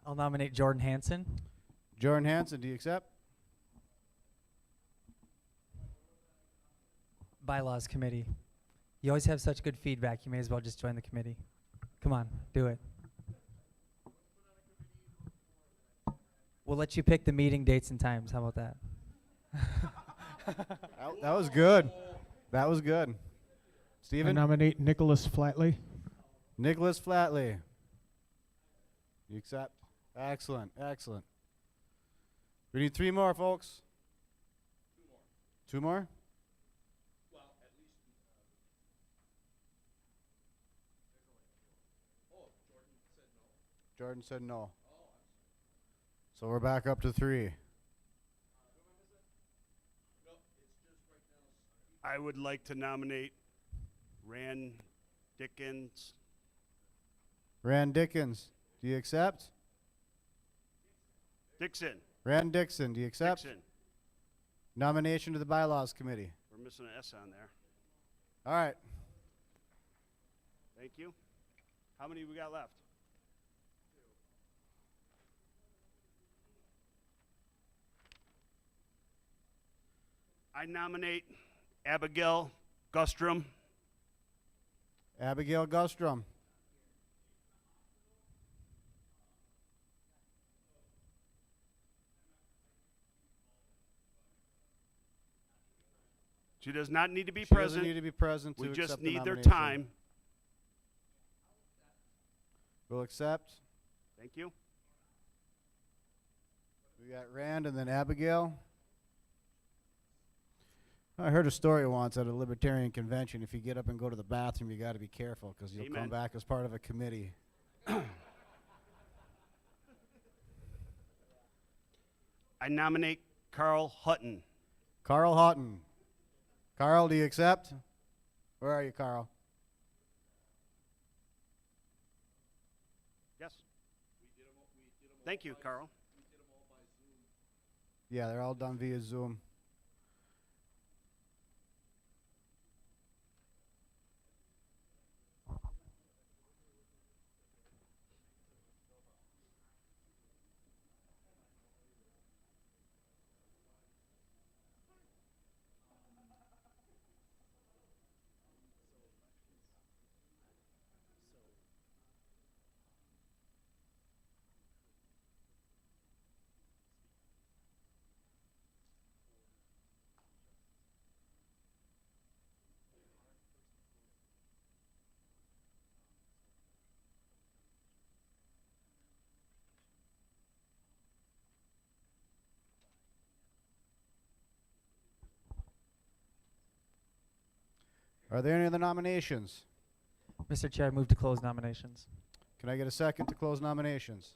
I'll nominate Jordan Hansen. Jordan Hansen, do you accept? Bylaws committee. You always have such good feedback. You may as well just join the committee. Come on, do it. We'll let you pick the meeting dates and times. How about that? That was good. That was good. Stephen? I nominate Nicholas Flatley. Nicholas Flatley. You accept? Excellent, excellent. We need 3 more, folks. 2 more? Jordan said no. So we're back up to 3. I would like to nominate Rand Dickens. Rand Dickens, do you accept? Dixon. Rand Dixon, do you accept? Dixon. Nomination to the bylaws committee. We're missing an S on there. All right. Thank you. How many we got left? I nominate Abigail Gustrom. Abigail Gustrom. She does not need to be She present. doesn't need to be present to We just accept the need their nomination. time. We'll accept. Thank you. We got Rand and then Abigail. I heard a story once at a Libertarian convention. If you get up and go to the bathroom, you got to be careful because you'll come Amen. back as part of a committee. I nominate Carl Hutton. Carl Houghton. Carl, do you accept? Where are you, Carl? Yes. Thank you, Carl. Yeah, they're all done via Zoom. Are there any other nominations? Mr. Chair, I move to close nominations. Can I get a second to close nominations?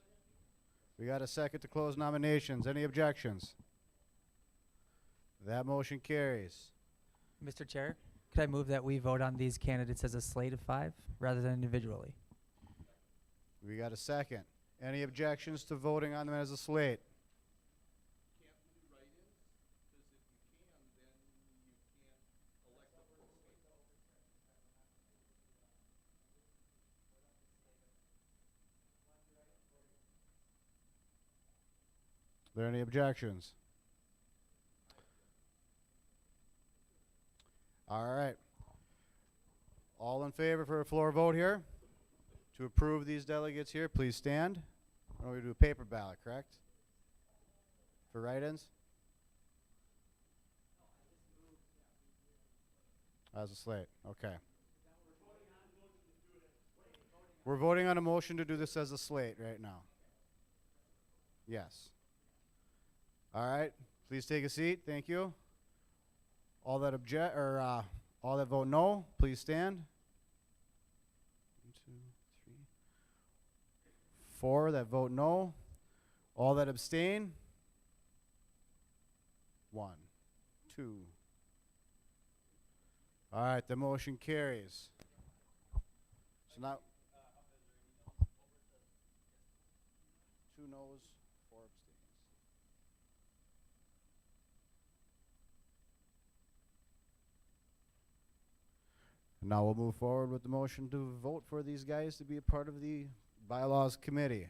We got a second to close nominations. Any objections? That motion carries. Mr. Chair, could I move that we vote on these candidates as a slate of 5 rather than individually? We got a second. Any objections to voting on them as a slate? Are there any objections? All right. All in favor for a floor vote here? To approve these delegates here, please stand. We're going to do a paper ballot, correct? For write-ins? As a slate, okay. We're voting on a motion to do this as a slate right now. Yes. All right, please take a seat, thank you. All that all that vote no, please stand. 1, 2, 3, 4 that vote no. All that abstain. 1, 2. All right, the motion carries. So now 2 noes, 4 abstains. Now we'll move forward with the motion to vote for these guys to be a part of the bylaws committee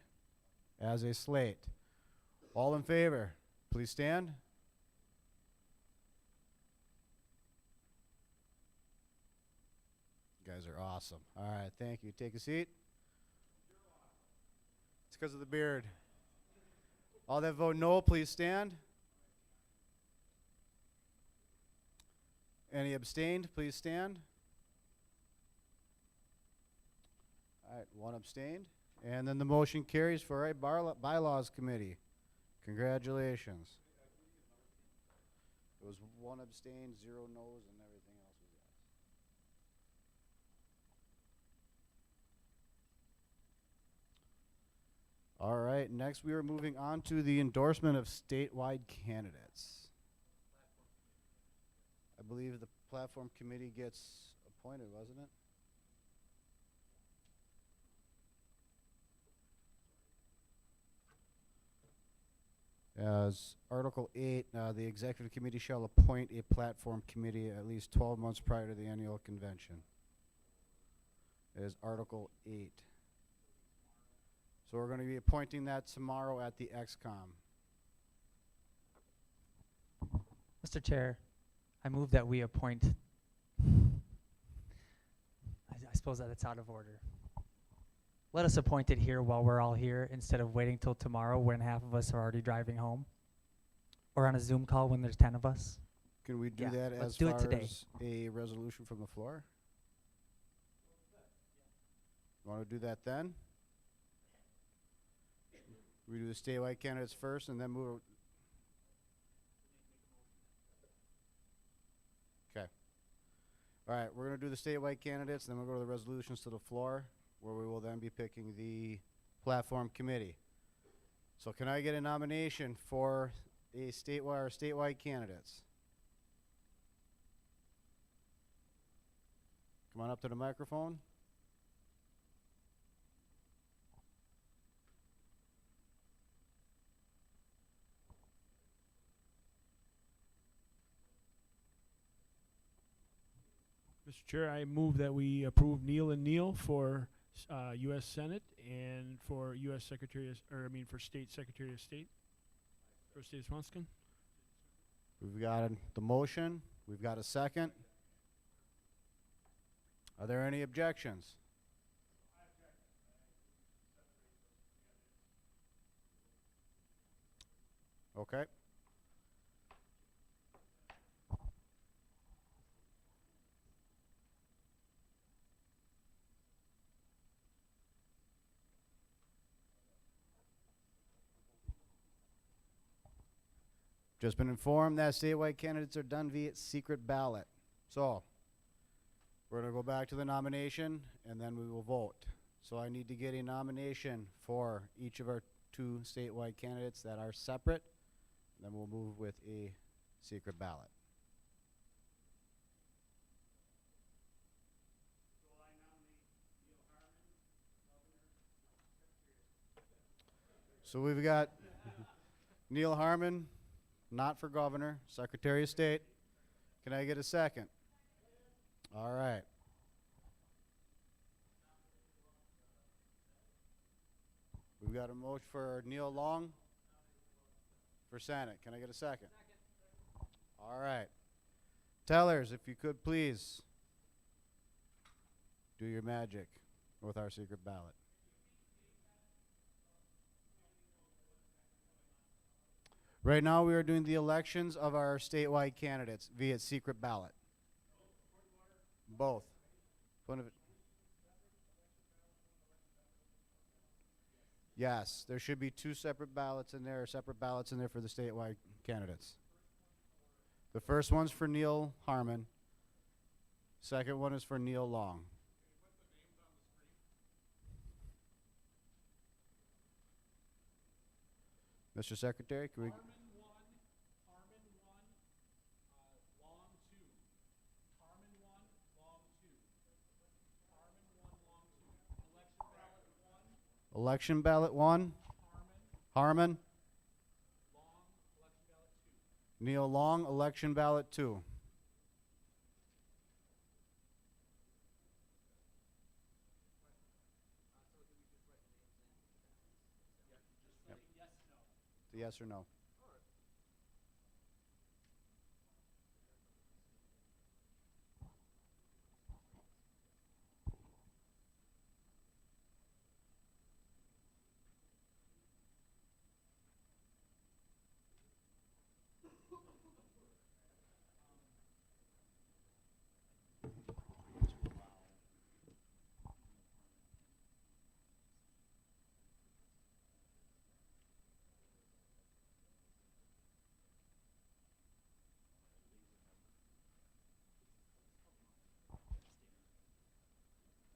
as a slate. All in favor, please stand. You guys are awesome. All right, thank you. Take a seat. It's because of the beard. All that vote no, please stand. Any abstained, please stand. All right, 1 abstained. And then the motion carries for a bylaws committee. Congratulations. It was 1 abstained, 0 no's, and everything else was yes. All right, next we are moving on to the endorsement of statewide candidates. I believe the platform committee gets appointed, wasn't it? As Article 8, the executive committee shall appoint a platform committee at least 12 months prior to the annual convention. It is Article 8. So we're going to be appointing that tomorrow at the XCOM. Mr. Chair, I move that we appoint. I suppose that it's out of order. Let us appoint it here while we're all here instead of waiting till tomorrow when half of us are already driving home. Or on a Zoom call when there's 10 of us. Can we do Yeah, that let's as do it far today. as a resolution from the floor? You want to do that then? We do the statewide candidates first and then move. Okay. All right, we're going to do the statewide candidates, then we'll go to the resolutions to the floor, where we will then be picking the platform committee. So can I get a nomination for a statewide candidates? Come on up to the microphone. Mr. Chair, I move that we approve Neil and Neil for U.S. Senate and for U.S. Secretary, for State Secretary of State for State of Swanscon. We've got the motion. We've got a second. Are there any objections? Okay. Just been informed that statewide candidates are done via secret ballot. So, we're going to go back to the nomination, and then we will vote. So I need to get a nomination for each of our 2 statewide candidates that are separate. Then we'll move with a secret ballot. So we've got Neil Harmon, not for governor, Secretary of State. Can I get a second? All right. We've got a motion for Neil Long. For Senate. Can I get a second? All right. Tellers, if you could please do your magic with our secret ballot. Right now we are doing the elections of our statewide candidates via secret ballot. Both. One of it. Yes, there should be two separate ballots in there, for the statewide candidates. The first one's for Neil Harmon. Second one is for Neil Long. Mr. Secretary, can we... Election ballot 1. Harmon. Neil Long, election ballot 2. Yep. Yes or no?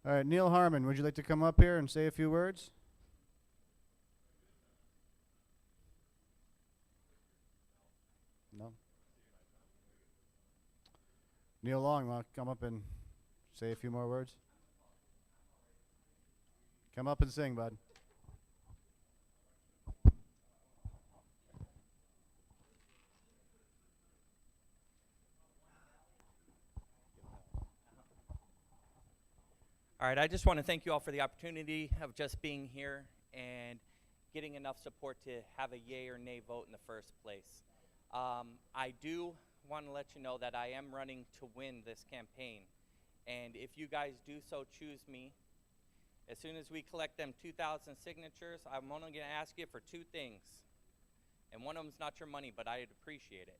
All right, Neil Harmon, would you like to come up here and say a few words? No? Neil Long, want to come up and say a few more words? Come up and sing, bud. All right, I just want to thank you all for the opportunity of just being here and getting enough support to have a yay or nay vote in the first place. I do want to let you know that I am running to win this campaign. And if you guys do so choose me, as soon as we collect them 2,000 signatures, I'm only going to ask you for two things. And one of them's not your money, but I'd appreciate it.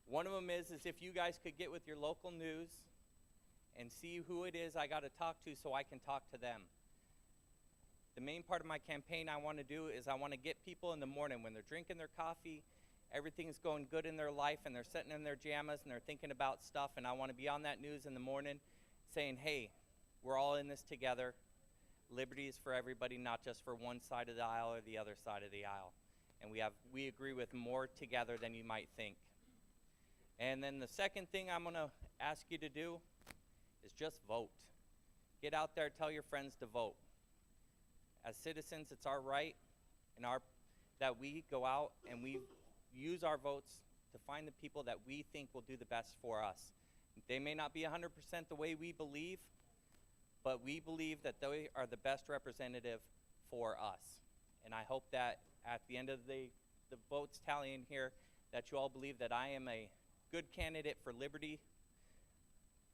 One of them is if you guys could get with your local news and see who it is I got to talk to so I can talk to them. The main part of my campaign I want to do is I want to get people in the morning when they're drinking their coffee, everything's going good in their life, and they're sitting in their jammas and they're thinking about stuff, and I want to be on that news in the morning saying, hey, we're all in this together. Liberty is for everybody, not just for one side of the aisle or the other side of the aisle. And we agree with more together than you might think. And then the second thing I'm going to ask you to do is just vote. Get out there, tell your friends to vote. As citizens, it's our right and that we go out and we use our votes to find the people that we think will do the best for us. They may not be 100% the way we believe, but we believe that they are the best representative for us. And I hope that at the end of the votes tallying here, that you all believe that I am a good candidate for liberty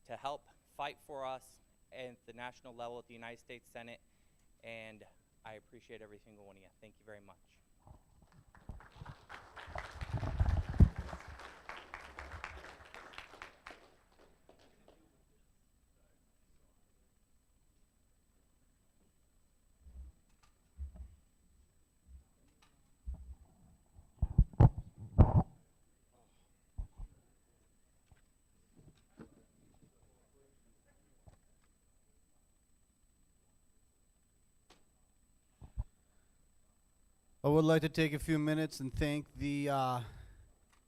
to help fight for us at the national level at the United States Senate, and I appreciate every single one of you. Thank you very much. I would like to take a few minutes and thank the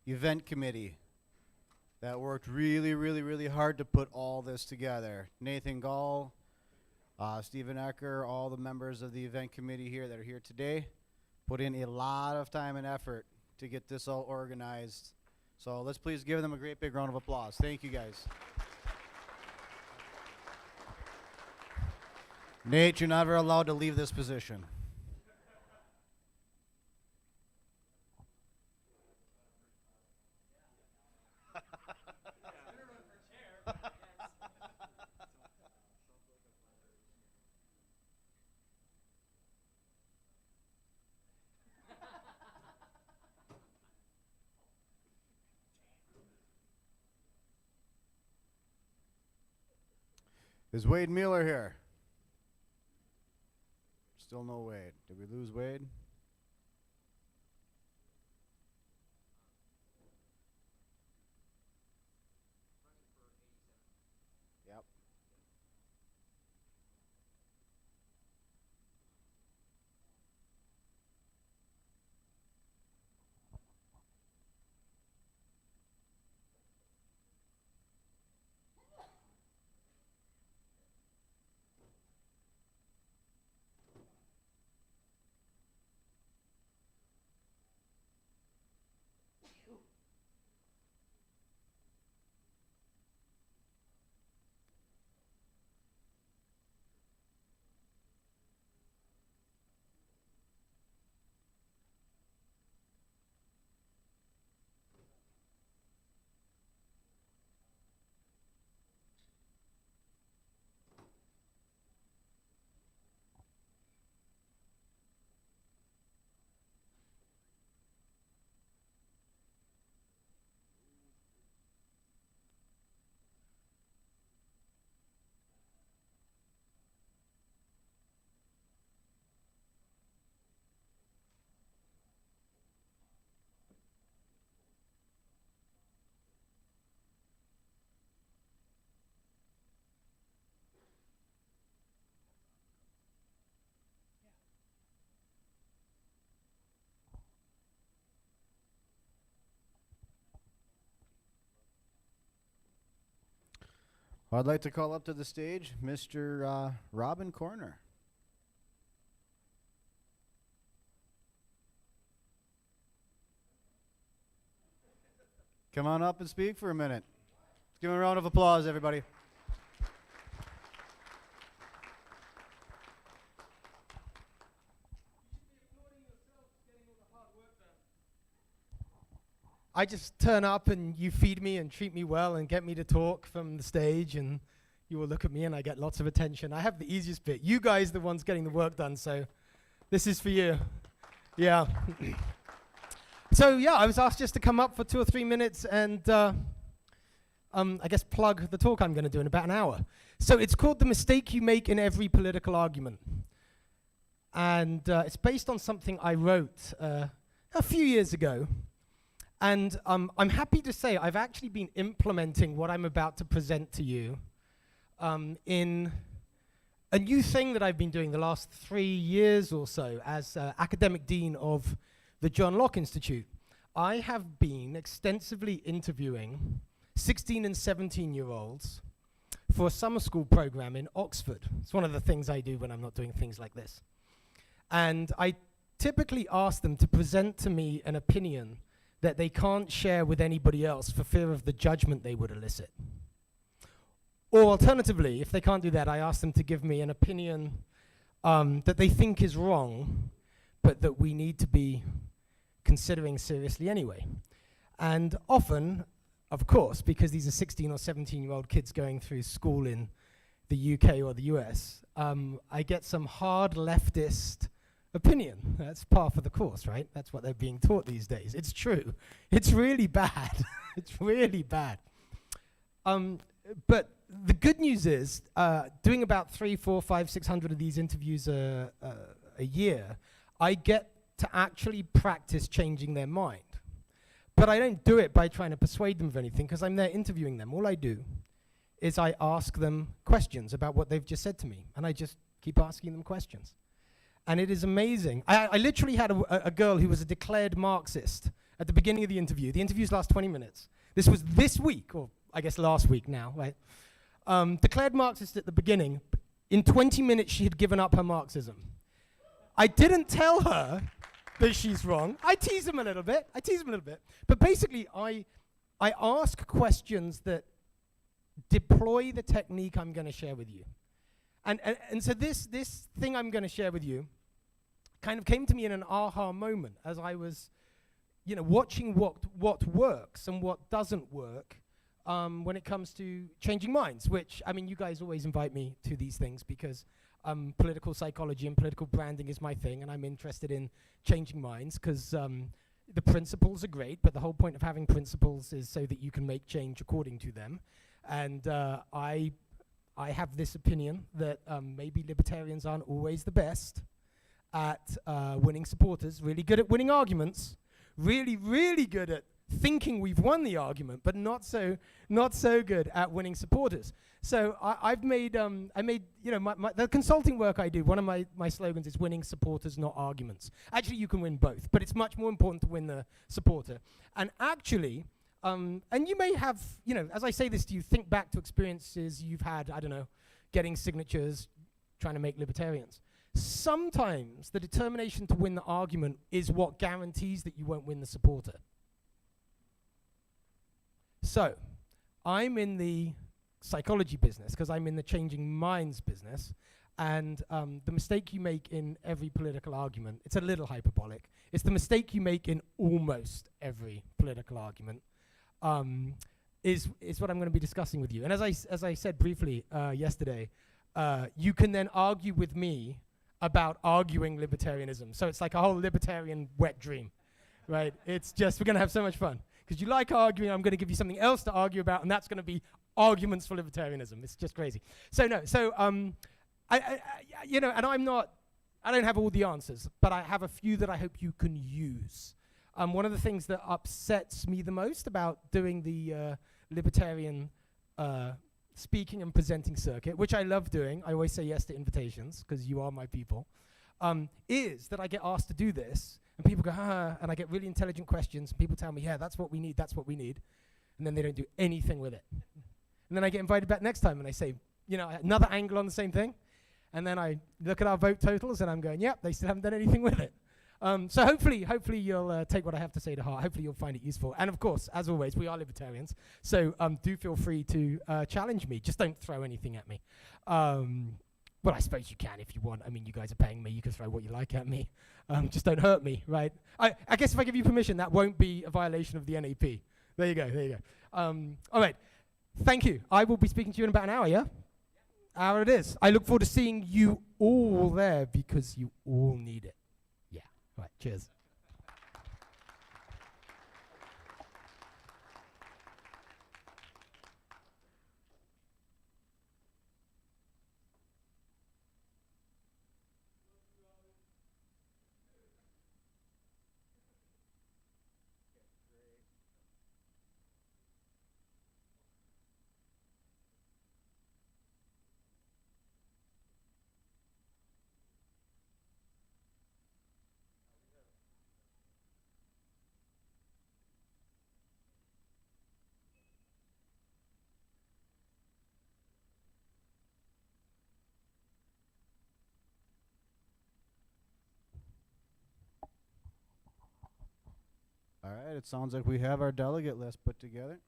event committee that worked really, really, really hard to put all this together. Nathan Gall, Stephen Ecker, all the members of the event committee here that are here today put in a lot of time and effort to get this all organized. So let's please give them a great big round of applause. Thank you guys. Nate, you're never allowed to leave this position. Is Wade Mueller here? Still no Wade. Did we lose Wade? Yep. Well, I'd like to call up to the stage Mr. Robin Koerner. Come on up and speak for a minute. Let's give him a round of applause, everybody. I just turn up and you feed me and treat me well and get me to talk from the stage, and you will look at me and I get lots of attention. I have the easiest bit. You guys are the ones getting the work done, so this is for you. Yeah. So yeah, I was asked just to come up for 2 or 3 minutes and I guess plug the talk I'm going to do in about an hour. So it's called The Mistake You Make in Every Political Argument. And it's based on something I wrote a few years ago. And I'm happy to say I've actually been implementing what I'm about to present to you in a new thing that I've been doing the last 3 years or so as academic dean of the John Locke Institute. I have been extensively interviewing 16 and 17-year-olds for a summer school program in Oxford. It's one of the things I do when I'm not doing things like this. And I typically ask them to present to me an opinion that they can't share with anybody else for fear of the judgment they would elicit. Or alternatively, if they can't do that, I ask them to give me an opinion that they think is wrong, but that we need to be considering seriously anyway. And often, of course, because these are 16 or 17-year-old kids going through school in the UK or the US, I get some hard leftist opinion. That's par for the course, right? That's what they're being taught these days. It's true. It's really bad. It's really bad. But the good news is, doing about 300, 400, 500, 600 of these interviews a year, I get to actually practice changing their mind. But I don't do it by trying to persuade them of anything, because I'm there interviewing them. All I do is I ask them questions about what they've just said to me, and I just keep asking them questions. And it is amazing. I literally had a girl who was a declared Marxist at the beginning of the interview. The interviews last 20 minutes. This was this week, or I guess last week now, right? Declared Marxist at the beginning. In 20 minutes, she had given up her Marxism. I didn't tell her that she's wrong. I tease them a little bit. But basically, I ask questions that deploy the technique I'm going to share with you. And so this thing I'm going to share with you kind of came to me in an aha moment as I was, watching what works and what doesn't work when it comes to changing minds, which, I mean, you guys always invite me to these things because political psychology and political branding is my thing, and I'm interested in changing minds because the principles are great, but the whole point of having principles is so that you can make change according to them. And I have this opinion that maybe libertarians aren't always the best at winning supporters, really good at winning arguments, really, really good at thinking we've won the argument, but not so good at winning supporters. So I've made, the consulting work I do, one of my slogans is winning supporters, not arguments. Actually, you can win both, but it's much more important to win the supporter. And actually, and you may have, as I say this to you, think back to experiences you've had, I don't know, getting signatures, trying to make libertarians. Sometimes the determination to win the argument is what guarantees that you won't win the supporter. So, I'm in the psychology business because I'm in the changing minds business, and the mistake you make in every political argument, it's a little hyperbolic, it's the mistake you make in almost every political argument, is what I'm going to be discussing with you. And as I said briefly yesterday, you can then argue with me about arguing libertarianism. So it's like a whole libertarian wet dream, right? It's just, we're going to have so much fun. Because you like arguing, I'm going to give you something else to argue about, and that's going to be arguments for libertarianism. It's just crazy. So no, and I don't have all the answers, but I have a few that I hope you can use. One of the things that upsets me the most about doing the libertarian speaking and presenting circuit, which I love doing, I always say yes to invitations, because you are my people, is that I get asked to do this, and people go, and I get really intelligent questions, and people tell me, yeah, that's what we need, and then they don't do anything with it. And then I get invited back next time, and I say, another angle on the same thing, and then I look at our vote totals, and I'm going, yep, they still haven't done anything with it. So hopefully you'll take what I have to say to heart. Hopefully you'll find it useful. And of course, as always, we are libertarians, so do feel free to challenge me. Just don't throw anything at me. Well, I suppose you can if you want. I mean, you guys are paying me. You can throw what you like at me. Just don't hurt me, right? I guess if I give you permission, that won't be a violation of the NAP. There you go. All right. Thank you. I will be speaking to you in about an hour, yeah? Hour it is. I look forward to seeing you all there because you all need it. Yeah. All right. Cheers. All right, it sounds like we have our delegate list put together.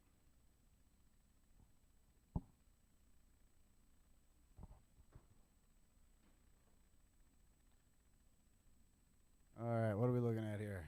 All right, what are we looking at here?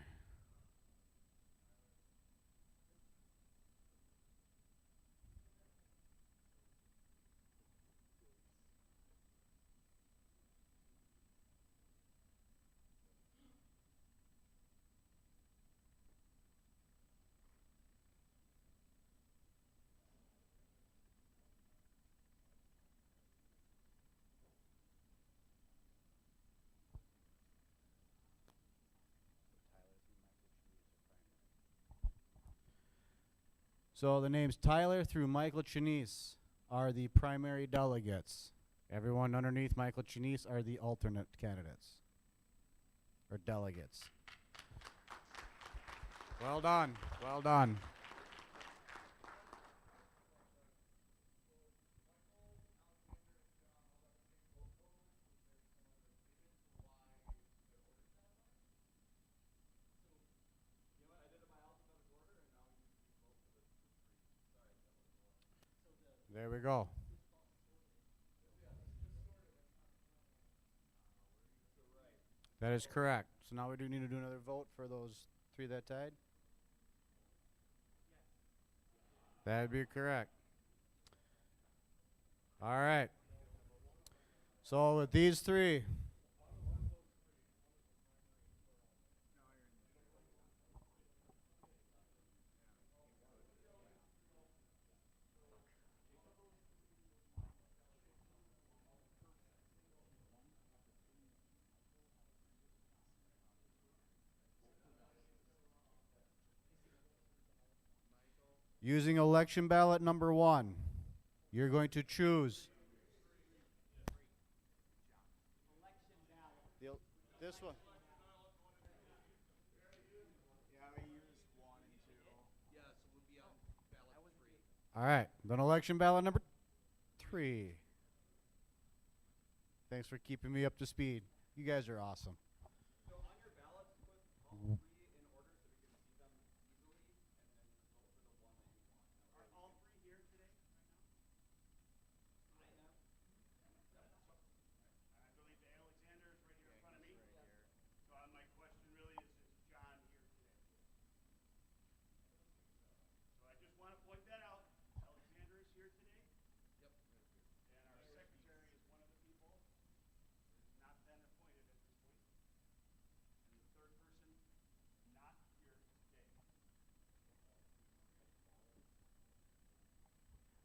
So the names Tyler through Michael Chinese are the primary delegates. Everyone underneath Michael Chinese are the alternate candidates or delegates. Well done. Well done. There we go. That is correct. So now we do need to do another vote for those three that tied. That'd be correct. All right. So with these three. Using election ballot number 1, you're going to choose this one. All right, then election ballot number 3. Thanks for keeping me up to speed. You guys are awesome.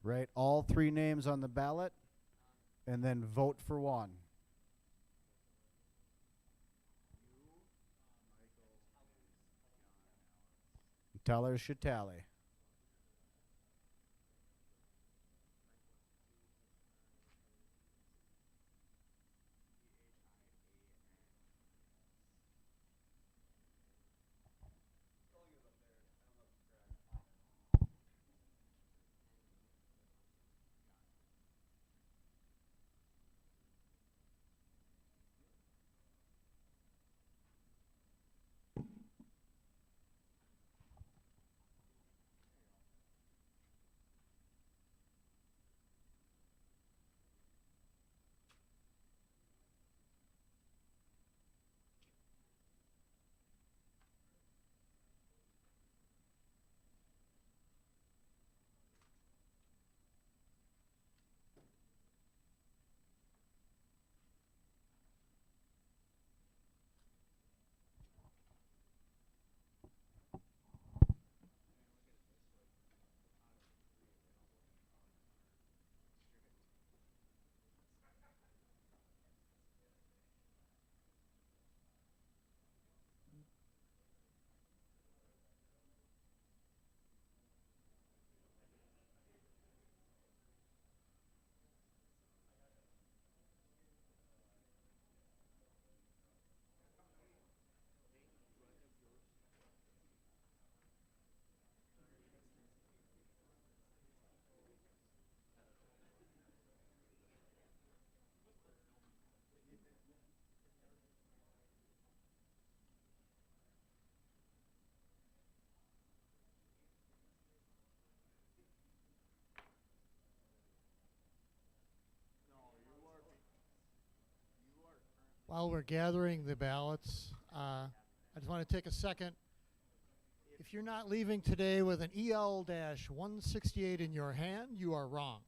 Write all 3 names on the ballot and then vote for one. Tellers should tally. While we're gathering the ballots, I just want to take a second. If you're not leaving today with an EL-168 in your hand, you are wrong.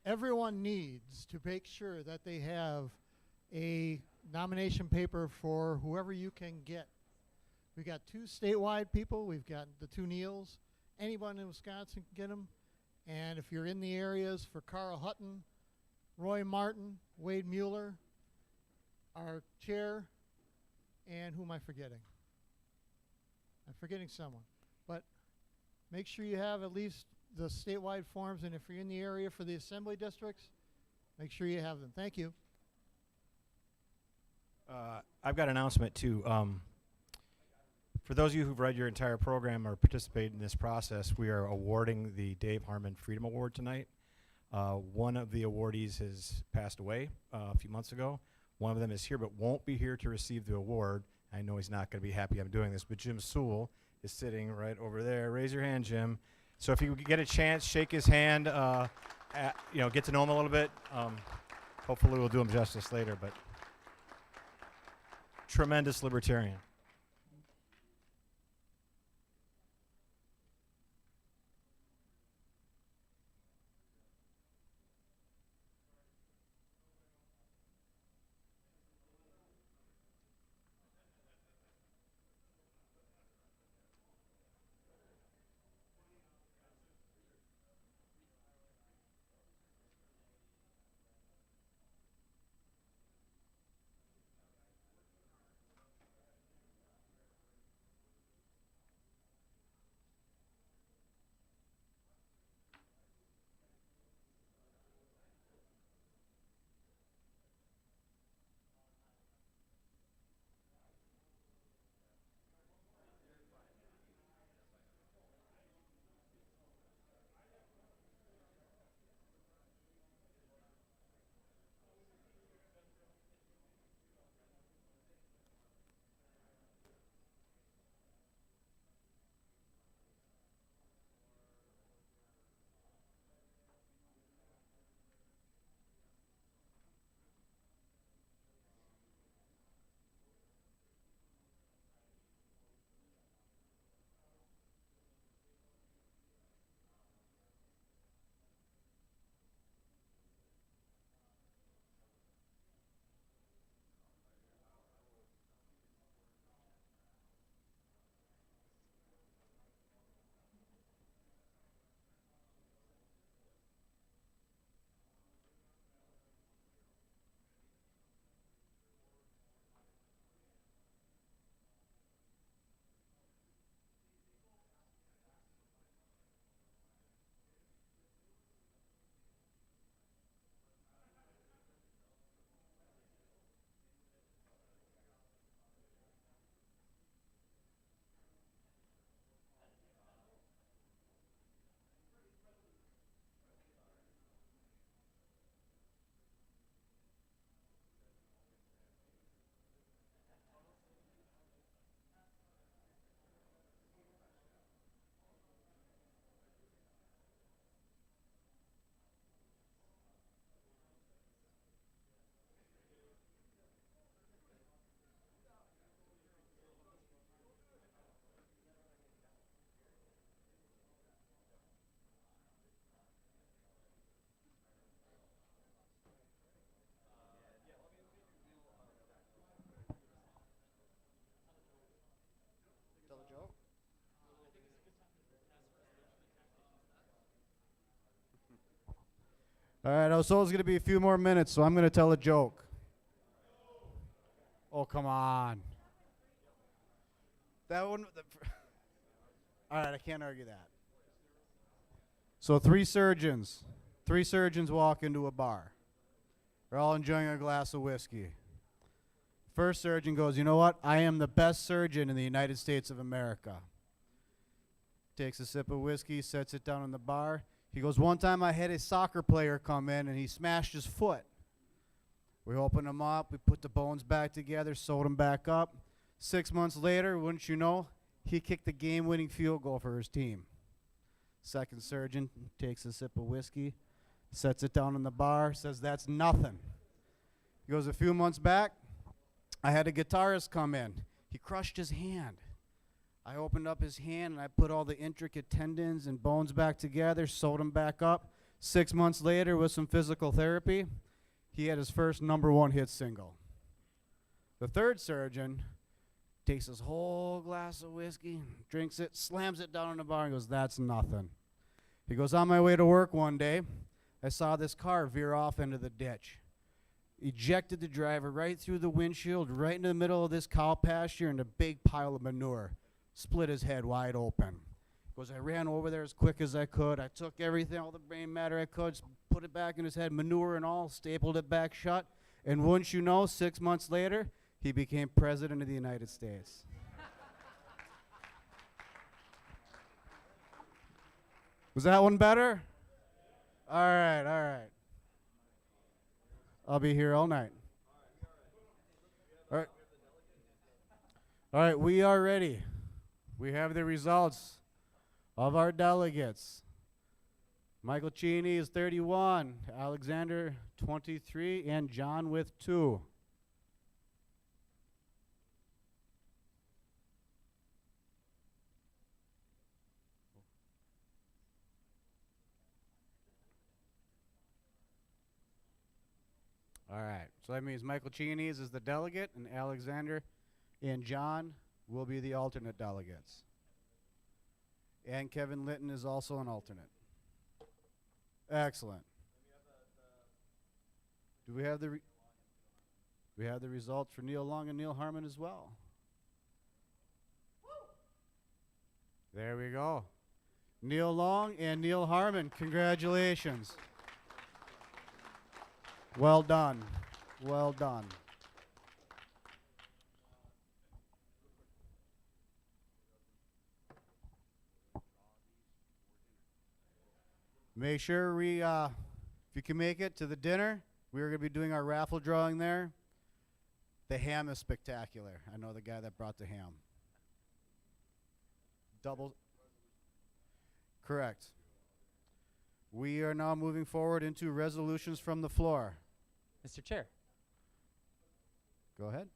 Everyone needs to make sure that they have a nomination paper for whoever you can get. We've got 2 statewide people. We've got the 2 Neils. Anyone in Wisconsin can get them. And if you're in the areas for Carl Hutton, Roy Martin, Wade Mueller, our chair, and who am I forgetting? I'm forgetting someone. But make sure you have at least the statewide forms, and if you're in the area for the assembly districts, make sure you have them. Thank you. I've got an announcement too. For those of you who've read your entire program or participated in this process, we are awarding the Dave Harmon Freedom Award tonight. One of the awardees has passed away a few months ago. One of them is here but won't be here to receive the award. I know he's not going to be happy I'm doing this, but Jim Sewell is sitting right over there. Raise your hand, Jim. So if you get a chance, shake his hand, get to know him a little bit. Hopefully we'll do him justice later, but tremendous libertarian. All right, so it's going to be a few more minutes, so I'm going to tell a joke. Oh, come on. That one. All right, I can't argue that. So three surgeons walk into a bar. They're all enjoying a glass of whiskey. First surgeon goes, you know what? I am the best surgeon in the United States of America. Takes a sip of whiskey, sets it down in the bar. He goes, one time I had a soccer player come in and he smashed his foot. We opened him up, we put the bones back together, sewed him back up. 6 months later, wouldn't you know, he kicked the game-winning field goal for his team. Second surgeon takes a sip of whiskey, sets it down in the bar, says that's nothing. He goes, a few months back, I had a guitarist come in. He crushed his hand. I opened up his hand and I put all the intricate tendons and bones back together, sewed them back up. 6 months later, with some physical therapy, he had his first #1 hit single. The third surgeon takes his whole glass of whiskey, drinks it, slams it down in the bar and goes, that's nothing. He goes, on my way to work one day, I saw this car veer off into the ditch. Ejected the driver right through the windshield, right into the middle of this cow pasture and a big pile of manure. Split his head wide open. He goes, I ran over there as quick as I could. I took everything, all the brain matter I could, put it back in his head, manure and all, stapled it back shut. And wouldn't you know, 6 months later, he became president of the United States. Was that one better? All right, all right. I'll be here all night. All right. All right, we are ready. We have the results of our delegates. Michael Cheney is 31, Alexander 23, and John with 2. All right, so that means Michael Cheney is the delegate, and Alexander and John will be the alternate delegates. And Kevin Litton is also an alternate. Excellent. Do we have we have the results for Neil Long and Neil Harmon as well? There we go. Neil Long and Neil Harmon, congratulations. Well done. Well done. Make sure if you can make it to the dinner, we're going to be doing our raffle drawing there. The ham is spectacular. I know the guy that brought the ham. Double. Correct. We are now moving forward into resolutions from the floor. Mr. Chair. Go ahead.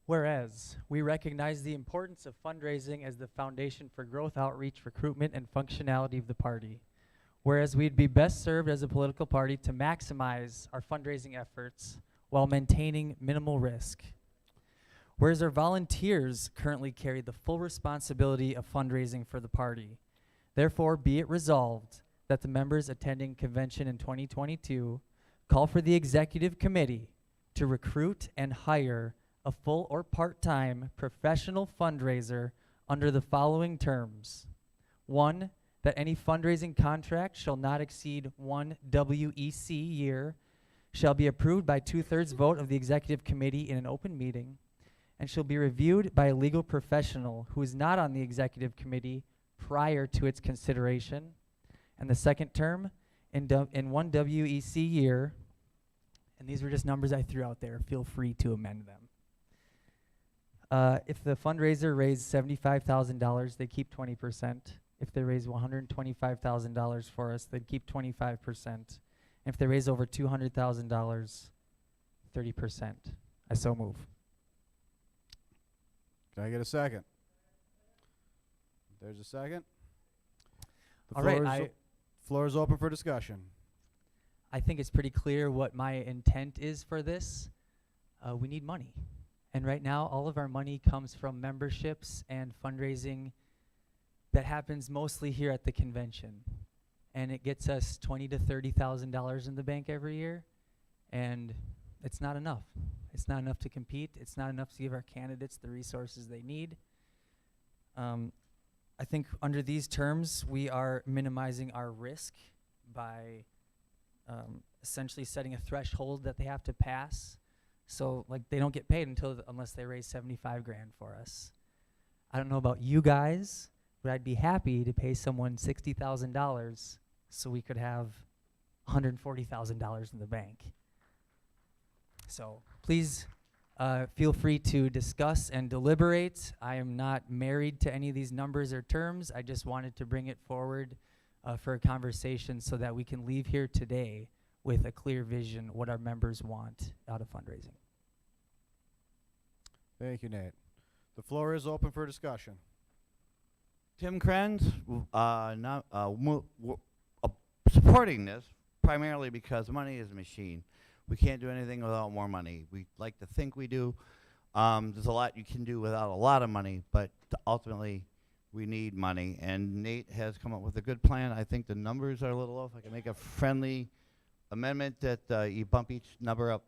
Whereas we recognize the importance of fundraising as the foundation for growth, outreach, recruitment, and functionality of the party. Whereas we'd be best served as a political party to maximize our fundraising efforts while maintaining minimal risk. Whereas our volunteers currently carry the full responsibility of fundraising for the party. Therefore, be it resolved that the members attending convention in 2022 call for the executive committee to recruit and hire a full or part-time professional fundraiser under the following terms. 1, that any fundraising contract shall not exceed 1 WEC year, shall be approved by 2/3 vote of the executive committee in an open meeting, and shall be reviewed by a legal professional who is not on the executive committee prior to its consideration. And the second term, in 1 WEC year, and these were just numbers I threw out there, feel free to amend them. If the fundraiser raised $75,000, they keep 20%. If they raise $125,000 for us, they'd keep 25%. If they raise over $200,000, 30%. I so move. Can I get a second? There's a second. All right, Floor is open for discussion. I think it's pretty clear what my intent is for this. We need money. And right now, all of our money comes from memberships and fundraising that happens mostly here at the convention. and it gets us $20,000 to $30,000 in the bank every year, and it's not enough. It's not enough to compete. It's not enough to give our candidates the resources they need. I think under these terms, we are minimizing our risk by essentially setting a threshold that they have to pass. So like they don't get paid unless they raise 75 grand for us. I don't know about you guys, but I'd be happy to pay someone $60,000 so we could have $140,000 in the bank. So please feel free to discuss and deliberate. I am not married to any of these numbers or terms. I just wanted to bring it forward for a conversation so that we can leave here today with a clear vision what our members want out of fundraising. Thank you, Nate. The floor is open for discussion. Tim Krenz, supporting this primarily because money is a machine. We can't do anything without more money. We like to think we do. There's a lot you can do without a lot of money, but ultimately we need money. And Nate has come up with a good plan. I think the numbers are a little off. I can make a friendly amendment that you bump each number up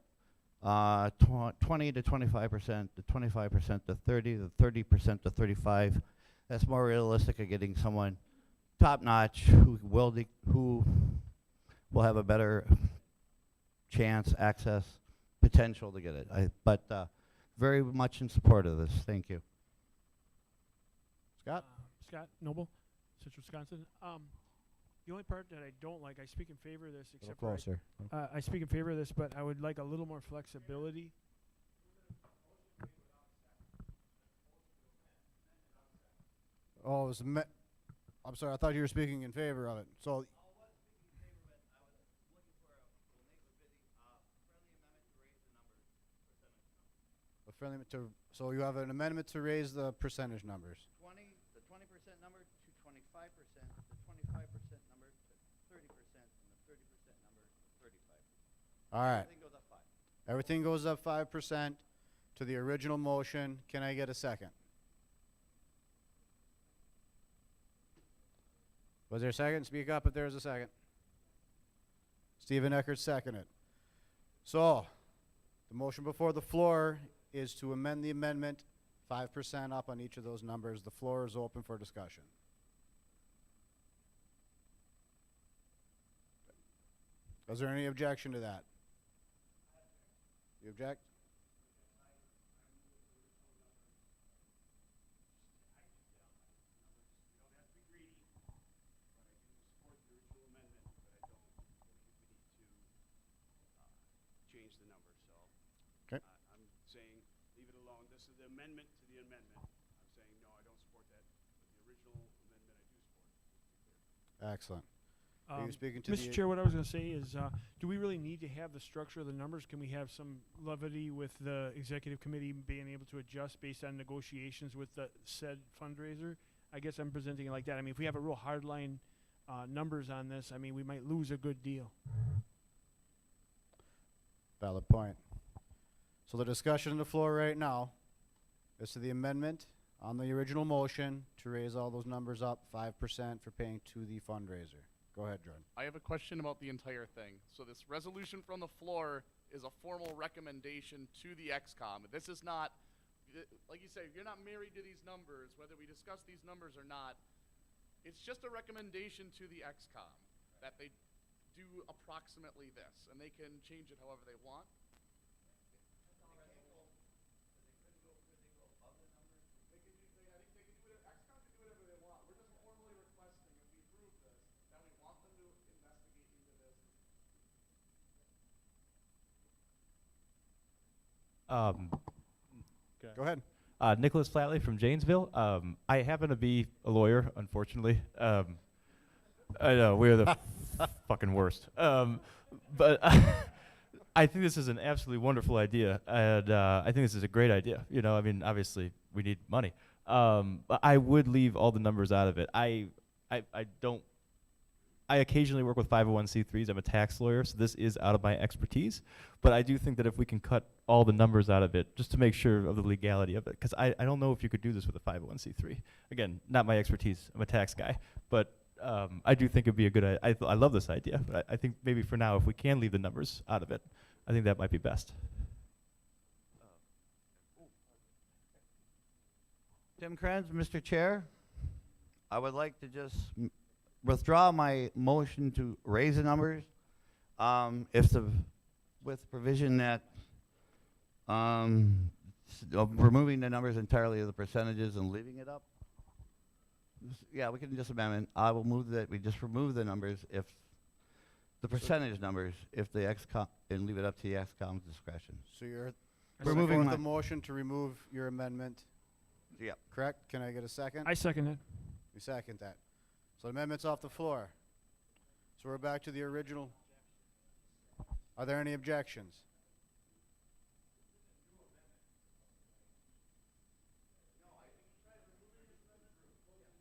20 to 25%, to 25% to 30, to 30% to 35. That's more realistic of getting someone top-notch who will have a better chance, access, potential to get it. But very much in support of this. Thank you. Scott? Scott Noble, Central Wisconsin. The only part that I don't like, I speak in favor of this, except for closer. I speak in favor of this, but I would like a little more flexibility. Oh, it was I'm sorry, I thought you were speaking in favor of it. So so you have an amendment to raise the percentage numbers. The 20% number to 25%, the 25% number to 30%, and the 30% number to 35%. All right. Everything goes up 5. Everything goes up 5% to the original motion. Can I get a second? Was there a second? Speak up if there's a second. Stephen Eckert seconded. So, the motion before the floor is to amend the amendment 5% up on each of those numbers. The floor is open for discussion. Is there any objection to that? You object? Change the number, so Okay. I'm saying leave it alone. This is the amendment to the amendment. I'm saying no, I don't support that. But the original amendment I do support. Excellent. Are you speaking to Mr. Chair, what I was going to say is, do we really need to have the structure of the numbers? Can we have some levity with the executive committee being able to adjust based on negotiations with the said fundraiser? I guess I'm presenting it like that. I mean, if we have a real hardline numbers on this, I mean, we might lose a good deal. Valid point. So the discussion on the floor right now is to the amendment on the original motion to raise all those numbers up 5% for paying to the fundraiser. Go ahead, Jordan. I have a question about the entire thing. So this resolution from the floor is a formal recommendation to the XCOM. This is not, like you say, you're not married to these numbers, whether we discuss these numbers or not. It's just a recommendation to the XCOM that they do approximately this, and they can change it however they want. Go ahead. Nicholas Flatley from Janesville. I happen to be a lawyer, unfortunately. I know, we're the fucking worst. But I think this is an absolutely wonderful idea, and I think this is a great idea. You know, I mean, obviously, we need money. But I would leave all the numbers out of it. I occasionally work with 501c3s. I'm a tax lawyer, so this is out of my expertise. But I do think that if we can cut all the numbers out of it, just to make sure of the legality of it, because I don't know if you could do this with a 501c3. Again, not my expertise. I'm a tax guy. But I do think it'd be a good idea. I love this idea, but I think maybe for now, if we can leave the numbers out of it, I think that might be best. Tim Kranz, Mr. Chair, I would like to just withdraw my motion to raise the numbers, with provision that of removing the numbers entirely of the percentages and leaving it up. Yeah, we can just amend. I will move that we just remove the numbers if the percentage numbers, if the XCOM, and leave it up to the XCOM's discretion. So you're removing with my the motion to remove your amendment. Yeah. Correct? Can I get a second? I second it. You second that. So the amendment's off the floor. So we're back to the original. Are there any objections?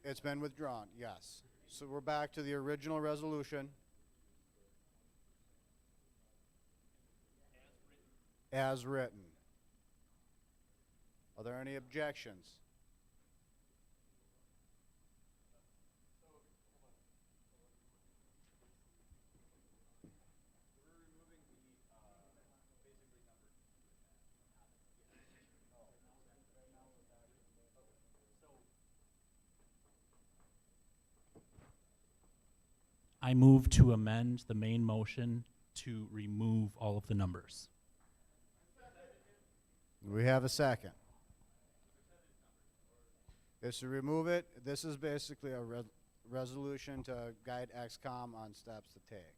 It's been withdrawn, yes. So we're back to the original resolution. As written. Are there any objections? I move to amend the main motion to remove all of the numbers. We have a second. Is to remove it. This is basically a resolution to guide XCOM on steps to take.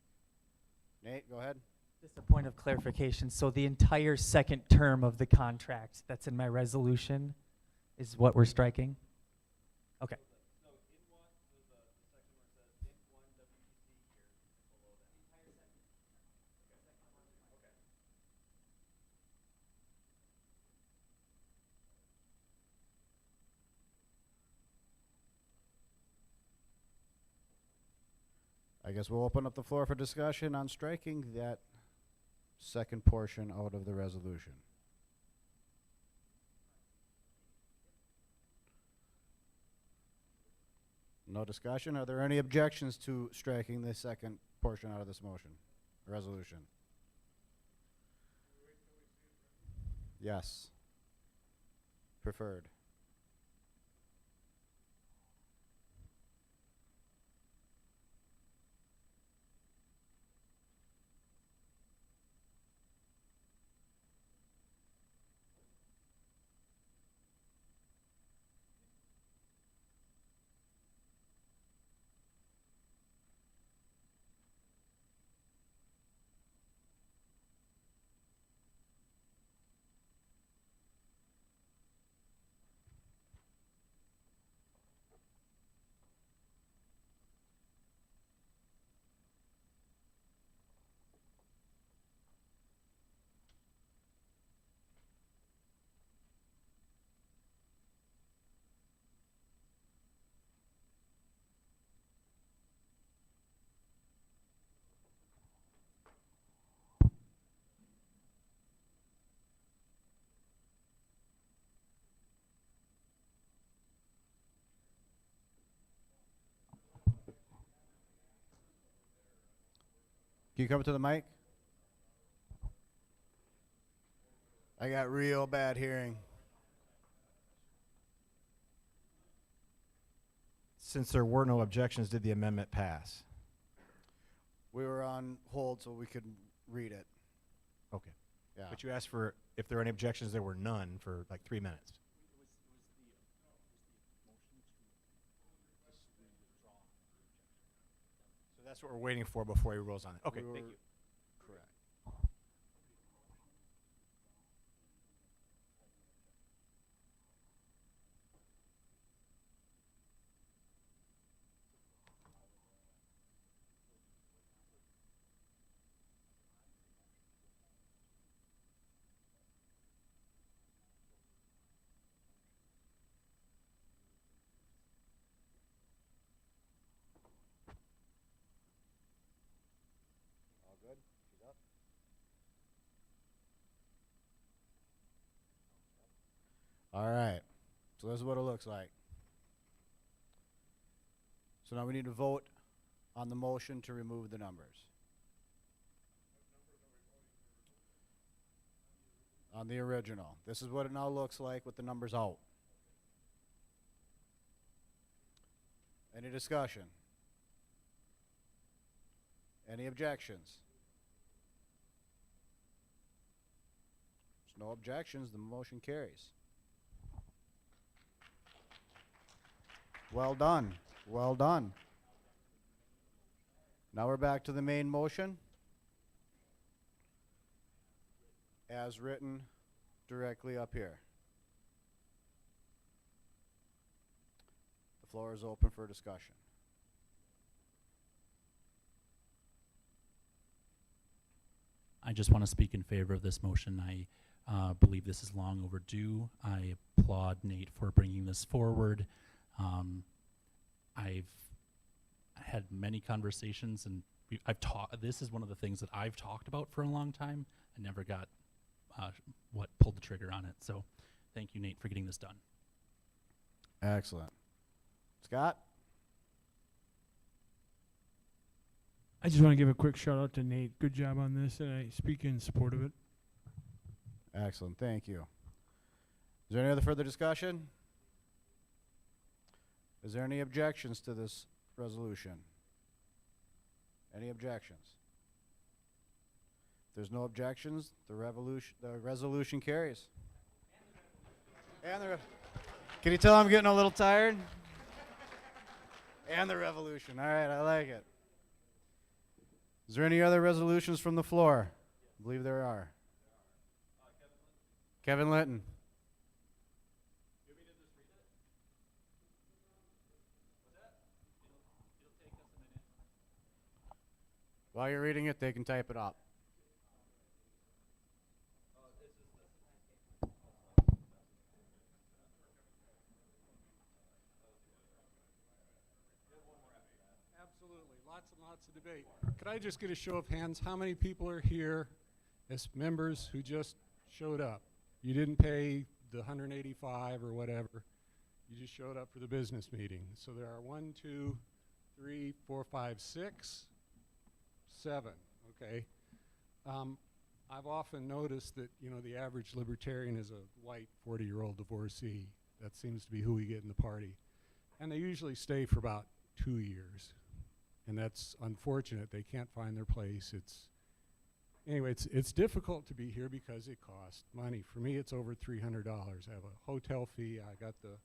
Nate, go ahead. Just a point of clarification. So the entire second term of the contract that's in my resolution is what we're striking? Okay. I guess we'll open up the floor for discussion on striking that second portion out of the resolution. No discussion? Are there any objections to striking the second portion out of this motion, resolution? Yes. Preferred. Can you come up to the mic? I got real bad hearing. Since there were no objections, did the amendment pass? We were on hold so we could read it. Okay. Yeah. But you asked for if there were any objections. There were none for like 3 minutes. So that's what we're waiting for before he rules on it. Okay, thank you. Correct. All good? She's up? All right. So this is what it looks like. So now we need to vote on the motion to remove the numbers? On the original. This is what it now looks like with the numbers out. Any discussion? Any objections? There's no objections, the motion carries. Well done. Well done. Now we're back to the main motion as written directly up here. The floor is open for discussion. I just want to speak in favor of this motion. I believe this is long overdue. I applaud Nate for bringing this forward. I've had many conversations, and I've talked. This is one of the things that I've talked about for a long time. I never got pulled the trigger on it. So, thank you, Nate, for getting this done. Excellent. Scott? I just want to give a quick shout out to Nate. Good job on this, and I speak in support of it. Excellent. Thank you. Is there any other further discussion? Is there any objections to this resolution? Any objections? If there's no objections, the resolution carries. And can you tell I'm getting a little tired? And the revolution. All right, I like it. Is there any other resolutions from the floor? I believe there are. Kevin Linton. While you're reading it, they can type it up. Absolutely. Lots and lots of debate. Could I just get a show of hands? How many people are here as members who just showed up? You didn't pay the $185 or whatever. You just showed up for the business meeting. So there are 1, 2, 3, 4, 5, 6, 7. Okay. I've often noticed that, you know, the average libertarian is a white 40-year-old divorcee. That seems to be who we get in the party. And they usually stay for about 2 years. And that's unfortunate. They can't find their place. Anyway, it's difficult to be here because it costs money. For me, it's over $300. I have a hotel fee. I got the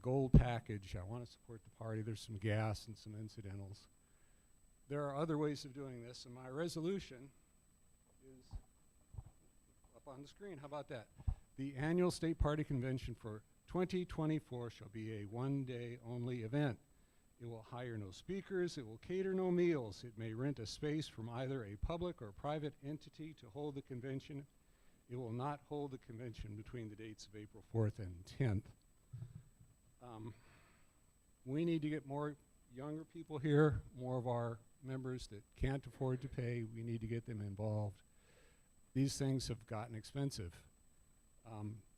gold package. I want to support the party. There's some gas and some incidentals. There are other ways of doing this, and my resolution is up on the screen. How about that? The annual state party convention for 2024 shall be a one-day only event. It will hire no speakers. It will cater no meals. It may rent a space from either a public or private entity to hold the convention. It will not hold the convention between the dates of April 4th and 10th. We need to get more younger people here, more of our members that can't afford to pay. We need to get them involved. These things have gotten expensive.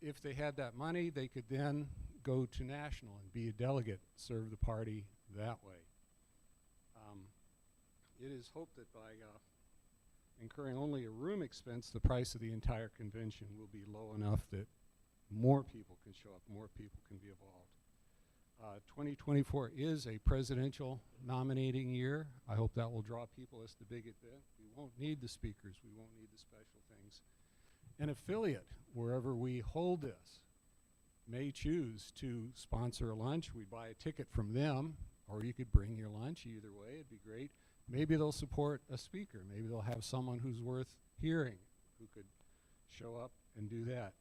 If they had that money, they could then go to national and be a delegate, serve the party that way. It is hoped that by incurring only a room expense, the price of the entire convention will be low enough that more people can show up, more people can be involved. 2024 is a presidential nominating year. I hope that will draw people as the big event. We won't need the speakers. We won't need the special things. An affiliate, wherever we hold this, may choose to sponsor a lunch. We buy a ticket from them, or you could bring your lunch. Either way, it'd be great. Maybe they'll support a speaker. Maybe they'll have someone who's worth hearing who could show up and do that.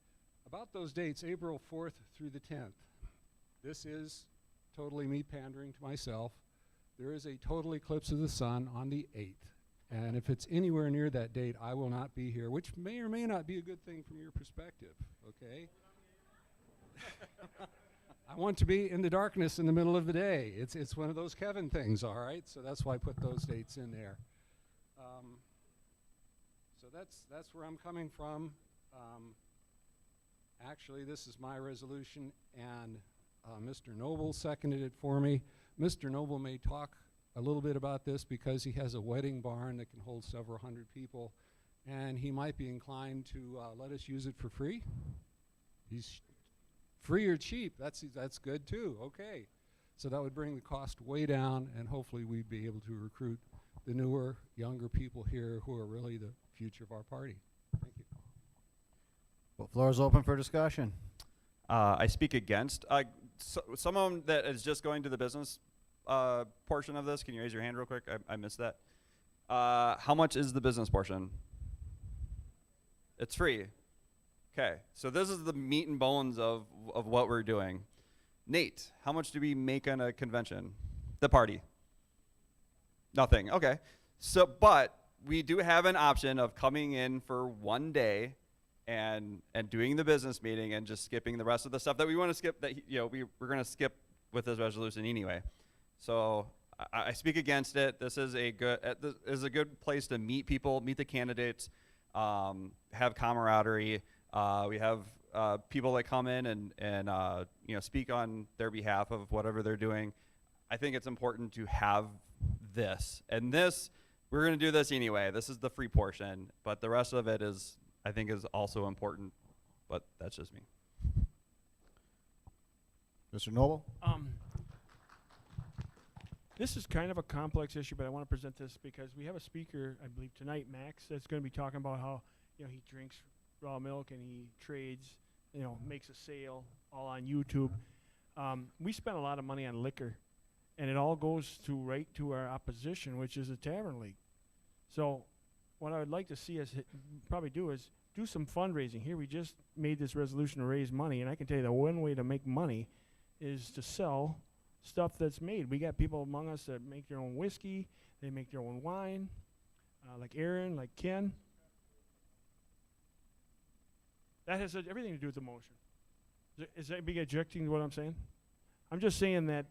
About those dates, April 4th through the 10th, this is totally me pandering to myself. There is a total eclipse of the sun on the 8th. And if it's anywhere near that date, I will not be here, which may or may not be a good thing from your perspective, okay? I want to be in the darkness in the middle of the day. It's one of those Kevin things, all right? So that's why I put those dates in there. So that's where I'm coming from. Actually, this is my resolution, and Mr. Noble seconded it for me. Mr. Noble may talk a little bit about this because he has a wedding barn that can hold several hundred people, and he might be inclined to let us use it for free. He's free or cheap. That's good too. Okay, so that would bring the cost way down, and hopefully we'd be able to recruit the newer, younger people here who are really the future of our party. Thank you. Well, floor is open for discussion. I speak against. Someone that is just going to the business portion of this, can you raise your hand real quick? I missed that. How much is the business portion? It's free. Okay, so this is the meat and bones of what we're doing. Nate, how much do we make on a convention? The party? Nothing. Okay. So, but we do have an option of coming in for one day and doing the business meeting and just skipping the rest of the stuff that we want to skip, that we're going to skip with this resolution anyway. So I speak against it. This is a good place to meet people, meet the candidates, have camaraderie. We have people that come in and speak on their behalf of whatever they're doing. I think it's important to have this. And this, we're going to do this anyway. This is the free portion, but the rest of it is, I think, is also important. But that's just me. Mr. Noble? This is kind of a complex issue, but I want to present this because we have a speaker, I believe tonight, Max, that's going to be talking about how he drinks raw milk and he trades, makes a sale all on YouTube. We spend a lot of money on liquor, and it all goes right to our opposition, which is the Tavern League. So what I would like to see us probably do is do some fundraising. Here we just made this resolution to raise money, and I can tell you that one way to make money is to sell stuff that's made. We got people among us that make their own whiskey, they make their own wine, like Aaron, like Ken. That has everything to do with the motion. Is anybody objecting to what I'm saying? I'm just saying that.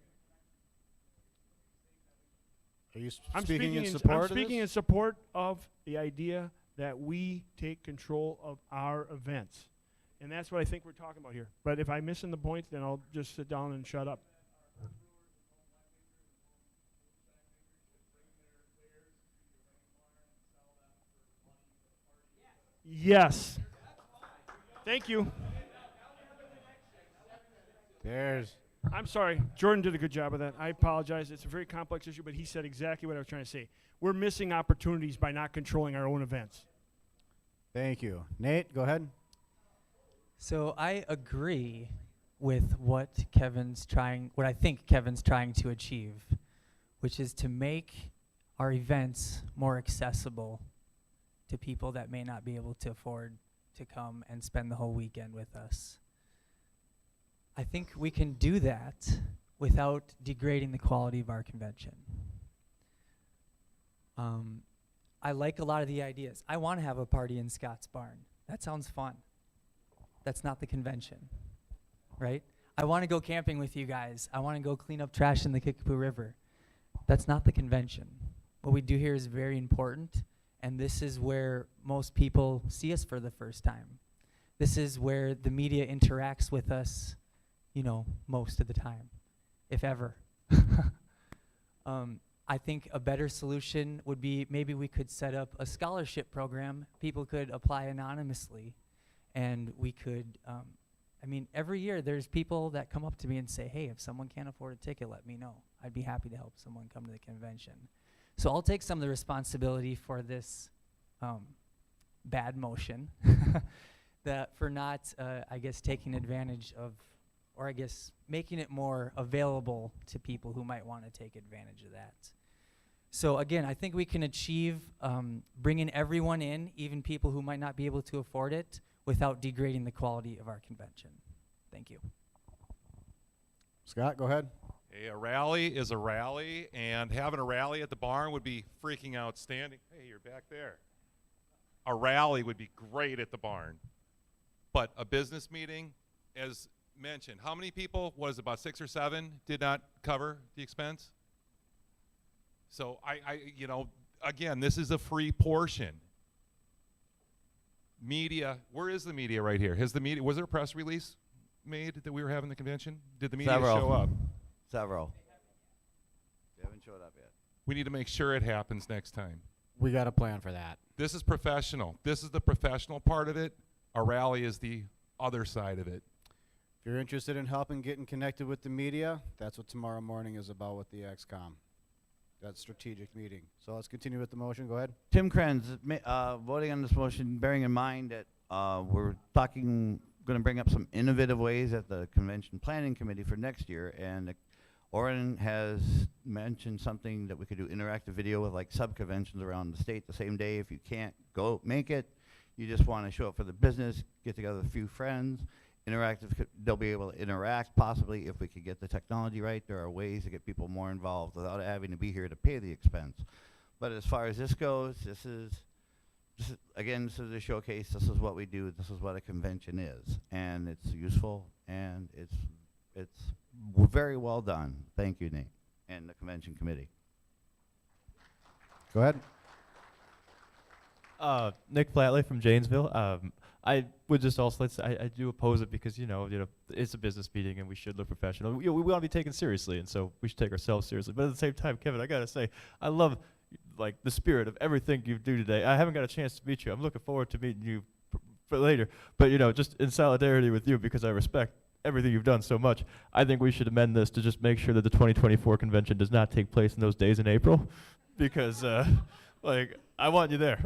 Are you speaking in support of this? I'm speaking in support of the idea that we take control of our events. And that's what I think we're talking about here. But if I'm missing the point, then I'll just sit down and shut up. Yes. Thank you. I'm sorry. Jordan did a good job of that. I apologize. It's a very complex issue, but he said exactly what I was trying to say. We're missing opportunities by not controlling our own events. Thank you. Nate, go ahead. So I agree with what I think Kevin's trying to achieve, which is to make our events more accessible to people that may not be able to afford to come and spend the whole weekend with us. I think we can do that without degrading the quality of our convention. I like a lot of the ideas. I want to have a party in Scott's Barn. That sounds fun. That's not the convention, right? I want to go camping with you guys. I want to go clean up trash in the Kickapoo River. That's not the convention. What we do here is very important, and this is where most people see us for the first time. This is where the media interacts with us, most of the time, if ever. I think a better solution would be maybe we could set up a scholarship program. People could apply anonymously, and we could, every year there's people that come up to me and say, hey, if someone can't afford a ticket, let me know. I'd be happy to help someone come to the convention. So I'll take some of the responsibility for this bad motion, for not, taking advantage of, or making it more available to people who might want to take advantage of that. So again, I think we can achieve bringing everyone in, even people who might not be able to afford it, without degrading the quality of our convention. Thank you. Scott, go ahead. Hey, a rally is a rally, and having a rally at the barn would be freaking outstanding. Hey, you're back there. A rally would be great at the barn. But a business meeting, as mentioned, how many people, was it about 6 or 7, did not cover the expense? So again, this is a free portion. Media, where is the media right here? Was there a press release made that we were having the convention? Did the media show up? Several. They haven't showed up yet. We need to make sure it happens next time. We got a plan for that. This is professional. This is the professional part of it. A rally is the other side of it. If you're interested in helping getting connected with the media, that's what tomorrow morning is about with the XCOM. That strategic meeting. So let's continue with the motion. Go ahead. Tim Krenz, voting on this motion, bearing in mind that we're going to bring up some innovative ways at the Convention Planning Committee for next year, and Oren has mentioned something that we could do interactive video with like sub-conventions around the state the same day. If you can't go make it, you just want to show up for the business, get together with a few friends, they'll be able to interact possibly if we could get the technology right. There are ways to get people more involved without having to be here to pay the expense. But as far as this goes, this is a showcase. This is what we do. This is what a convention is. And it's useful, and it's very well done. Thank you, Nate, and the convention committee. Go ahead. Nick Flatley from Janesville. I would just also say I do oppose it because you know it's a business meeting and we should look professional. We want to be taken seriously, and so we should take ourselves seriously. But at the same time, Kevin, I gotta say I love like the spirit of everything you do today. I haven't got a chance to meet you. I'm looking forward to meeting you for later. But you know, just in solidarity with you because I respect everything you've done so much, I think we should amend this to just make sure that the 2024 convention does not take place in those days in April, because like I want you there.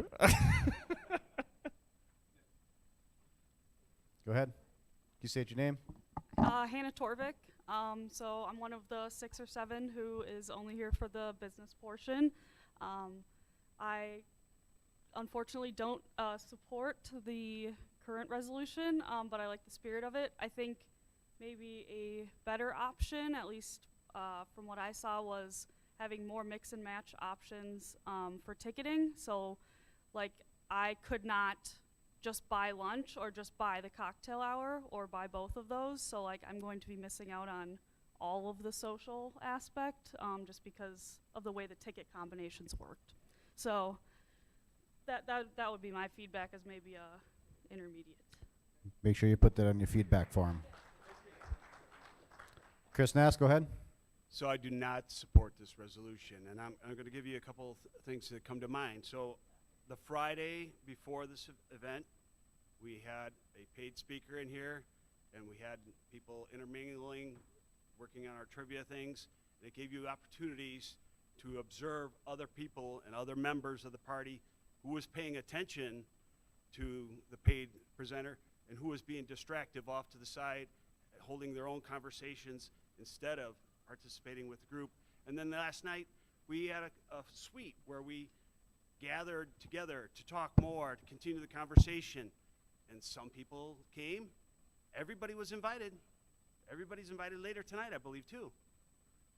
Go ahead. Can you state your name? Hannah Torvik. So I'm one of the 6 or 7 who is only here for the business portion. I unfortunately don't support the current resolution, but I like the spirit of it. I think maybe a better option, at least from what I saw, was having more mix and match options for ticketing. So like I could not just buy lunch or just buy the cocktail hour or buy both of those. So like I'm going to be missing out on all of the social aspect just because of the way the ticket combinations worked. So that would be my feedback as maybe a intermediate. Make sure you put that on your feedback form. Chris Nass, go ahead. So I do not support this resolution, and I'm going to give you a couple things that come to mind. So the Friday before this event, we had a paid speaker in here, and we had people intermingling, working on our trivia things. And it gave you opportunities to observe other people and other members of the party who was paying attention to the paid presenter and who was being distractive off to the side, holding their own conversations instead of participating with the group. And then last night, we had a suite where we gathered together to talk more, to continue the conversation. And some people came. Everybody was invited. Everybody's invited later tonight, I believe, too.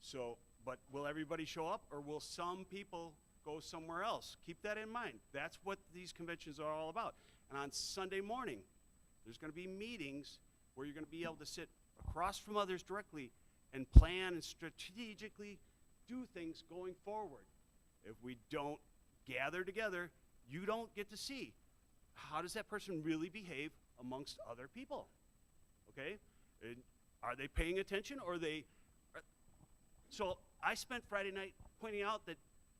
So, but will everybody show up, or will some people go somewhere else? Keep that in mind. That's what these conventions are all about. And on Sunday morning, there's going to be meetings where you're going to be able to sit across from others directly and plan and strategically do things going forward. If we don't gather together, you don't get to see how does that person really behave amongst other people, okay? And are they paying attention, or are they? So I spent Friday night pointing out that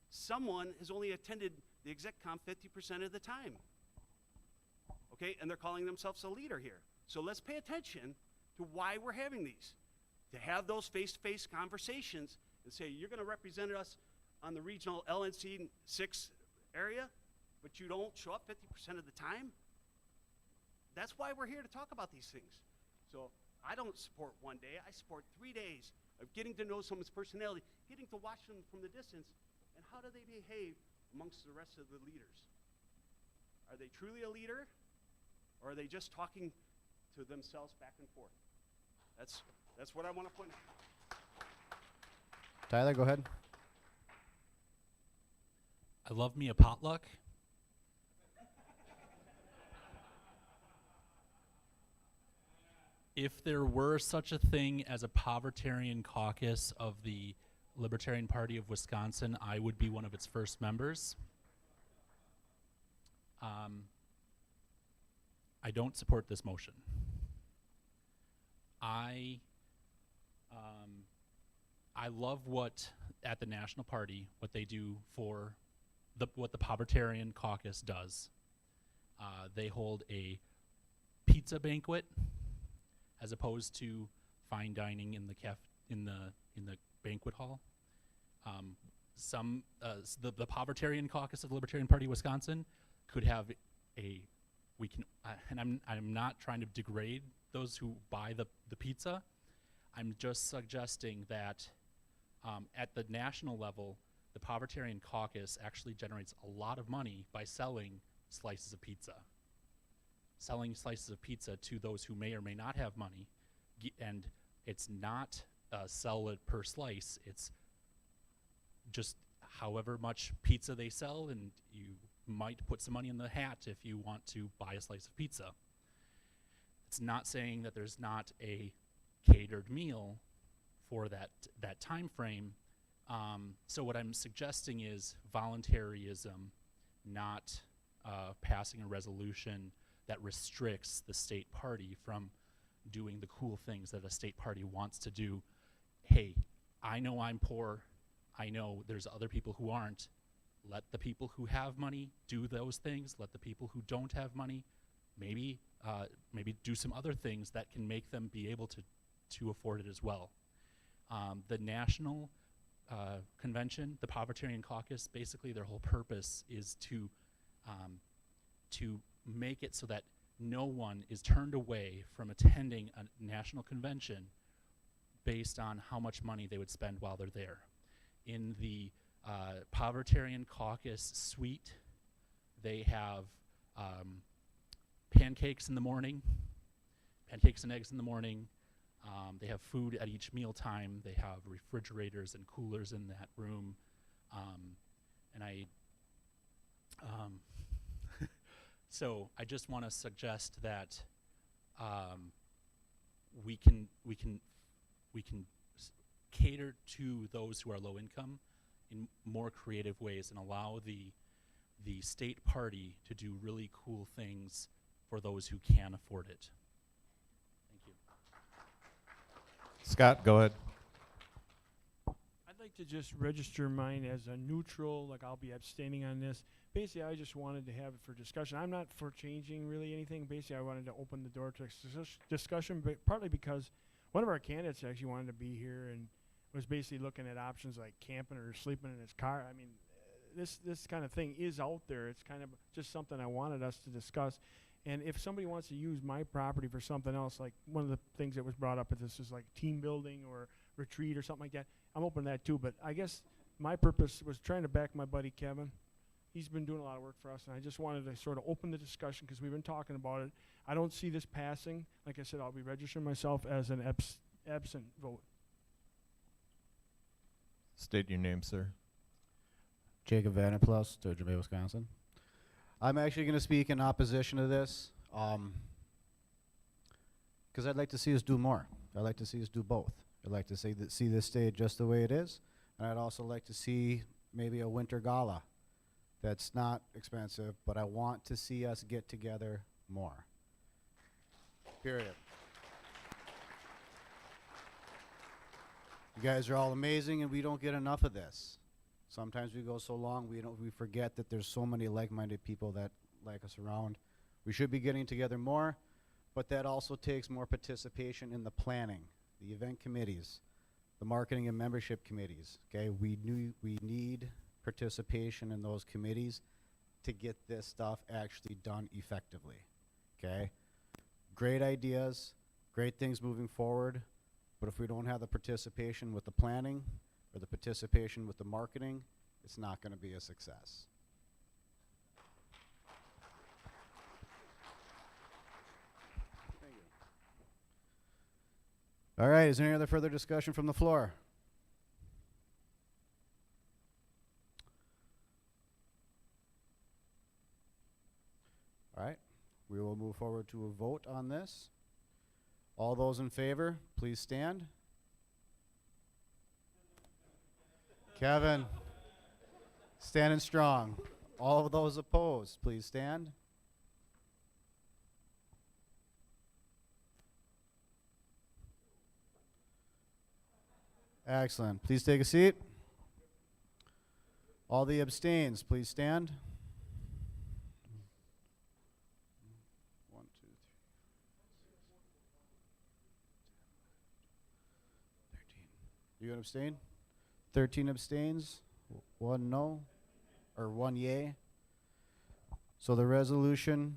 someone has only attended the exec-com 50% of the time, okay? And they're calling themselves a leader here. So let's pay attention to why we're having these, to have those face-to-face conversations and say, you're going to represent us on the regional LNC 6 area, but you don't show up 50% of the time? That's why we're here to talk about these things. So I don't support one day. I support 3 days of getting to know someone's personality, getting to watch them from the distance, and how do they behave amongst the rest of the leaders? Are they truly a leader, or are they just talking to themselves back and forth? That's what I want to point out. Tyler, go ahead. I love me a potluck. If there were such a thing as a Povertarian caucus of the Libertarian Party of Wisconsin, I would be one of its first members. I don't support this motion. I love what at the National Party, what they do for what the Povertarian Caucus does. They hold a pizza banquet as opposed to fine dining in the banquet hall. The Povertarian Caucus of the Libertarian Party of Wisconsin could have and I'm not trying to degrade those who buy the pizza. I'm just suggesting that at the national level, the Povertarian Caucus actually generates a lot of money by selling slices of pizza. Selling slices of pizza to those who may or may not have money, and it's not sell it per slice, it's just however much pizza they sell, and you might put some money in the hat if you want to buy a slice of pizza. It's not saying that there's not a catered meal for that time frame. So what I'm suggesting is voluntarism, not passing a resolution that restricts the state party from doing the cool things that a state party wants to do. Hey, I know I'm poor. I know there's other people who aren't. Let the people who have money do those things. Let the people who don't have money maybe do some other things that can make them be able to afford it as well. The national convention, the Povertarian Caucus, basically their whole purpose is to make it so that no one is turned away from attending a national convention based on how much money they would spend while they're there. In the Povertarian Caucus suite, they have pancakes in the morning, pancakes and eggs in the morning. They have food at each mealtime. They have refrigerators and coolers in that room. So I just want to suggest that we can cater to those who are low income in more creative ways and allow the state party to do really cool things for those who can afford it. Thank you. Scott, go ahead. I'd like to just register mine as a neutral, like I'll be abstaining on this. Basically, I just wanted to have it for discussion. I'm not for changing really anything. Basically, I wanted to open the door to discussion, but partly because one of our candidates actually wanted to be here and was basically looking at options like camping or sleeping in his car. I mean, this kind of thing is out there. It's kind of just something I wanted us to discuss. And if somebody wants to use my property for something else, like one of the things that was brought up, if this is like team building or retreat or something like that, I'm open to that too. But I guess my purpose was trying to back my buddy Kevin. He's been doing a lot of work for us, and I just wanted to sort of open the discussion because we've been talking about it. I don't see this passing. Like I said, I'll be registering myself as an absent vote. State your name, sir. Jacob Vanderplus, Sturgeon Bay, Wisconsin. I'm actually going to speak in opposition to this because I'd like to see us do more. I'd like to see us do both. I'd like to see this stay just the way it is, and I'd also like to see maybe a winter gala that's not expensive, but I want to see us get together more. Period. You guys are all amazing, and we don't get enough of this. Sometimes we go so long, we forget that there's so many like-minded people that like us around. We should be getting together more, but that also takes more participation in the planning, the event committees, the marketing and membership committees. Okay, we need participation in those committees to get this stuff actually done effectively. Okay, great ideas, great things moving forward, but if we don't have the participation with the planning or the participation with the marketing, it's not going to be a success. All right, is there any other further discussion from the floor? All right, we will move forward to a vote on this. All those in favor, please stand. Kevin, standing strong. All of those opposed, please stand. Excellent. Please take a seat. All the abstains, please stand. 1, 2, 3, 13. You gonna abstain? 13 abstains, 1 no, or 1 yay. So the resolution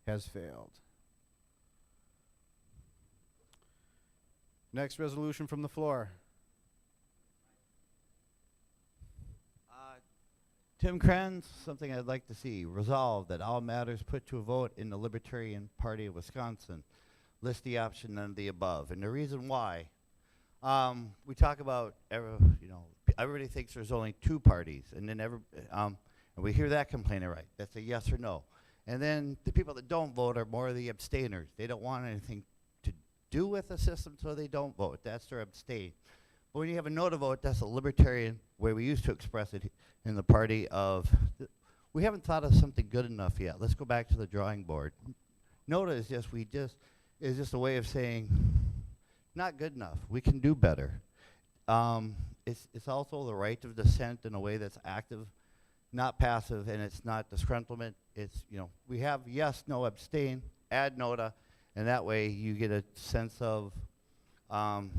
has failed. Next resolution from the floor. Tim Kranz, something I'd like to see. Resolved that all matters put to a vote in the Libertarian Party of Wisconsin list the option none of the above. And the reason why, we talk about, everybody thinks there's only 2 parties, and then and we hear that complaint, right? That's a yes or no. And then the people that don't vote are more the abstainers. They don't want anything to do with the system, so they don't vote. That's their abstain. But when you have a no to vote, that's a libertarian way we used to express it in the party of, we haven't thought of something good enough yet. Let's go back to the drawing board. No to is just a way of saying, not good enough. We can do better. It's also the right of dissent in a way that's active, not passive, and it's not disgruntlement. It's, we have yes, no, abstain, add nota, and that way you get a sense of, how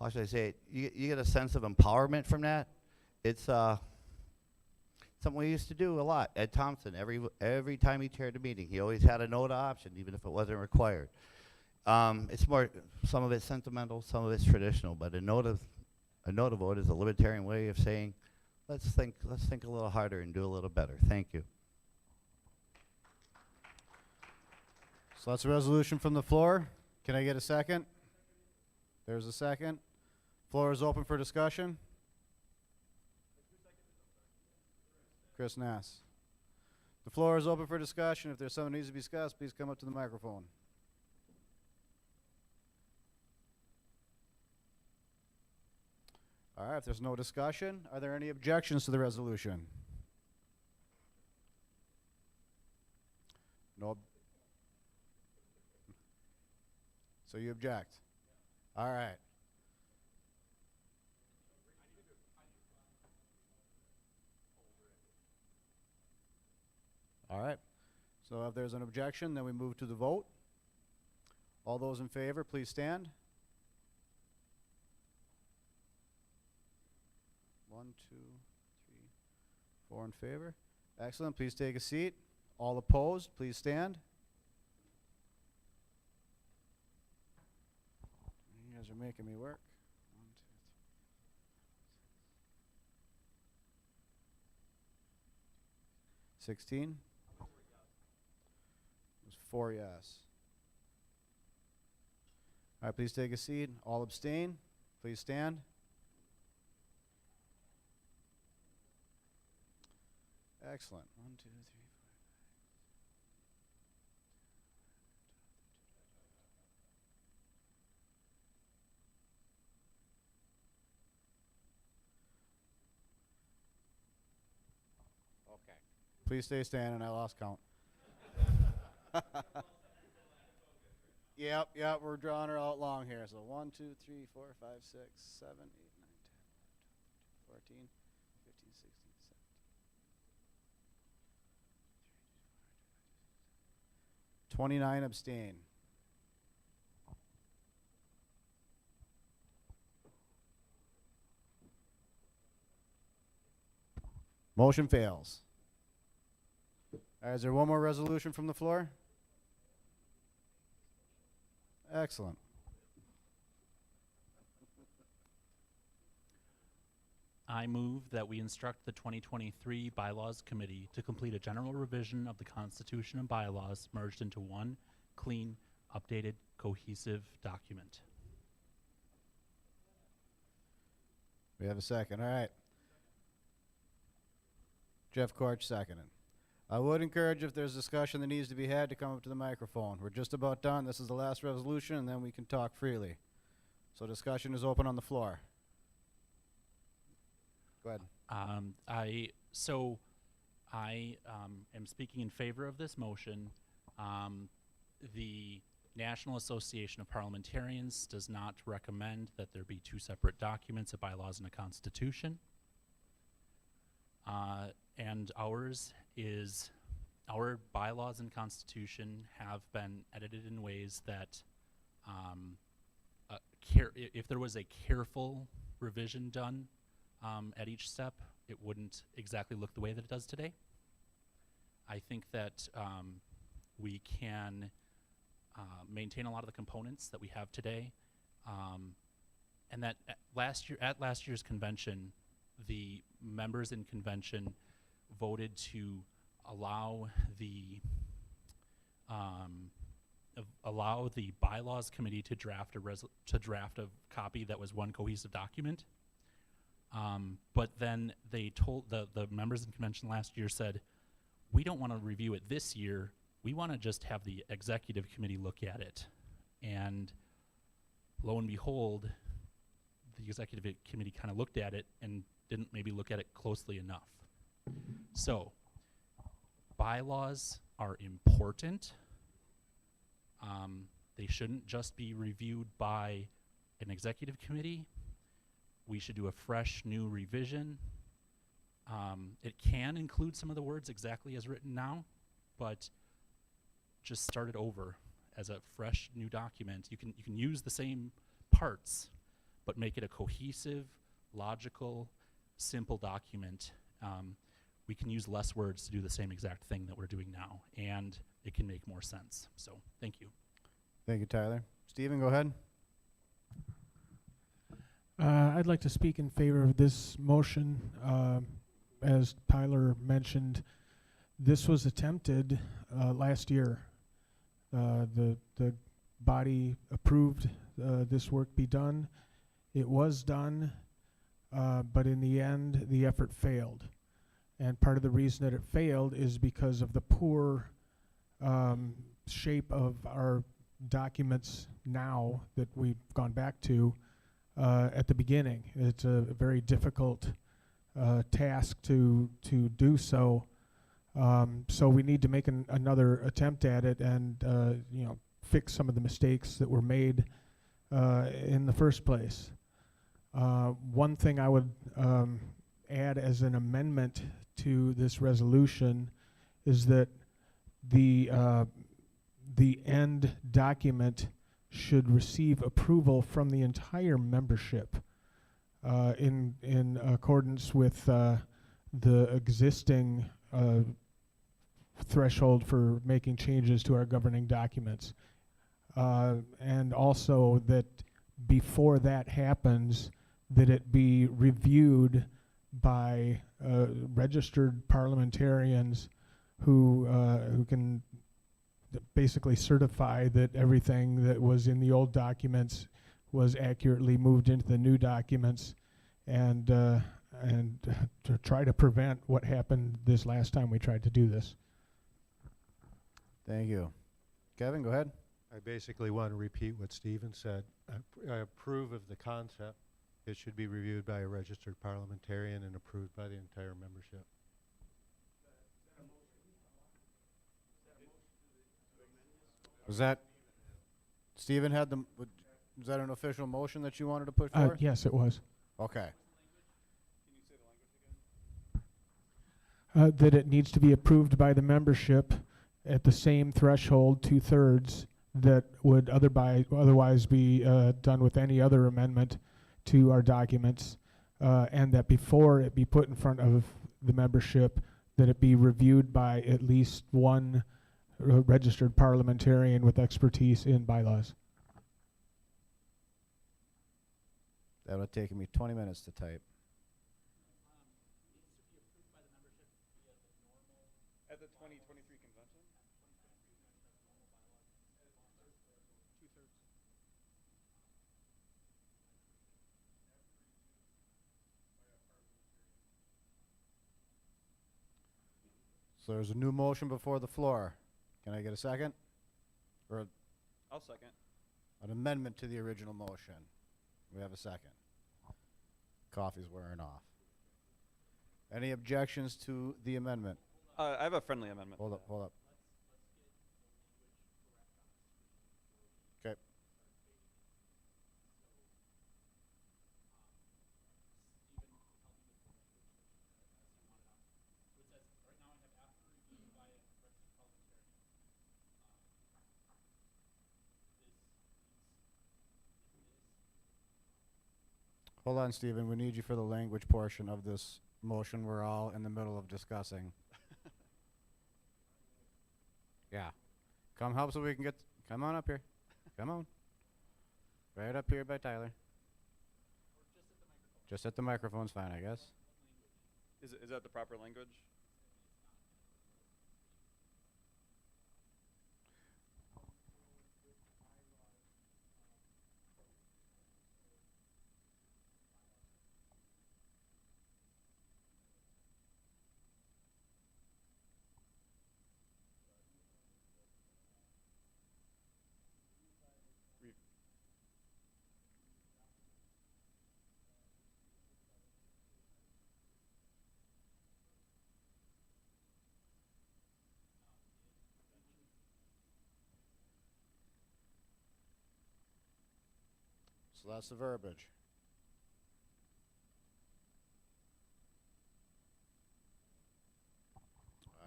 should I say it? You get a sense of empowerment from that. It's something we used to do a lot. Ed Thompson, every time he chaired a meeting, he always had a nota option, even if it wasn't required. It's more, some of it's sentimental, some of it's traditional, but a nota vote is a libertarian way of saying, let's think a little harder and do a little better. Thank you. So that's a resolution from the floor. Can I get a second? There's a second. Floor is open for discussion. Chris Nass. The floor is open for discussion. If there's something that needs to be discussed, please come up to the microphone. All right, if there's no discussion, are there any objections to the resolution? No. So you object? All right. All right. So if there's an objection, then we move to the vote. All those in favor, please stand. 1, 2, 3, 4 in favor. Excellent. Please take a seat. All opposed, please stand. You guys are making me work. 1, 2, 3. 16. It was 4 yes. All right, please take a seat. All abstain. Please stand. Excellent. 1, 2, 3, 4. Okay. Please stay standing. I lost count. Yep, we're drawing her out long here. So 1, 2, 3, 4, 5, 6, 7, 8, 9, 10, 14, 15, 16, 17. 29 abstain. Motion fails. All right, is there one more resolution from the floor? Excellent. I move that we instruct the 2023 Bylaws Committee to complete a general revision of the Constitution and bylaws merged into one clean, updated, cohesive document. We have a second. All right. Jeff Korch seconded. I would encourage, if there's discussion that needs to be had, to come up to the microphone. We're just about done. This is the last resolution, and then we can talk freely. So discussion is open on the floor. Go ahead. I am speaking in favor of this motion. The National Association of Parliamentarians does not recommend that there be two separate documents, a bylaws and a constitution. And ours is, our bylaws and constitution have been edited in ways that if there was a careful revision done at each step, it wouldn't exactly look the way that it does today. I think that we can maintain a lot of the components that we have today, and that at last year's convention, the members in convention voted to allow the bylaws committee to draft a copy that was one cohesive document. But then they told the members in convention last year said, we don't want to review it this year. We want to just have the executive committee look at it. And lo and behold, the executive committee kind of looked at it and didn't maybe look at it closely enough. So bylaws are important. They shouldn't just be reviewed by an executive committee. We should do a fresh new revision. It can include some of the words exactly as written now, but just start it over as a fresh new document. You can use the same parts, but make it a cohesive, logical, simple document. We can use less words to do the same exact thing that we're doing now, and it can make more sense. So, thank you. Thank you, Tyler. Stephen, go ahead. I'd like to speak in favor of this motion. As Tyler mentioned, this was attempted last year. The body approved this work be done. It was done, but in the end, the effort failed. And part of the reason that it failed is because of the poor shape of our documents now that we've gone back to at the beginning. It's a very difficult task to do so. So we need to make another attempt at it and fix some of the mistakes that were made in the first place. One thing I would add as an amendment to this resolution is that the end document should receive approval from the entire membership in accordance with the existing threshold for making changes to our governing documents. And also that before that happens, that it be reviewed by registered parliamentarians who can basically certify that everything that was in the old documents was accurately moved into the new documents, and to try to prevent what happened this last time we tried to do this. Thank you. Kevin, go ahead. I basically want to repeat what Stephen said. I approve of the concept. It should be reviewed by a registered parliamentarian and approved by the entire membership. Was that, Stephen had the, was that an official motion that you wanted to put forth? Yes, it was. Okay. That it needs to be approved by the membership at the same threshold, 2/3, that would otherwise be done with any other amendment to our documents, and that before it be put in front of the membership, that it be reviewed by at least one registered parliamentarian with expertise in bylaws. That would have taken me 20 minutes to type. At the 2023 convention? So there's a new motion before the floor. Can I get a second? Or I'll second. an amendment to the original motion? We have a second. Coffee's wearing off. Any objections to the amendment? I have a friendly amendment. Hold up, hold up. Hold on, Stephen. We need you for the language portion of this motion we're all in the middle of discussing. Yeah. Come help so we can get, come on up here. Come on. Right up here by Tyler. Just at the microphone's fine, I guess. Is that the proper language? So that's the verbiage.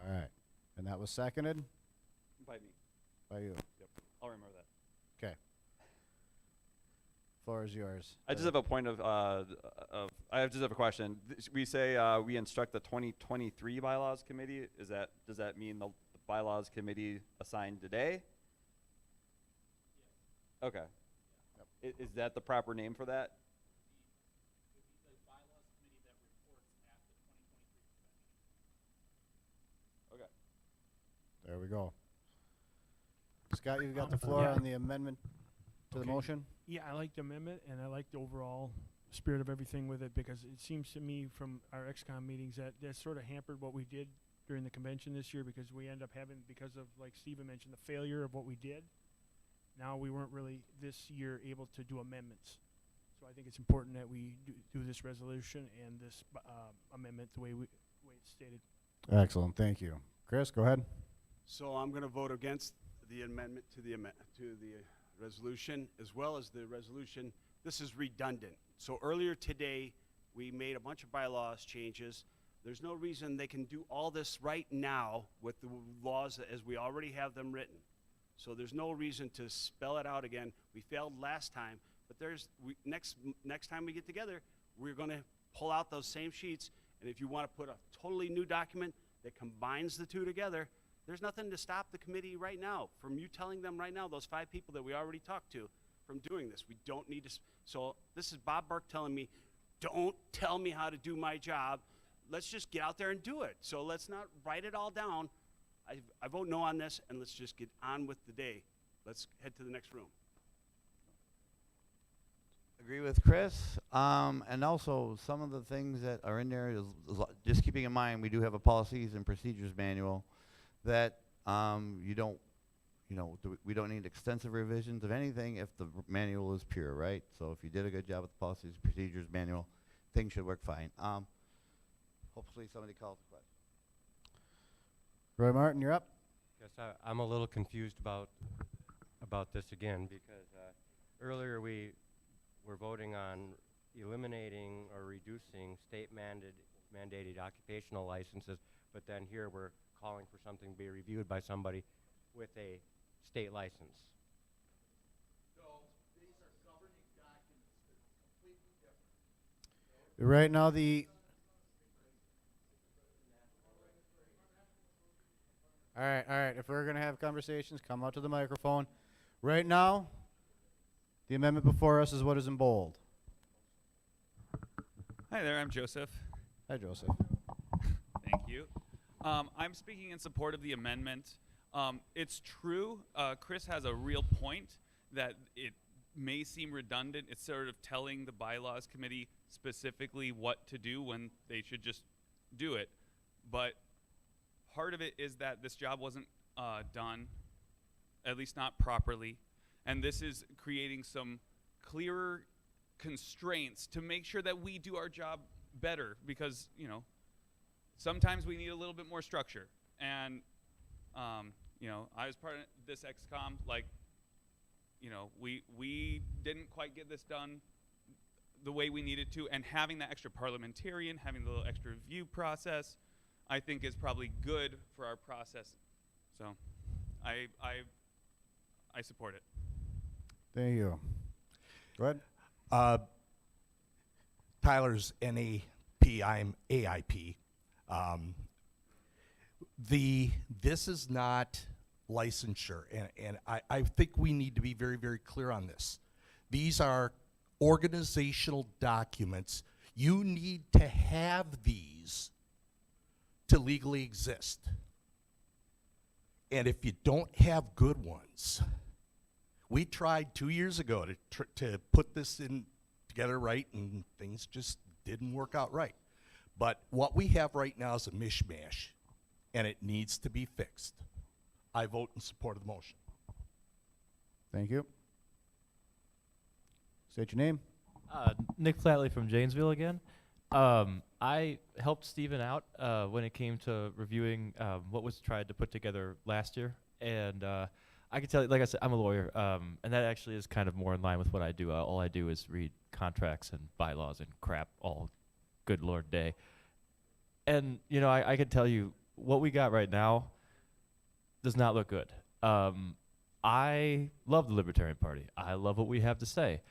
All right. And that was seconded? By me. By you. Yep. I'll remember that. Okay. Floor is yours. I just have a point of I just have a question. We say we instruct the 2023 bylaws committee. Does that mean the bylaws committee assigned today? Yes. Okay. Yep. Is that the proper name for that? Okay. There we go. Scott, you've got the floor Yeah. on the amendment to the Okay. motion. Yeah, I like the amendment, and I like the overall spirit of everything with it, because it seems to me from our XCOM meetings that sort of hampered what we did during the convention this year, because we end up having, because of, like Stephen mentioned, the failure of what we did. Now we weren't really this year able to do amendments. So I think it's important that we do this resolution and this amendment the way it's stated. Excellent. Thank you. Chris, go ahead. So I'm going to vote against the amendment to the resolution, as well as the resolution. This is redundant. So earlier today, we made a bunch of bylaws changes. There's no reason they can do all this right now with the laws as we already have them written. So there's no reason to spell it out again. We failed last time, but next time we get together, we're going to pull out those same sheets. And if you want to put a totally new document that combines the two together, there's nothing to stop the committee right now from you telling them right now, those 5 people that we already talked to, from doing this. We don't need to. So this is Bob Burke telling me, don't tell me how to do my job. Let's just get out there and do it. So let's not write it all down. I vote no on this, and let's just get on with the day. Let's head to the next room. Agree with Chris. And also, some of the things that are in there is just keeping in mind, we do have a policies and procedures manual that we don't need extensive revisions of anything if the manual is pure, right? So if you did a good job with the policies and procedures manual, things should work fine. Hopefully somebody calls the question. Roy Martin, you're up. Yes, I'm a little confused about this again, because earlier we were voting on eliminating or reducing state mandated occupational licenses, but then here we're calling for something to be reviewed by somebody with a state license. No, these are governing documents. They're completely different. Right now, All right. If we're going to have conversations, come out to the microphone. Right now, the amendment before us is what is in bold. Hi there, I'm Joseph. Hi, Joseph. Thank you. I'm speaking in support of the amendment. It's true, Chris has a real point that it may seem redundant. It's sort of telling the bylaws committee specifically what to do when they should just do it. But part of it is that this job wasn't done, at least not properly. And this is creating some clearer constraints to make sure that we do our job better, because, sometimes we need a little bit more structure. And, I was part of this XCOM, we didn't quite get this done the way we needed to, and having that extra parliamentarian, having the little extra review process, I think is probably good for our process. So I I support it. Thank you. Go ahead. Tyler's NAP, I'm AIP. This is not licensure, and I think we need to be very, very clear on this. These are organizational documents. You need to have these to legally exist. And if you don't have good ones, we tried 2 years ago to put this in together right, and things just didn't work out right. But what we have right now is a mishmash, and it needs to be fixed. I vote in support of the motion. Thank you. State your name. Nick Flatley from Janesville again. I helped Stephen out when it came to reviewing what was tried to put together last year, and I can tell you, like I said, I'm a lawyer, and that actually is kind of more in line with what I do. All I do is read contracts and bylaws and crap all good Lord day. And, you know, I can tell you what we got right now does not look good. I love the Libertarian Party. I love what we have to say.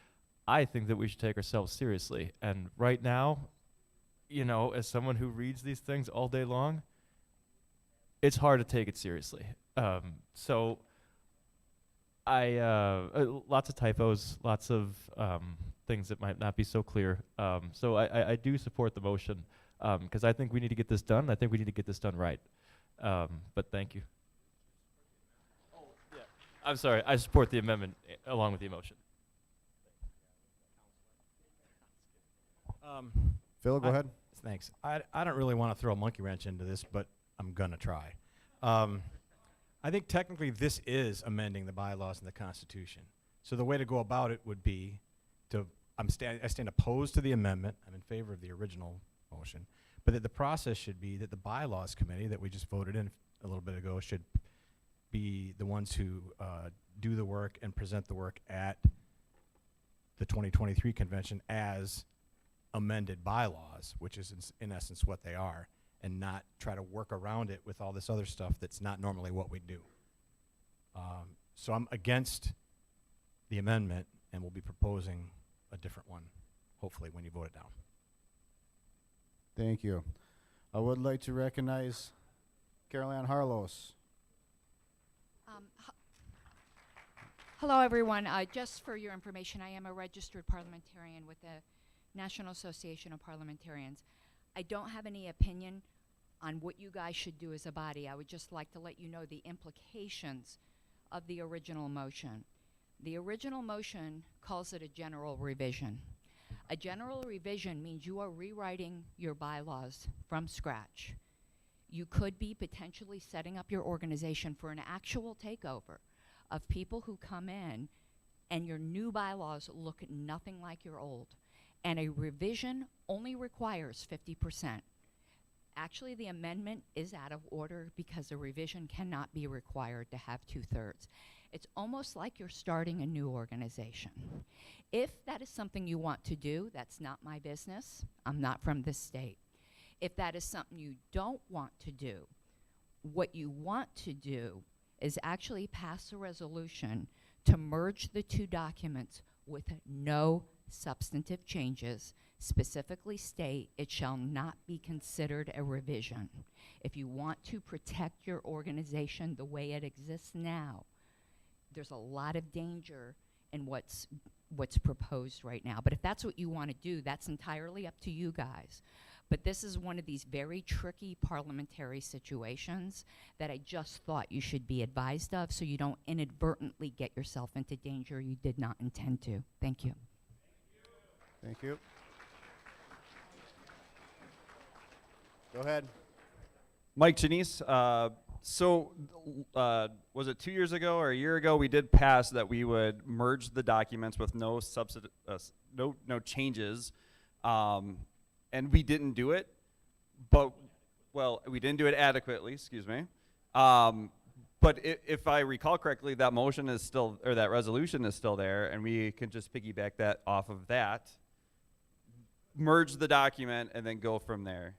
I think that we should take ourselves seriously. And right now, you know, as someone who reads these things all day long, it's hard to take it seriously. So lots of typos, lots of things that might not be so clear. So I do support the motion because I think we need to get this done. I think we need to get this done right. But thank you. Oh, yeah. I'm sorry. I support the amendment along with the motion. Phil, go ahead. Thanks. I don't really want to throw a monkey wrench into this, but I'm going to try. I think technically this is amending the bylaws and the Constitution. So the way to go about it would be to, I stand opposed to the amendment. I'm in favor of the original motion. But that the process should be that the bylaws committee that we just voted in a little bit ago should be the ones who do the work and present the work at the 2023 convention as amended bylaws, which is in essence what they are, and not try to work around it with all this other stuff that's not normally what we do. So I'm against the amendment, and we'll be proposing a different one, hopefully, when you vote it down. Thank you. I would like to recognize Caroline Harlos. Hello, everyone. Just for your information, I am a registered parliamentarian with the National Association of Parliamentarians. I don't have any opinion on what you guys should do as a body. I would just like to let you know the implications of the original motion. The original motion calls it a general revision. A general revision means you are rewriting your bylaws from scratch. You could be potentially setting up your organization for an actual takeover of people who come in and your new bylaws look nothing like your old. And a revision only requires 50%. Actually, the amendment is out of order because a revision cannot be required to have 2/3. It's almost like you're starting a new organization. If that is something you want to do, that's not my business. I'm not from this state. If that is something you don't want to do, what you want to do is actually pass a resolution to merge the two documents with no substantive changes, specifically state it shall not be considered a revision. If you want to protect your organization the way it exists now, there's a lot of danger in what's proposed right now. But if that's what you want to do, that's entirely up to you guys. But this is one of these very tricky parliamentary situations that I just thought you should be advised of so you don't inadvertently get yourself into danger you did not intend to. Thank you. Thank you. Go ahead. Mike Janice. Was it 2 years ago or a year ago we did pass that we would merge the documents with no changes, and we didn't do it, but we didn't do it adequately. Excuse me. But if I recall correctly, that motion is still, or that resolution is still there, and we can just piggyback that off of that, merge the document, and then go from there.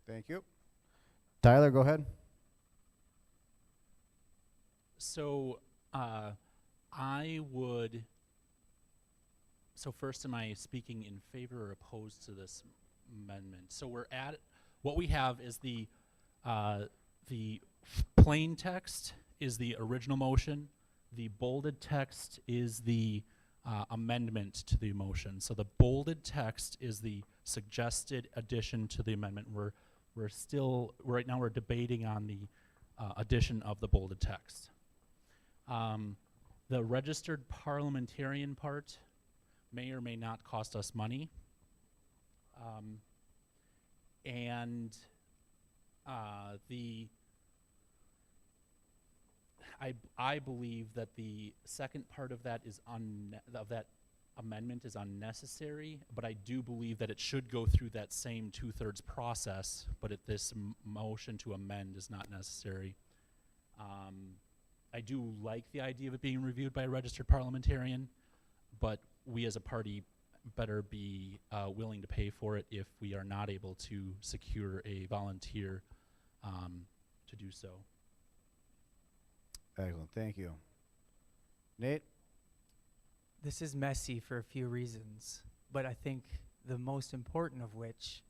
Thank you. Tyler, go ahead. So I would So first, am I speaking in favor or opposed to this amendment? So we're at, what we have is the plain text is the original motion. The bolded text is the amendment to the motion. So the bolded text is the suggested addition to the amendment. We're still, right now we're debating on the addition of the bolded text. The registered parliamentarian part may or may not cost us money. I believe that the second part of that is that amendment is unnecessary, but I do believe that it should go through that same 2/3 process, but this motion to amend is not necessary. I do like the idea of it being reviewed by a registered parliamentarian, but we as a party better be willing to pay for it if we are not able to secure a volunteer to do so. Excellent, thank you. Nate? This is messy for a few reasons, but I think the most important of which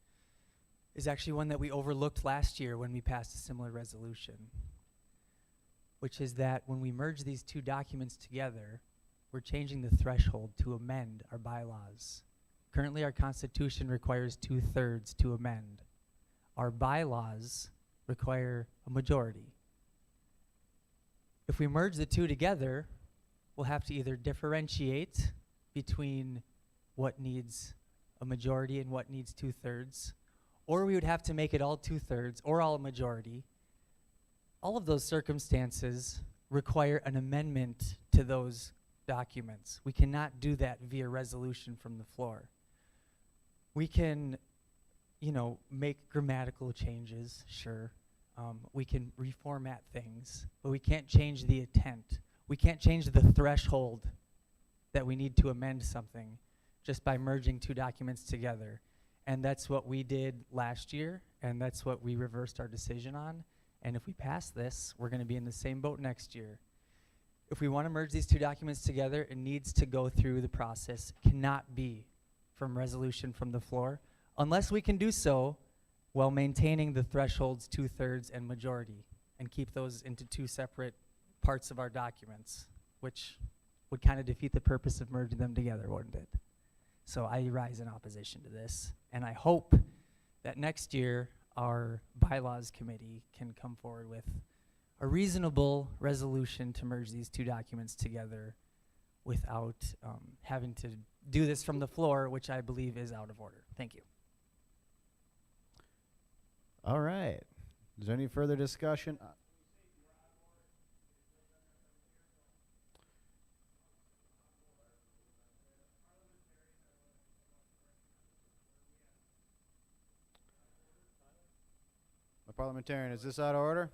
is actually one that we overlooked last year when we passed a similar resolution, which is that when we merge these two documents together, we're changing the threshold to amend our bylaws. Currently, our Constitution requires 2/3 to amend. Our bylaws require a majority. If we merge the two together, we'll have to either differentiate between what needs a majority and what needs 2/3, or we would have to make it all 2/3 or all a majority. All of those circumstances require an amendment to those documents. We cannot do that via resolution from the floor. We can, make grammatical changes, sure. We can reformat things, but we can't change the intent. We can't change the threshold that we need to amend something just by merging two documents together. And that's what we did last year, and that's what we reversed our decision on. And if we pass this, we're going to be in the same boat next year. If we want to merge these two documents together, it needs to go through the process. It cannot be from resolution from the floor, unless we can do so while maintaining the thresholds 2/3 and majority, and keep those into two separate parts of our documents, which would kind of defeat the purpose of merging them together, wouldn't it? So I rise in opposition to this, and I hope that next year our bylaws committee can come forward with a reasonable resolution to merge these two documents together without having to do this from the floor, which I believe is out of order. Thank you. All right. Is there any further discussion? My parliamentarian, is this out of order?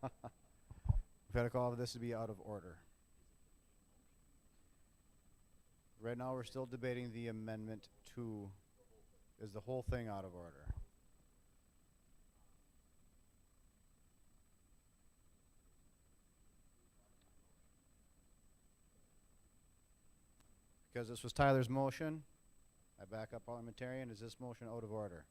We've had a call for this to be out of order. Right now, we're still debating the amendment to, is the whole thing out of order? Because this was Tyler's motion, I back up parliamentarian, is this motion out of order?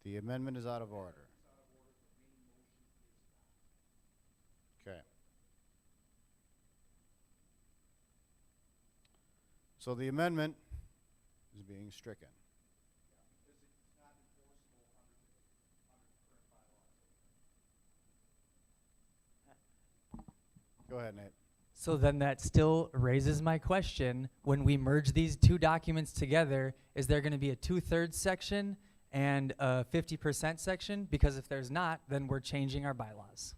The amendment is out of order. Okay. So the amendment is being stricken. Go ahead, Nate. So then that still raises my question. When we merge these two documents together, is there going to be a 2/3 section and a 50% section? Because if there's not, then we're changing our bylaws.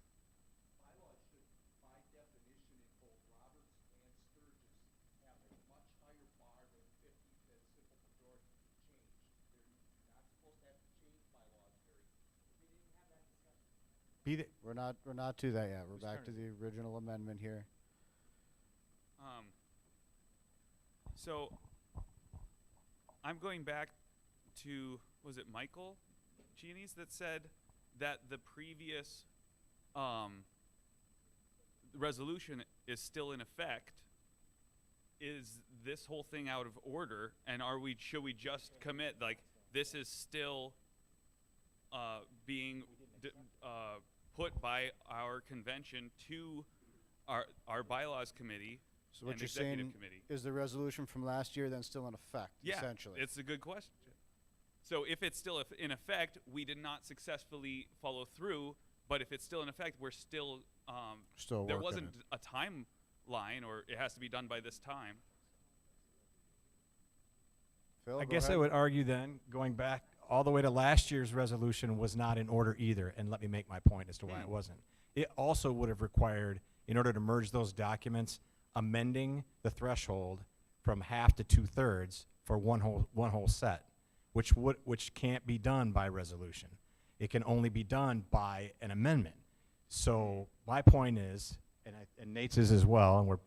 We're not to that yet. We're back to the original amendment here. So I'm going back to, was it Michael Genies that said that the previous resolution is still in effect? Is this whole thing out of order? And should we just commit, like, this is still being put by our convention to our bylaws committee So what and you're executive saying committee? is the resolution from last year then still in effect, Yeah, essentially? it's a good question. So if it's still in effect, we did not successfully follow through. But if it's still in effect, we're still there working wasn't a timeline, or it has to be done by this time. Phil, I go guess I ahead. would argue then, going back all the way to last year's resolution was not in order either, and let me make my point as to why it wasn't. It also would have required, in order to merge those documents, amending the threshold from half to 2/3 for one whole set, which can't be done by resolution. It can only be done by an amendment. So my point is, and Nate's is as well, and we're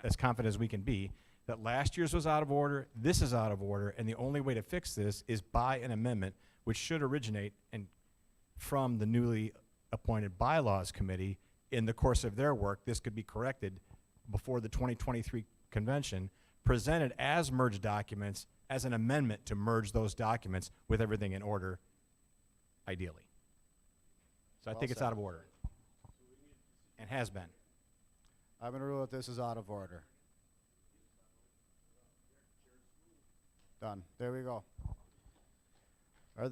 as confident as we can be, that last year's was out of order, this is out of order, and the only way to fix this is by an amendment, which should originate from the newly appointed bylaws committee. In the course of their work, this could be corrected before the 2023 convention, presented as merged documents, as an amendment to merge those documents with everything in order, ideally. So I think it's out of order, and has been. I'm going to rule that this is out of order. Done. There we go. Are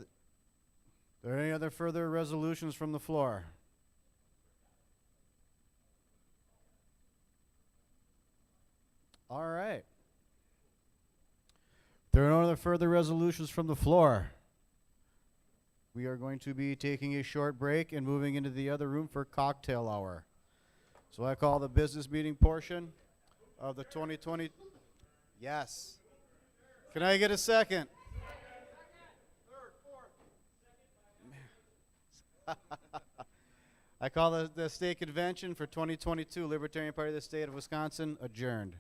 there any other further resolutions from the floor? All right. There are no other further resolutions from the floor. We are going to be taking a short break and moving into the other room for cocktail hour. So I call the business meeting portion of the 2020. Yes. Can I get a second? I call the state convention for 2022 Libertarian Party of the State of Wisconsin adjourned.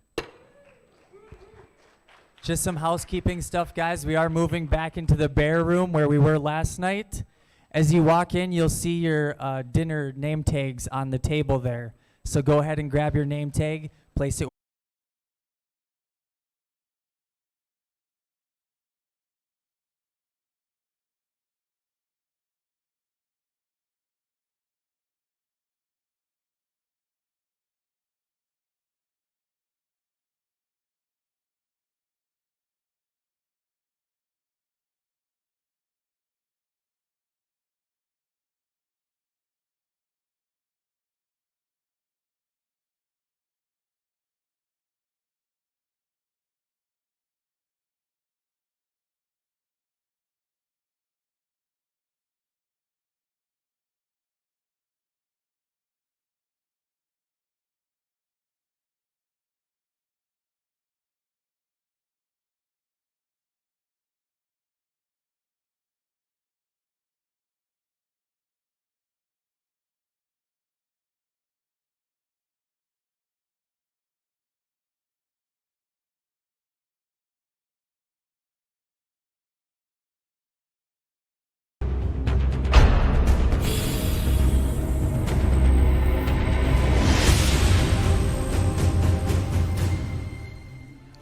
Just some housekeeping stuff, guys. We are moving back into the bear room where we were last night. As you walk in, you'll see your dinner name tags on the table there. So go ahead and grab your name tag, place it.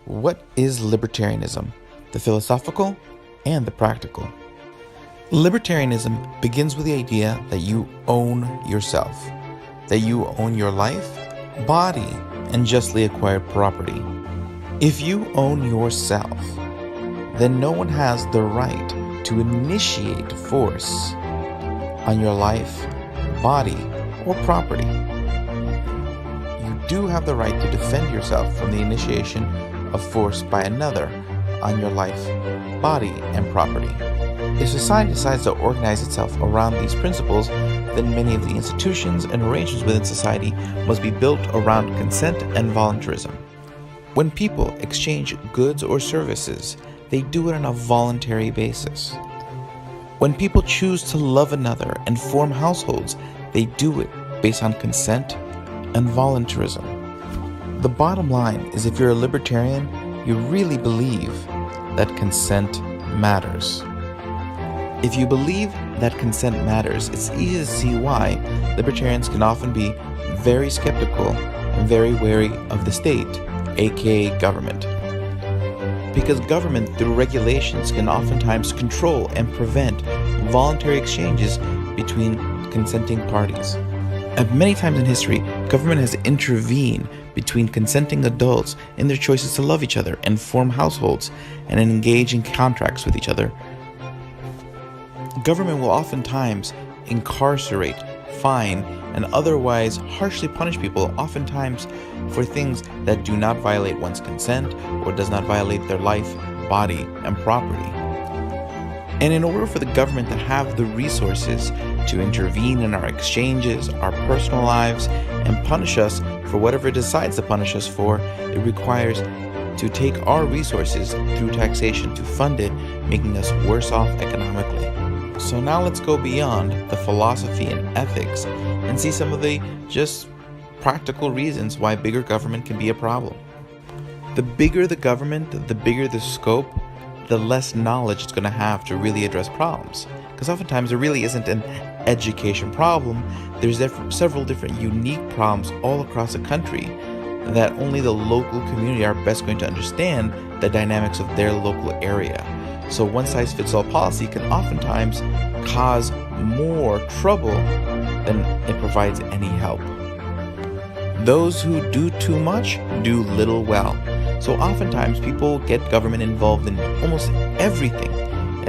What is libertarianism? The philosophical and the practical. Libertarianism begins with the idea that you own yourself, that you own your life, body, and justly acquired property. If you own yourself, then no one has the right to initiate force on your life, body, or property. You do have the right to defend yourself from the initiation of force by another on your life, body, and property. If society decides to organize itself around these principles, then many of the institutions and arrangements within society must be built around consent and voluntarism. When people exchange goods or services, they do it on a voluntary basis. When people choose to love another and form households, they do it based on consent and voluntarism. The bottom line is if you're a libertarian, you really believe that consent matters. If you believe that consent matters, it's easy to see why libertarians can often be very skeptical and very wary of the state, aka government. Because government, through regulations, can oftentimes control and prevent voluntary exchanges between consenting parties. And many times in history, government has intervened between consenting adults in their choices to love each other and form households and engage in contracts with each other. Government will oftentimes incarcerate, fine, and otherwise harshly punish people, oftentimes for things that do not violate one's consent or does not violate their life, body, and property. And in order for the government to have the resources to intervene in our exchanges, our personal lives, and punish us for whatever it decides to punish us for, it requires to take our resources through taxation to fund it, making us worse off economically. So now let's go beyond the philosophy and ethics and see some of the just practical reasons why bigger government can be a problem. The bigger the government, the bigger the scope, the less knowledge it's going to have to really address problems. Because oftentimes there really isn't an education problem. There's several different unique problems all across the country that only the local community are best going to understand the dynamics of their local area. So one-size-fits-all policy can oftentimes cause more trouble than it provides any help. Those who do too much do little well. So oftentimes people get government involved in almost everything: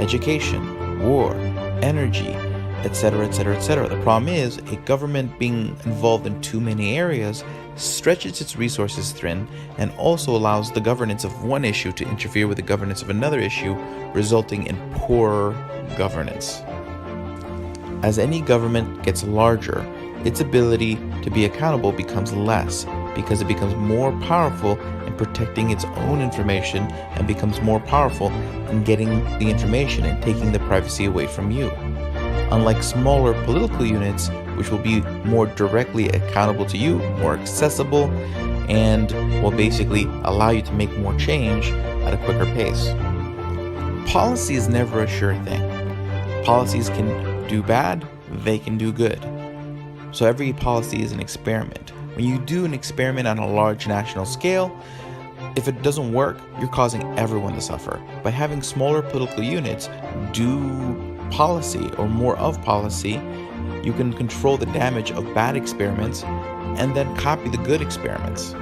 education, war, energy, etc., etc., etc. The problem is a government being involved in too many areas stretches its resources thin and also allows the governance of one issue to interfere with the governance of another issue, resulting in poorer governance. As any government gets larger, its ability to be accountable becomes less because it becomes more powerful in protecting its own information and becomes more powerful in getting the information and taking the privacy away from you. Unlike smaller political units, which will be more directly accountable to you, more accessible, and will basically allow you to make more change at a quicker pace. Policy is never a sure thing. Policies can do bad, they can do good. So every policy is an experiment. When you do an experiment on a large national scale, if it doesn't work, you're causing everyone to suffer. By having smaller political units do policy or more of policy, you can control the damage of bad experiments and then copy the good experiments.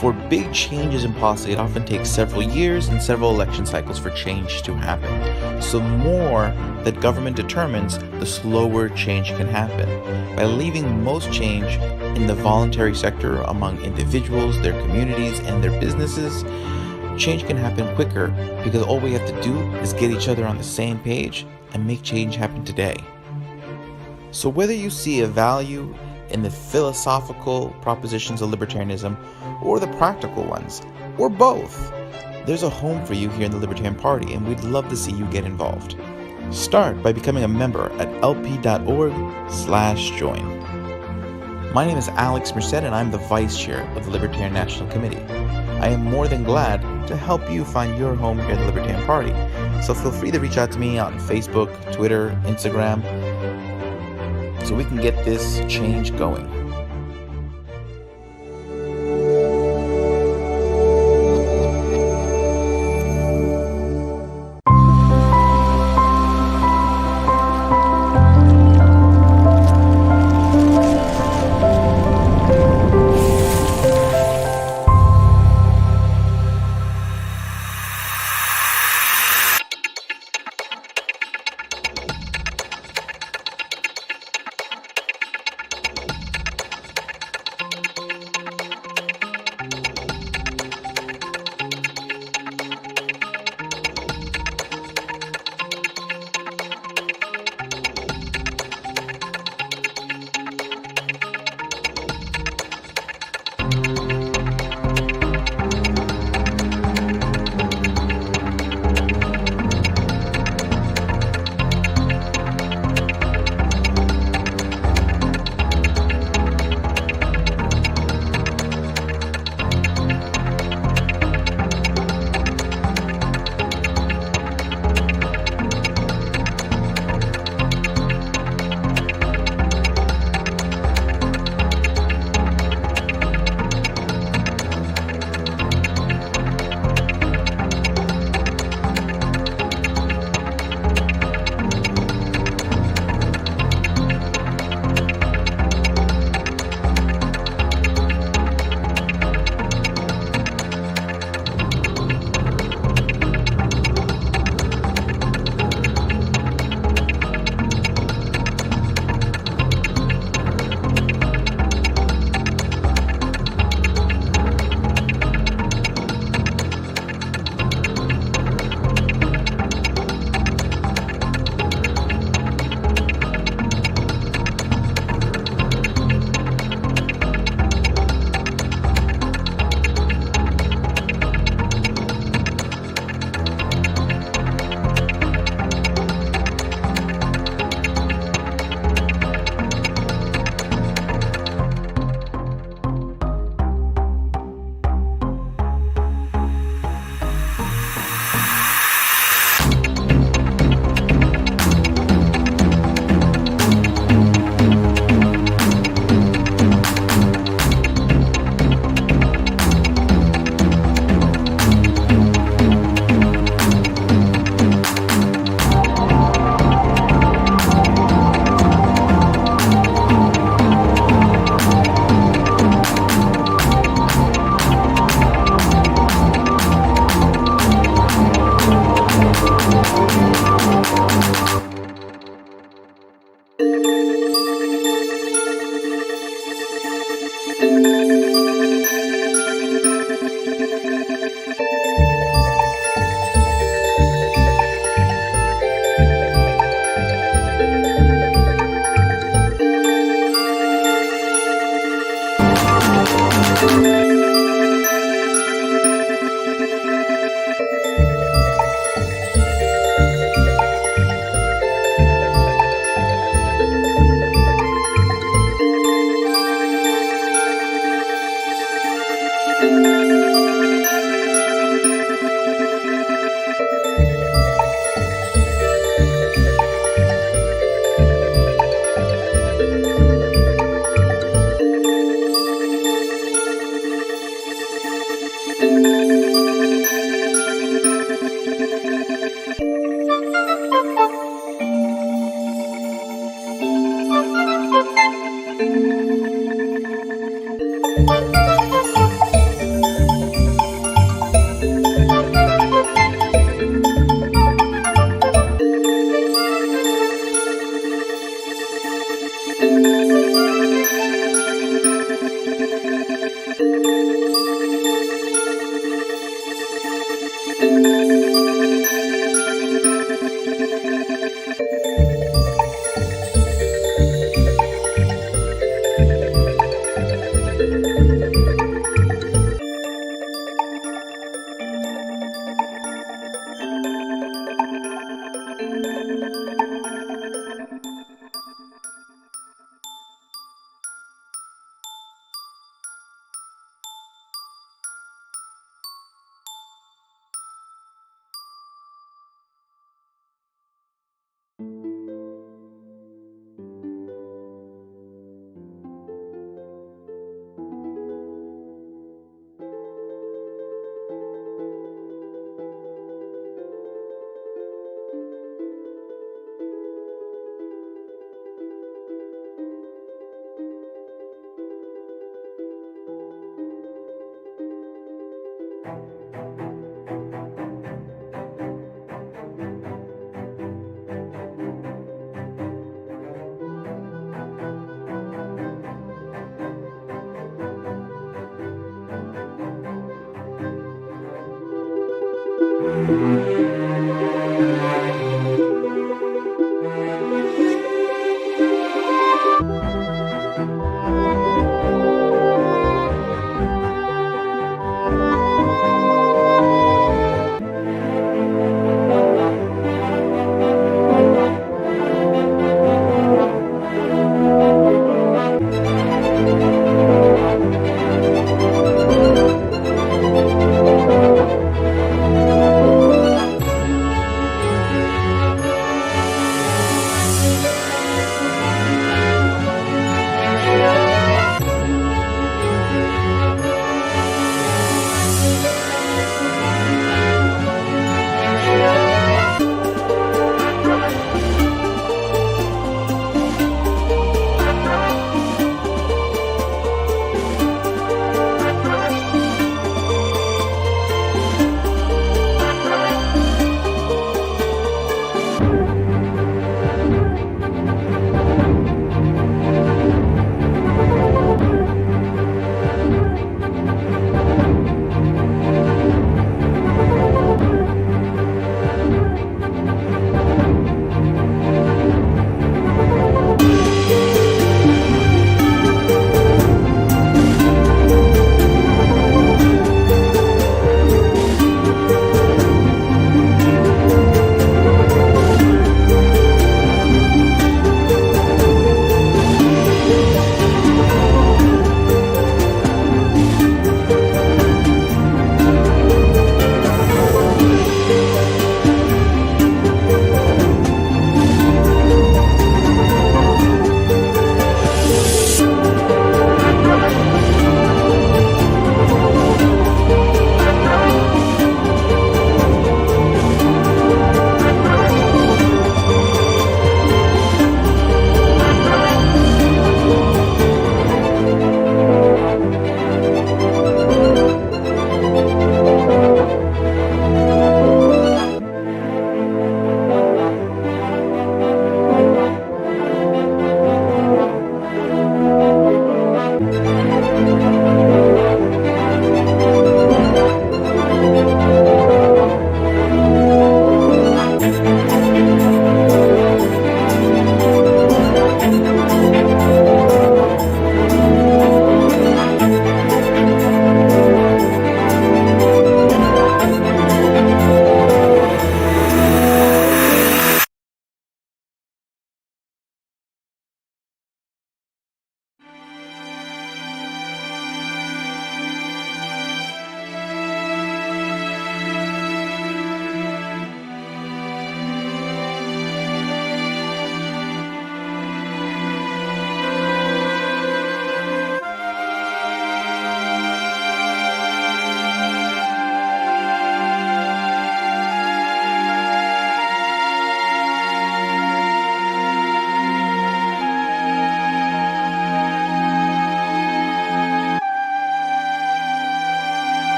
For big changes in policy, it often takes several years and several election cycles for change to happen. So the more that government determines, the slower change can happen. By leaving most change in the voluntary sector among individuals, their communities, and their businesses, change can happen quicker because all we have to do is get each other on the same page and make change happen today. So whether you see a value in the philosophical propositions of libertarianism or the practical ones, or both, there's a home for you here in the Libertarian Party, and we'd love to see you get involved. Start by becoming a member at lp.org/join. My name is Alex Merced, and I'm the Vice Chair of the Libertarian National Committee. I am more than glad to help you find your home here in the Libertarian Party, so feel free to reach out to me on Facebook, Twitter, Instagram, so we can get this change going.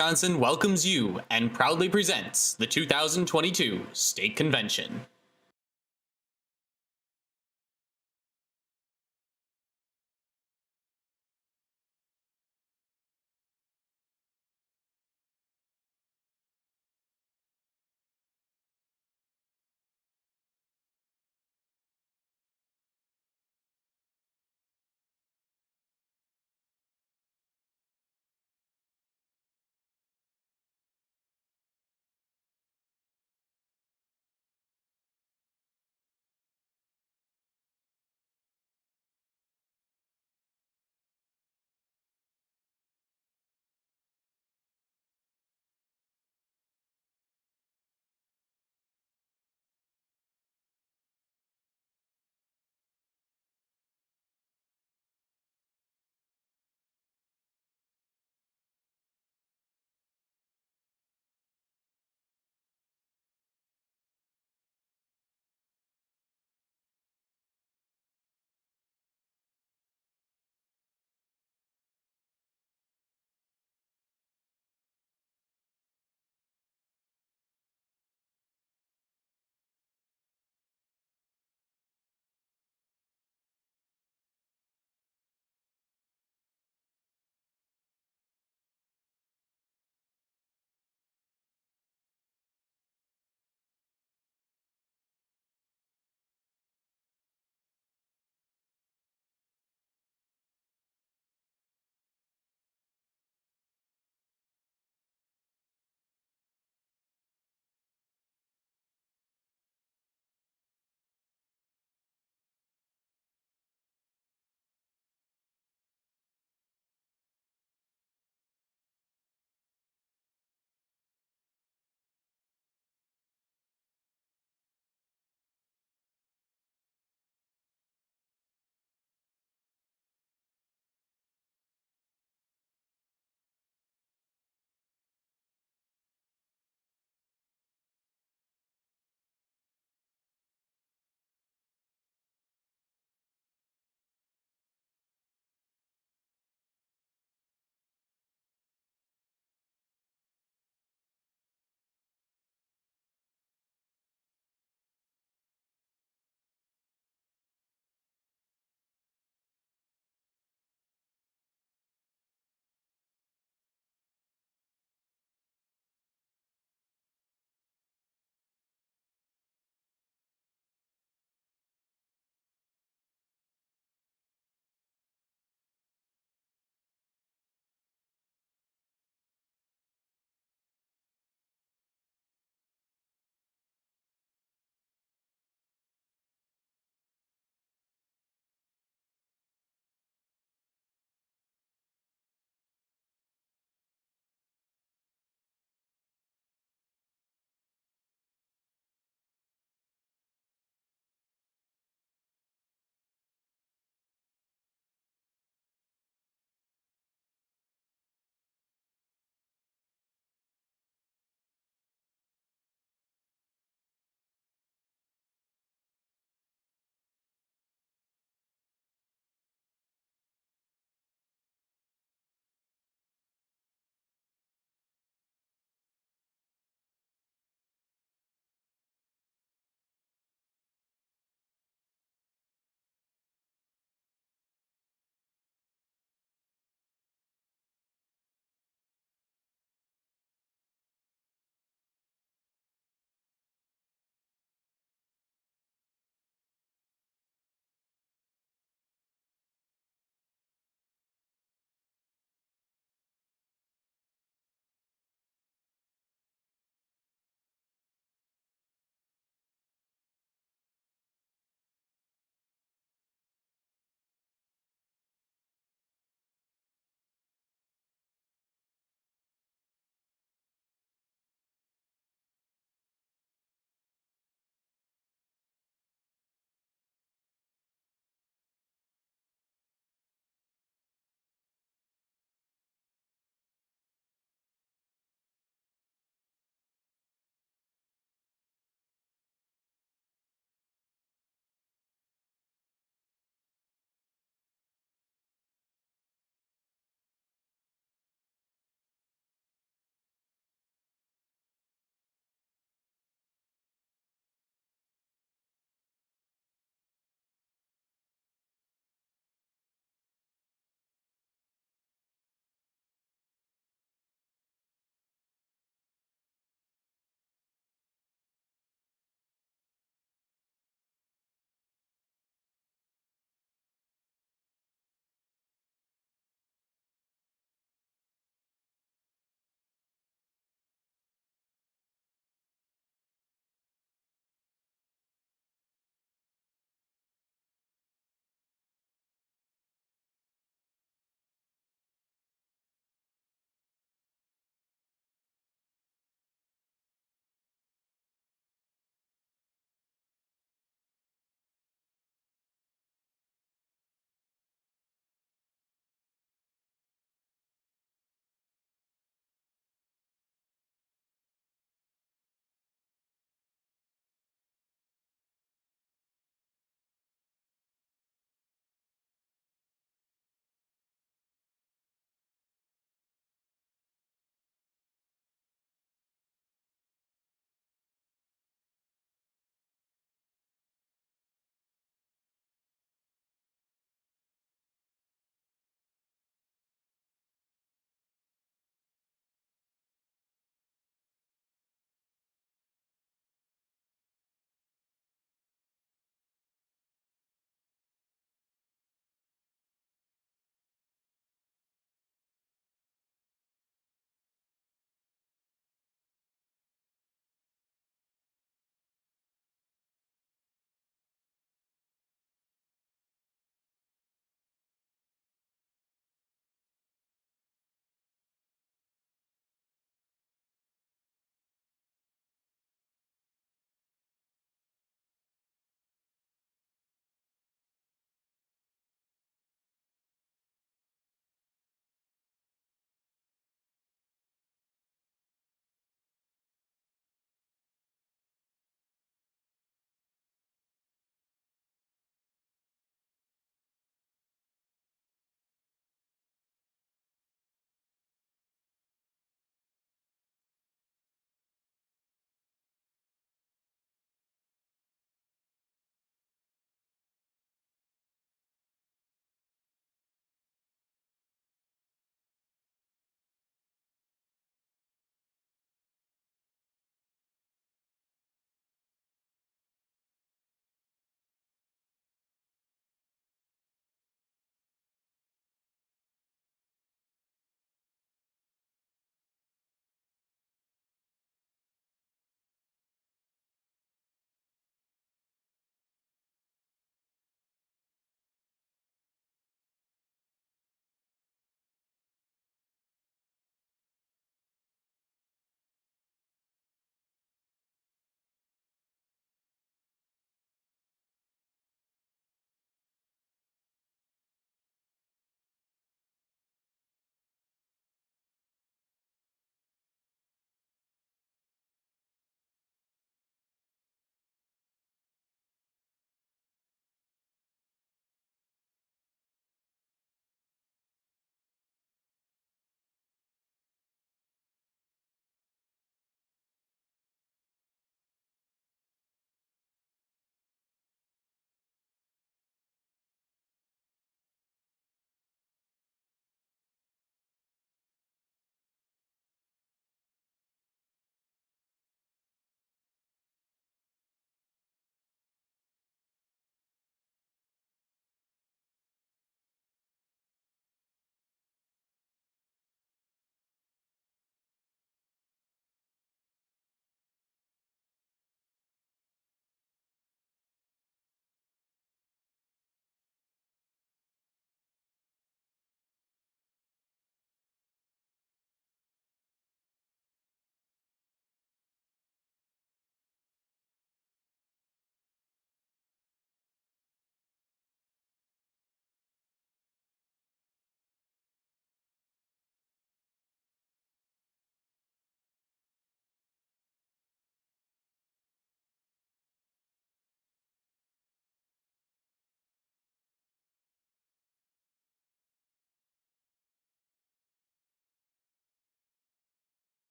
Wisconsin welcomes you and proudly presents the 2022 State Convention.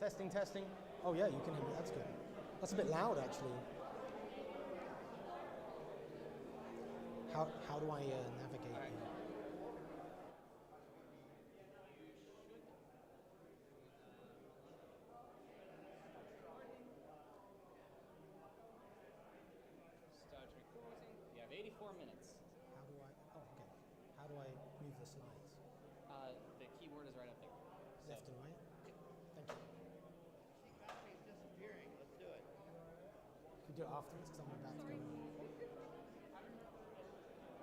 Testing, testing. Oh yeah, you can hear me. That's good. That's a bit loud, actually. How do I navigate here? Start recording. You have 84 minutes. How do I? Oh, okay. How do I move the slides? The keyboard is right up there. Left and right. Thank you. Battery's disappearing. Let's do it. Can we do it afterwards? Because I'm about to go.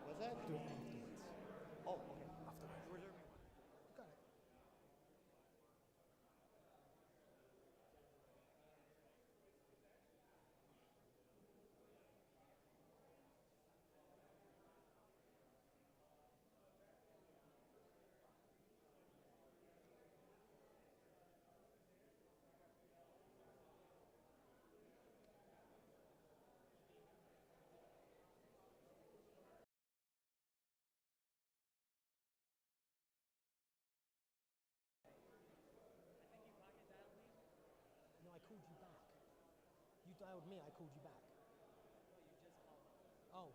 What's that? Do it afterwards. Oh, okay. Afterwards. Where's everyone? Got it. No, I called you back. You dialed me, I called you back. Oh.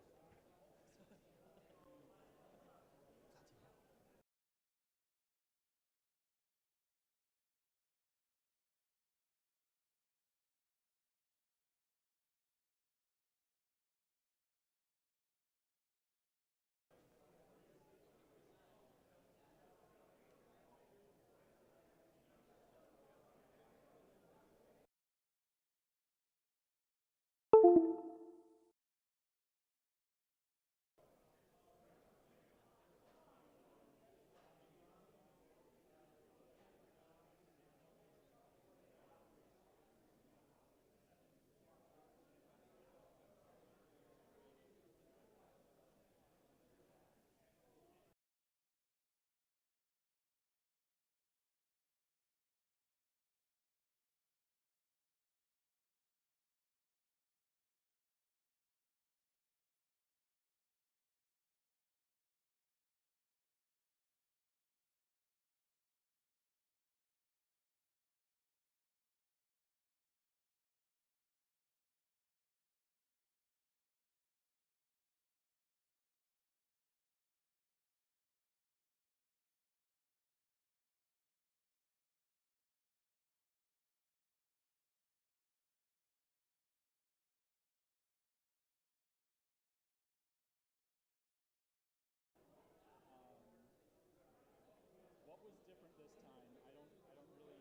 What was different this time? I don't really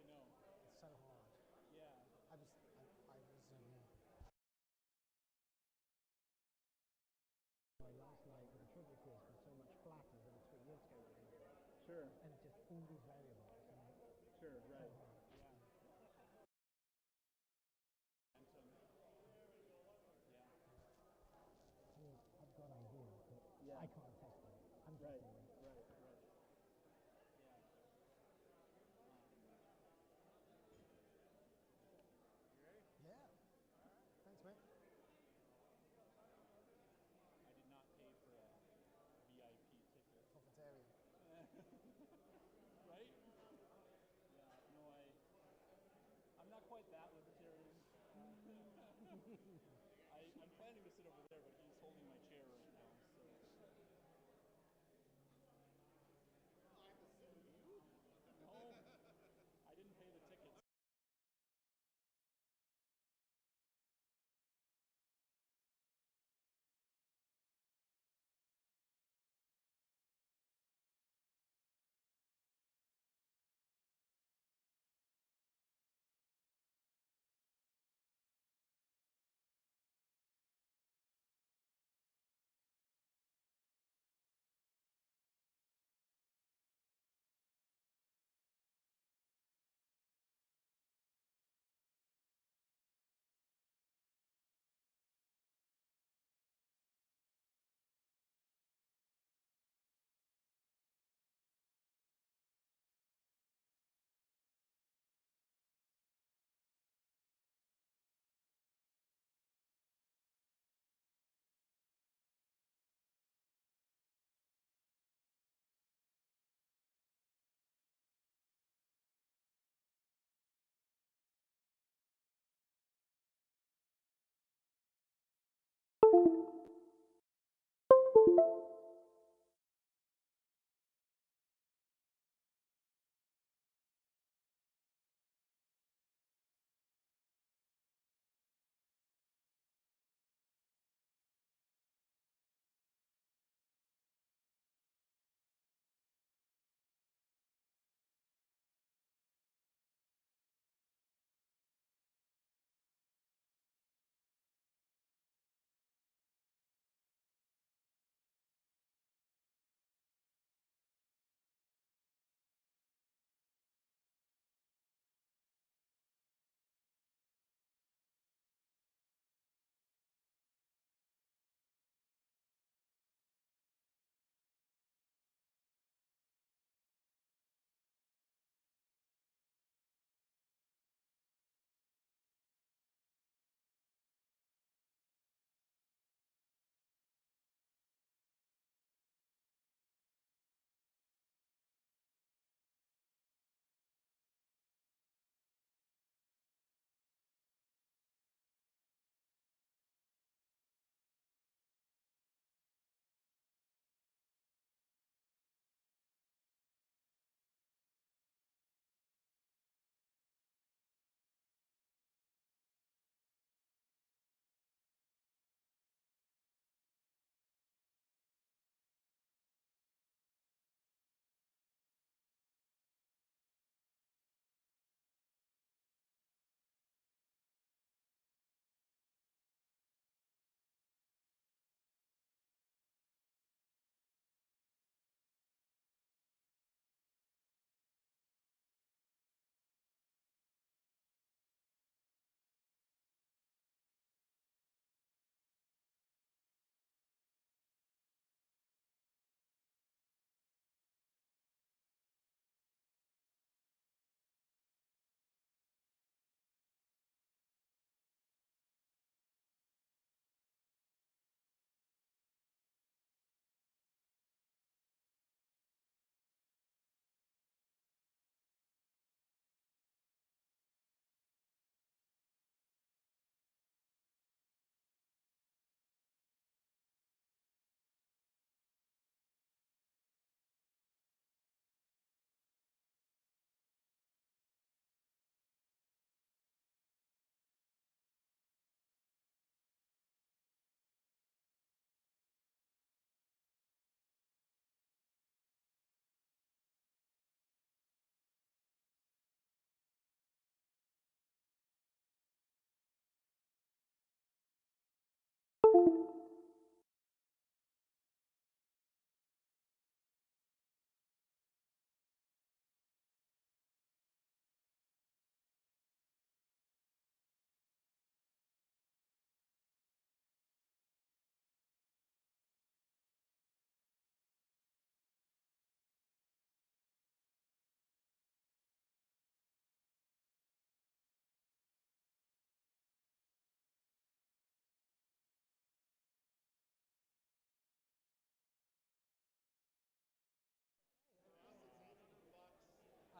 know. It's so hard. Yeah. I was my last night with a trivia quiz was so much flatter than 3 years ago when I did it. Sure. And it's just all these variables. And Sure, so right. hard. Yeah. I've got ideas, but I can't test them. I'm Right, testing them. right. Yeah. Thanks, mate. I did not pay for a VIP ticket. Profitarian. Right? Yeah, no, I'm not quite that libertarian. I'm planning to sit over there, but he's holding my chair right now, so. No, I didn't pay the tickets.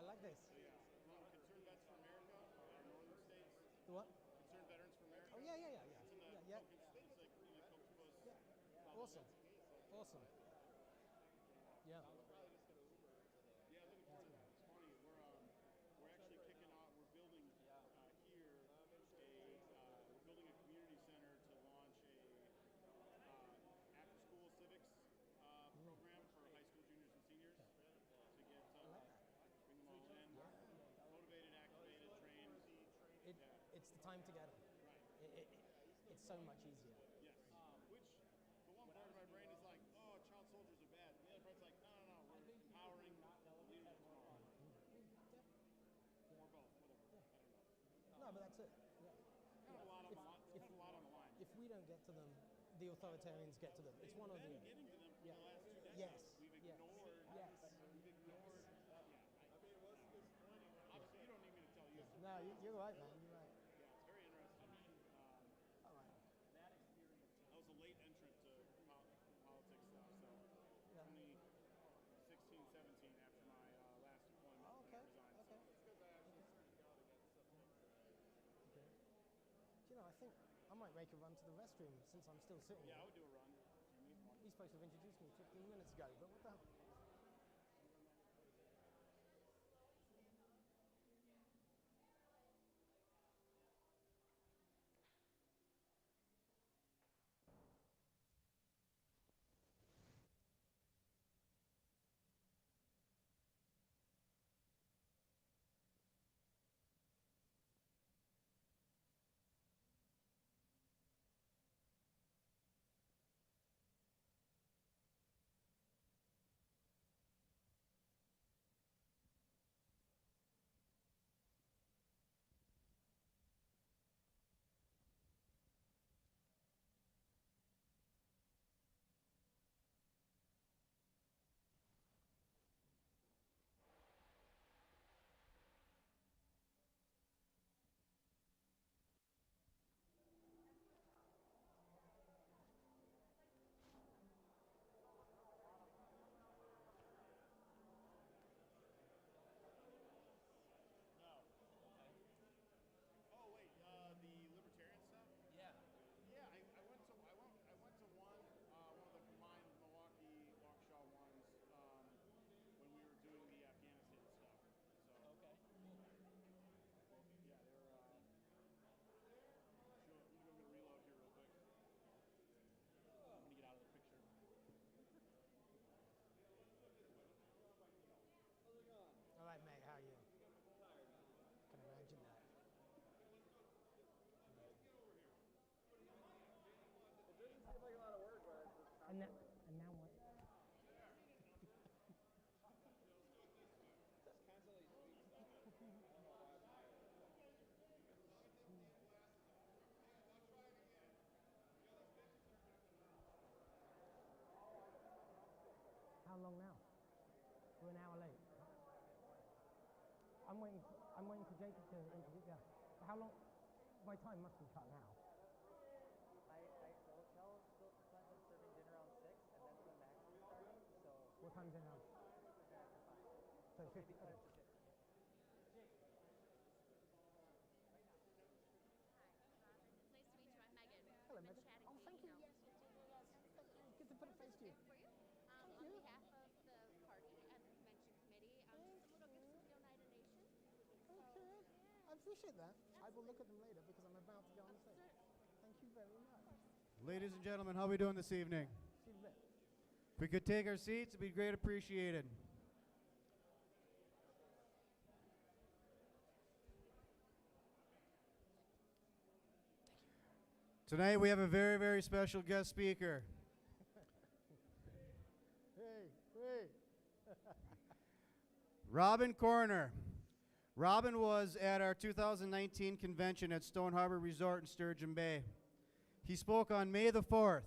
I like this. Concerned Vets for America, northern states. The what? Concerned Veterans for America. Oh, yeah. It's in the Yeah. Awesome. Awesome. Yeah. Yeah, looking forward to that. It's funny. We're actually kicking off. We're building here we're building a community center to launch a after-school civics program for high school juniors and seniors to get bring them all in, motivated, activated, trained. It's the time together. Right. It's so much easier. Yes. Which the one part of my brain is like, oh, child soldiers are bad. The other part's like, no, we're empowering leaders tomorrow. Or both, whatever. I don't know. No, but that's it. Yeah. Kind of a lot on the line. If we don't get to them, the authoritarians get to them. It's one or the other. Getting to them for the last 2 decades. Yes. We've ignored. Yes. We've ignored. Obviously, you don't need me to tell you. No, you're right, man. You're right. Yeah, it's very interesting. All right. I was a late entrant to politics stuff, so 2016, 17 after my last deployment. Oh, okay. Resigned, Okay. So it's because I actually got against something. Okay. Do you know, I think I might make a run to the restroom since I'm still sitting. Yeah, I here. would do a run. You need one. He's supposed to have introduced me 15 minutes ago, but what the hell? No. Oh wait, the Libertarian stuff? Yeah. Yeah, I went to one of the combined Milwaukee Waukesha ones when we were doing the Afghanistan stuff. So Okay. yeah, they're. Sure, I'm gonna reload here real quick. I'm gonna get out of the picture. All right, mate, how are you? Can imagine that. It doesn't seem like a lot of work, but it's just And now what? Just constantly tweet stuff. I don't know why it's higher. How long now? We're an hour late. I'm waiting for Jacob to introduce. Yeah. How long? My time must be cut now. The hotel is still plans on serving dinner around 6, and that's when Max is starting, so... What time's it now? After 5. So 50. maybe cut it to 50. Nice to meet you. I'm Megan. Hello, I've been Megan. chatting Oh, to thank you. Keynote. Yes. Good to put a face to you. For you. Thank On you. behalf of the party and the convention committee, just a little gift from the Oneida Nation. Okay. I appreciate that. I will look at them later because I'm about to go on the stage. Thank you very much. Ladies and gentlemen, how are we doing this evening? See you in a bit. If we could take our seats, it'd be great appreciated. Tonight we have a very, very special guest speaker. Hey. Robin Koerner. Robin was at our 2019 convention at Stone Harbor Resort in Sturgeon Bay. He spoke on May the 4th.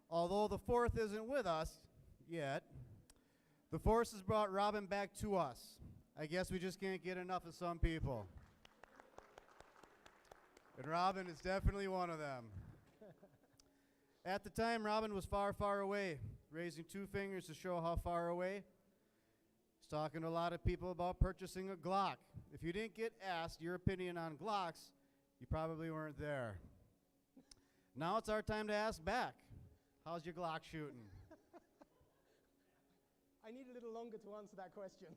Although the 4th isn't with us yet, the Force has brought Robin back to us. I guess we just can't get enough of some people. And Robin is definitely one of them. At the time, Robin was far, far away, raising 2 fingers to show how far away. He's talking to a lot of people about purchasing a Glock. If you didn't get asked your opinion on Glocks, you probably weren't there. Now it's our time to ask back. How's your Glock shooting? I need a little longer to answer that question.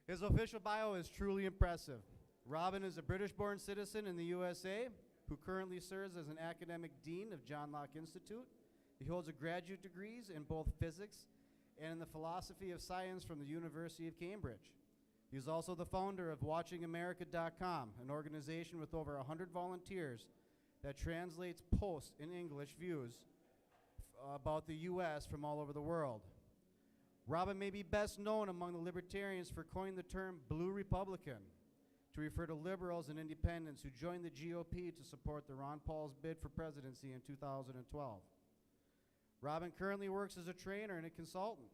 His official bio is truly impressive. Robin is a British-born citizen in the USA who currently serves as an academic dean of John Locke Institute. He holds a graduate degrees in both physics and in the philosophy of science from the University of Cambridge. He is also the founder of WatchingAmerica.com, an organization with over 100 volunteers that translates posts in English views about the U.S. from all over the world. Robin may be best known among the libertarians for coining the term Blue Republican to refer to liberals and independents who joined the GOP to support the Ron Paul's bid for presidency in 2012. Robin currently works as a trainer and a consultant.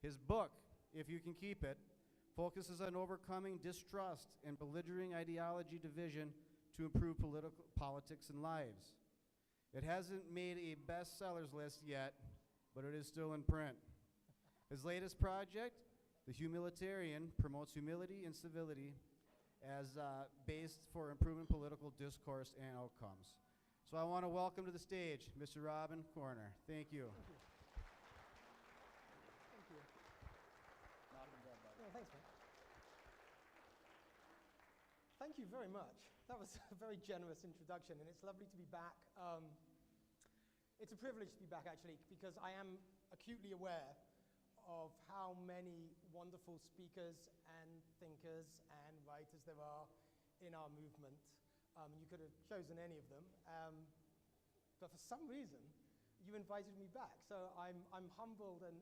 His book, If You Can Keep It, focuses on overcoming distrust and belligerent ideology division to improve politics and lives. It hasn't made a bestsellers list yet, but it is still in print. His latest project, The Humanitarian, promotes humility and civility as based for improving political discourse and outcomes. So So I want to welcome to the stage Mr. Robin Koerner. Thank you. Thank you. Thanks, man. Thank you very much. That was a very generous introduction, and it's lovely to be back. It's a privilege to be back, actually, because I am acutely aware of how many wonderful speakers and thinkers and writers there are in our movement. You could have chosen any of them, but for some reason, you invited me back. So I'm humbled and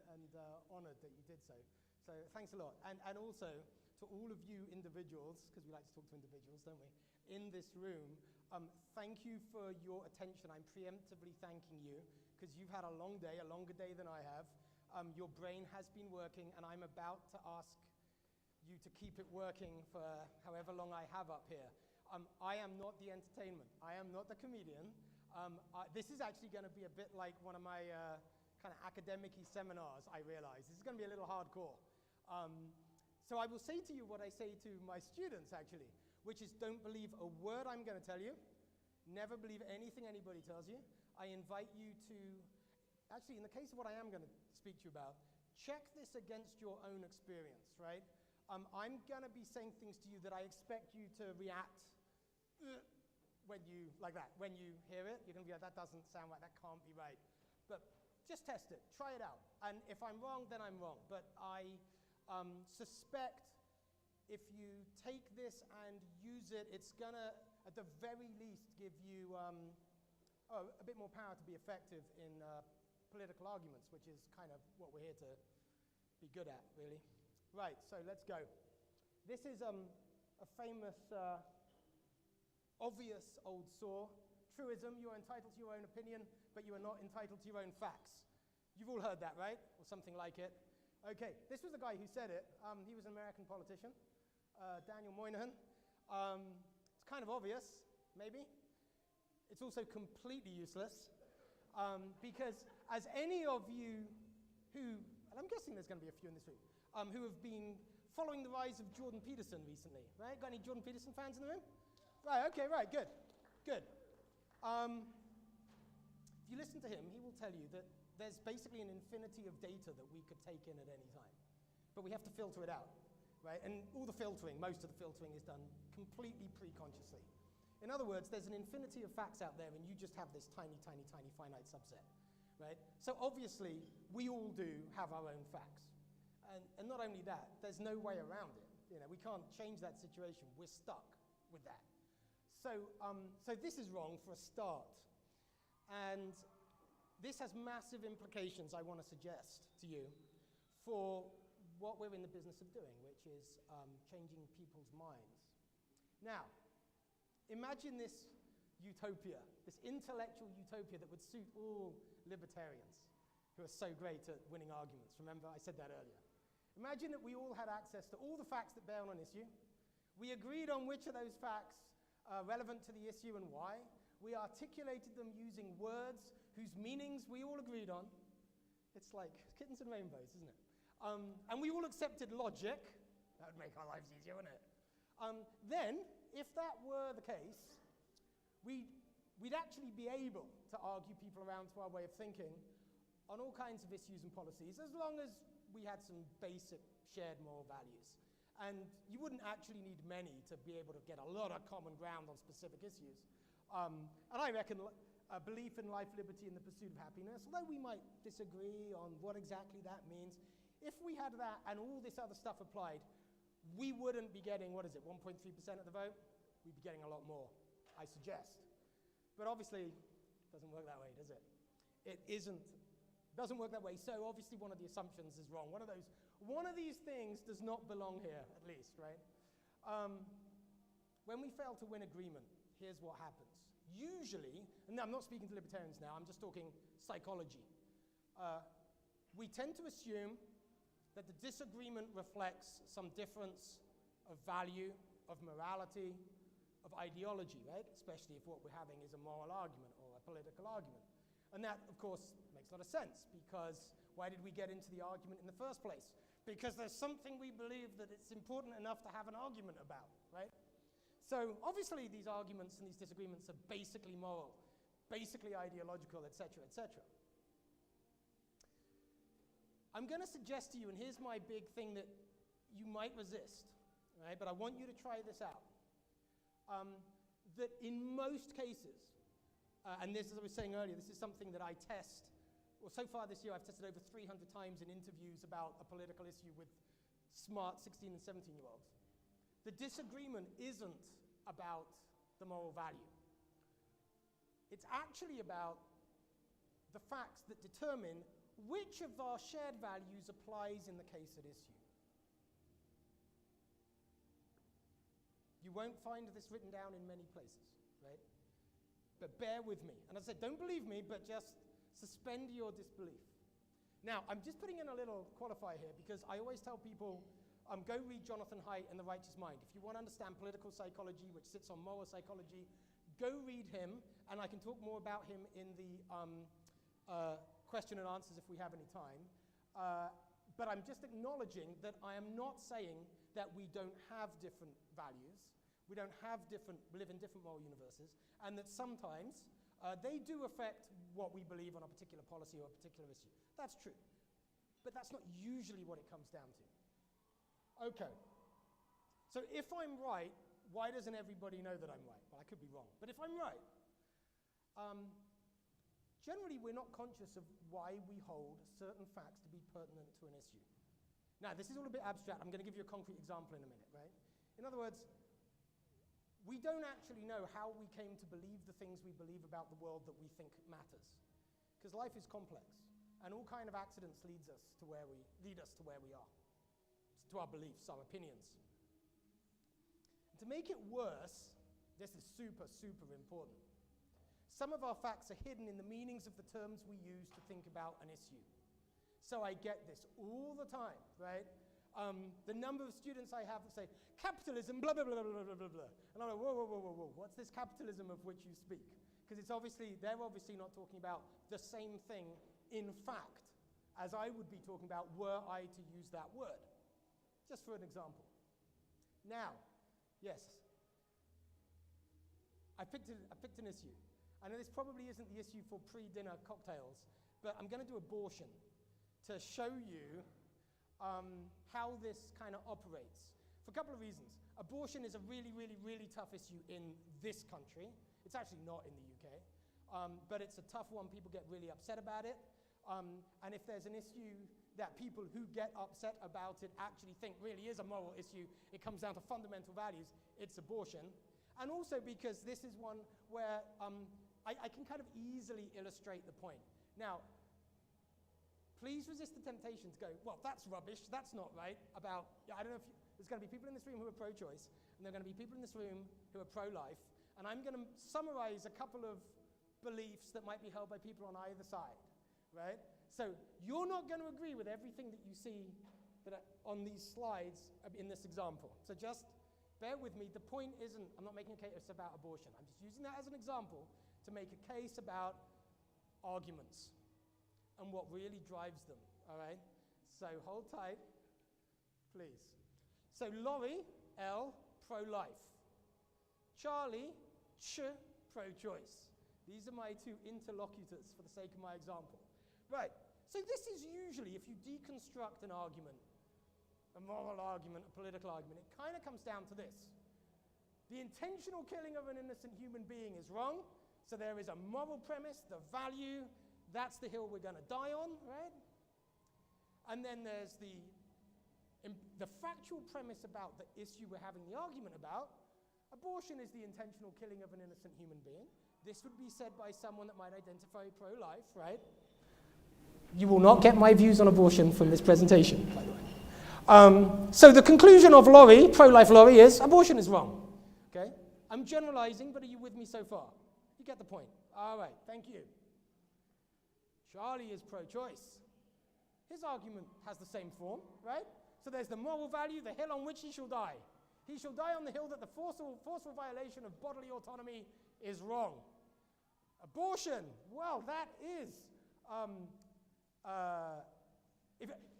honored that you did so. So thanks a lot. And also to all of you individuals, because we like to talk to individuals, don't we, in this room, thank you for your attention. I'm preemptively thanking you, because you've had a long day, a longer day than I have. Your brain has been working, and I'm about to ask you to keep it working for however long I have up here. I am not the entertainment. I am not the comedian. This is actually going to be a bit like one of my kind of academic-y seminars, I realize. This is going to be a little hardcore. So I will say to you what I say to my students, actually, which is don't believe a word I'm going to tell you. Never believe anything anybody tells you. I invite you to, actually, in the case of what I am going to speak to you about, check this against your own experience, right? I'm going to be saying things to you that I expect you to react when you, like that. When you hear it, you're going to be like, that doesn't sound right, that can't be right. But just test it, try it out. And if I'm wrong, then I'm wrong. But I suspect if you take this and use it, it's going to, at the very least, give you a bit more power to be effective in political arguments, which is kind of what we're here to be good at, really. Right, so let's go. This is a famous, obvious old saw. Truism, you are entitled to your own opinion, but you are not entitled to your own facts. You've all heard that, right? Or something like it. Okay, this was the guy who said it. He was an American politician, Daniel Moynihan. It's kind of obvious, maybe. It's also completely useless, because as any of you who, and I'm guessing there's going to be a few in this room, who have been following the rise of Jordan Peterson recently, right? Got any Jordan Peterson fans in the room? Right, okay, right, good, good. If you listen to him, he will tell you that there's basically an infinity of data that we could take in at any time, but we have to filter it out, right? And all the filtering, most of the filtering is done completely pre-consciously. In other words, there's an infinity of facts out there, and you just have this tiny, tiny, tiny finite subset, right? So obviously, we all do have our own facts. And not only that, there's no way around it. You know, we can't change that situation. We're stuck with that. So, so this is wrong for a start. And this has massive implications, I want to suggest to you, for what we're in the business of doing, which is changing people's minds. Now, imagine this utopia, this intellectual utopia that would suit all libertarians who are so great at winning arguments. Remember, I said that earlier. Imagine that we all had access to all the facts that bear on an issue. We agreed on which of those facts are relevant to the issue and why. We articulated them using words whose meanings we all agreed on. It's like kittens and rainbows, isn't it? And we all accepted logic. That would make our lives easier, wouldn't it? Then, if that were the case, we'd actually be able to argue people around to our way of thinking on all kinds of issues and policies, as long as we had some basic shared moral values. And you wouldn't actually need many to be able to get a lot of common ground on specific issues. And I reckon a belief in life, liberty, and the pursuit of happiness, although we might disagree on what exactly that means, if we had that and all this other stuff applied, we wouldn't be getting, 1.3% of the vote? We'd be getting a lot more, I suggest. But obviously, it doesn't work that way, does it? It doesn't work that way, so obviously one of the assumptions is wrong. One of these things does not belong here, at least, right? When we fail to win agreement, here's what happens. Usually, and I'm not speaking to libertarians now, I'm just talking psychology. We tend to assume that the disagreement reflects some difference of value, of morality, of ideology, right? Especially if what we're having is a moral argument or a political argument. And that, of course, makes a lot of sense, because why did we get into the argument in the first place? Because there's something we believe that it's important enough to have an argument about, right? So obviously these arguments and these disagreements are basically moral, basically ideological, etc., etc. I'm going to suggest to you, and here's my big thing that you might resist, right? But I want you to try this out. That in most cases, and this, as I was saying earlier, this is something that I test. Well, so far this year, I've tested over 300 times in interviews about a political issue with smart 16 and 17-year-olds. The disagreement isn't about the moral value. It's actually about the facts that determine which of our shared values applies in the case at issue. You won't find this written down in many places, right? But bear with me. And as I said, don't believe me, but just suspend your disbelief. Now, I'm just putting in a little qualifier here because I always tell people, go read Jonathan Haidt in The Righteous Mind. If you want to understand political psychology, which sits on moral psychology, go read him, and I can talk more about him in the question and answers if we have any time. But I'm just acknowledging that I am not saying that we don't have different values, we don't live in different moral universes, and that sometimes they do affect what we believe on a particular policy or a particular issue. That's true. But that's not usually what it comes down to. Okay. So if I'm right, why doesn't everybody know that I'm right? Well, I could be wrong. But if I'm right, generally we're not conscious of why we hold certain facts to be pertinent to an issue. Now, this is all a bit abstract. I'm going to give you a concrete example in a minute, right? In other words, we don't actually know how we came to believe the things we believe about the world that we think matters. Because life is complex, and all kind of accidents lead us to where we are, to our beliefs, our opinions. And to make it worse, this is super, super important. Some of our facts are hidden in the meanings of the terms we use to think about an issue. So I get this all the time, right? The number of students I have that say, capitalism, blah, blah, blah, blah, blah, blah, blah. And I'm like, whoa, whoa, whoa, whoa, whoa. What's this capitalism of which you speak? Because they're obviously not talking about the same thing in fact as I would be talking about were I to use that word. Just for an example. Now, yes, I picked an issue. I know this probably isn't the issue for pre-dinner cocktails, but I'm going to do abortion to show you how this kind of operates. For a couple of reasons. Abortion is a really, really, really tough issue in this country. It's actually not in the UK, but it's a tough one. People get really upset about it. And if there's an issue that people who get upset about it actually think really is a moral issue, it comes down to fundamental values, it's abortion. And also because this is one where I can kind of easily illustrate the point. Now, please resist the temptation to go, well, that's rubbish, that's not right, I don't know if there's going to be people in this room who are pro-choice, and there are going to be people in this room who are pro-life, and I'm going to summarize a couple of beliefs that might be held by people on either side, right? So you're not going to agree with everything that you see on these slides in this example. So just bear with me. The point isn't, I'm not making a case about abortion. I'm just using that as an example to make a case about arguments and what really drives them, all right? So hold tight, please. So Laurie, L, pro-life. Charlie, Ch, pro-choice. These are my two interlocutors for the sake of my example. Right, so this is usually, if you deconstruct an argument, a moral argument, a political argument, it kind of comes down to this. The intentional killing of an innocent human being is wrong, so there is a moral premise, the value, that's the hill we're going to die on, right? And then there's the factual premise about the issue we're having the argument about. Abortion is the intentional killing of an innocent human being. This would be said by someone that might identify pro-life, right? You will not get my views on abortion from this presentation, by the way. So the conclusion of Laurie, pro-life Laurie, is abortion is wrong. Okay? I'm generalizing, but are you with me so far? You get the point. All right, thank you. Charlie is pro-choice. His argument has the same form, right? So there's the moral value, the hill on which he shall die. He shall die on the hill that the forceful violation of bodily autonomy is wrong. Abortion, well, that is,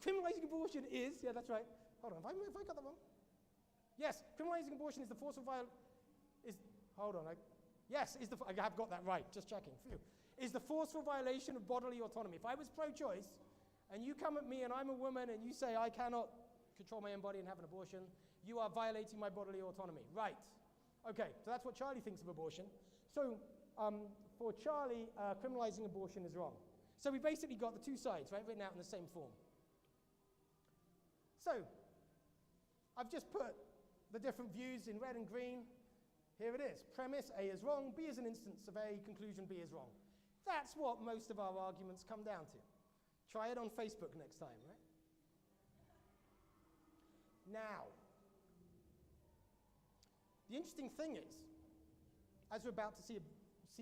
criminalizing abortion is, yeah, that's right. Hold on, have I got that wrong? Yes, criminalizing abortion is the forceful violation, hold on, Yes, I have got that right, just checking. Phew. Is the forceful violation of bodily autonomy. If I was pro-choice, and you come at me and I'm a woman and you say I cannot control my own body and have an abortion, you are violating my bodily autonomy. Right. Okay, so that's what Charlie thinks of abortion. So for Charlie, criminalizing abortion is wrong. So we basically got the two sides, right, written out in the same form. So I've just put the different views in red and green. Here it is. Premise A is wrong, B is an instance of A, conclusion B is wrong. That's what most of our arguments come down to. Try it on Facebook next time, right? Now, the interesting thing is, as we're about to see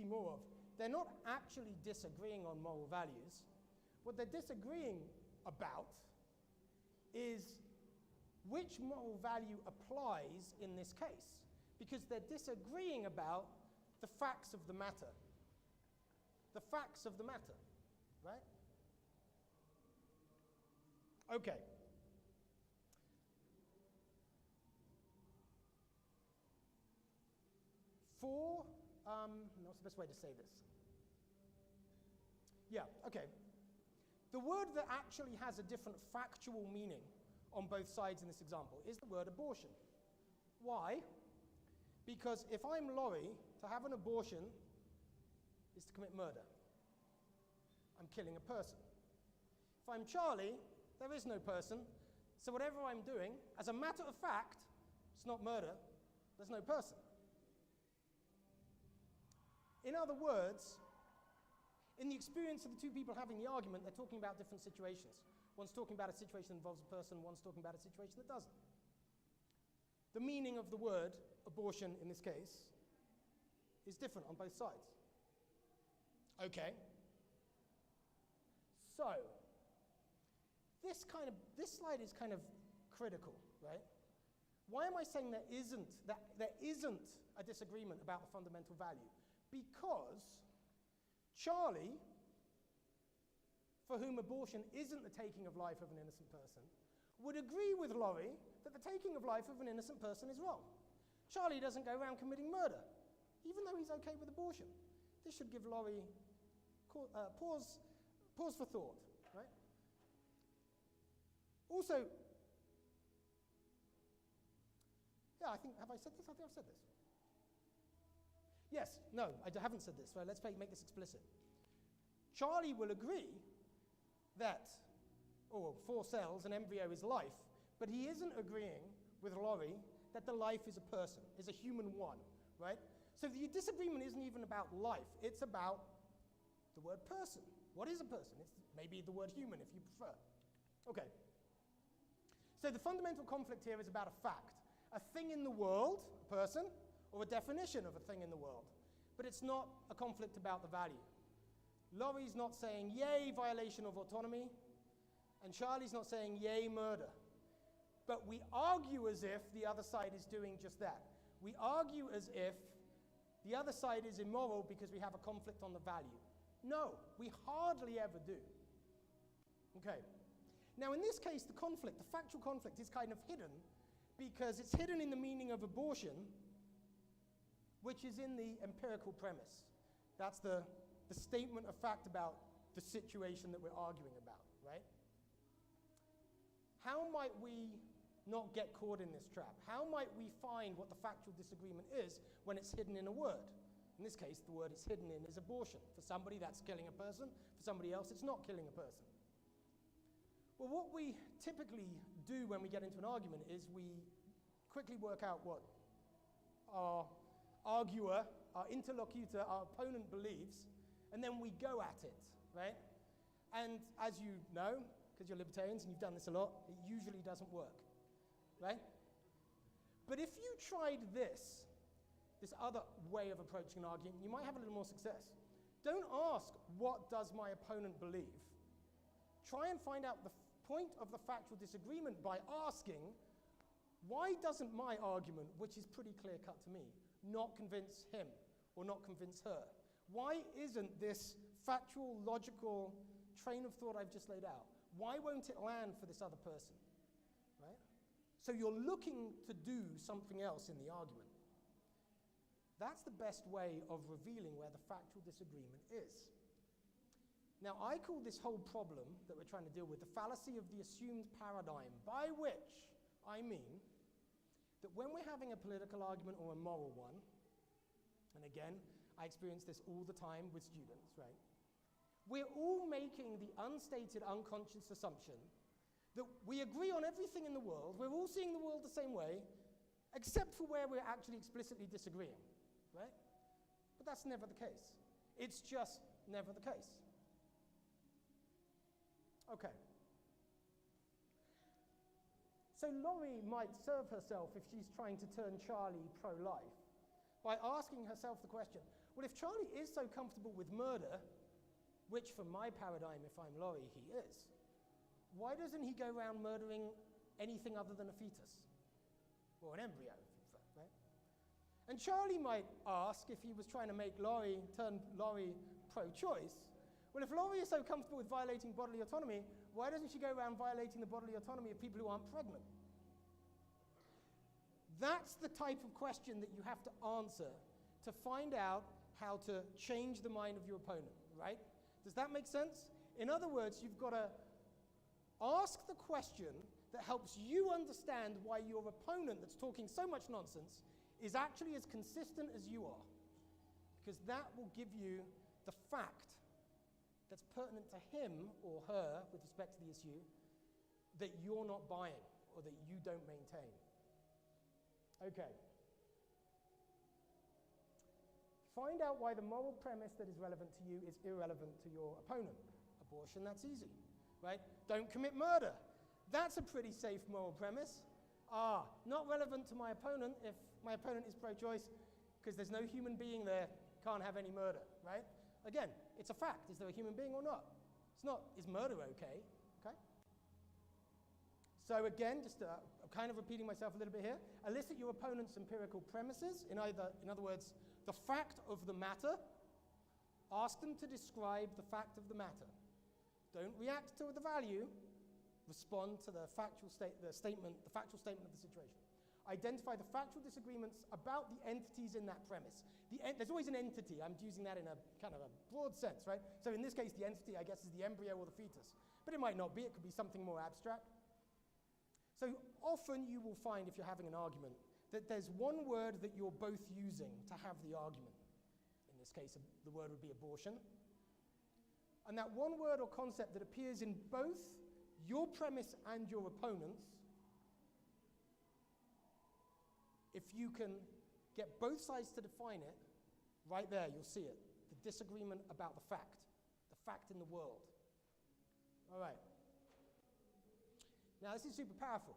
more of, they're not actually disagreeing on moral values. What they're disagreeing about is which moral value applies in this case, because they're disagreeing about the facts of the matter. The facts of the matter, right? Okay. What's the best way to say this? Yeah, okay. The word that actually has a different factual meaning on both sides in this example is the word abortion. Why? Because if I'm Laurie, to have an abortion is to commit murder. I'm killing a person. If I'm Charlie, there is no person, so whatever I'm doing, as a matter of fact, it's not murder, there's no person. In other words, in the experience of the two people having the argument, they're talking about different situations. One's talking about a situation that involves a person, one's talking about a situation that doesn't. The meaning of the word abortion in this case is different on both sides. Okay. So, this slide is kind of critical, right? Why am I saying there isn't a disagreement about the fundamental value? Because Charlie, for whom abortion isn't the taking of life of an innocent person, would agree with Laurie that the taking of life of an innocent person is wrong. Charlie doesn't go around committing murder, even though he's okay with abortion. This should give Laurie pause for thought, right? Also, yeah, have I said this? I think I've said this. Yes, no, I haven't said this, right? Let's make this explicit. Charlie will agree that, for cells, an embryo is life, but he isn't agreeing with Laurie that the life is a person, is a human one, right? So the disagreement isn't even about life, it's about the word person. What is a person? It's maybe the word human, if you prefer. Okay. So the fundamental conflict here is about a fact. A thing in the world, a person, or a definition of a thing in the world. But it's not a conflict about the value. Laurie's not saying, yay, violation of autonomy, and Charlie's not saying, yay, murder. But we argue as if the other side is doing just that. We argue as if the other side is immoral because we have a conflict on the value. No, we hardly ever do. Okay. Now in this case, the factual conflict is kind of hidden because it's hidden in the meaning of abortion, which is in the empirical premise. That's the statement of fact about the situation that we're arguing about, right? How might we not get caught in this trap? How might we find what the factual disagreement is when it's hidden in a word? In this case, the word it's hidden in is abortion. For somebody, that's killing a person. For somebody else, it's not killing a person. Well, what we typically do when we get into an argument is we quickly work out what our arguer, our interlocutor, our opponent believes, and then we go at it, right? And as you know, because you're libertarians and you've done this a lot, it usually doesn't work, right? But if you tried this other way of approaching an argument, you might have a little more success. Don't ask, what does my opponent believe? Try and find out the point of the factual disagreement by asking, why doesn't my argument, which is pretty clear-cut to me, not convince him or not convince her? Why isn't this factual, logical train of thought I've just laid out, why won't it land for this other person, right? So you're looking to do something else in the argument. That's the best way of revealing where the factual disagreement is. Now, I call this whole problem that we're trying to deal with the fallacy of the assumed paradigm, by which I mean that when we're having a political argument or a moral one, and again, I experience this all the time with students, right? We're all making the unstated, unconscious assumption that we agree on everything in the world, we're all seeing the world the same way, except for where we're actually explicitly disagreeing, right? But that's never the case. It's just never the case. Okay. So Laurie might serve herself if she's trying to turn Charlie pro-life by asking herself the question, well, if Charlie is so comfortable with murder, which from my paradigm, if I'm Laurie, he is, why doesn't he go around murdering anything other than a fetus? Or an embryo, right? And Charlie might ask, if he was trying to make turn Laurie pro-choice, well, if Laurie is so comfortable with violating bodily autonomy, why doesn't she go around violating the bodily autonomy of people who aren't pregnant? That's the type of question that you have to answer to find out how to change the mind of your opponent, right? Does that make sense? In other words, you've got to ask the question that helps you understand why your opponent that's talking so much nonsense is actually as consistent as you are. Because that will give you the fact that's pertinent to him or her with respect to the issue that you're not buying or that you don't maintain. Okay. Find out why the moral premise that is relevant to you is irrelevant to your opponent. Abortion, that's easy, right? Don't commit murder. That's a pretty safe moral premise. Not relevant to my opponent if my opponent is pro-choice because there's no human being there, can't have any murder, right? Again, it's a fact. Is there a human being or not? It's not. Is murder okay? Okay? So again, just kind of repeating myself a little bit here, elicit your opponent's empirical premises, in other words, the fact of the matter. Ask them to describe the fact of the matter. Don't react to the value. Respond to the factual statement of the situation. Identify the factual disagreements about the entities in that premise. There's always an entity. I'm using that in a kind of a broad sense, right? So in this case, the entity, I guess, is the embryo or the fetus. But it might not be. It could be something more abstract. So often you will find, if you're having an argument, that there's one word that you're both using to have the argument. In this case, the word would be abortion. And that one word or concept that appears in both your premise and your opponent's, if you can get both sides to define it, right there, you'll see it. The disagreement about the fact in the world. All right. Now, this is super powerful,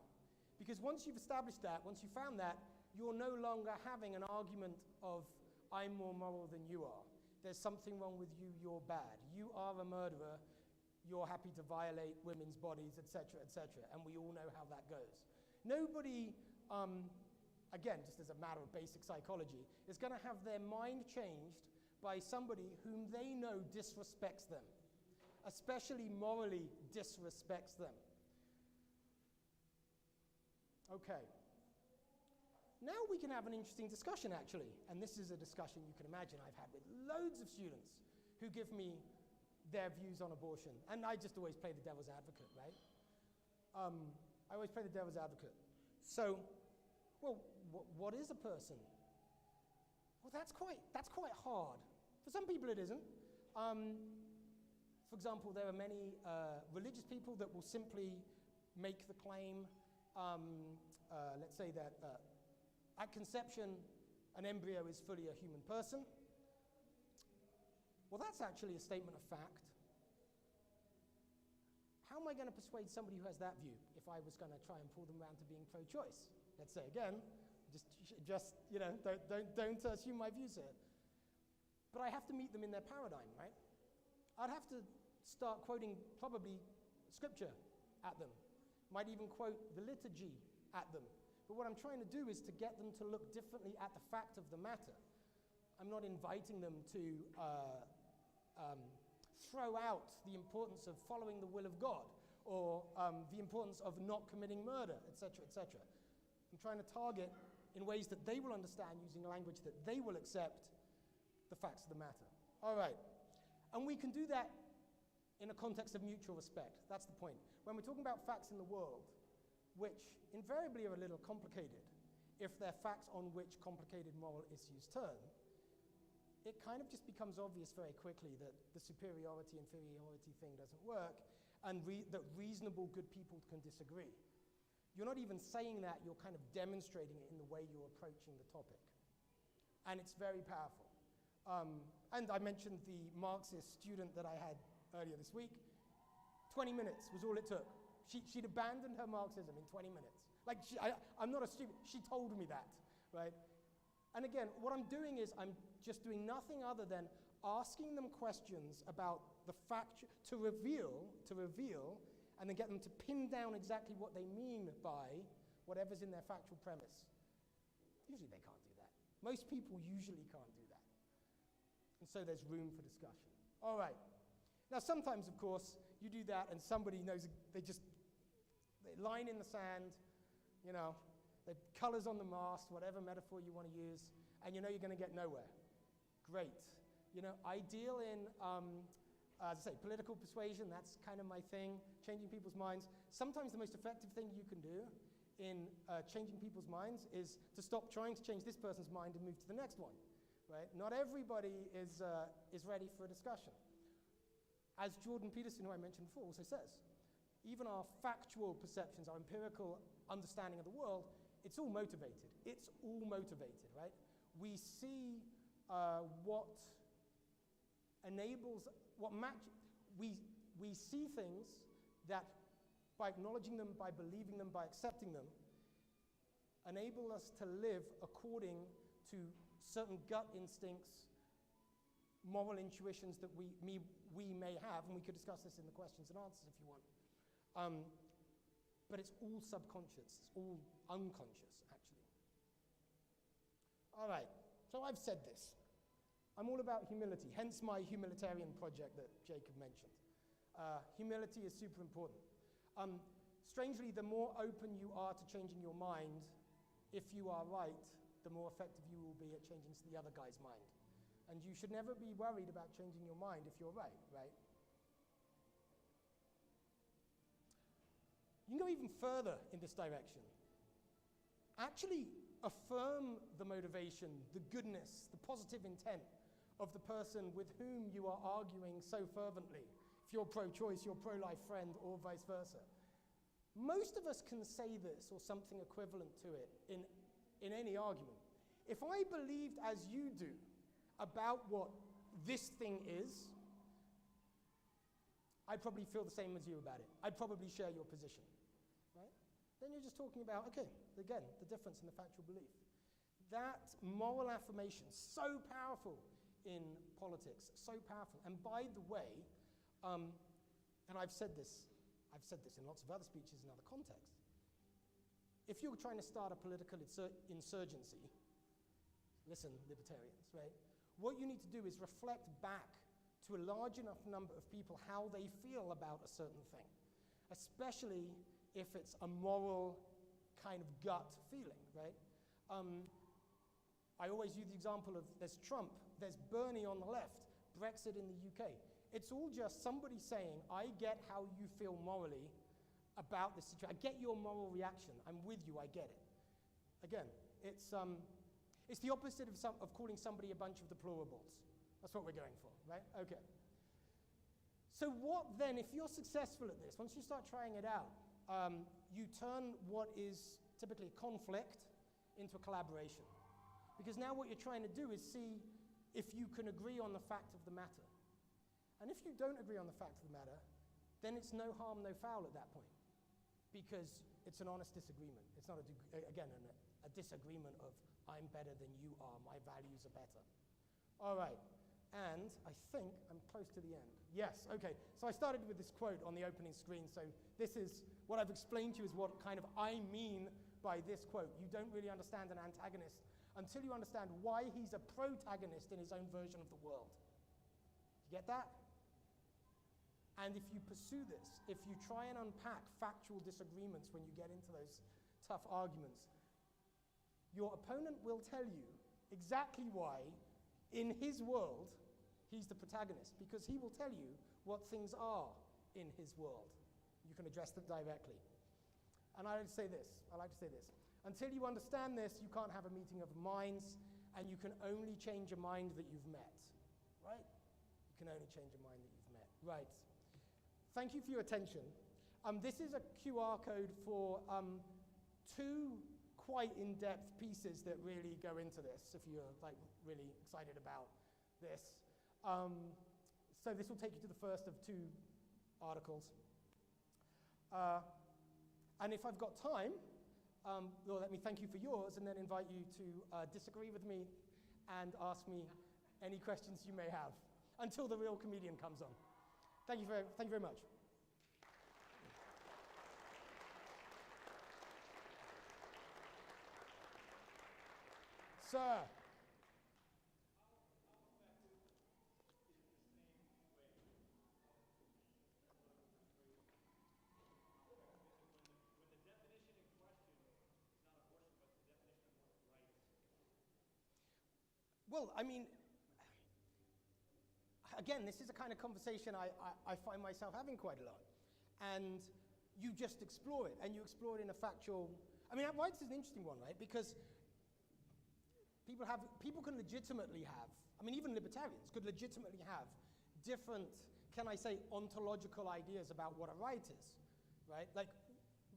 because once you've established that, once you've found that, you're no longer having an argument of, I'm more moral than you are. There's something wrong with you, you're bad. You are a murderer, you're happy to violate women's bodies, etc., etc., and we all know how that goes. Nobody, again, just as a matter of basic psychology, is going to have their mind changed by somebody whom they know disrespects them, especially morally disrespects them. Okay. Now we can have an interesting discussion, actually, and this is a discussion you can imagine I've had with loads of students who give me their views on abortion, and I just always play the devil's advocate, right? I always play the devil's advocate. So, well, what is a person? Well, that's quite hard. For some people it isn't. For example, there are many religious people that will simply make the claim, let's say that at conception, an embryo is fully a human person. Well, that's actually a statement of fact. How am I going to persuade somebody who has that view if I was going to try and pull them around to being pro-choice? Let's say again, just you know, don't assume my views here. But I have to meet them in their paradigm, right? I'd have to start quoting probably scripture at them. Might even quote the liturgy at them. But what I'm trying to do is to get them to look differently at the fact of the matter. I'm not inviting them to throw out the importance of following the will of God or the importance of not committing murder, etc., etc. I'm trying to target in ways that they will understand using language that they will accept the facts of the matter. All right. And we can do that in a context of mutual respect. That's the point. When we're talking about facts in the world, which invariably are a little complicated, if they're facts on which complicated moral issues turn, it kind of just becomes obvious very quickly that the superiority-inferiority thing doesn't work, and that reasonable good people can disagree. You're not even saying that, you're kind of demonstrating it in the way you're approaching the topic. And it's very powerful. And I mentioned the Marxist student that I had earlier this week. 20 minutes was all it took. She'd abandoned her Marxism in 20 minutes. Like, I'm not a stupid, she told me that, right? And again, what I'm doing is I'm just doing nothing other than asking them questions about the fact, to reveal, and then get them to pin down exactly what they mean by whatever's in their factual premise. Usually they can't do that. Most people usually can't do that. And so there's room for discussion. All right. Now sometimes, of course, you do that and somebody knows, they line in the sand, you know, the colors on the mast, whatever metaphor you want to use, and you know you're going to get nowhere. Great. You know, I deal in, as I say, political persuasion, that's kind of my thing, changing people's minds. Sometimes the most effective thing you can do in changing people's minds is to stop trying to change this person's mind and move to the next one, right? Not everybody is ready for a discussion. As Jordan Peterson, who I mentioned before, also says, even our factual perceptions, our empirical understanding of the world, it's all motivated. It's all motivated, right? We see what enables, we see things that by acknowledging them, by believing them, by accepting them, enable us to live according to certain gut instincts, moral intuitions that we may have, and we could discuss this in the questions and answers if you want. But it's all subconscious, it's all unconscious, actually. All right, so I've said this. I'm all about humility, hence my humanitarian project that Jacob mentioned. Humility is super important. Strangely, the more open you are to changing your mind, if you are right, the more effective you will be at changing the other guy's mind. And you should never be worried about changing your mind if you're right, right? You can go even further in this direction. Actually affirm the motivation, the goodness, the positive intent of the person with whom you are arguing so fervently. If you're pro-choice, your pro-life friend, or vice versa. Most of us can say this or something equivalent to it in any argument. If I believed as you do about what this thing is, I'd probably feel the same as you about it. I'd probably share your position, right? Then you're just talking about, okay, again, the difference in the factual belief. That moral affirmation, so powerful in politics, so powerful. And by the way, and I've said this in lots of other speeches in other contexts, if you're trying to start a political insurgency, listen, libertarians, right? What you need to do is reflect back to a large enough number of people how they feel about a certain thing, especially if it's a moral kind of gut feeling, right? I always use the example of there's Trump, there's Bernie on the left, Brexit in the UK. It's all just somebody saying, I get how you feel morally about this situation. I get your moral reaction. I'm with you, I get it. Again, it's the opposite of calling somebody a bunch of deplorables. That's what we're going for, right? Okay. So what then, if you're successful at this, once you start trying it out, you turn what is typically a conflict into a collaboration. Because now what you're trying to do is see if you can agree on the fact of the matter. And if you don't agree on the fact of the matter, then it's no harm, no foul at that point. Because it's an honest disagreement. It's not, a disagreement of, I'm better than you are, my values are better. All right, and I think I'm close to the end. Yes, okay, so I started with this quote on the opening screen, so this is what I've explained to you is what kind of I mean by this quote. You don't really understand an antagonist until you understand why he's a protagonist in his own version of the world. You get that? And if you pursue this, if you try and unpack factual disagreements when you get into those tough arguments, your opponent will tell you exactly why, in his world, he's the protagonist, because he will tell you what things are in his world. You can address them directly. And I like to say this, until you understand this, you can't have a meeting of minds, and you can only change a mind that you've met, right? You can only change a mind that you've met, right? Thank you for your attention. This is a QR code for 2 quite in-depth pieces that really go into this, if you're like really excited about this. So this will take you to the first of 2 articles. And if I've got time, well, let me thank you for yours and then invite you to disagree with me and ask me any questions you may have until the real comedian comes on. Thank you very much. Sir. Well, I mean, again, this is a kind of conversation I find myself having quite a lot. And you just explore it, and you explore it in a factual... I mean, rights is an interesting one, right? Because people can legitimately have, I mean, even libertarians could legitimately have different, can I say, ontological ideas about what a right is, right? Like,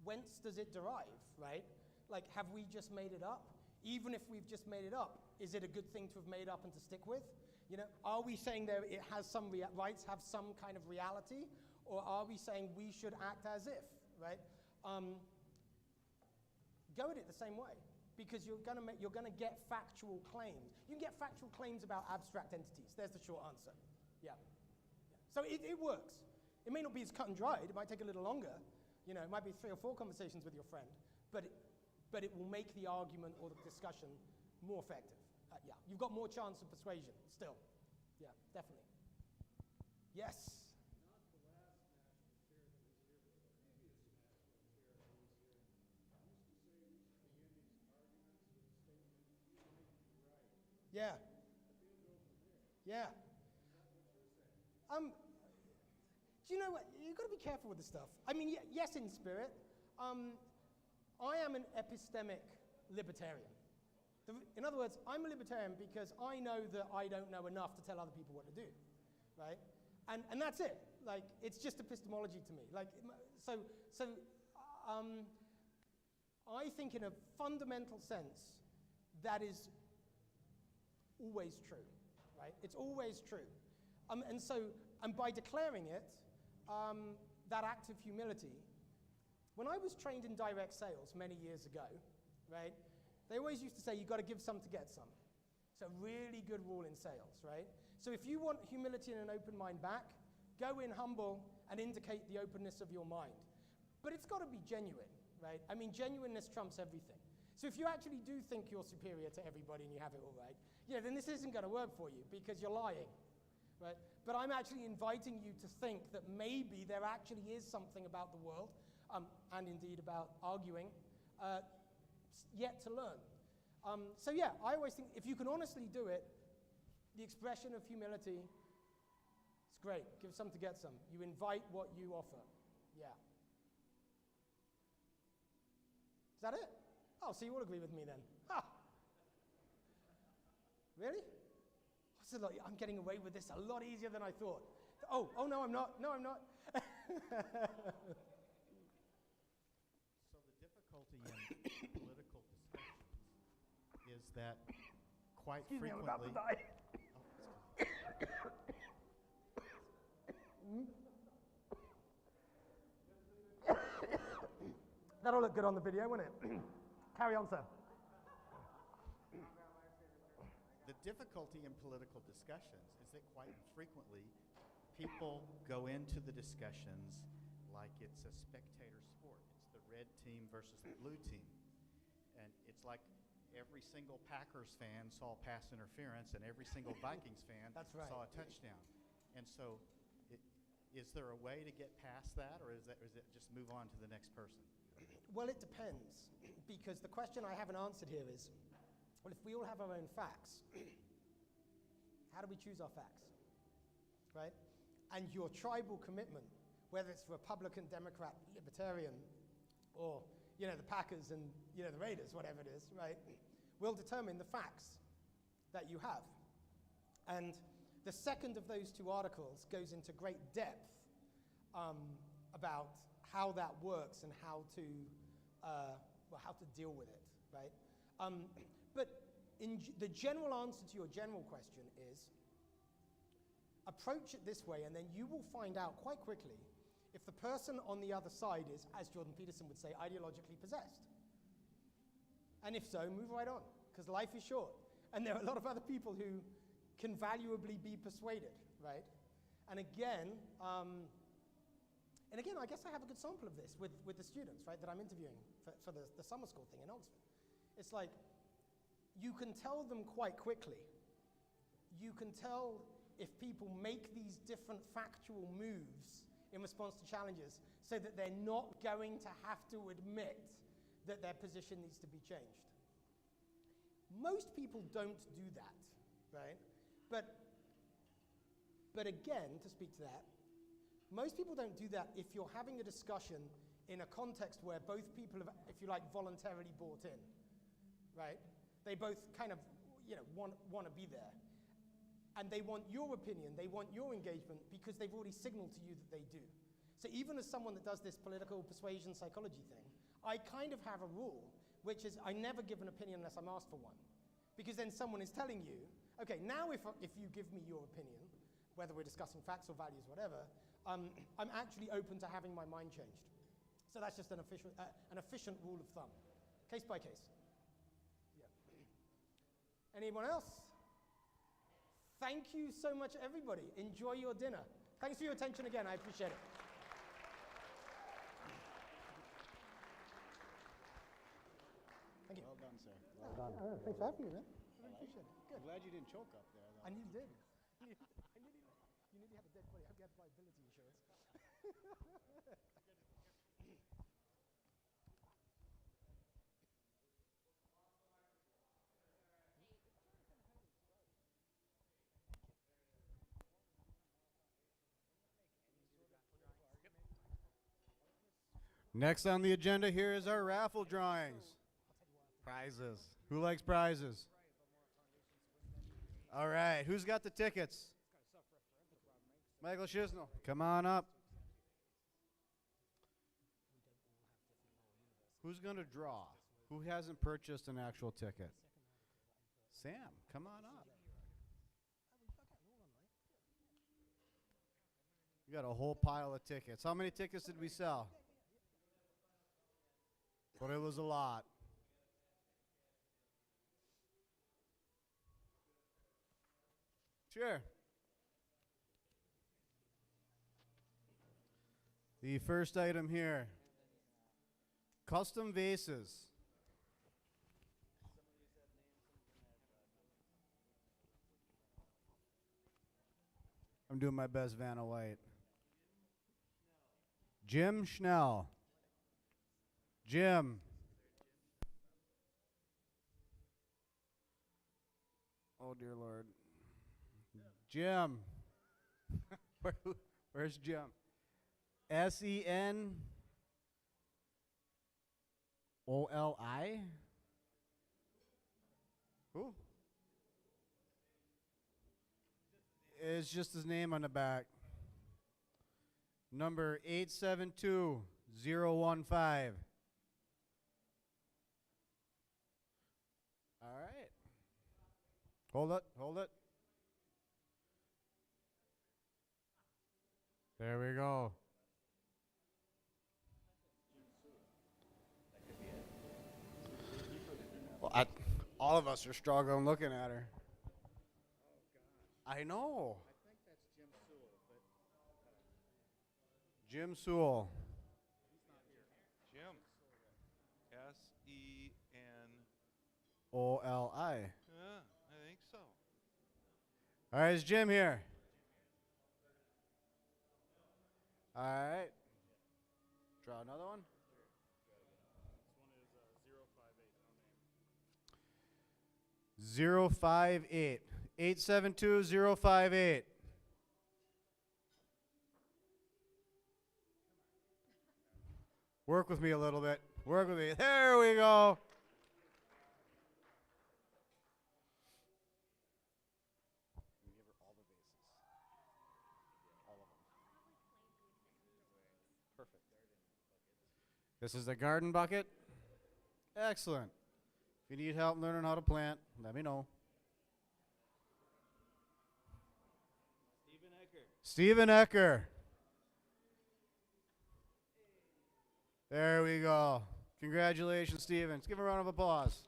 whence does it derive, right? Like, have we just made it up? Even if we've just made it up, is it a good thing to have made up and to stick with? You know, are we saying that it has some rights have some kind of reality, or are we saying we should act as if, right? Go at it the same way, because you're gonna get factual claims. You can get factual claims about abstract entities. There's the short answer. Yeah. So it works. It may not be as cut and dried. It might take a little longer. You know, it might be 3 or 4 conversations with your friend, but it will make the argument or the discussion more effective. Yeah, you've got more chance of persuasion still. Yeah, definitely. Yes. Yeah. Yeah. Do you know what? You've got to be careful with this stuff. I mean, yes, in spirit. I am an epistemic libertarian. In other words, I'm a libertarian because I know that I don't know enough to tell other people what to do, right? And that's it. Like, it's just epistemology to me. Like, I think in a fundamental sense, that is always true, right? It's always true. And by declaring it, that act of humility, when I was trained in direct sales many years ago, right, they always used to say you've got to give some to get some. It's a really good rule in sales, right? So if you want humility and an open mind back, go in humble and indicate the openness of your mind. But it's got to be genuine, right? I mean, genuineness trumps everything. So if you actually do think you're superior to everybody and you have it all right, yeah, then this isn't going to work for you because you're lying, right? But I'm actually inviting you to think that maybe there actually is something about the world, and indeed about arguing, yet to learn. So yeah, I always think if you can honestly do it, the expression of humility, it's great. Give some to get some. You invite what you offer. Yeah. Is that it? Oh, so you all agree with me then. Ha! Really? I'm getting away with this a lot easier than I thought. Oh, no, I'm not. No, I'm not. So the difficulty in political discussions is that quite frequently... I'm about to die. That'll look good on the video, won't it? Carry on, sir. The difficulty in political discussions is that quite frequently people go into the discussions like it's a spectator sport. It's the red team versus the blue team. And it's like every single Packers fan saw pass interference and every single Vikings fan saw a touchdown. And so Is there a way to get past that, or is it just move on to the next person? Well, it depends, because the question I haven't answered here is, well, if we all have our own facts, how do we choose our facts, right? And your tribal commitment, whether it's Republican, Democrat, Libertarian, or, you know, the Packers and, you know, the Raiders, whatever it is, right, will determine the facts that you have. And the second of those two articles goes into great depth about how that works and how to deal with it, right? But the general answer to your general question is, approach it this way, and then you will find out quite quickly if the person on the other side is, as Jordan Peterson would say, ideologically possessed. And if so, move right on, because life is short. And there are a lot of other people who can valuably be persuaded, right? And again, I guess I have a good sample of this with the students, right, that I'm interviewing for the summer school thing in Oxford. It's like, you can tell them quite quickly. You can tell if people make these different factual moves in response to challenges so that they're not going to have to admit that their position needs to be changed. Most people don't do that, right? But again, to speak to that, most people don't do that if you're having a discussion in a context where both people have, if you like, voluntarily bought in, right? They both kind of, you know, want to be there. And they want your opinion, they want your engagement, because they've already signaled to you that they do. So even as someone that does this political persuasion psychology thing, I kind of have a rule, which is I never give an opinion unless I'm asked for one. Because then someone is telling you, okay, now if you give me your opinion, whether we're discussing facts or values, whatever, I'm actually open to having my mind changed. So that's just an efficient rule of thumb, case by case. Yeah. Anyone else? Thank you so much, everybody. Enjoy your dinner. Thanks for your attention again. I appreciate it. Thank you. Well done, sir. Well done. Thanks for having me, man. I appreciate it. Good. I'm glad you didn't choke up there, though. I nearly did. You nearly had a dead body. I hope you had liability insurance. Next on the agenda here is our raffle drawings. Prizes. Who likes prizes? All right, who's got the tickets? Michael Schisnell, come on up. Who's going to draw? Who hasn't purchased an actual ticket? Sam, come on up. You got a whole pile of tickets. How many tickets did we sell? But it was a lot. Sure. The first item here, custom vases. I'm doing my best, Vanna White. Jim Schnell. Jim. Oh, dear Lord. Jim. Where's Jim? SENOLI? Who? It's just his name on the back. Number 872015. All right. Hold it, hold it. There we go. Well, all of us are struggling looking at her. I know. I think that's Jim Sewell, but Jim Sewell. he's not here. Jim. S-E-N. OLI. Yeah, I think so. All right, is Jim here? All right. Draw another one. This one is 058. 872-058. Work with me a little bit. Work with me. There we go. Perfect. This is the garden bucket. Excellent. If you need help learning how to plant, let me know. Stephen Ecker. There we go. Congratulations, Stephen. Let's give him a round of applause.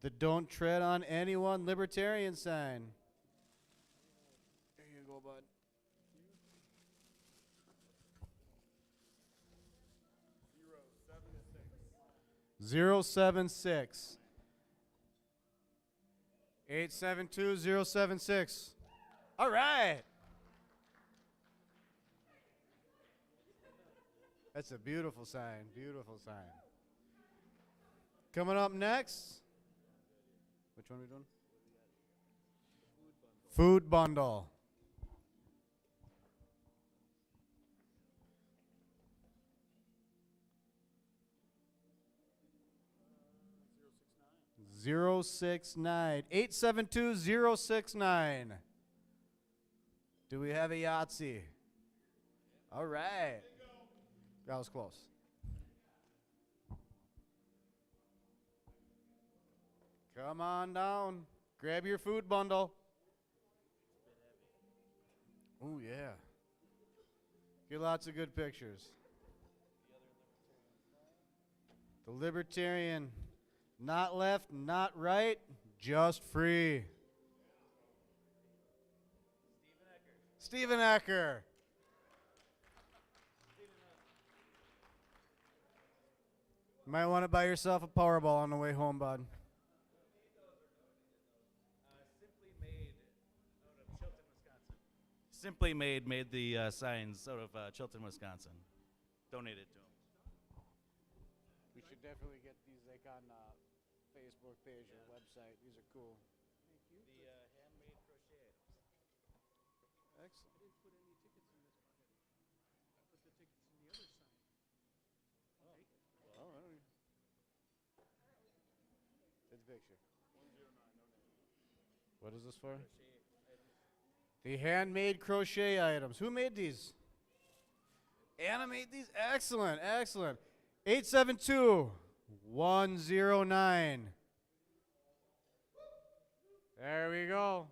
The Don't Tread on Anyone Libertarian sign. There you go, bud. 076. 872-076. All right. That's a beautiful sign. Beautiful sign. Coming up next. Which one are we doing? Food bundle. Zero 69 872-069. Do we have a Yahtzee? All right. That was close. Come on down. Grab your food bundle. Oh, yeah. Get lots of good pictures. The Libertarian. Not left, not right, just free. Stephen Ecker. You might want to buy yourself a Powerball on the way home, bud. Simply Made made the signs out of Chilton, Wisconsin. Donated to them. We should definitely get these like on Facebook page or website. These are cool. Thank you. The handmade crochet items. Excellent. I didn't put any tickets in this bucket. I put the tickets in the other side. Oh, I don't know. Take the picture. 109, no name. What is this for? The handmade crochet items. Who made these? Anna made these? Excellent, excellent. 872-109. There we go.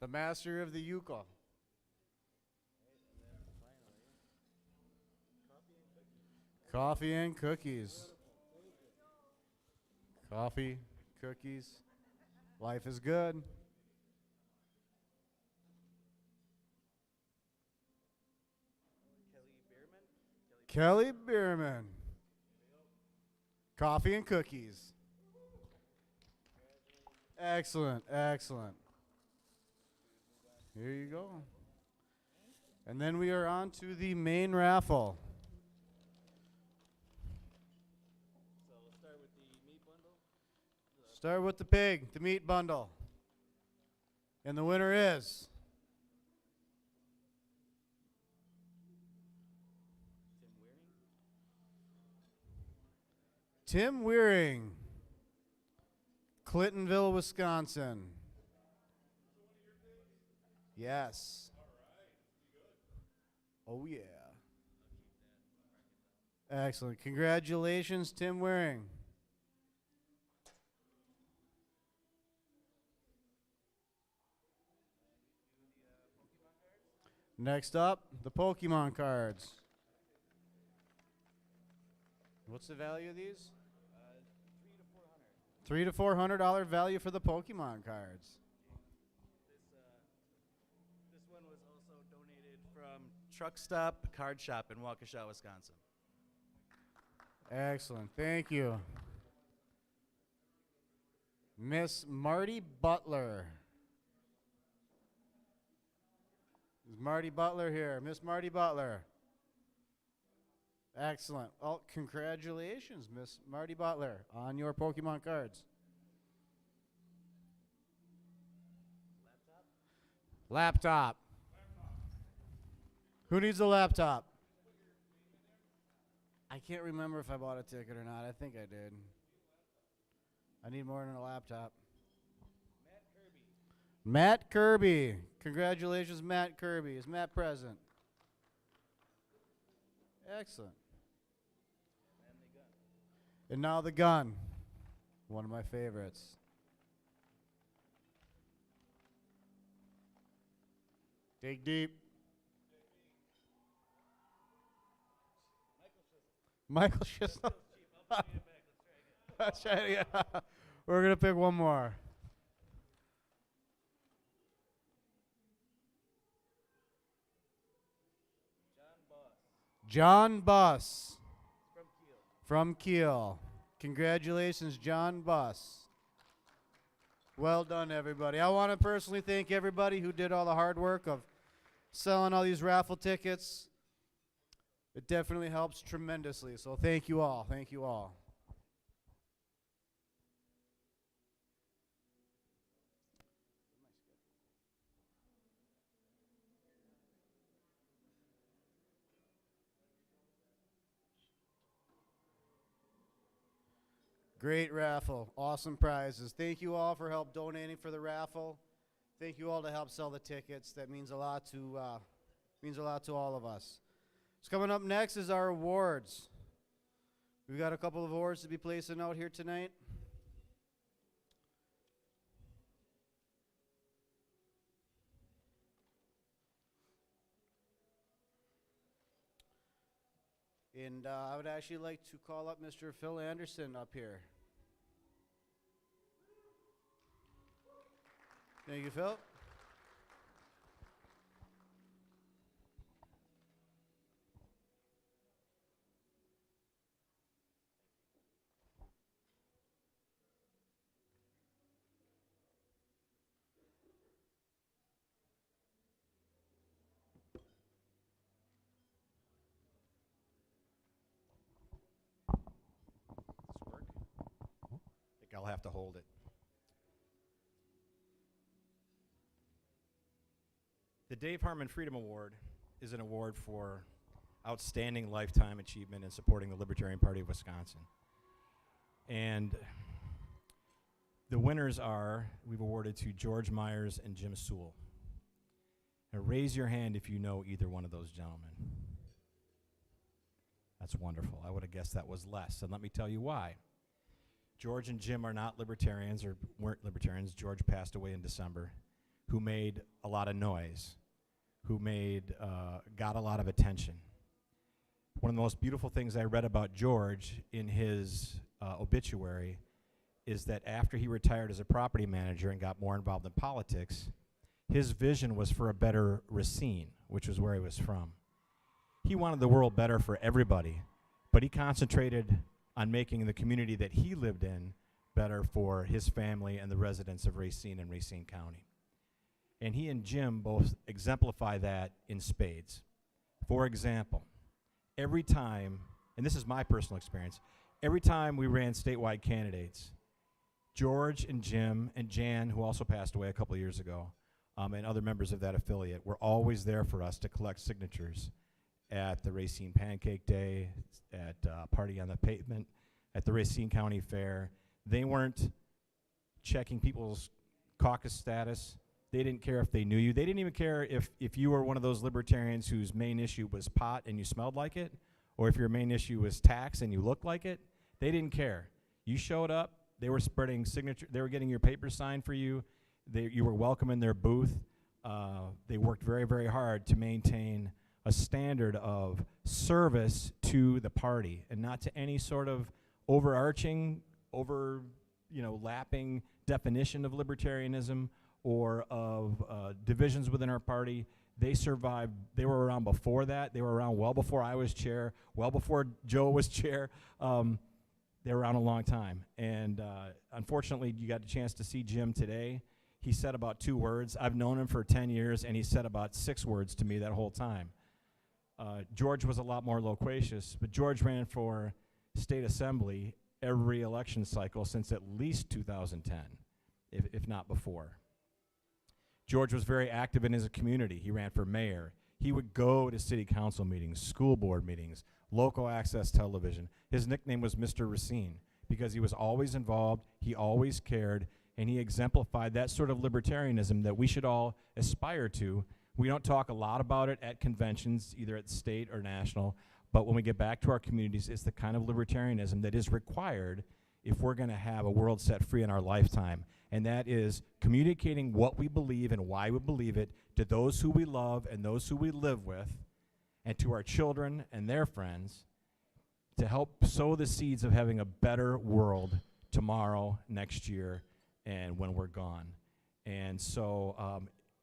The master of the Yucca. Coffee and cookies. Coffee, cookies. Life is good. Kelly Bierman. Coffee and cookies. Excellent, excellent. Here you go. And then we are on to the main raffle. So we'll start with the meat bundle. Start with the pig, the meat bundle. And the winner is Tim Wearing, Clintonville, Wisconsin. Yes. Oh, yeah. Excellent. Congratulations, Tim Wearing. Next up, the Pokemon cards. What's the value of these? $300 to $400 value for the Pokemon cards. This one was also donated from Truck Stop Card Shop in Waukesha, Wisconsin. Excellent. Thank you. Miss Marty Butler. Is Marty Butler here? Miss Marty Butler. Excellent. Well, congratulations, Miss Marty Butler, on your Pokemon cards. Laptop. Who needs a laptop? I can't remember if I bought a ticket or not. I think I did. I need more than a laptop. Matt Kirby. Congratulations, Matt Kirby. Is Matt present? Excellent. And now the gun. One of my favorites. Dig deep. Michael Schisel. Let's try it again. We're going to pick one more. John Buss. From Kiel. Congratulations, John Buss. Well done, everybody. I want to personally thank everybody who did all the hard work of selling all these raffle tickets. It definitely helps tremendously. So thank you all. Thank you all. Great raffle. Awesome prizes. Thank you all for help donating for the raffle. Thank you all to help sell the tickets. That means a lot to all of us. So coming up next is our awards. We've got a couple of awards to be placing out here tonight. And I would actually like to call up Mr. Phil Anderson up here. Thank you, Phil. I think I'll have to hold it. The Dave Harmon Freedom Award is an award for outstanding lifetime achievement in supporting the Libertarian Party of Wisconsin. And the winners are, we've awarded to George Myers and Jim Sewell. Now raise your hand if you know either one of those gentlemen. That's wonderful. I would have guessed that was less, and let me tell you why. George and Jim are not libertarians, or weren't libertarians. George passed away in December, who made a lot of noise, who got a lot of attention. One of the most beautiful things I read about George in his obituary is that after he retired as a property manager and got more involved in politics, his vision was for a better Racine, which was where he was from. He wanted the world better for everybody, but he concentrated on making the community that he lived in better for his family and the residents of Racine and Racine County. And he and Jim both exemplify that in spades. For example, every time, and this is my personal experience, every time we ran statewide candidates, George and Jim and Jan, who also passed away a couple of years ago, and other members of that affiliate were always there for us to collect signatures at the Racine Pancake Day, at Party on the Pavement, at the Racine County Fair. They weren't checking people's caucus status. They didn't care if they knew you. They didn't even care if you were one of those libertarians whose main issue was pot and you smelled like it, or if your main issue was tax and you looked like it. They didn't care. You showed up, they were spreading signature, they were getting your papers signed for you, you were welcome in their booth. They worked very, very hard to maintain a standard of service to the party and not to any sort of overarching, lapping definition of libertarianism or of divisions within our party. They survived. They were around before that. They were around well before I was chair, well before Joe was chair. They were around a long time. And unfortunately, you got a chance to see Jim today. He said about 2 words. I've known him for 10 years, and he said about 6 words to me that whole time. George was a lot more loquacious, but George ran for state assembly every election cycle since at least 2010, if not before. George was very active in his community. He ran for mayor. He would go to city council meetings, school board meetings, local access television. His nickname was Mr. Racine because he was always involved, he always cared, and he exemplified that sort of libertarianism that we should all aspire to. We don't talk a lot about it at conventions, either at state or national, but when we get back to our communities, it's the kind of libertarianism that is required if we're going to have a world set free in our lifetime. And that is communicating what we believe and why we believe it to those who we love and those who we live with, and to our children and their friends, to help sow the seeds of having a better world tomorrow, next year, and when we're gone. And so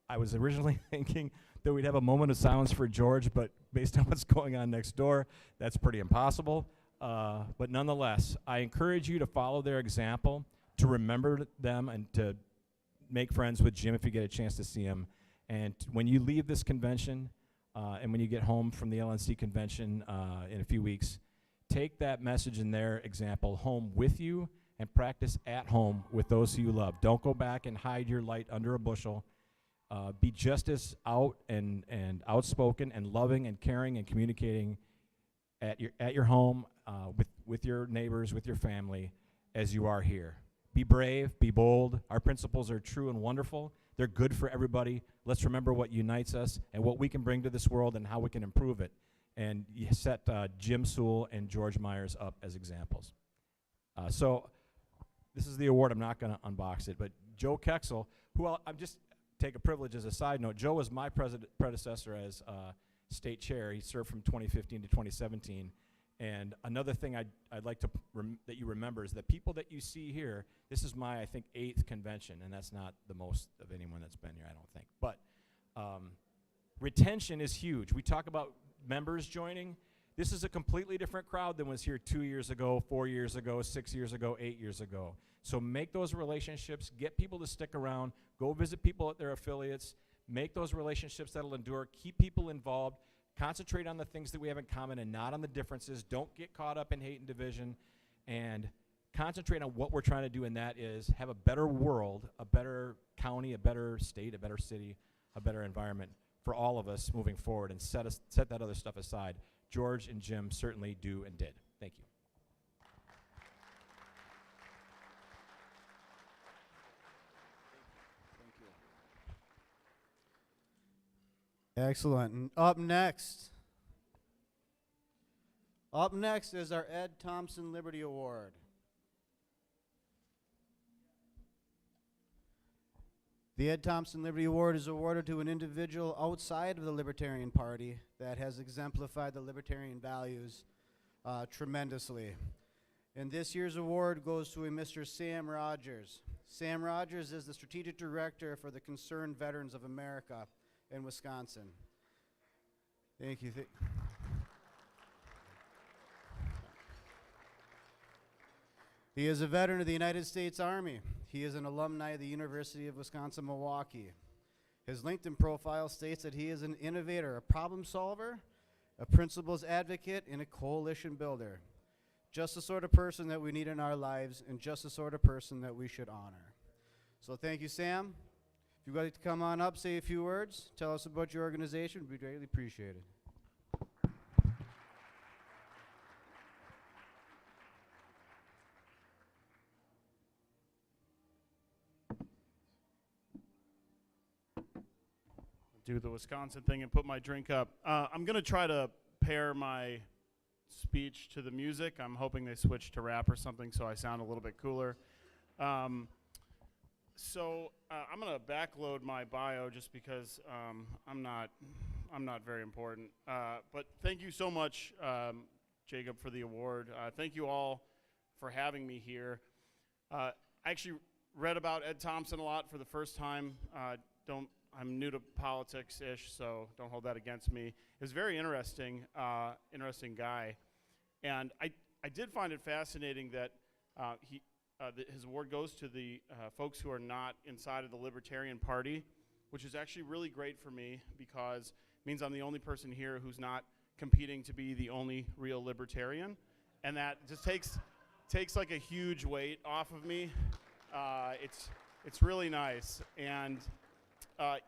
I was originally thinking that we'd have a moment of silence for George, but based on what's going on next door, that's pretty impossible. But nonetheless, I encourage you to follow their example, to remember them, and to make friends with Jim if you get a chance to see him. And when you leave this convention, and when you get home from the LNC convention in a few weeks, take that message and their example home with you and practice at home with those who you love. Don't go back and hide your light under a bushel. Be just as out and outspoken and loving and caring and communicating at your home with your neighbors, with your family, as you are here. Be brave, be bold. Our principles are true and wonderful. They're good for everybody. Let's remember what unites us and what we can bring to this world and how we can improve it. And you set Jim Sewell and George Myers up as examples. So this is the award. I'm not going to unbox it, but Joe Kexel, who I'm just take a privilege as a side note. Joe was my predecessor as state chair. He served from 2015 to 2017. And another thing I'd like to that you remember is that people that you see here, this is my, I think, 8th convention, and that's not the most of anyone that's been here, I don't think. But retention is huge. We talk about members joining. This is a completely different crowd than was here 2 years ago, 4 years ago, 6 years ago, 8 years ago. So make those relationships, get people to stick around, go visit people at their affiliates, make those relationships that'll endure, keep people involved, concentrate on the things that we have in common and not on the differences. Don't get caught up in hate and division, and concentrate on what we're trying to do, and that is have a better world, a better county, a better state, a better city, a better environment for all of us moving forward, and set that other stuff aside. George and Jim certainly do and did. Thank you. Excellent. And up next is our Ed Thompson Liberty Award. The Ed Thompson Liberty Award is awarded to an individual outside of the Libertarian Party that has exemplified the libertarian values tremendously. And this year's award goes to a Mr. Sam Rogers. Sam Rogers is the Strategic Director for the Concerned Veterans of America in Wisconsin. Thank you. He is a veteran of the United States Army. He is an alumni of the University of Wisconsin-Milwaukee. His LinkedIn profile states that he is an innovator, a problem solver, a principles advocate, and a coalition builder. Just the sort of person that we need in our lives, and just the sort of person that we should honor. So thank you, Sam. If you'd like to come on up, say a few words, tell us about your organization, we'd greatly appreciate it. Do the Wisconsin thing and put my drink up. I'm going to try to pair my speech to the music. I'm hoping they switch to rap or something so I sound a little bit cooler. So I'm going to backload my bio just because I'm not very important. But thank you so much, Jacob, for the award. Thank you all for having me here. I actually read about Ed Thompson a lot for the first time. Don't I'm new to politics-ish, so don't hold that against me. He was very interesting, interesting guy. And I did find it fascinating that his award goes to the folks who are not inside of the Libertarian Party, which is actually really great for me because it means I'm the only person here who's not competing to be the only real Libertarian. And that just takes like a huge weight off of me. It's really nice. And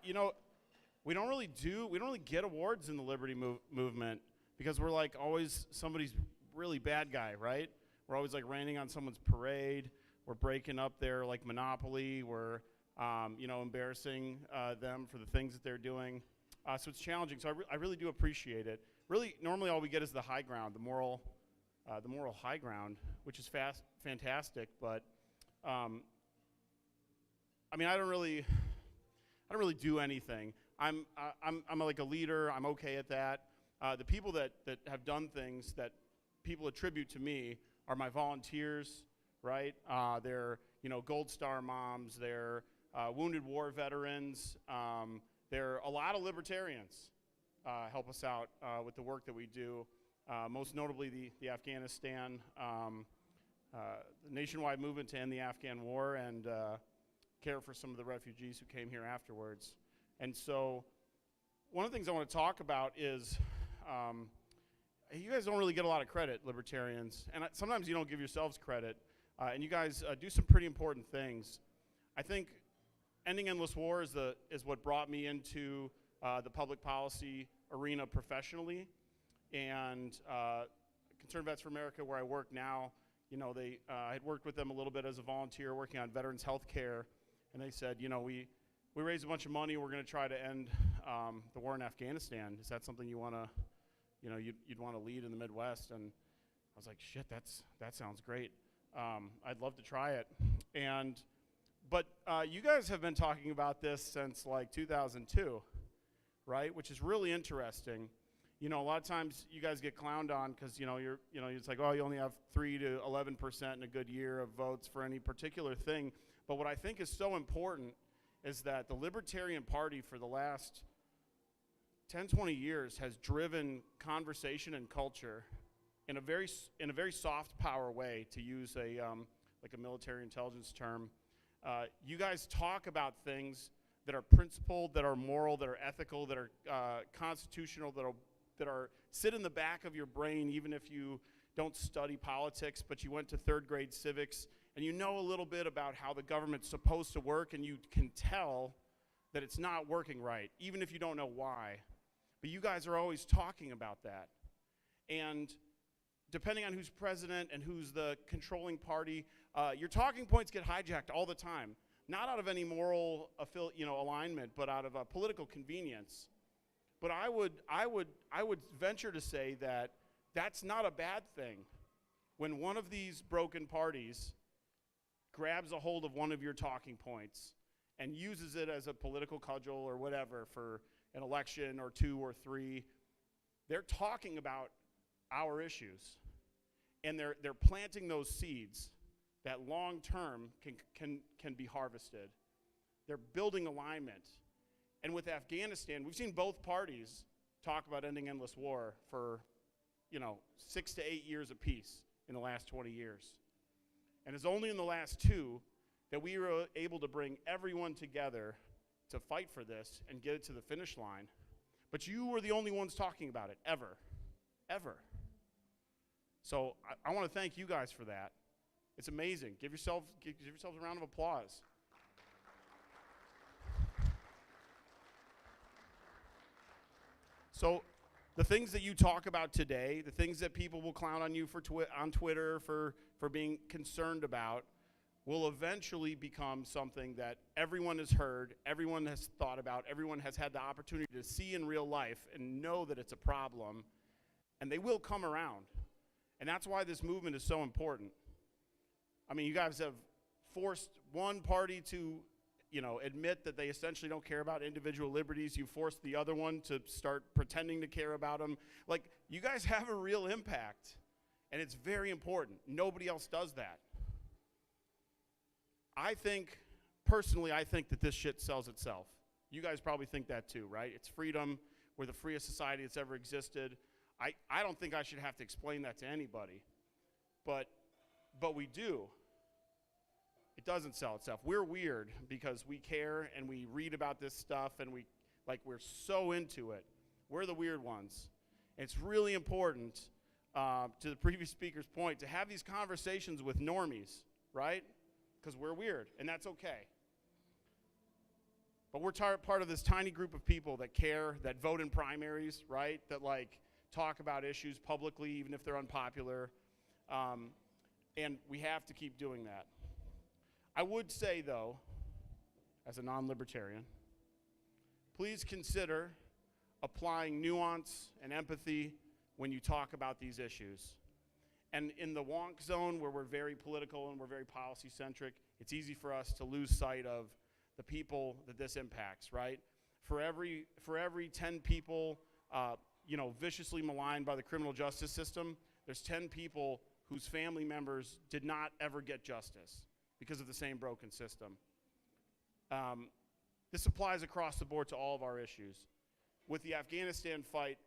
you know, we don't really get awards in the Liberty movement because we're like always somebody's really bad guy, right? We're always like raining on someone's parade. We're breaking up their like monopoly. We're you know, embarrassing them for the things that they're doing. So it's challenging. So I really do appreciate it. Really, normally all we get is the high ground, the moral high ground, which is fantastic. But I mean, I don't really do anything. I'm like a leader. I'm okay at that. The people that have done things that people attribute to me are my volunteers, right? They're, you know, Gold Star moms. They're wounded war veterans. There are a lot of libertarians help us out with the work that we do. Most notably the Afghanistan, the nationwide movement to end the Afghan war and care for some of the refugees who came here afterwards. And so one of the things I want to talk about is you guys don't really get a lot of credit, libertarians, and sometimes you don't give yourselves credit, and you guys do some pretty important things. I think ending endless war is what brought me into the public policy arena professionally, and Concerned Vets for America, where I work now, you know, I had worked with them a little bit as a volunteer working on veterans health care, and they said, you know, we raised a bunch of money, we're going to try to end the war in Afghanistan. Is that something you want to, you know, you'd want to lead in the Midwest? And I was like, shit, that sounds great. I'd love to try it. But you guys have been talking about this since like 2002, right? Which is really interesting. You know, a lot of times you guys get clowned on because, you know, it's like, oh, you only have 3 to 11% in a good year of votes for any particular thing. But what I think is so important is that the Libertarian Party for the last 10, 20 years has driven conversation and culture in a very soft power way, to use like a military intelligence term. You guys talk about things that are principled, that are moral, that are ethical, that are constitutional, that are sit in the back of your brain even if you don't study politics, but you went to 3rd grade civics and you know a little bit about how the government's supposed to work, and you can tell that it's not working right, even if you don't know why. But you guys are always talking about that. And depending on who's president and who's the controlling party, your talking points get hijacked all the time. Not out of any moral alignment, but out of a political convenience. But I would venture to say that that's not a bad thing. When one of these broken parties grabs a hold of one of your talking points and uses it as a political cudgel or whatever for an election or 2 or 3, they're talking about our issues. And they're planting those seeds that long term can be harvested. They're building alignment. And with Afghanistan, we've seen both parties talk about ending endless war for, 6 to 8 years apiece in the last 20 years. And it's only in the last 2 that we were able to bring everyone together to fight for this and get it to the finish line. But you were the only ones talking about it, ever. So I want to thank you guys for that. It's amazing. Give yourselves a round of applause. So the things that you talk about today, the things that people will clown on you on Twitter for being concerned about, will eventually become something that everyone has heard, everyone has thought about, everyone has had the opportunity to see in real life and know that it's a problem, and they will come around. And that's why this movement is so important. I mean, you guys have forced one party to, admit that they essentially don't care about individual liberties. You forced the other one to start pretending to care about them. Like, you guys have a real impact, and it's very important. Nobody else does that. Personally, I think that this shit sells itself. You guys probably think that too, right? It's freedom. We're the freest society that's ever existed. I don't think I should have to explain that to anybody, but we do. It doesn't sell itself. We're weird because we care and we read about this stuff and we're so into it. We're the weird ones. It's really important, to the previous speaker's point, to have these conversations with normies, right? Because we're weird, and that's okay. But we're part of this tiny group of people that care, that vote in primaries, right? That talk about issues publicly, even if they're unpopular. And we have to keep doing that. I would say, though, as a non-libertarian, please consider applying nuance and empathy when you talk about these issues. And in the wonk zone, where we're very political and we're very policy-centric, it's easy for us to lose sight of the people that this impacts, right? For every 10 people, viciously maligned by the criminal justice system, there's 10 people whose family members did not ever get justice because of the same broken system. This applies across the board to all of our issues. With the Afghanistan fight,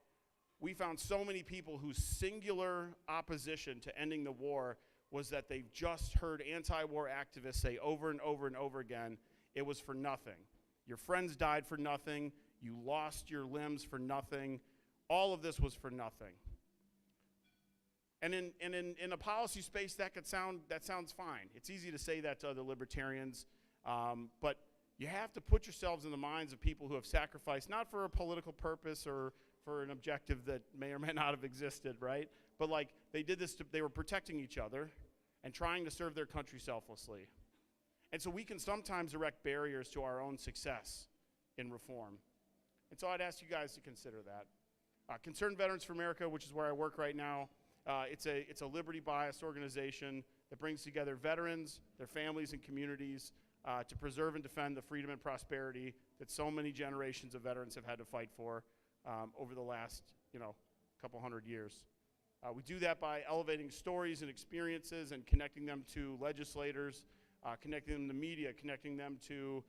we found so many people whose singular opposition to ending the war was that they've just heard anti-war activists say over and over and over again, it was for nothing. Your friends died for nothing. You lost your limbs for nothing. All of this was for nothing. And in a policy space, that sounds fine. It's easy to say that to other libertarians, but you have to put yourselves in the minds of people who have sacrificed, not for a political purpose or for an objective that may or may not have existed, right? But they did this, they were protecting each other and trying to serve their country selflessly. And so we can sometimes erect barriers to our own success in reform. And so I'd ask you guys to consider that. Concerned Veterans for America, which is where I work right now, it's a liberty-biased organization that brings together veterans, their families, and communities to preserve and defend the freedom and prosperity that so many generations of veterans have had to fight for over the last, couple hundred years. We do that by elevating stories and experiences and connecting them to legislators, connecting them to media, connecting them to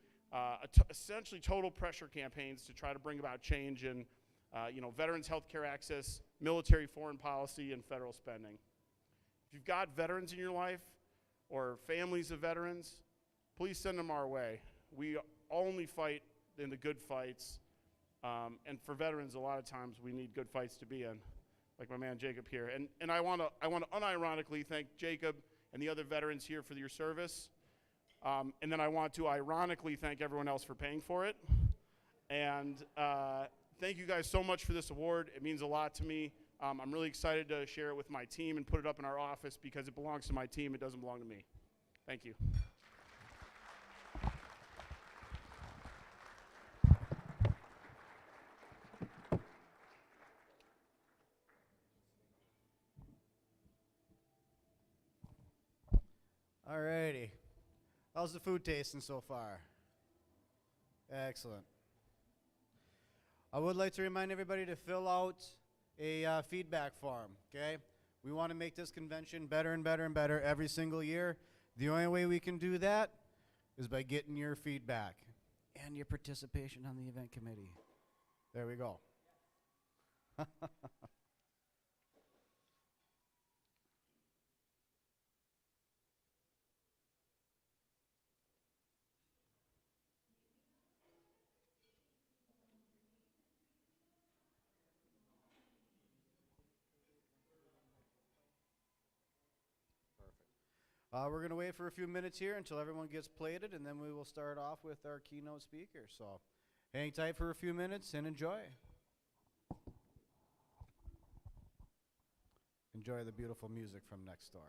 essentially total pressure campaigns to try to bring about change in veterans health care access, military foreign policy, and federal spending. If you've got veterans in your life or families of veterans, please send them our way. We only fight in the good fights, and for veterans, a lot of times we need good fights to be in, like my man Jacob here. And I want to unironically thank Jacob and the other veterans here for your service, and then I want to ironically thank everyone else for paying for it. And thank you guys so much for this award. It means a lot to me. I'm really excited to share it with my team and put it up in our office because it belongs to my team. It doesn't belong to me. Thank you. Alrighty. How's the food tasting so far? Excellent. I would like to remind everybody to fill out a feedback form, okay? We want to make this convention better and better and better every single year. The only way we can do that is by getting your feedback and your participation on the event committee. There we go. We're going to wait for a few minutes here until everyone gets plated, and then we will start off with our keynote speaker. So hang tight for a few minutes and enjoy. Enjoy the beautiful music from next door.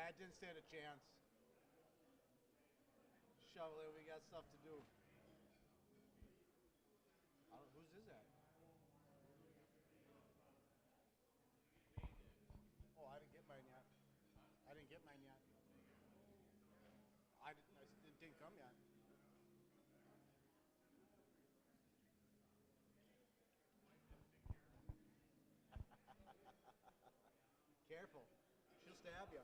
Yeah, it didn't stand a chance. Shovel it, we got stuff to do. Whose is that? Oh, I didn't get mine yet. I didn't get mine yet. It didn't come yet. Careful. She'll stab you.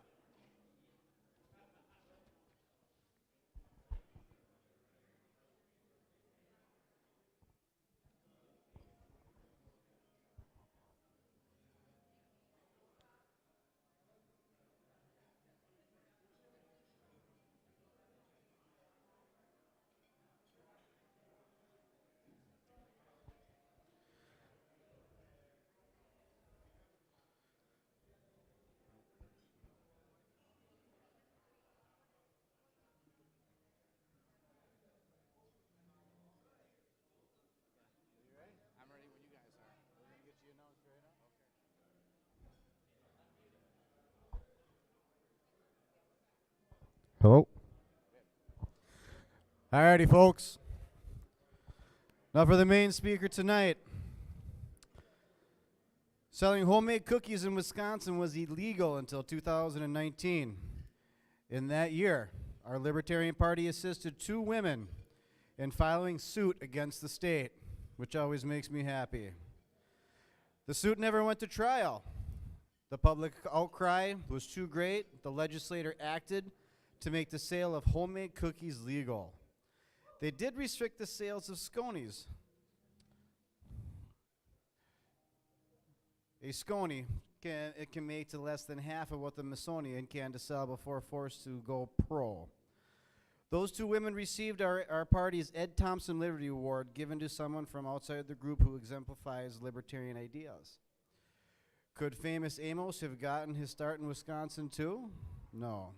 You ready? I'm ready when you guys are. We're gonna get you announced right now. Hello. Alrighty, folks. Now for the main speaker tonight. Selling homemade cookies in Wisconsin was illegal until 2019. In that year, our Libertarian Party assisted 2 women in filing suit against the state, which always makes me happy. The suit never went to trial. The public outcry was too great. The legislator acted to make the sale of homemade cookies legal. They did restrict the sales of sconies. A sconey can make to less than half of what the Smithsonian can to sell before forced to go pro. Those 2 women received our party's Ed Thompson Liberty Award, given to someone from outside the group who exemplifies libertarian ideas. Could famous Amos have gotten his start in Wisconsin too? No.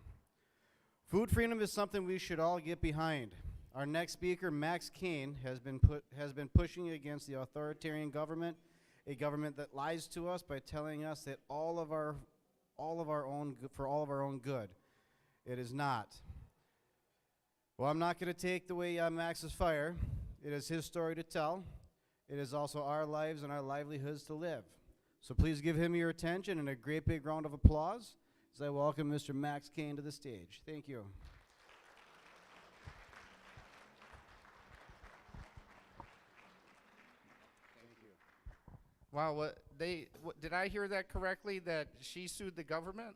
Food freedom is something we should all get behind. Our next speaker, Max Kane, has been pushing against the authoritarian government, a government that lies to us by telling us that for all of our own good. It is not. Well, I'm not going to take away Max's fire. It is his story to tell. It is also our lives and our livelihoods to live. So please give him your attention and a great big round of applause as I welcome Mr. Max Kane to the stage. Thank you. Wow, did I hear that correctly, that she sued the government?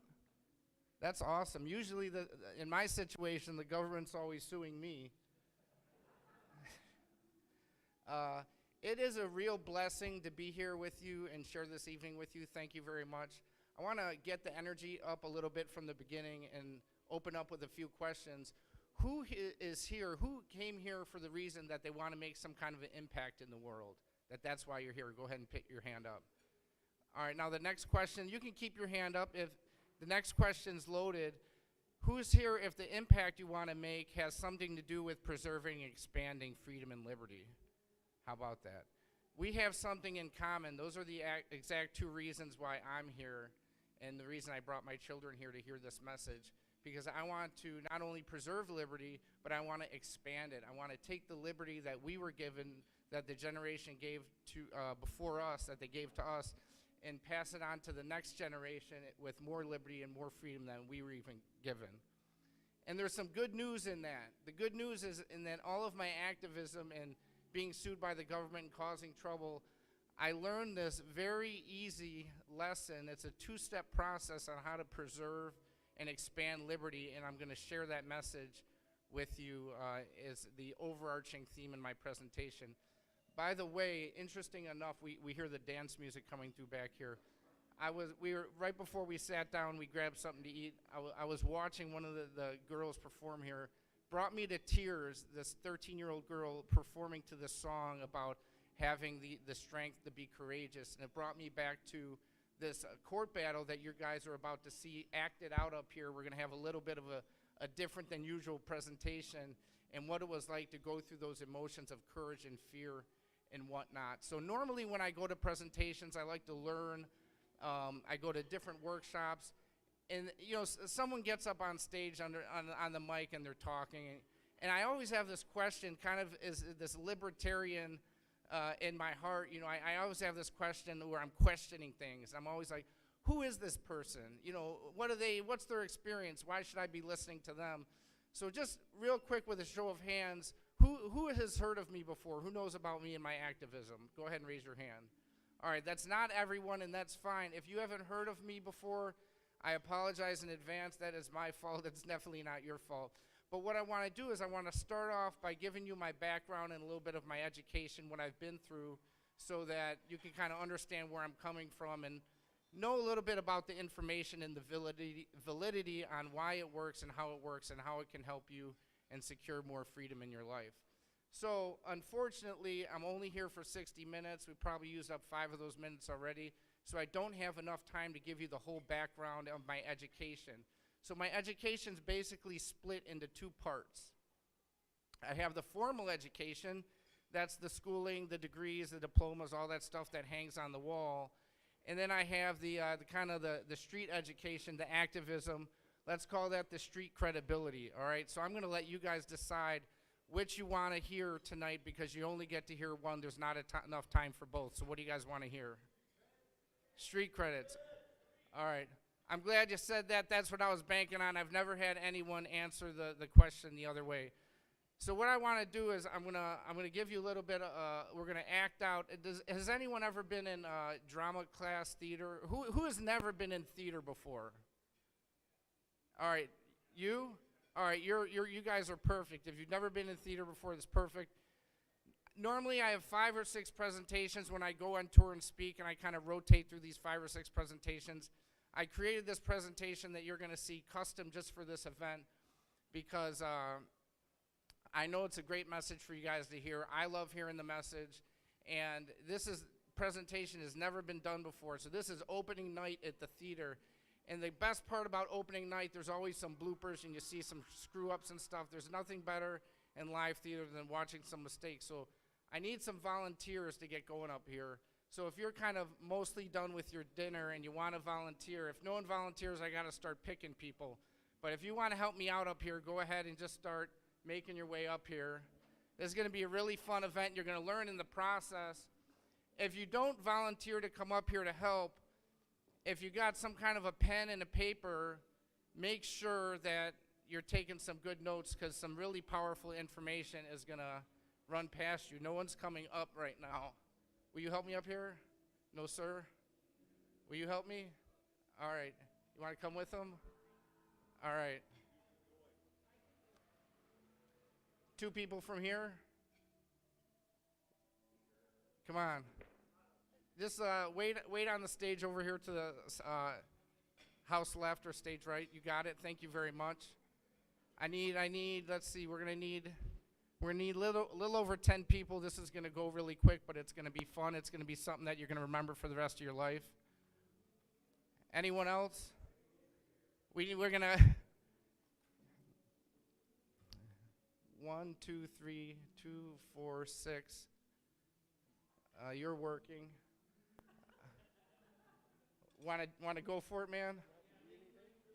That's awesome. Usually, in my situation, the government's always suing me. It is a real blessing to be here with you and share this evening with you. Thank you very much. I want to get the energy up a little bit from the beginning and open up with a few questions. Who is here? Who came here for the reason that they want to make some kind of an impact in the world? That's why you're here. Go ahead and pick your hand up. All right, now the next question, you can keep your hand up if the next question's loaded. Who's here if the impact you want to make has something to do with preserving and expanding freedom and liberty? How about that? We have something in common. Those are the exact 2 reasons why I'm here and the reason I brought my children here to hear this message, because I want to not only preserve liberty, but I want to expand it. I want to take the liberty that we were given, that the generation gave to before us, that they gave to us, and pass it on to the next generation with more liberty and more freedom than we were even given. And there's some good news in that. The good news is in that all of my activism and being sued by the government and causing trouble, I learned this very easy lesson. It's a 2-step process on how to preserve and expand liberty, and I'm going to share that message with you as the overarching theme in my presentation. By the way, interesting enough, we hear the dance music coming through back here. We were right before we sat down, we grabbed something to eat. I was watching one of the girls perform here. Brought me to tears, this 13-year-old girl performing to this song about having the strength to be courageous. And it brought me back to this court battle that you guys are about to see acted out up here. We're going to have a little bit of a different than usual presentation and what it was like to go through those emotions of courage and fear and whatnot. So normally when I go to presentations, I like to learn. I go to different workshops. and you know, someone gets up on stage on the mic and they're talking, and I always have this question, kind of is this libertarian in my heart. You know, I always have this question where I'm questioning things. I'm always like, who is this person? You know, what's their experience? Why should I be listening to them? So just real quick with a show of hands, who has heard of me before? Who knows about me and my activism? Go ahead and raise your hand. All right, that's not everyone, and that's fine. If you haven't heard of me before, I apologize in advance. That is my fault. It's definitely not your fault. But what I want to do is I want to start off by giving you my background and a little bit of my education, what I've been through, so that you can kind of understand where I'm coming from and know a little bit about the information and the validity on why it works and how it can help you and secure more freedom in your life. So unfortunately, I'm only here for 60 minutes. We probably used up 5 of those minutes already. So I don't have enough time to give you the whole background of my education. So my education's basically split into 2 parts. I have the formal education. That's the schooling, the degrees, the diplomas, all that stuff that hangs on the wall. And then I have the kind of the street education, the activism. Let's call that the street credibility, all right? So I'm going to let you guys decide which you want to hear tonight, because you only get to hear one. There's not enough time for both. So what do you guys want to hear? Street credits. All right. I'm glad you said that. That's what I was banking on. I've never had anyone answer the question the other way. So what I want to do is I'm gonna give you a little bit of, we're gonna act out. Has anyone ever been in drama class, theater? Who has never been in theater before? All right, you? All right, you guys are perfect. If you've never been in theater before, that's perfect. Normally I have 5 or 6 presentations when I go on tour and speak, and I kind of rotate through these 5 or 6 presentations. I created this presentation that you're gonna see custom just for this event, because I know it's a great message for you guys to hear. I love hearing the message, and presentation has never been done before. So this is opening night at the theater. And the best part about opening night, there's always some bloopers and you see some screw-ups and stuff. There's nothing better in live theater than watching some mistakes. So I need some volunteers to get going up here. So if you're kind of mostly done with your dinner and you want to volunteer, if no one volunteers, I got to start picking people. But if you want to help me out up here, go ahead and just start making your way up here. This is going to be a really fun event. You're going to learn in the process. If you don't volunteer to come up here to help, if you got some kind of a pen and a paper, make sure that you're taking some good notes, because some really powerful information is going to run past you. No one's coming up right now. Will you help me up here? No, sir? Will you help me? All right. You want to come with them? All right. 2 people from here? Come on. Just wait on the stage over here to the house left or stage right. You got it. Thank you very much. I need, let's see, we're gonna need little over 10 people. This is gonna go really quick, but it's gonna be fun. It's gonna be something that you're gonna remember for the rest of your life. Anyone else? We're gonna 1, 2, 3, 2, 4, 6. You're working. Want to go for it, man?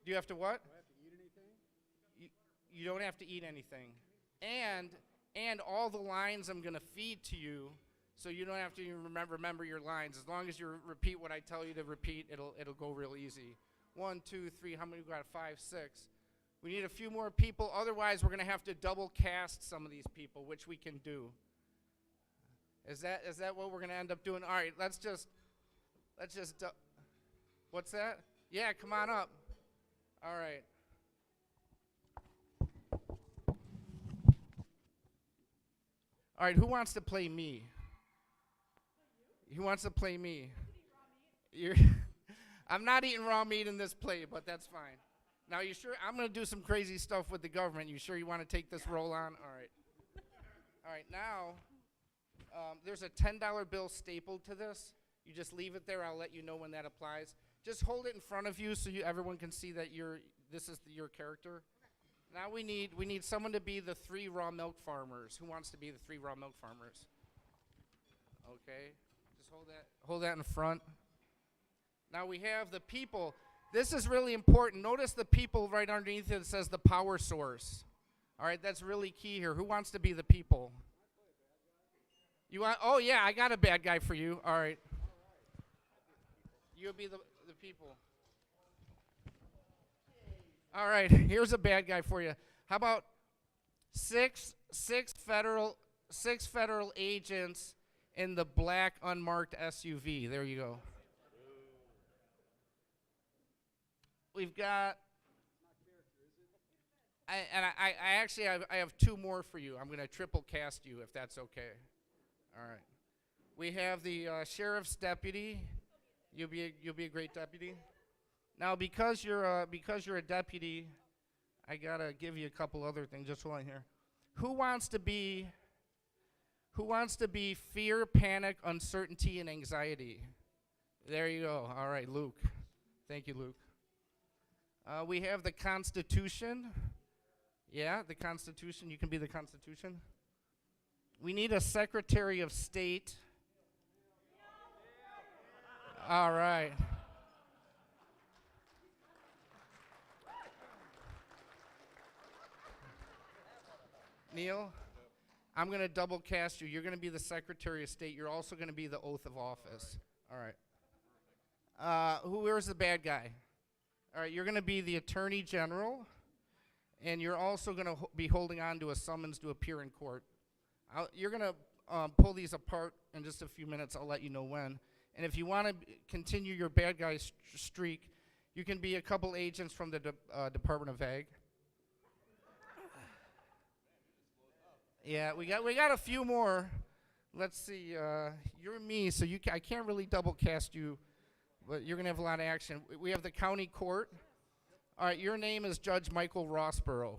Do you have to what? Do I have to eat anything? You don't have to eat anything. And all the lines I'm going to feed to you, so you don't have to even remember your lines. As long as you repeat what I tell you to repeat, it'll go real easy. 1, 2, 3, how many we got? 5, 6. We need a few more people. Otherwise, we're going to have to double cast some of these people, which we can do. Is that what we're going to end up doing? All right, let's just what's that? Yeah, come on up. All right. All right, who wants to play me? Who wants to play me? I'm not eating raw meat in this play, but that's fine. Now, you sure? I'm going to do some crazy stuff with the government. You sure you want to take this role on? All right. All right, now, there's a $10 bill stapled to this. You just leave it there. I'll let you know when that applies. Just hold it in front of you so everyone can see that this is your character. Now we need someone to be the 3 raw milk farmers. Who wants to be the 3 raw milk farmers? Okay. Just hold that in front. Now we have the people. This is really important. Notice the people right underneath it says the power source. All right, that's really key here. Who wants to be the people? You want? Oh yeah, I got a bad guy for you. All right. You'll be the people. All right, here's a bad guy for you. How about six federal agents in the black unmarked SUV? There you go. We've got. I have two more for you. I'm going to triple cast you if that's okay. All right. We have the sheriff's deputy. You'll be a great deputy. Now, because you're a deputy, I gotta give you a couple other things. Just hold on here. Who wants to be fear, panic, uncertainty, and anxiety? There you go. All right, Luke. Thank you, Luke. We have the Constitution. Yeah, the Constitution. You can be the Constitution. We need a Secretary of State. All right. Neil, I'm going to double cast you. You're going to be the Secretary of State. You're also going to be the oath of office. All right. Where's the bad guy? All right, you're going to be the Attorney General, and you're also going to be holding on to a summons to appear in court. You're going to pull these apart in just a few minutes. I'll let you know when. And if you want to continue your bad guy streak, you can be a couple agents from the Department of Ag. Yeah, we got a few more. Let's see. You're me, so I can't really double cast you, but you're gonna have a lot of action. We have the county court. All right, your name is Judge Michael Rossborough.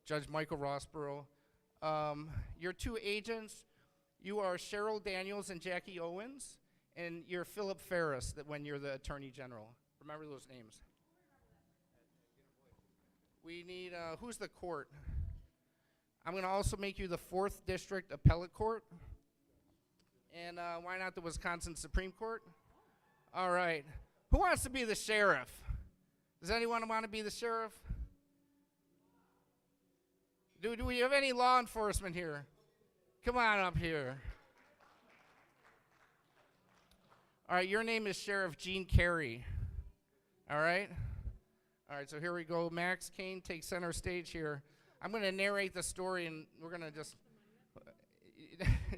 Judge Michael Rossborough. Your two agents, you are Cheryl Daniels and Jackie Owens, and you're Philip Ferris. When you're the Attorney General, remember those names. We need who's the court? I'm going to also make you the 4th District Appellate Court. And why not the Wisconsin Supreme Court? All right. Who wants to be the sheriff? Does anyone want to be the sheriff? Do we have any law enforcement here? Come on up here. All right, your name is Sheriff Gene Carey. All right? All right, so here we go. Max Kane takes center stage here. I'm going to narrate the story, and we're going to just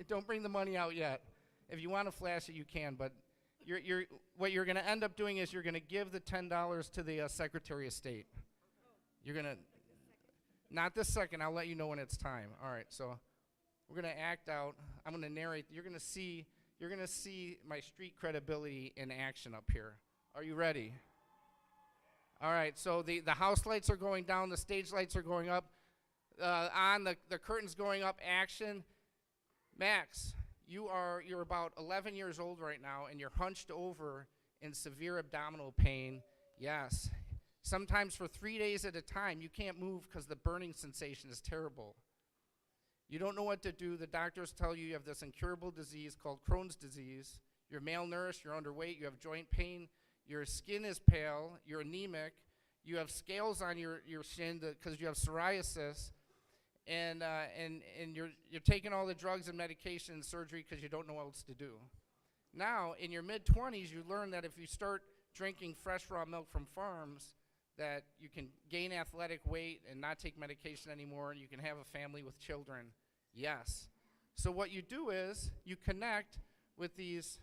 don't bring the money out yet. If you want to flash it, you can. But what you're going to end up doing is you're going to give the $10 to the Secretary of State. You're going to not this second. I'll let you know when it's time. All right. So we're going to act out. I'm going to narrate. You're going to see my street credibility in action up here. Are you ready? All right. So the house lights are going down. The stage lights are going up. The curtains going up. Action. Max, you're about 11 years old right now, and you're hunched over in severe abdominal pain. Yes. Sometimes for 3 days at a time, you can't move because the burning sensation is terrible. You don't know what to do. The doctors tell you have this incurable disease called Crohn's disease. You're malnourished, you're underweight, you have joint pain, your skin is pale, you're anemic, you have scales on your shin because you have psoriasis, and you're taking all the drugs and medication and surgery because you don't know what else to do. Now, in your mid-20s, you learn that if you start drinking fresh raw milk from farms, that you can gain athletic weight and not take medication anymore, and you can have a family with children. Yes. So what you do is you connect with these.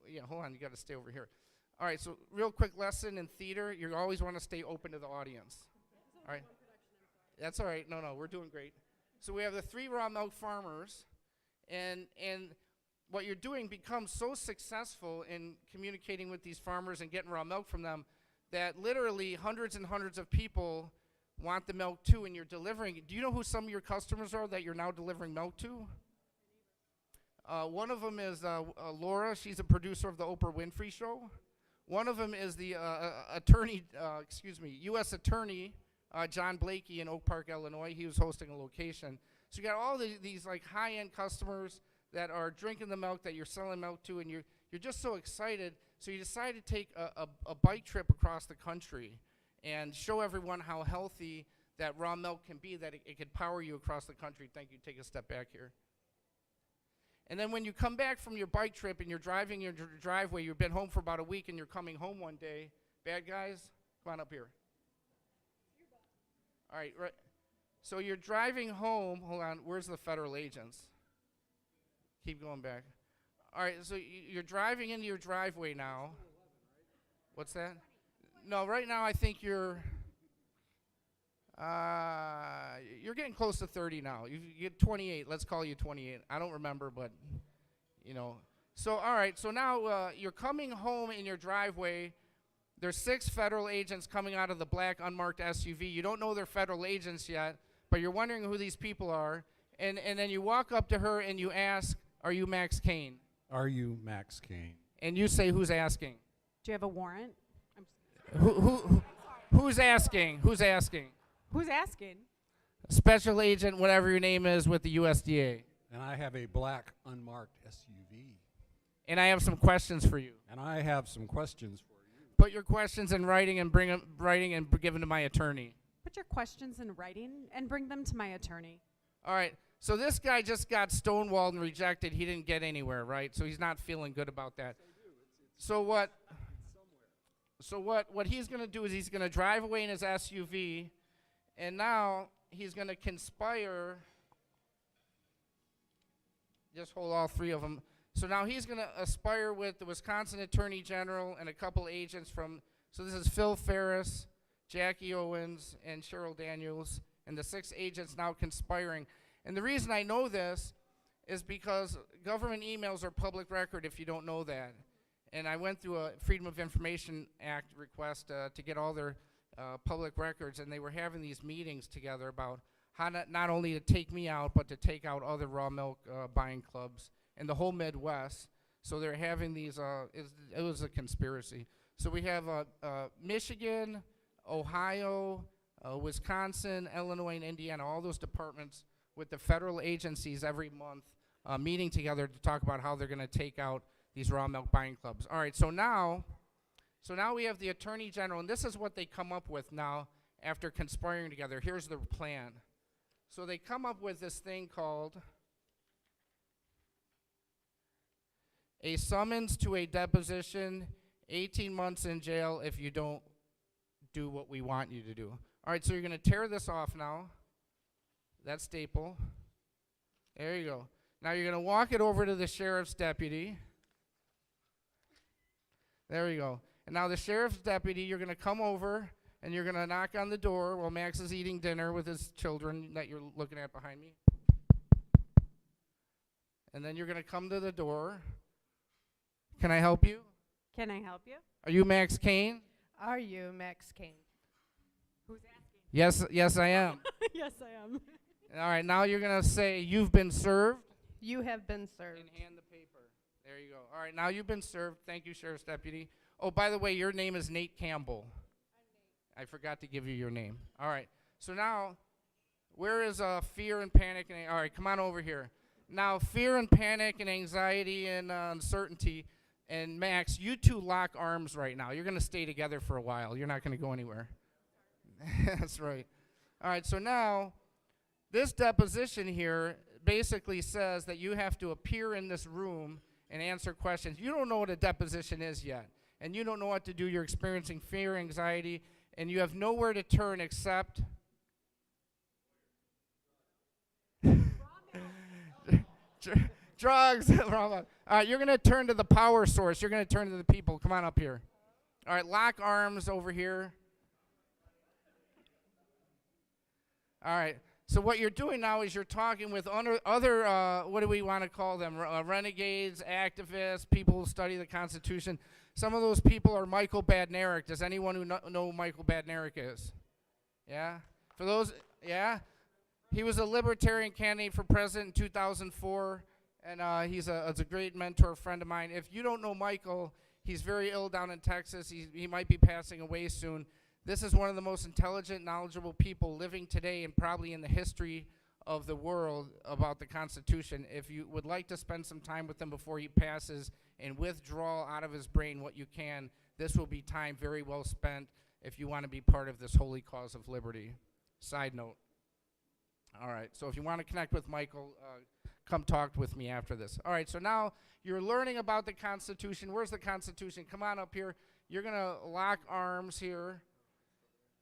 Yeah, hold on. You got to stay over here. All right. So real quick lesson in theater: you always want to stay open to the audience. All right. That's all right. No, we're doing great. So we have the 3 raw milk farmers, and what you're doing becomes so successful in communicating with these farmers and getting raw milk from them that literally hundreds and hundreds of people want the milk too, and you're delivering it. Do you know who some of your customers are that you're now delivering milk to? One of them is Laura. She's a producer of the Oprah Winfrey Show. One of them is the U.S. Attorney John Blakey in Oak Park, Illinois. He was hosting a location. So you got all these like high-end customers that are drinking the milk that you're selling milk to, and you're just so excited. So you decide to take a bike trip across the country and show everyone how healthy that raw milk can be, that it could power you across the country. Thank you. Take a step back here. And then when you come back from your bike trip and you're driving your driveway, you've been home for about a week and you're coming home one day. Bad guys, come on up here. All right, right. So you're driving home. Hold on. Where's the federal agents? Keep going back. All right, so you're driving into your driveway now. What's that? No, right now I think you're getting close to 30 now. You get 28. Let's call you 28. I don't remember, but, you know. So, all right, so now you're coming home in your driveway. There's 6 federal agents coming out of the black unmarked SUV. You don't know they're federal agents yet, but you're wondering who these people are. And then you walk up to her and you ask, "Are you Max Kane?" Are you Max Kane? And you say, "Who's asking?" Do you have a warrant? Who's asking? Who's asking? Who's asking? Special agent, whatever your name is, with the USDA. And I have a black unmarked SUV. And I have some questions for you. And I have some questions for you. Put your questions in writing and give them to my attorney. Put your questions in writing and bring them to my attorney. All right. So this guy just got stonewalled and rejected. He didn't get anywhere, right? So he's not feeling good about that. So what he's going to do is he's going to drive away in his SUV, and now he's going to conspire. Just hold all 3 of them. So now he's going to aspire with the Wisconsin Attorney General and a couple agents from, so this is Phil Ferris, Jackie Owens, and Cheryl Daniels, and the 6 agents now conspiring. And the reason I know this is because government emails are public record if you don't know that. And I went through a Freedom of Information Act request to get all their public records, and they were having these meetings together about how not only to take me out, but to take out other raw milk buying clubs in the whole Midwest. So they're having these, it was a conspiracy. So we have Michigan, Ohio, Wisconsin, Illinois, and Indiana, all those departments with the federal agencies every month meeting together to talk about how they're going to take out these raw milk buying clubs. All right, so now we have the Attorney General, and this is what they come up with now after conspiring together. Here's the plan. So they come up with this thing called a summons to a deposition, 18 months in jail if you don't do what we want you to do. All right, so you're going to tear this off now. That staple. There you go. Now you're going to walk it over to the sheriff's deputy. There you go. And now the sheriff's deputy, you're going to come over and you're going to knock on the door while Max is eating dinner with his children that you're looking at behind me. And then you're going to come to the door. Can I help you? Can I help you? Are you Max Kane? Are you Max Kane? Who's asking? Yes, I am. Yes, I am. All right, now you're going to say, "You've been served." You have been served. And hand the paper. There you go. All right, now you've been served. Thank you, Sheriff's Deputy. Oh, by the way, your name is Nate Campbell. I forgot to give you your name. All right, so now, where is fear and panic? All right, come on over here. Now, fear and panic and anxiety and uncertainty. And Max, you two lock arms right now. You're going to stay together for a while. You're not going to go anywhere. That's right. All right, so now, this deposition here basically says that you have to appear in this room and answer questions. You don't know what a deposition is yet, and you don't know what to do. You're experiencing fear, anxiety, and you have nowhere to turn except drugs. All right, you're going to turn to the power source. You're going to turn to the people. Come on up here. All right, lock arms over here. All right. So what you're doing now is you're talking with other what do we want to call them? Renegades, activists, people who study the Constitution. Some of those people are Michael Badnarik. Does anyone who know who Michael Badnarik is? Yeah? For those, yeah? He was a Libertarian candidate for president in 2004, and he's a great mentor, friend of mine. If you don't know Michael, he's very ill down in Texas. He might be passing away soon. This is one of the most intelligent, knowledgeable people living today and probably in the history of the world about the Constitution. If you would like to spend some time with him before he passes and withdraw out of his brain what you can, this will be time very well spent if you want to be part of this holy cause of liberty. Side note. All right, so if you want to connect with Michael, come talk with me after this. All right, so now you're learning about the Constitution. Where's the Constitution? Come on up here. You're going to lock arms here.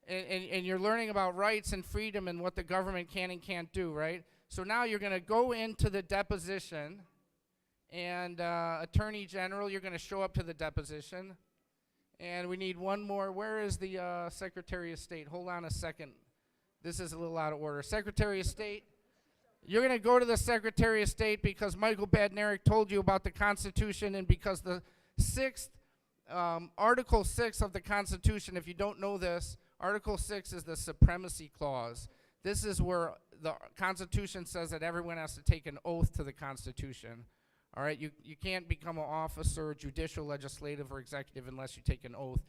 And you're learning about rights and freedom and what the government can and can't do, right? So now you're going to go into the deposition. And Attorney General, you're going to show up to the deposition. And we need one more. Where is the Secretary of State? Hold on a second. This is a little out of order. Secretary of State, you're going to go to the Secretary of State because Michael Badnarik told you about the Constitution, and because the Article 6 of the Constitution, if you don't know this, Article 6 is the Supremacy Clause. This is where the Constitution says that everyone has to take an oath to the Constitution. All right, you can't become an officer, judicial, legislative, or executive unless you take an oath.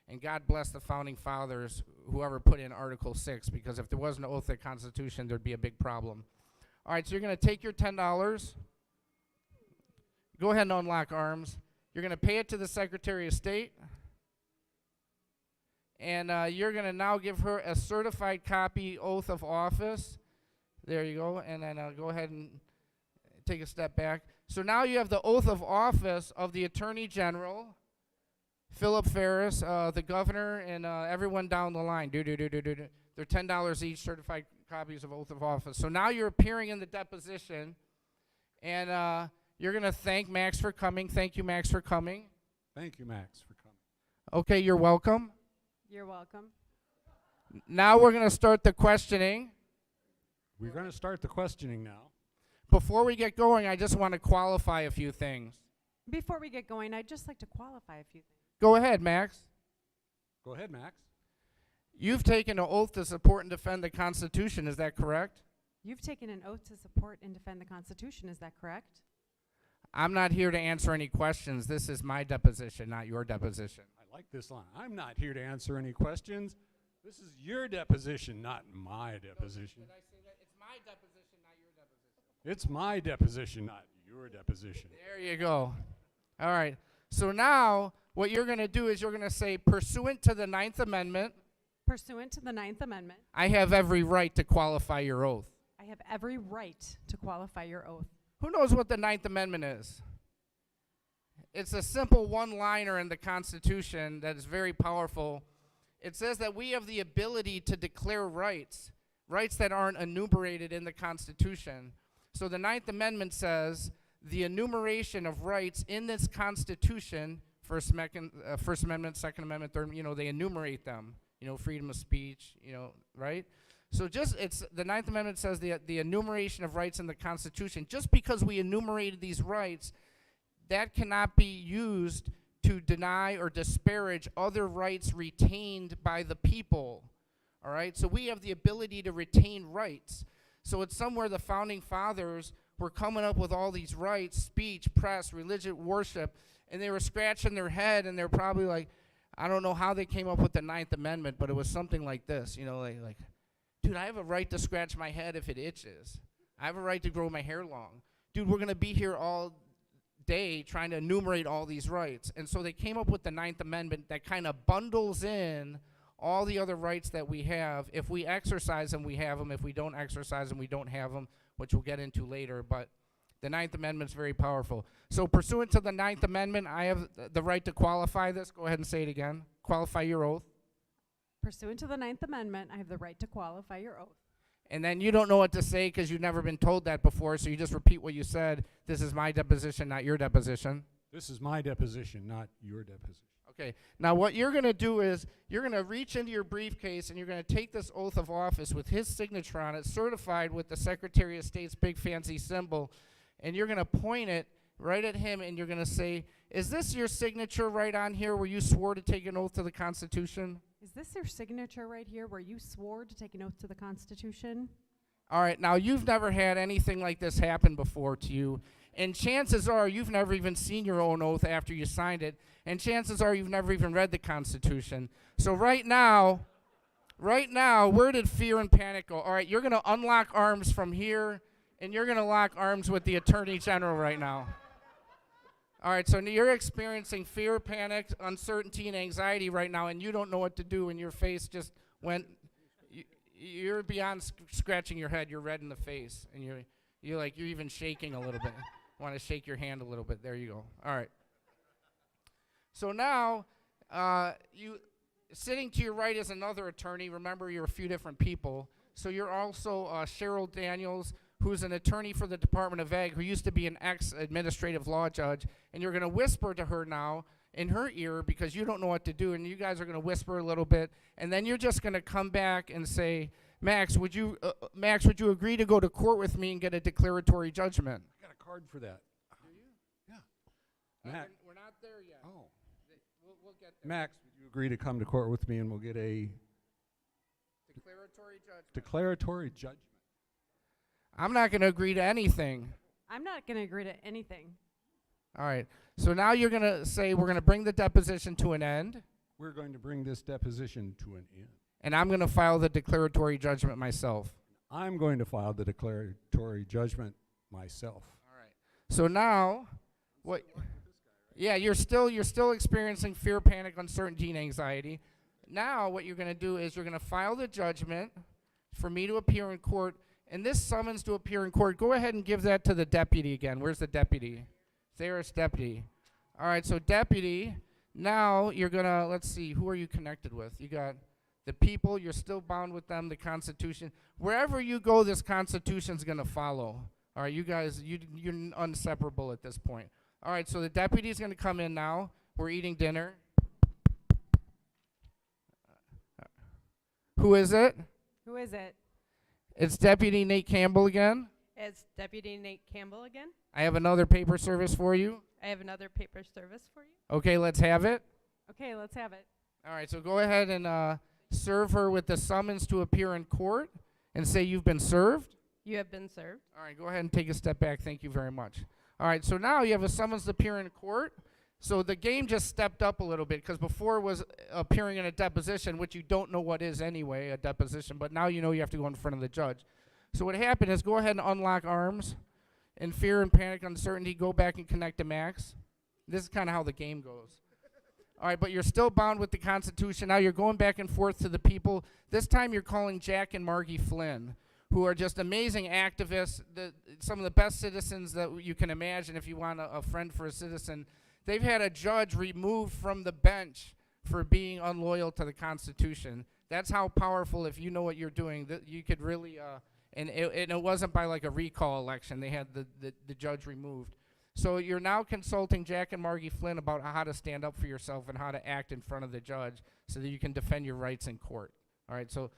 And God bless the Founding Fathers, whoever put in Article 6, because if there was no oath to the Constitution, there'd be a big problem. All right, so you're going to take your $10. Go ahead and unlock arms. You're going to pay it to the Secretary of State. And you're going to now give her a certified copy oath of office. There you go. And then go ahead and take a step back. So now you have the oath of office of the Attorney General, Philip Ferris, the governor, and everyone down the line. They're $10 each, certified copies of oath of office. So now you're appearing in the deposition, and you're going to thank Max for coming. Thank you, Max, for coming. Thank you, Max, for coming. Okay, you're welcome. You're welcome. Now we're going to start the questioning. We're going to start the questioning now. Before we get going, I just want to qualify a few things. Before we get going, I'd just like to qualify a few things. Go ahead, Max. Go ahead, Max. You've taken an oath to support and defend the Constitution, is that correct? You've taken an oath to support and defend the Constitution, is that correct? I'm not here to answer any questions. This is my deposition, not your deposition. I like this line. I'm not here to answer any questions. This is your deposition, not my deposition. Did I say that? It's my deposition, not your deposition. It's my deposition, not your deposition. There you go. All right. So now what you're going to do is you're going to say, pursuant to the 9th Amendment, Pursuant to the 9th Amendment, I have every right to qualify your oath. I have every right to qualify your oath. Who knows what the 9th Amendment is? It's a simple one-liner in the Constitution that is very powerful. It says that we have the ability to declare rights that aren't enumerated in the Constitution. So the 9th Amendment says the enumeration of rights in this Constitution, First Amendment, Second Amendment, Third, they enumerate them. Freedom of speech, right? So the 9th Amendment says the enumeration of rights in the Constitution. Just because we enumerated these rights, that cannot be used to deny or disparage other rights retained by the people, all right? So we have the ability to retain rights. So it's somewhere the Founding Fathers were coming up with all these rights, speech, press, religion, worship, and they were scratching their head, and they're probably like, I don't know how they came up with the 9th Amendment, but it was something like this, like, dude, I have a right to scratch my head if it itches. I have a right to grow my hair long. Dude, we're going to be here all day trying to enumerate all these rights. And so they came up with the 9th Amendment that kind of bundles in all the other rights that we have. If we exercise them, we have them. If we don't exercise them, we don't have them, which we'll get into later. But the 9th Amendment is very powerful. So pursuant to the 9th Amendment, I have the right to qualify this. Go ahead and say it again. Qualify your oath. Pursuant to the 9th Amendment, I have the right to qualify your oath. And then you don't know what to say because you've never been told that before, so you just repeat what you said. This is my deposition, not your deposition. This is my deposition, not your deposition. Okay. Now what you're going to do is you're going to reach into your briefcase and you're going to take this oath of office with his signature on it, certified with the Secretary of State's big fancy symbol, and you're going to point it right at him and you're going to say, is this your signature right on here where you swore to take an oath to the Constitution? Is this your signature right here where you swore to take an oath to the Constitution? All right, now you've never had anything like this happen before to you, and chances are you've never even seen your own oath after you signed it, and chances are you've never even read the Constitution. So right now right now, where did fear and panic go? All right, you're going to unlock arms from here, and you're going to lock arms with the Attorney General right now. All right, so you're experiencing fear, panic, uncertainty, and anxiety right now, and you don't know what to do, and your face just went. You're beyond scratching your head. You're red in the face, and you're even shaking a little bit. Want to shake your hand a little bit? There you go. All right. So now, you sitting to your right is another attorney. Remember, you're a few different people. So you're also Cheryl Daniels, who's an attorney for the Department of Ag, who used to be an ex-administrative law judge, and you're going to whisper to her now in her ear because you don't know what to do, and you guys are going to whisper a little bit, and then you're just going to come back and say, Max, would you agree to go to court with me and get a declaratory judgment? I got a card for that. Do you? Yeah. Max. We're not there yet. Oh. We'll get there. Max, would you agree to come to court with me and we'll get a declaratory judgment? Declaratory judgment. I'm not going to agree to anything. I'm not going to agree to anything. All right. So now you're going to say we're going to bring the deposition to an end. We're going to bring this deposition to an end. And I'm going to file the declaratory judgment myself. I'm going to file the declaratory judgment myself. All right. So now, what? Yeah, you're still experiencing fear, panic, uncertainty, and anxiety. Now what you're going to do is you're going to file the judgment for me to appear in court. And this summons to appear in court, go ahead and give that to the deputy again. Where's the deputy? There's deputy. All right, so deputy, now you're going to, let's see, who are you connected with? You got the people, you're still bound with them, the Constitution. Wherever you go, this Constitution's going to follow. All right, you guys, you're inseparable at this point. All right, so the deputy's going to come in now. We're eating dinner. Who is it? Who is it? It's Deputy Nate Campbell again. It's Deputy Nate Campbell again. I have another paper service for you. I have another paper service for you. Okay, let's have it. Okay, let's have it. All right, so go ahead and serve her with the summons to appear in court and say you've been served. You have been served. All right, go ahead and take a step back. Thank you very much. All right, so now you have a summons to appear in court. So the game just stepped up a little bit because before it was appearing in a deposition, which you don't know what is anyway, a deposition, but now you know you have to go in front of the judge. So what happened is go ahead and unlock arms. In fear and panic, uncertainty, go back and connect to Max. This is kind of how the game goes. All right, but you're still bound with the Constitution. Now you're going back and forth to the people. This time you're calling Jack and Margie Flynn, who are just amazing activists, some of the best citizens that you can imagine if you want a friend for a citizen. They've had a judge removed from the bench for being unloyal to the Constitution. That's how powerful, if you know what you're doing, that you could really, and it wasn't by like a recall election. They had the judge removed. So you're now consulting Jack and Margie Flynn about how to stand up for yourself and how to act in front of the judge so that you can defend your rights in court. All right, so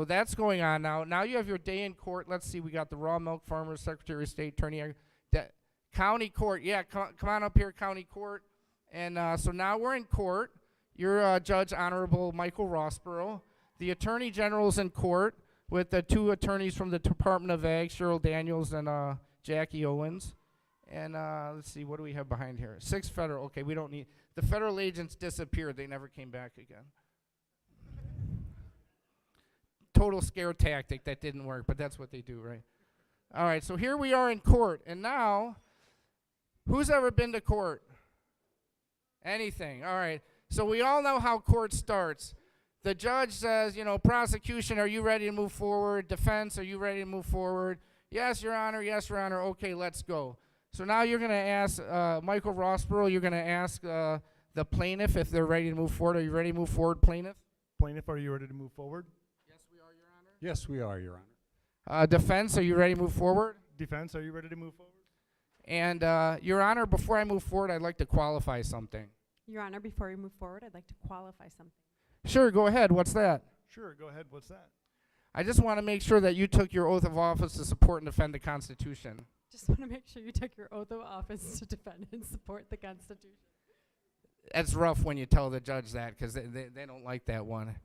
that's going on now. Now you have your day in court. Let's see, we got the raw milk farmers, Secretary of State, Attorney, County Court. Yeah, come on up here, County Court. And so now we're in court. You're Judge Honorable Michael Rossborough. The Attorney General's in court with the two attorneys from the Department of Ag, Cheryl Daniels and Jackie Owens. And let's see, what do we have behind here? 6 federal. Okay, we don't need. The federal agents disappeared. They never came back again. Total scare tactic. That didn't work, but that's what they do, right? All right, so here we are in court. And now, who's ever been to court? Anything. All right. So we all know how court starts. The judge says, you know, prosecution, are you ready to move forward? Defense, are you ready to move forward? Yes, Your Honor. Yes, Your Honor. Okay, let's go. So now you're going to ask Michael Rossborough, you're going to ask the plaintiff if they're ready to move forward. Are you ready to move forward, plaintiff? Plaintiff, are you ready to move forward? Yes, we are, Your Honor. Yes, we are, Your Honor. Defense, are you ready to move forward? Defense, are you ready to move forward? And, Your Honor, before I move forward, I'd like to qualify something. Your Honor, before we move forward, I'd like to qualify something. Sure, go ahead. What's that? Sure, go ahead. What's that? I just want to make sure that you took your oath of office to support and defend the Constitution. Just want to make sure you took your oath of office to defend and support the Constitution. That's rough when you tell the judge that because they don't like that one.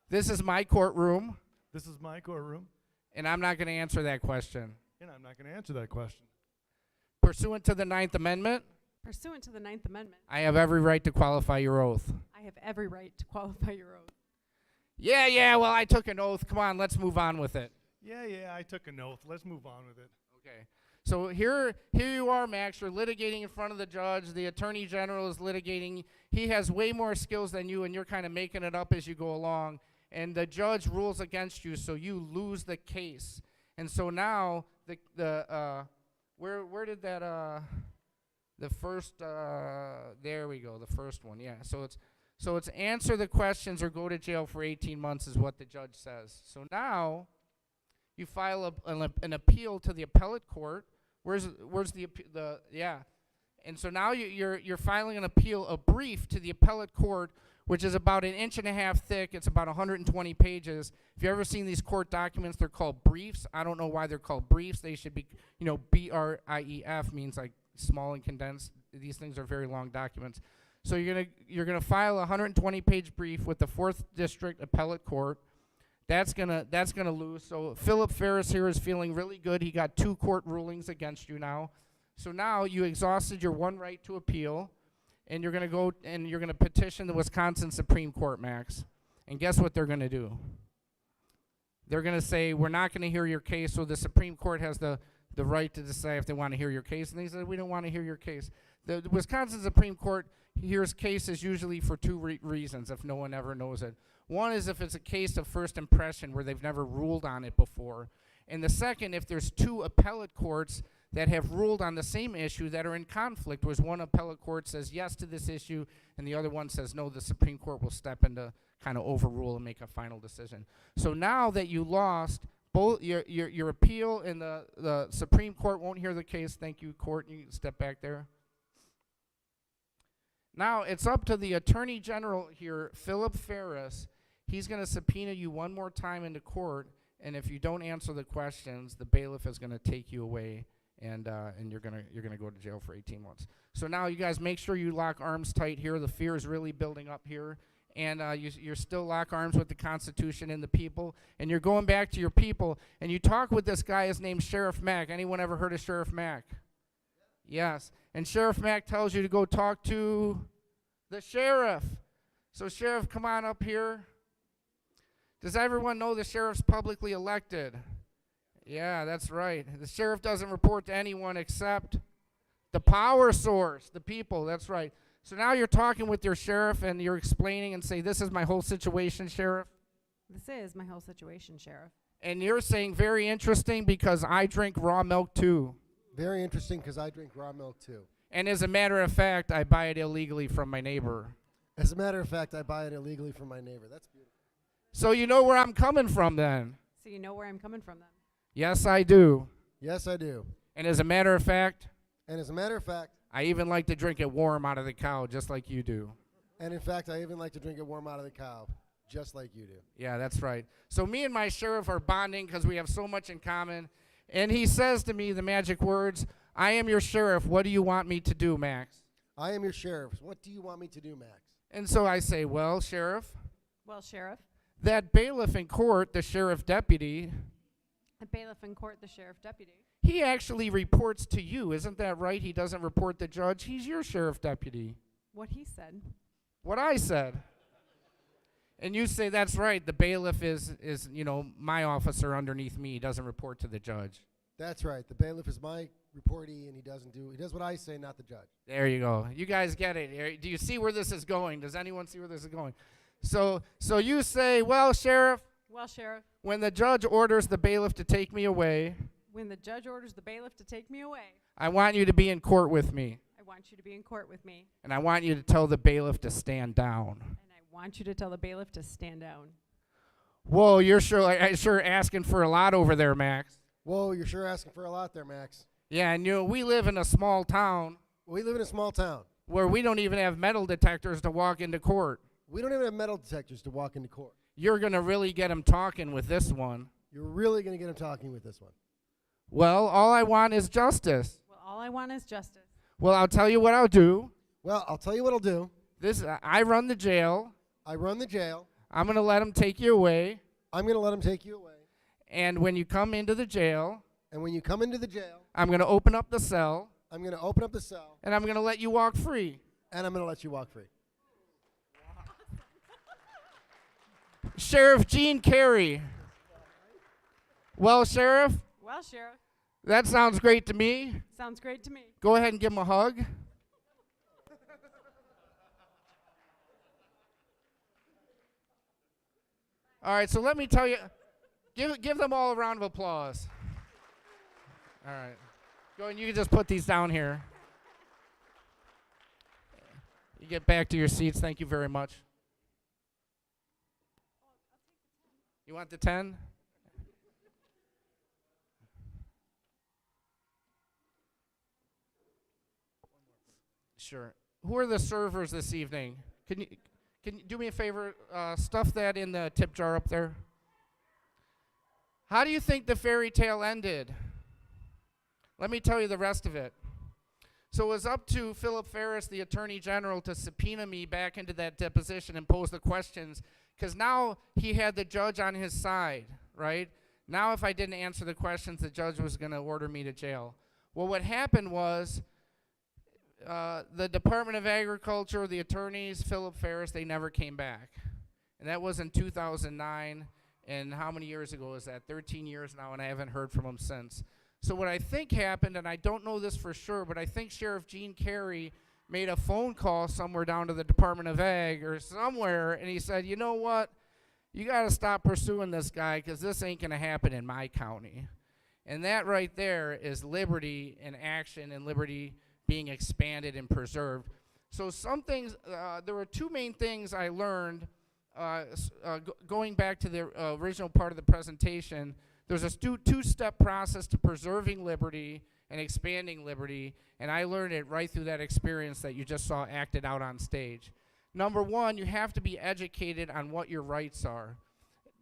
This is my courtroom. This is my courtroom. And I'm not going to answer that question. And I'm not going to answer that question. Pursuant to the 9th Amendment. Pursuant to the 9th Amendment. I have every right to qualify your oath. I have every right to qualify your oath. Yeah, well, I took an oath. Come on, let's move on with it. Yeah, I took an oath. Let's move on with it. Okay. So here you are, Max. You're litigating in front of the judge. The attorney general is litigating. He has way more skills than you, and you're kind of making it up as you go along. And the judge rules against you, so you lose the case. And so now where did that the first there we go, the first one. Yeah. So it's answer the questions or go to jail for 18 months is what the judge says. So now you file an appeal to the appellate court. Where's the yeah? And so now you're filing an appeal, a brief to the appellate court, which is about 1.5 inches thick. It's about 120 pages. If you've ever seen these court documents, they're called briefs. I don't know why they're called briefs. They should be, BRIEF means like small and condensed. These things are very long documents. So you're gonna file a 120-page brief with the 4th District Appellate Court. That's gonna lose. So Philip Ferris here is feeling really good. He got 2 court rulings against you now. So now you exhausted your one right to appeal, and you're gonna petition the Wisconsin Supreme Court, Max. And guess what they're gonna do? They're gonna say we're not gonna hear your case. So the Supreme Court has the right to decide if they want to hear your case, and they said we don't want to hear your case. The Wisconsin Supreme Court hears cases usually for 2 reasons, if no one ever knows it. One is if it's a case of first impression where they've never ruled on it before. And the second, if there's 2 appellate courts that have ruled on the same issue that are in conflict, whereas one appellate court says yes to this issue and the other one says no, the Supreme Court will step in to kind of overrule and make a final decision. So now that you lost both your appeal and the Supreme Court won't hear the case, thank you, court, you can step back there. Now it's up to the Attorney General here, Philip Ferris. He's going to subpoena you one more time into court, and if you don't answer the questions, the bailiff is going to take you away, and you're gonna go to jail for 18 months. So now you guys make sure you lock arms tight here. The fear is really building up here, and you're still lock arms with the Constitution and the people, and you're going back to your people, and you talk with this guy. His name's Sheriff Mack. Anyone ever heard of Sheriff Mack? Yes. And Sheriff Mack tells you to go talk to the sheriff. So Sheriff, come on up here. Does everyone know the sheriff's publicly elected? Yeah, that's right. The sheriff doesn't report to anyone except the power source, the people. That's right. So now you're talking with your sheriff and you're explaining and say, this is my whole situation, Sheriff. This is my whole situation, Sheriff. And you're saying very interesting because I drink raw milk too. Very interesting because I drink raw milk too. And as a matter of fact, I buy it illegally from my neighbor. As a matter of fact, I buy it illegally from my neighbor. That's beautiful. So you know where I'm coming from then? So you know where I'm coming from then? Yes, I do. Yes, I do. And as a matter of fact, I even like to drink it warm out of the cow just like you do. And in fact, I even like to drink it warm out of the cow just like you do. Yeah, that's right. So me and my sheriff are bonding because we have so much in common. And he says to me the magic words, I am your sheriff. What do you want me to do, Max? I am your sheriff. What do you want me to do, Max? And so I say, well, Sheriff. Well, Sheriff. That bailiff in court, the sheriff deputy. A bailiff in court, the sheriff deputy. He actually reports to you. Isn't that right? He doesn't report the judge. He's your sheriff deputy. What he said. What I said. And you say, that's right. The bailiff is my officer underneath me. He doesn't report to the judge. That's right. The bailiff is my reportee, and he does what I say, not the judge. There you go. You guys get it. Do you see where this is going? Does anyone see where this is going? So you say, well, Sheriff. Well, Sheriff. When the judge orders the bailiff to take me away. When the judge orders the bailiff to take me away. I want you to be in court with me. I want you to be in court with me. And I want you to tell the bailiff to stand down. And I want you to tell the bailiff to stand down. Whoa, you're sure asking for a lot over there, Max. Whoa, you're sure asking for a lot there, Max. Yeah, and we live in a small town. We live in a small town. Where we don't even have metal detectors to walk into court. We don't even have metal detectors to walk into court. You're going to really get him talking with this one. You're really going to get him talking with this one. Well, all I want is justice. Well, all I want is justice. Well, I'll tell you what I'll do. Well, I'll tell you what I'll do. I run the jail. I run the jail. I'm going to let him take you away. I'm going to let him take you away. And when you come into the jail. And when you come into the jail. I'm going to open up the cell. I'm going to open up the cell. And I'm going to let you walk free. And I'm going to let you walk free. Sheriff Gene Carey. Well, Sheriff, Well, Sheriff, that sounds great to me. sounds great to me. Go ahead and give him a hug. All right, so let me tell you, give them all a round of applause. All right. Go and you can just put these down here. You get back to your seats. Thank you very much. You want the 10? Sure. Who are the servers this evening? Can you do me a favor? Stuff that in the tip jar up there. How do you think the fairy tale ended? Let me tell you the rest of it. So it was up to Philip Ferris, the Attorney General, to subpoena me back into that deposition and pose the questions, because now he had the judge on his side, right? Now if I didn't answer the questions, the judge was going to order me to jail. Well, what happened was the Department of Agriculture, the attorneys, Philip Ferris, they never came back. And that was in 2009. And how many years ago was that? 13 years now, and I haven't heard from him since. So what I think happened, and I don't know this for sure, but I think Sheriff Gene Carey made a phone call somewhere down to the Department of Ag or somewhere, and he said, you know what? You got to stop pursuing this guy because this ain't going to happen in my county. And that right there is liberty in action and liberty being expanded and preserved. So some things, there were two main things I learned going back to the original part of the presentation. There's a two-step process to preserving liberty and expanding liberty, and I learned it right through that experience that you just saw acted out on stage. Number one, you have to be educated on what your rights are.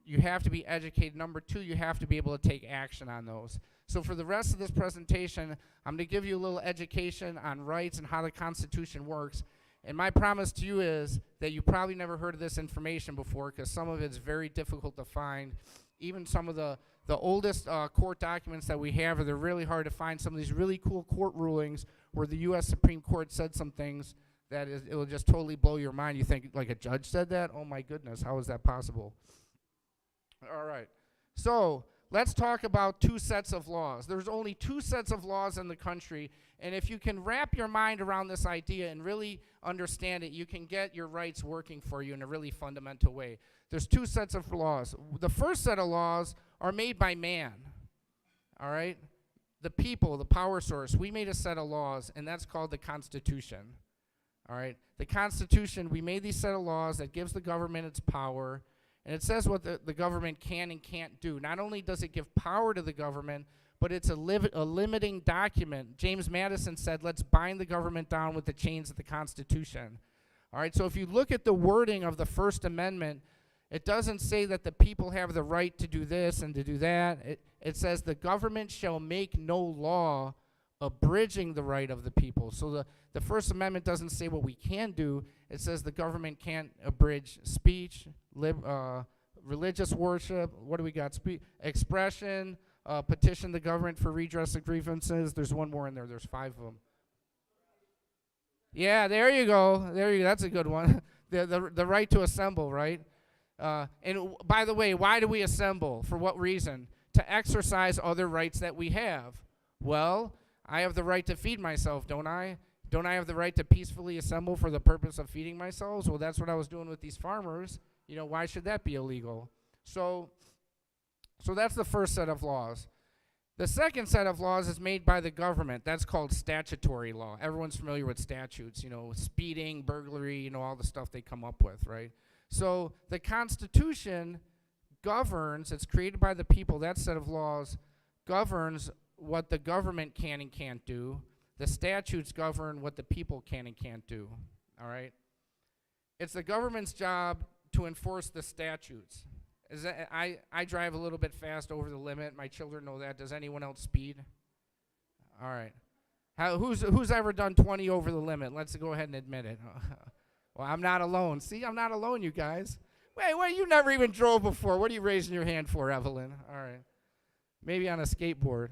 You have to be educated. Number two, you have to be able to take action on those. So for the rest of this presentation, I'm going to give you a little education on rights and how the Constitution works. And my promise to you is that you probably never heard of this information before, because some of it's very difficult to find. Even some of the oldest court documents that we have, they're really hard to find. Some of these really cool court rulings where the U.S. Supreme Court said some things that it will just totally blow your mind. You think, like, a judge said that? Oh my goodness, how is that possible? All right, so let's talk about two sets of laws. There's only two sets of laws in the country, and if you can wrap your mind around this idea and really understand it, you can get your rights working for you in a really fundamental way. There's two sets of laws. The first set of laws are made by man, all right? The people, the power source, we made a set of laws, and that's called the Constitution, all right? The Constitution, we made these set of laws that gives the government its power, and it says what the government can and can't do. Not only does it give power to the government, but it's a limiting document. James Madison said, let's bind the government down with the chains of the Constitution. All right, so if you look at the wording of the First Amendment, it doesn't say that the people have the right to do this and to do that. It says the government shall make no law abridging the right of the people. So the First Amendment doesn't say what we can do. It says the government can't abridge speech, religious worship, what do we got? Expression, petition the government for redress of grievances. There's one more in there. There's 5 of them. Yeah, there you go. There you go. That's a good one. The right to assemble, right? And by the way, why do we assemble? For what reason? To exercise other rights that we have. Well, I have the right to feed myself, don't I? Don't I have the right to peacefully assemble for the purpose of feeding myself? Well, that's what I was doing with these farmers. You know, why should that be illegal? So that's the first set of laws. The second set of laws is made by the government. That's called statutory law. Everyone's familiar with statutes, you know, speeding, burglary, you know, all the stuff they come up with, right? So the Constitution governs, it's created by the people, that set of laws governs what the government can and can't do. The statutes govern what the people can and can't do, all right? It's the government's job to enforce the statutes. I drive a little bit fast over the limit. My children know that. Does anyone else speed? All right. Who's ever done 20 over the limit? Let's go ahead and admit it. Well, I'm not alone. See, I'm not alone, you guys. Wait, you never even drove before. What are you raising your hand for, Evelyn? All right. Maybe on a skateboard.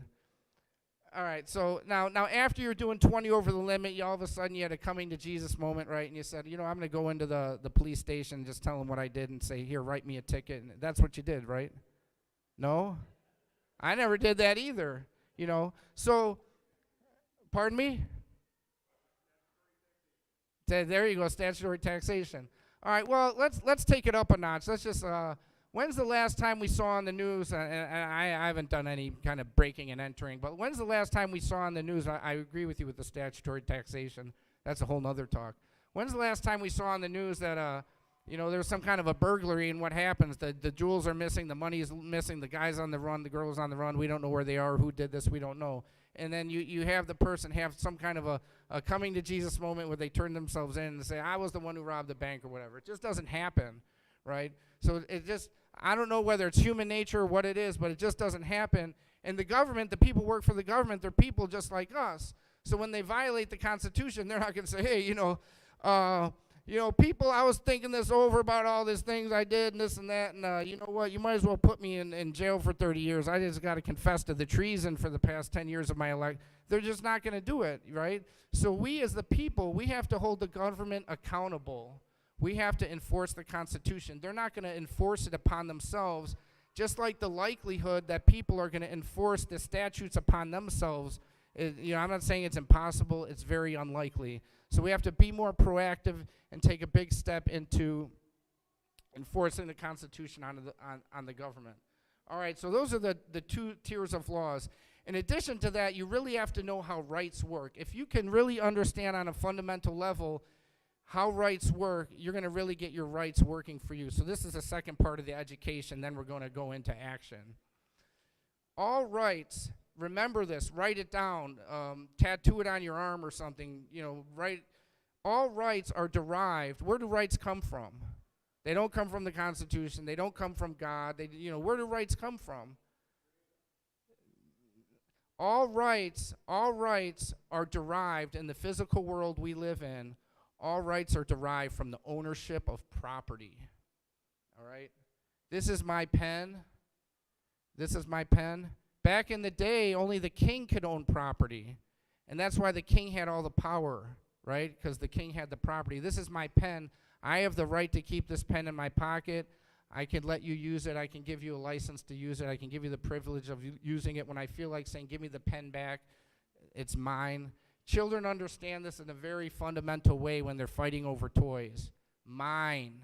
All right, so now after you're doing 20 over the limit, you all of a sudden you had a coming to Jesus moment, right? And you said, you know, I'm going to go into the police station and just tell them what I did and say, here, write me a ticket. And that's what you did, right? No? I never did that either, you know. So, pardon me? There you go, statutory taxation. All right, well, let's take it up a notch. Let's just, when's the last time we saw on the news, and I haven't done any kind of breaking and entering, but when's the last time we saw on the news, I agree with you with the statutory taxation. That's a whole nother talk. When's the last time we saw on the news that, you know, there's some kind of a burglary, and what happens? The jewels are missing, the money is missing, the guy's on the run, the girl's on the run, we don't know where they are, who did this, we don't know. And then you have the person have some kind of a coming to Jesus moment where they turn themselves in and say, I was the one who robbed the bank or whatever. It just doesn't happen, right? So it just, I don't know whether it's human nature or what it is, but it just doesn't happen. And the government, the people work for the government, they're people just like us. So when they violate the Constitution, they're not going to say, hey, you know, people, I was thinking this over about all these things I did and this and that, and you know what, you might as well put me in jail for 30 years. I just got to confess to the treason for the past 10 years of my life. They're just not going to do it, right? So we as the people, we have to hold the government accountable. We have to enforce the Constitution. They're not going to enforce it upon themselves, just like the likelihood that people are going to enforce the statutes upon themselves. You know, I'm not saying it's impossible, it's very unlikely. So we have to be more proactive and take a big step into enforcing the Constitution on the government. All right, so those are the two tiers of laws. In addition to that, you really have to know how rights work. If you can really understand on a fundamental level how rights work, you're going to really get your rights working for you. So this is the second part of the education, then we're going to go into action. All rights, remember this, write it down, tattoo it on your arm or something, you know, all rights are derived. Where do rights come from? They don't come from the Constitution. They don't come from God. You know, where do rights come from? All rights are derived in the physical world we live in. All rights are derived from the ownership of property. All right? This is my pen. This is my pen. Back in the day, only the king could own property. And that's why the king had all the power, right? Because the king had the property. This is my pen. I have the right to keep this pen in my pocket. I can let you use it. I can give you a license to use it. I can give you the privilege of using it when I feel like saying, give me the pen back. It's mine. Children understand this in a very fundamental way when they're fighting over toys. Mine.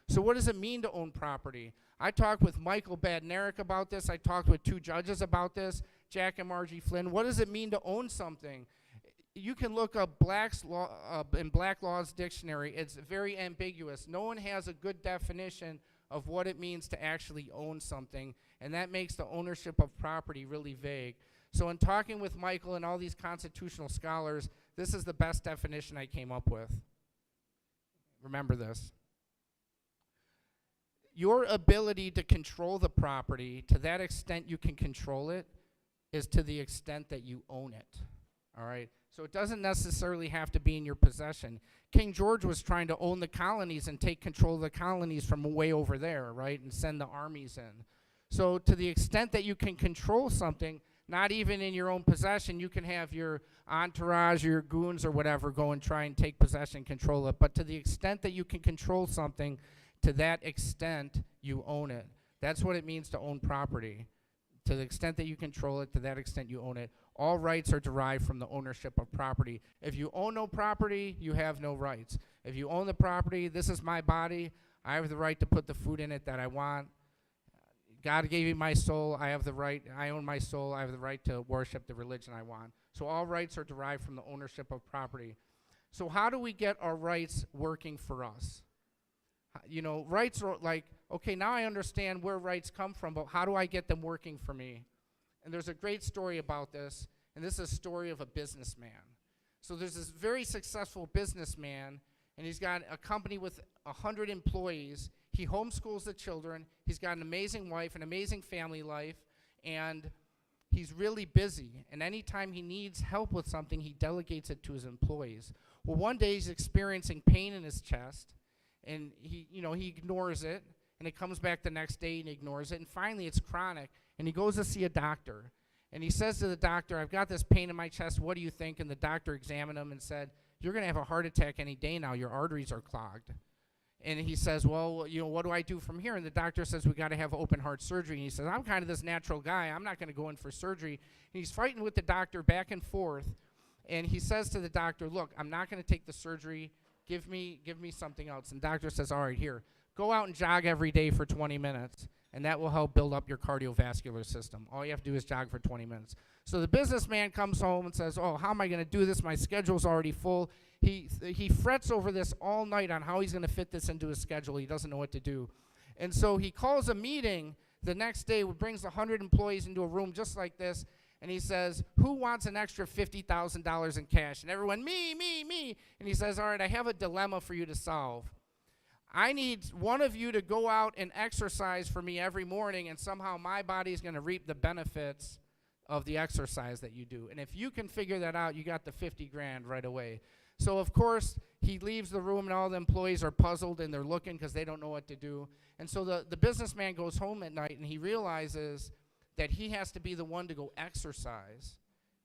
So what does it mean to own property? I talked with Michael Badnarik about this. I talked with 2 judges about this, Jack and Margie Flynn. What does it mean to own something? You can look up Black's law in Black Law's dictionary. It's very ambiguous. No one has a good definition of what it means to actually own something, and that makes the ownership of property really vague. So in talking with Michael and all these constitutional scholars, this is the best definition I came up with. Remember this. Your ability to control the property, to that extent you can control it, is to the extent that you own it. All right? So it doesn't necessarily have to be in your possession. King George was trying to own the colonies and take control of the colonies from way over there, right, and send the armies in. So to the extent that you can control something, not even in your own possession, you can have your entourage or your goons or whatever go and try and take possession, control it. But to the extent that you can control something, to that extent you own it. That's what it means to own property. To the extent that you control it, to that extent you own it. All rights are derived from the ownership of property. If you own no property, you have no rights. If you own the property, this is my body. I have the right to put the food in it that I want. God gave me my soul. I have the right. I own my soul. I have the right to worship the religion I want. So all rights are derived from the ownership of property. So how do we get our rights working for us? You know, rights are like, okay, now I understand where rights come from, but how do I get them working for me? And there's a great story about this, and this is a story of a businessman. So there's this very successful businessman, and he's got a company with 100 employees. He homeschools the children. He's got an amazing wife, an amazing family life, and he's really busy. And anytime he needs help with something, he delegates it to his employees. Well, one day he's experiencing pain in his chest, and he ignores it, and it comes back the next day and he ignores it, and finally it's chronic, and he goes to see a doctor. And he says to the doctor, I've got this pain in my chest. What do you think? And the doctor examined him and said, you're going to have a heart attack any day now. Your arteries are clogged. And he says, well, you know, what do I do from here? And the doctor says, we got to have open heart surgery. And he says, I'm kind of this natural guy. I'm not going to go in for surgery. And he's fighting with the doctor back and forth. And he says to the doctor, look, I'm not going to take the surgery. Give me something else. And the doctor says, all right, here, go out and jog every day for 20 minutes. And that will help build up your cardiovascular system. All you have to do is jog for 20 minutes. So the businessman comes home and says, oh, how am I going to do this? My schedule's already full. He frets over this all night on how he's going to fit this into his schedule. He doesn't know what to do. And so he calls a meeting the next day, brings 100 employees into a room just like this, and he says, who wants an extra $50,000 in cash? And everyone, me. And he says, all right, I have a dilemma for you to solve. I need one of you to go out and exercise for me every morning, and somehow my body is going to reap the benefits of the exercise that you do. And if you can figure that out, you got the 50 grand right away. So, of course, he leaves the room, and all the employees are puzzled, and they're looking because they don't know what to do. And so the businessman goes home at night, and he realizes that he has to be the one to go exercise.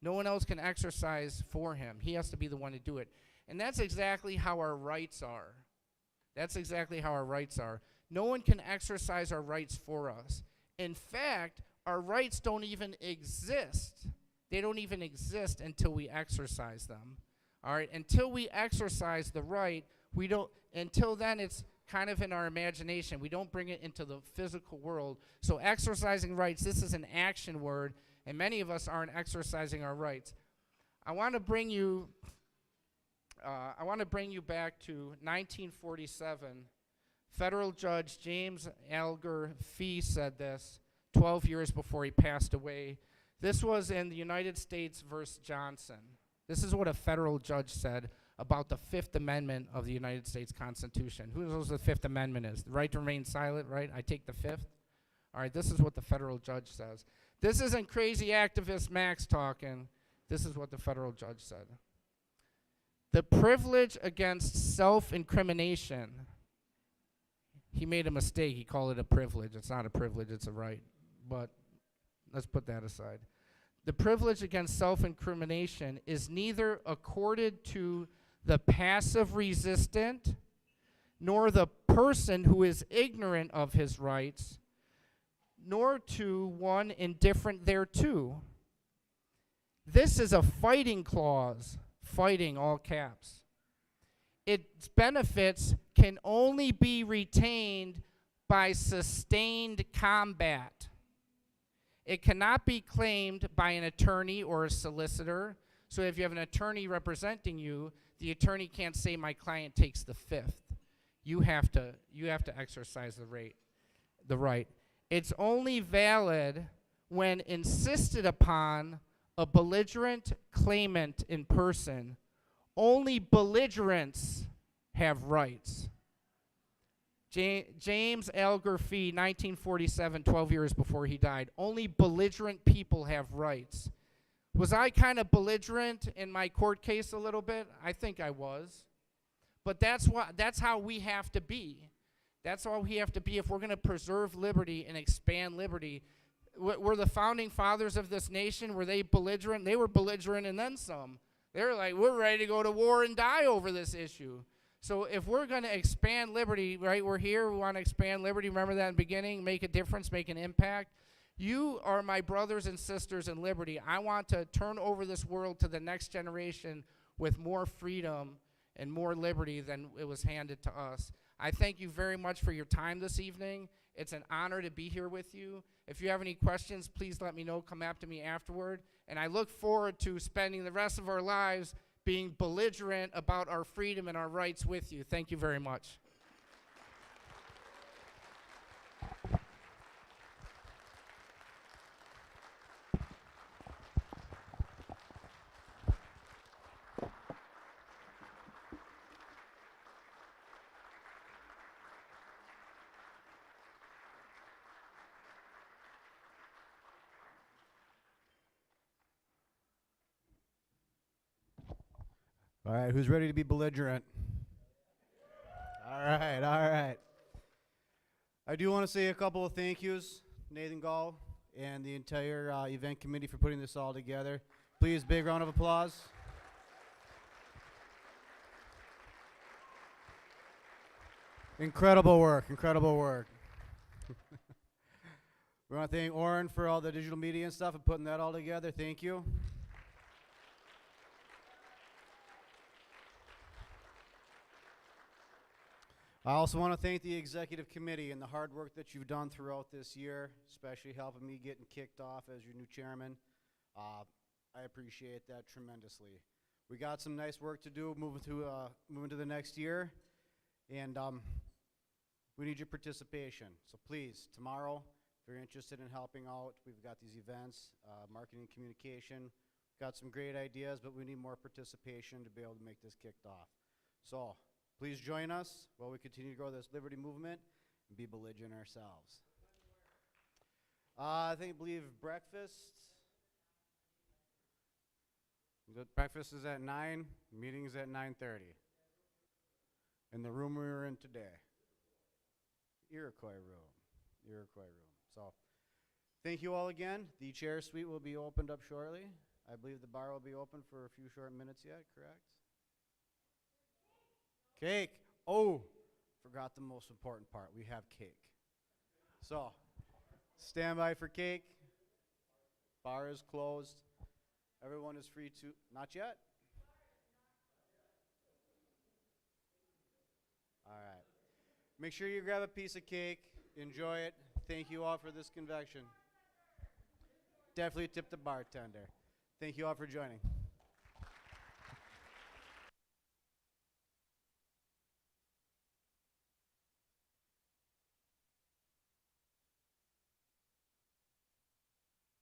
No one else can exercise for him. He has to be the one to do it. And that's exactly how our rights are. That's exactly how our rights are. No one can exercise our rights for us. In fact, our rights don't even exist. They don't even exist until we exercise them. All right, until we exercise the right, we don't, until then it's kind of in our imagination. We don't bring it into the physical world. So exercising rights, this is an action word, and many of us aren't exercising our rights. I want to bring you back to 1947. Federal Judge James Alger Fee said this 12 years before he passed away. This was in the United States versus Johnson. This is what a federal judge said about the Fifth Amendment of the United States Constitution. Who knows what the Fifth Amendment is? The right to remain silent, right? I take the fifth. All right, this is what the federal judge says. This isn't crazy activist Max talking. This is what the federal judge said. The privilege against self-incrimination. He made a mistake. He called it a privilege. It's not a privilege, it's a right. But let's put that aside. The privilege against self-incrimination is neither accorded to the passive resistant nor the person who is ignorant of his rights, nor to one indifferent thereto. This is a fighting clause, fighting all caps. Its benefits can only be retained by sustained combat. It cannot be claimed by an attorney or a solicitor. So if you have an attorney representing you, the attorney can't say my client takes the fifth. You have to exercise the right. It's only valid when insisted upon a belligerent claimant in person. Only belligerents have rights. James Alger Fee, 1947, 12 years before he died. Only belligerent people have rights. Was I kind of belligerent in my court case a little bit? I think I was. But that's how we have to be. That's how we have to be if we're going to preserve liberty and expand liberty. Were the founding fathers of this nation, were they belligerent? They were belligerent and then some. They were like, we're ready to go to war and die over this issue. So if we're going to expand liberty, right, we're here, we want to expand liberty. Remember that in the beginning, make a difference, make an impact. You are my brothers and sisters in liberty. I want to turn over this world to the next generation with more freedom and more liberty than it was handed to us. I thank you very much for your time this evening. It's an honor to be here with you. If you have any questions, please let me know. Come after me afterward. And I look forward to spending the rest of our lives being belligerent about our freedom and our rights with you. Thank you very much. All right, who's ready to be belligerent? All right. I do want to say a couple of thank yous. Nathan Gall, and the entire event committee for putting this all together. Please, big round of applause. Incredible work, incredible work. We want to thank Oren for all the digital media and stuff and putting that all together. Thank you. I also want to thank the executive committee and the hard work that you've done throughout this year, especially helping me getting kicked off as your new chairman. I appreciate that tremendously. We got some nice work to do moving to the next year, and we need your participation. So please, tomorrow, if you're interested in helping out, we've got these events, marketing and communication. Got some great ideas, but we need more participation to be able to make this kicked off. So please join us while we continue to grow this liberty movement and be belligerent ourselves. I believe breakfast. Breakfast is at 9, meeting is at 9:30. In the room we were in today. Iroquois room. So, thank you all again. The chair suite will be opened up shortly. I believe the bar will be open for a few short minutes yet, correct? Cake. Oh, forgot the most important part. We have cake. So, stand by for cake. Bar is closed. Everyone is free to, not yet? All right. Make sure you grab a piece of cake. Enjoy it. Thank you all for this convention. Definitely tip the bartender. Thank you all for joining.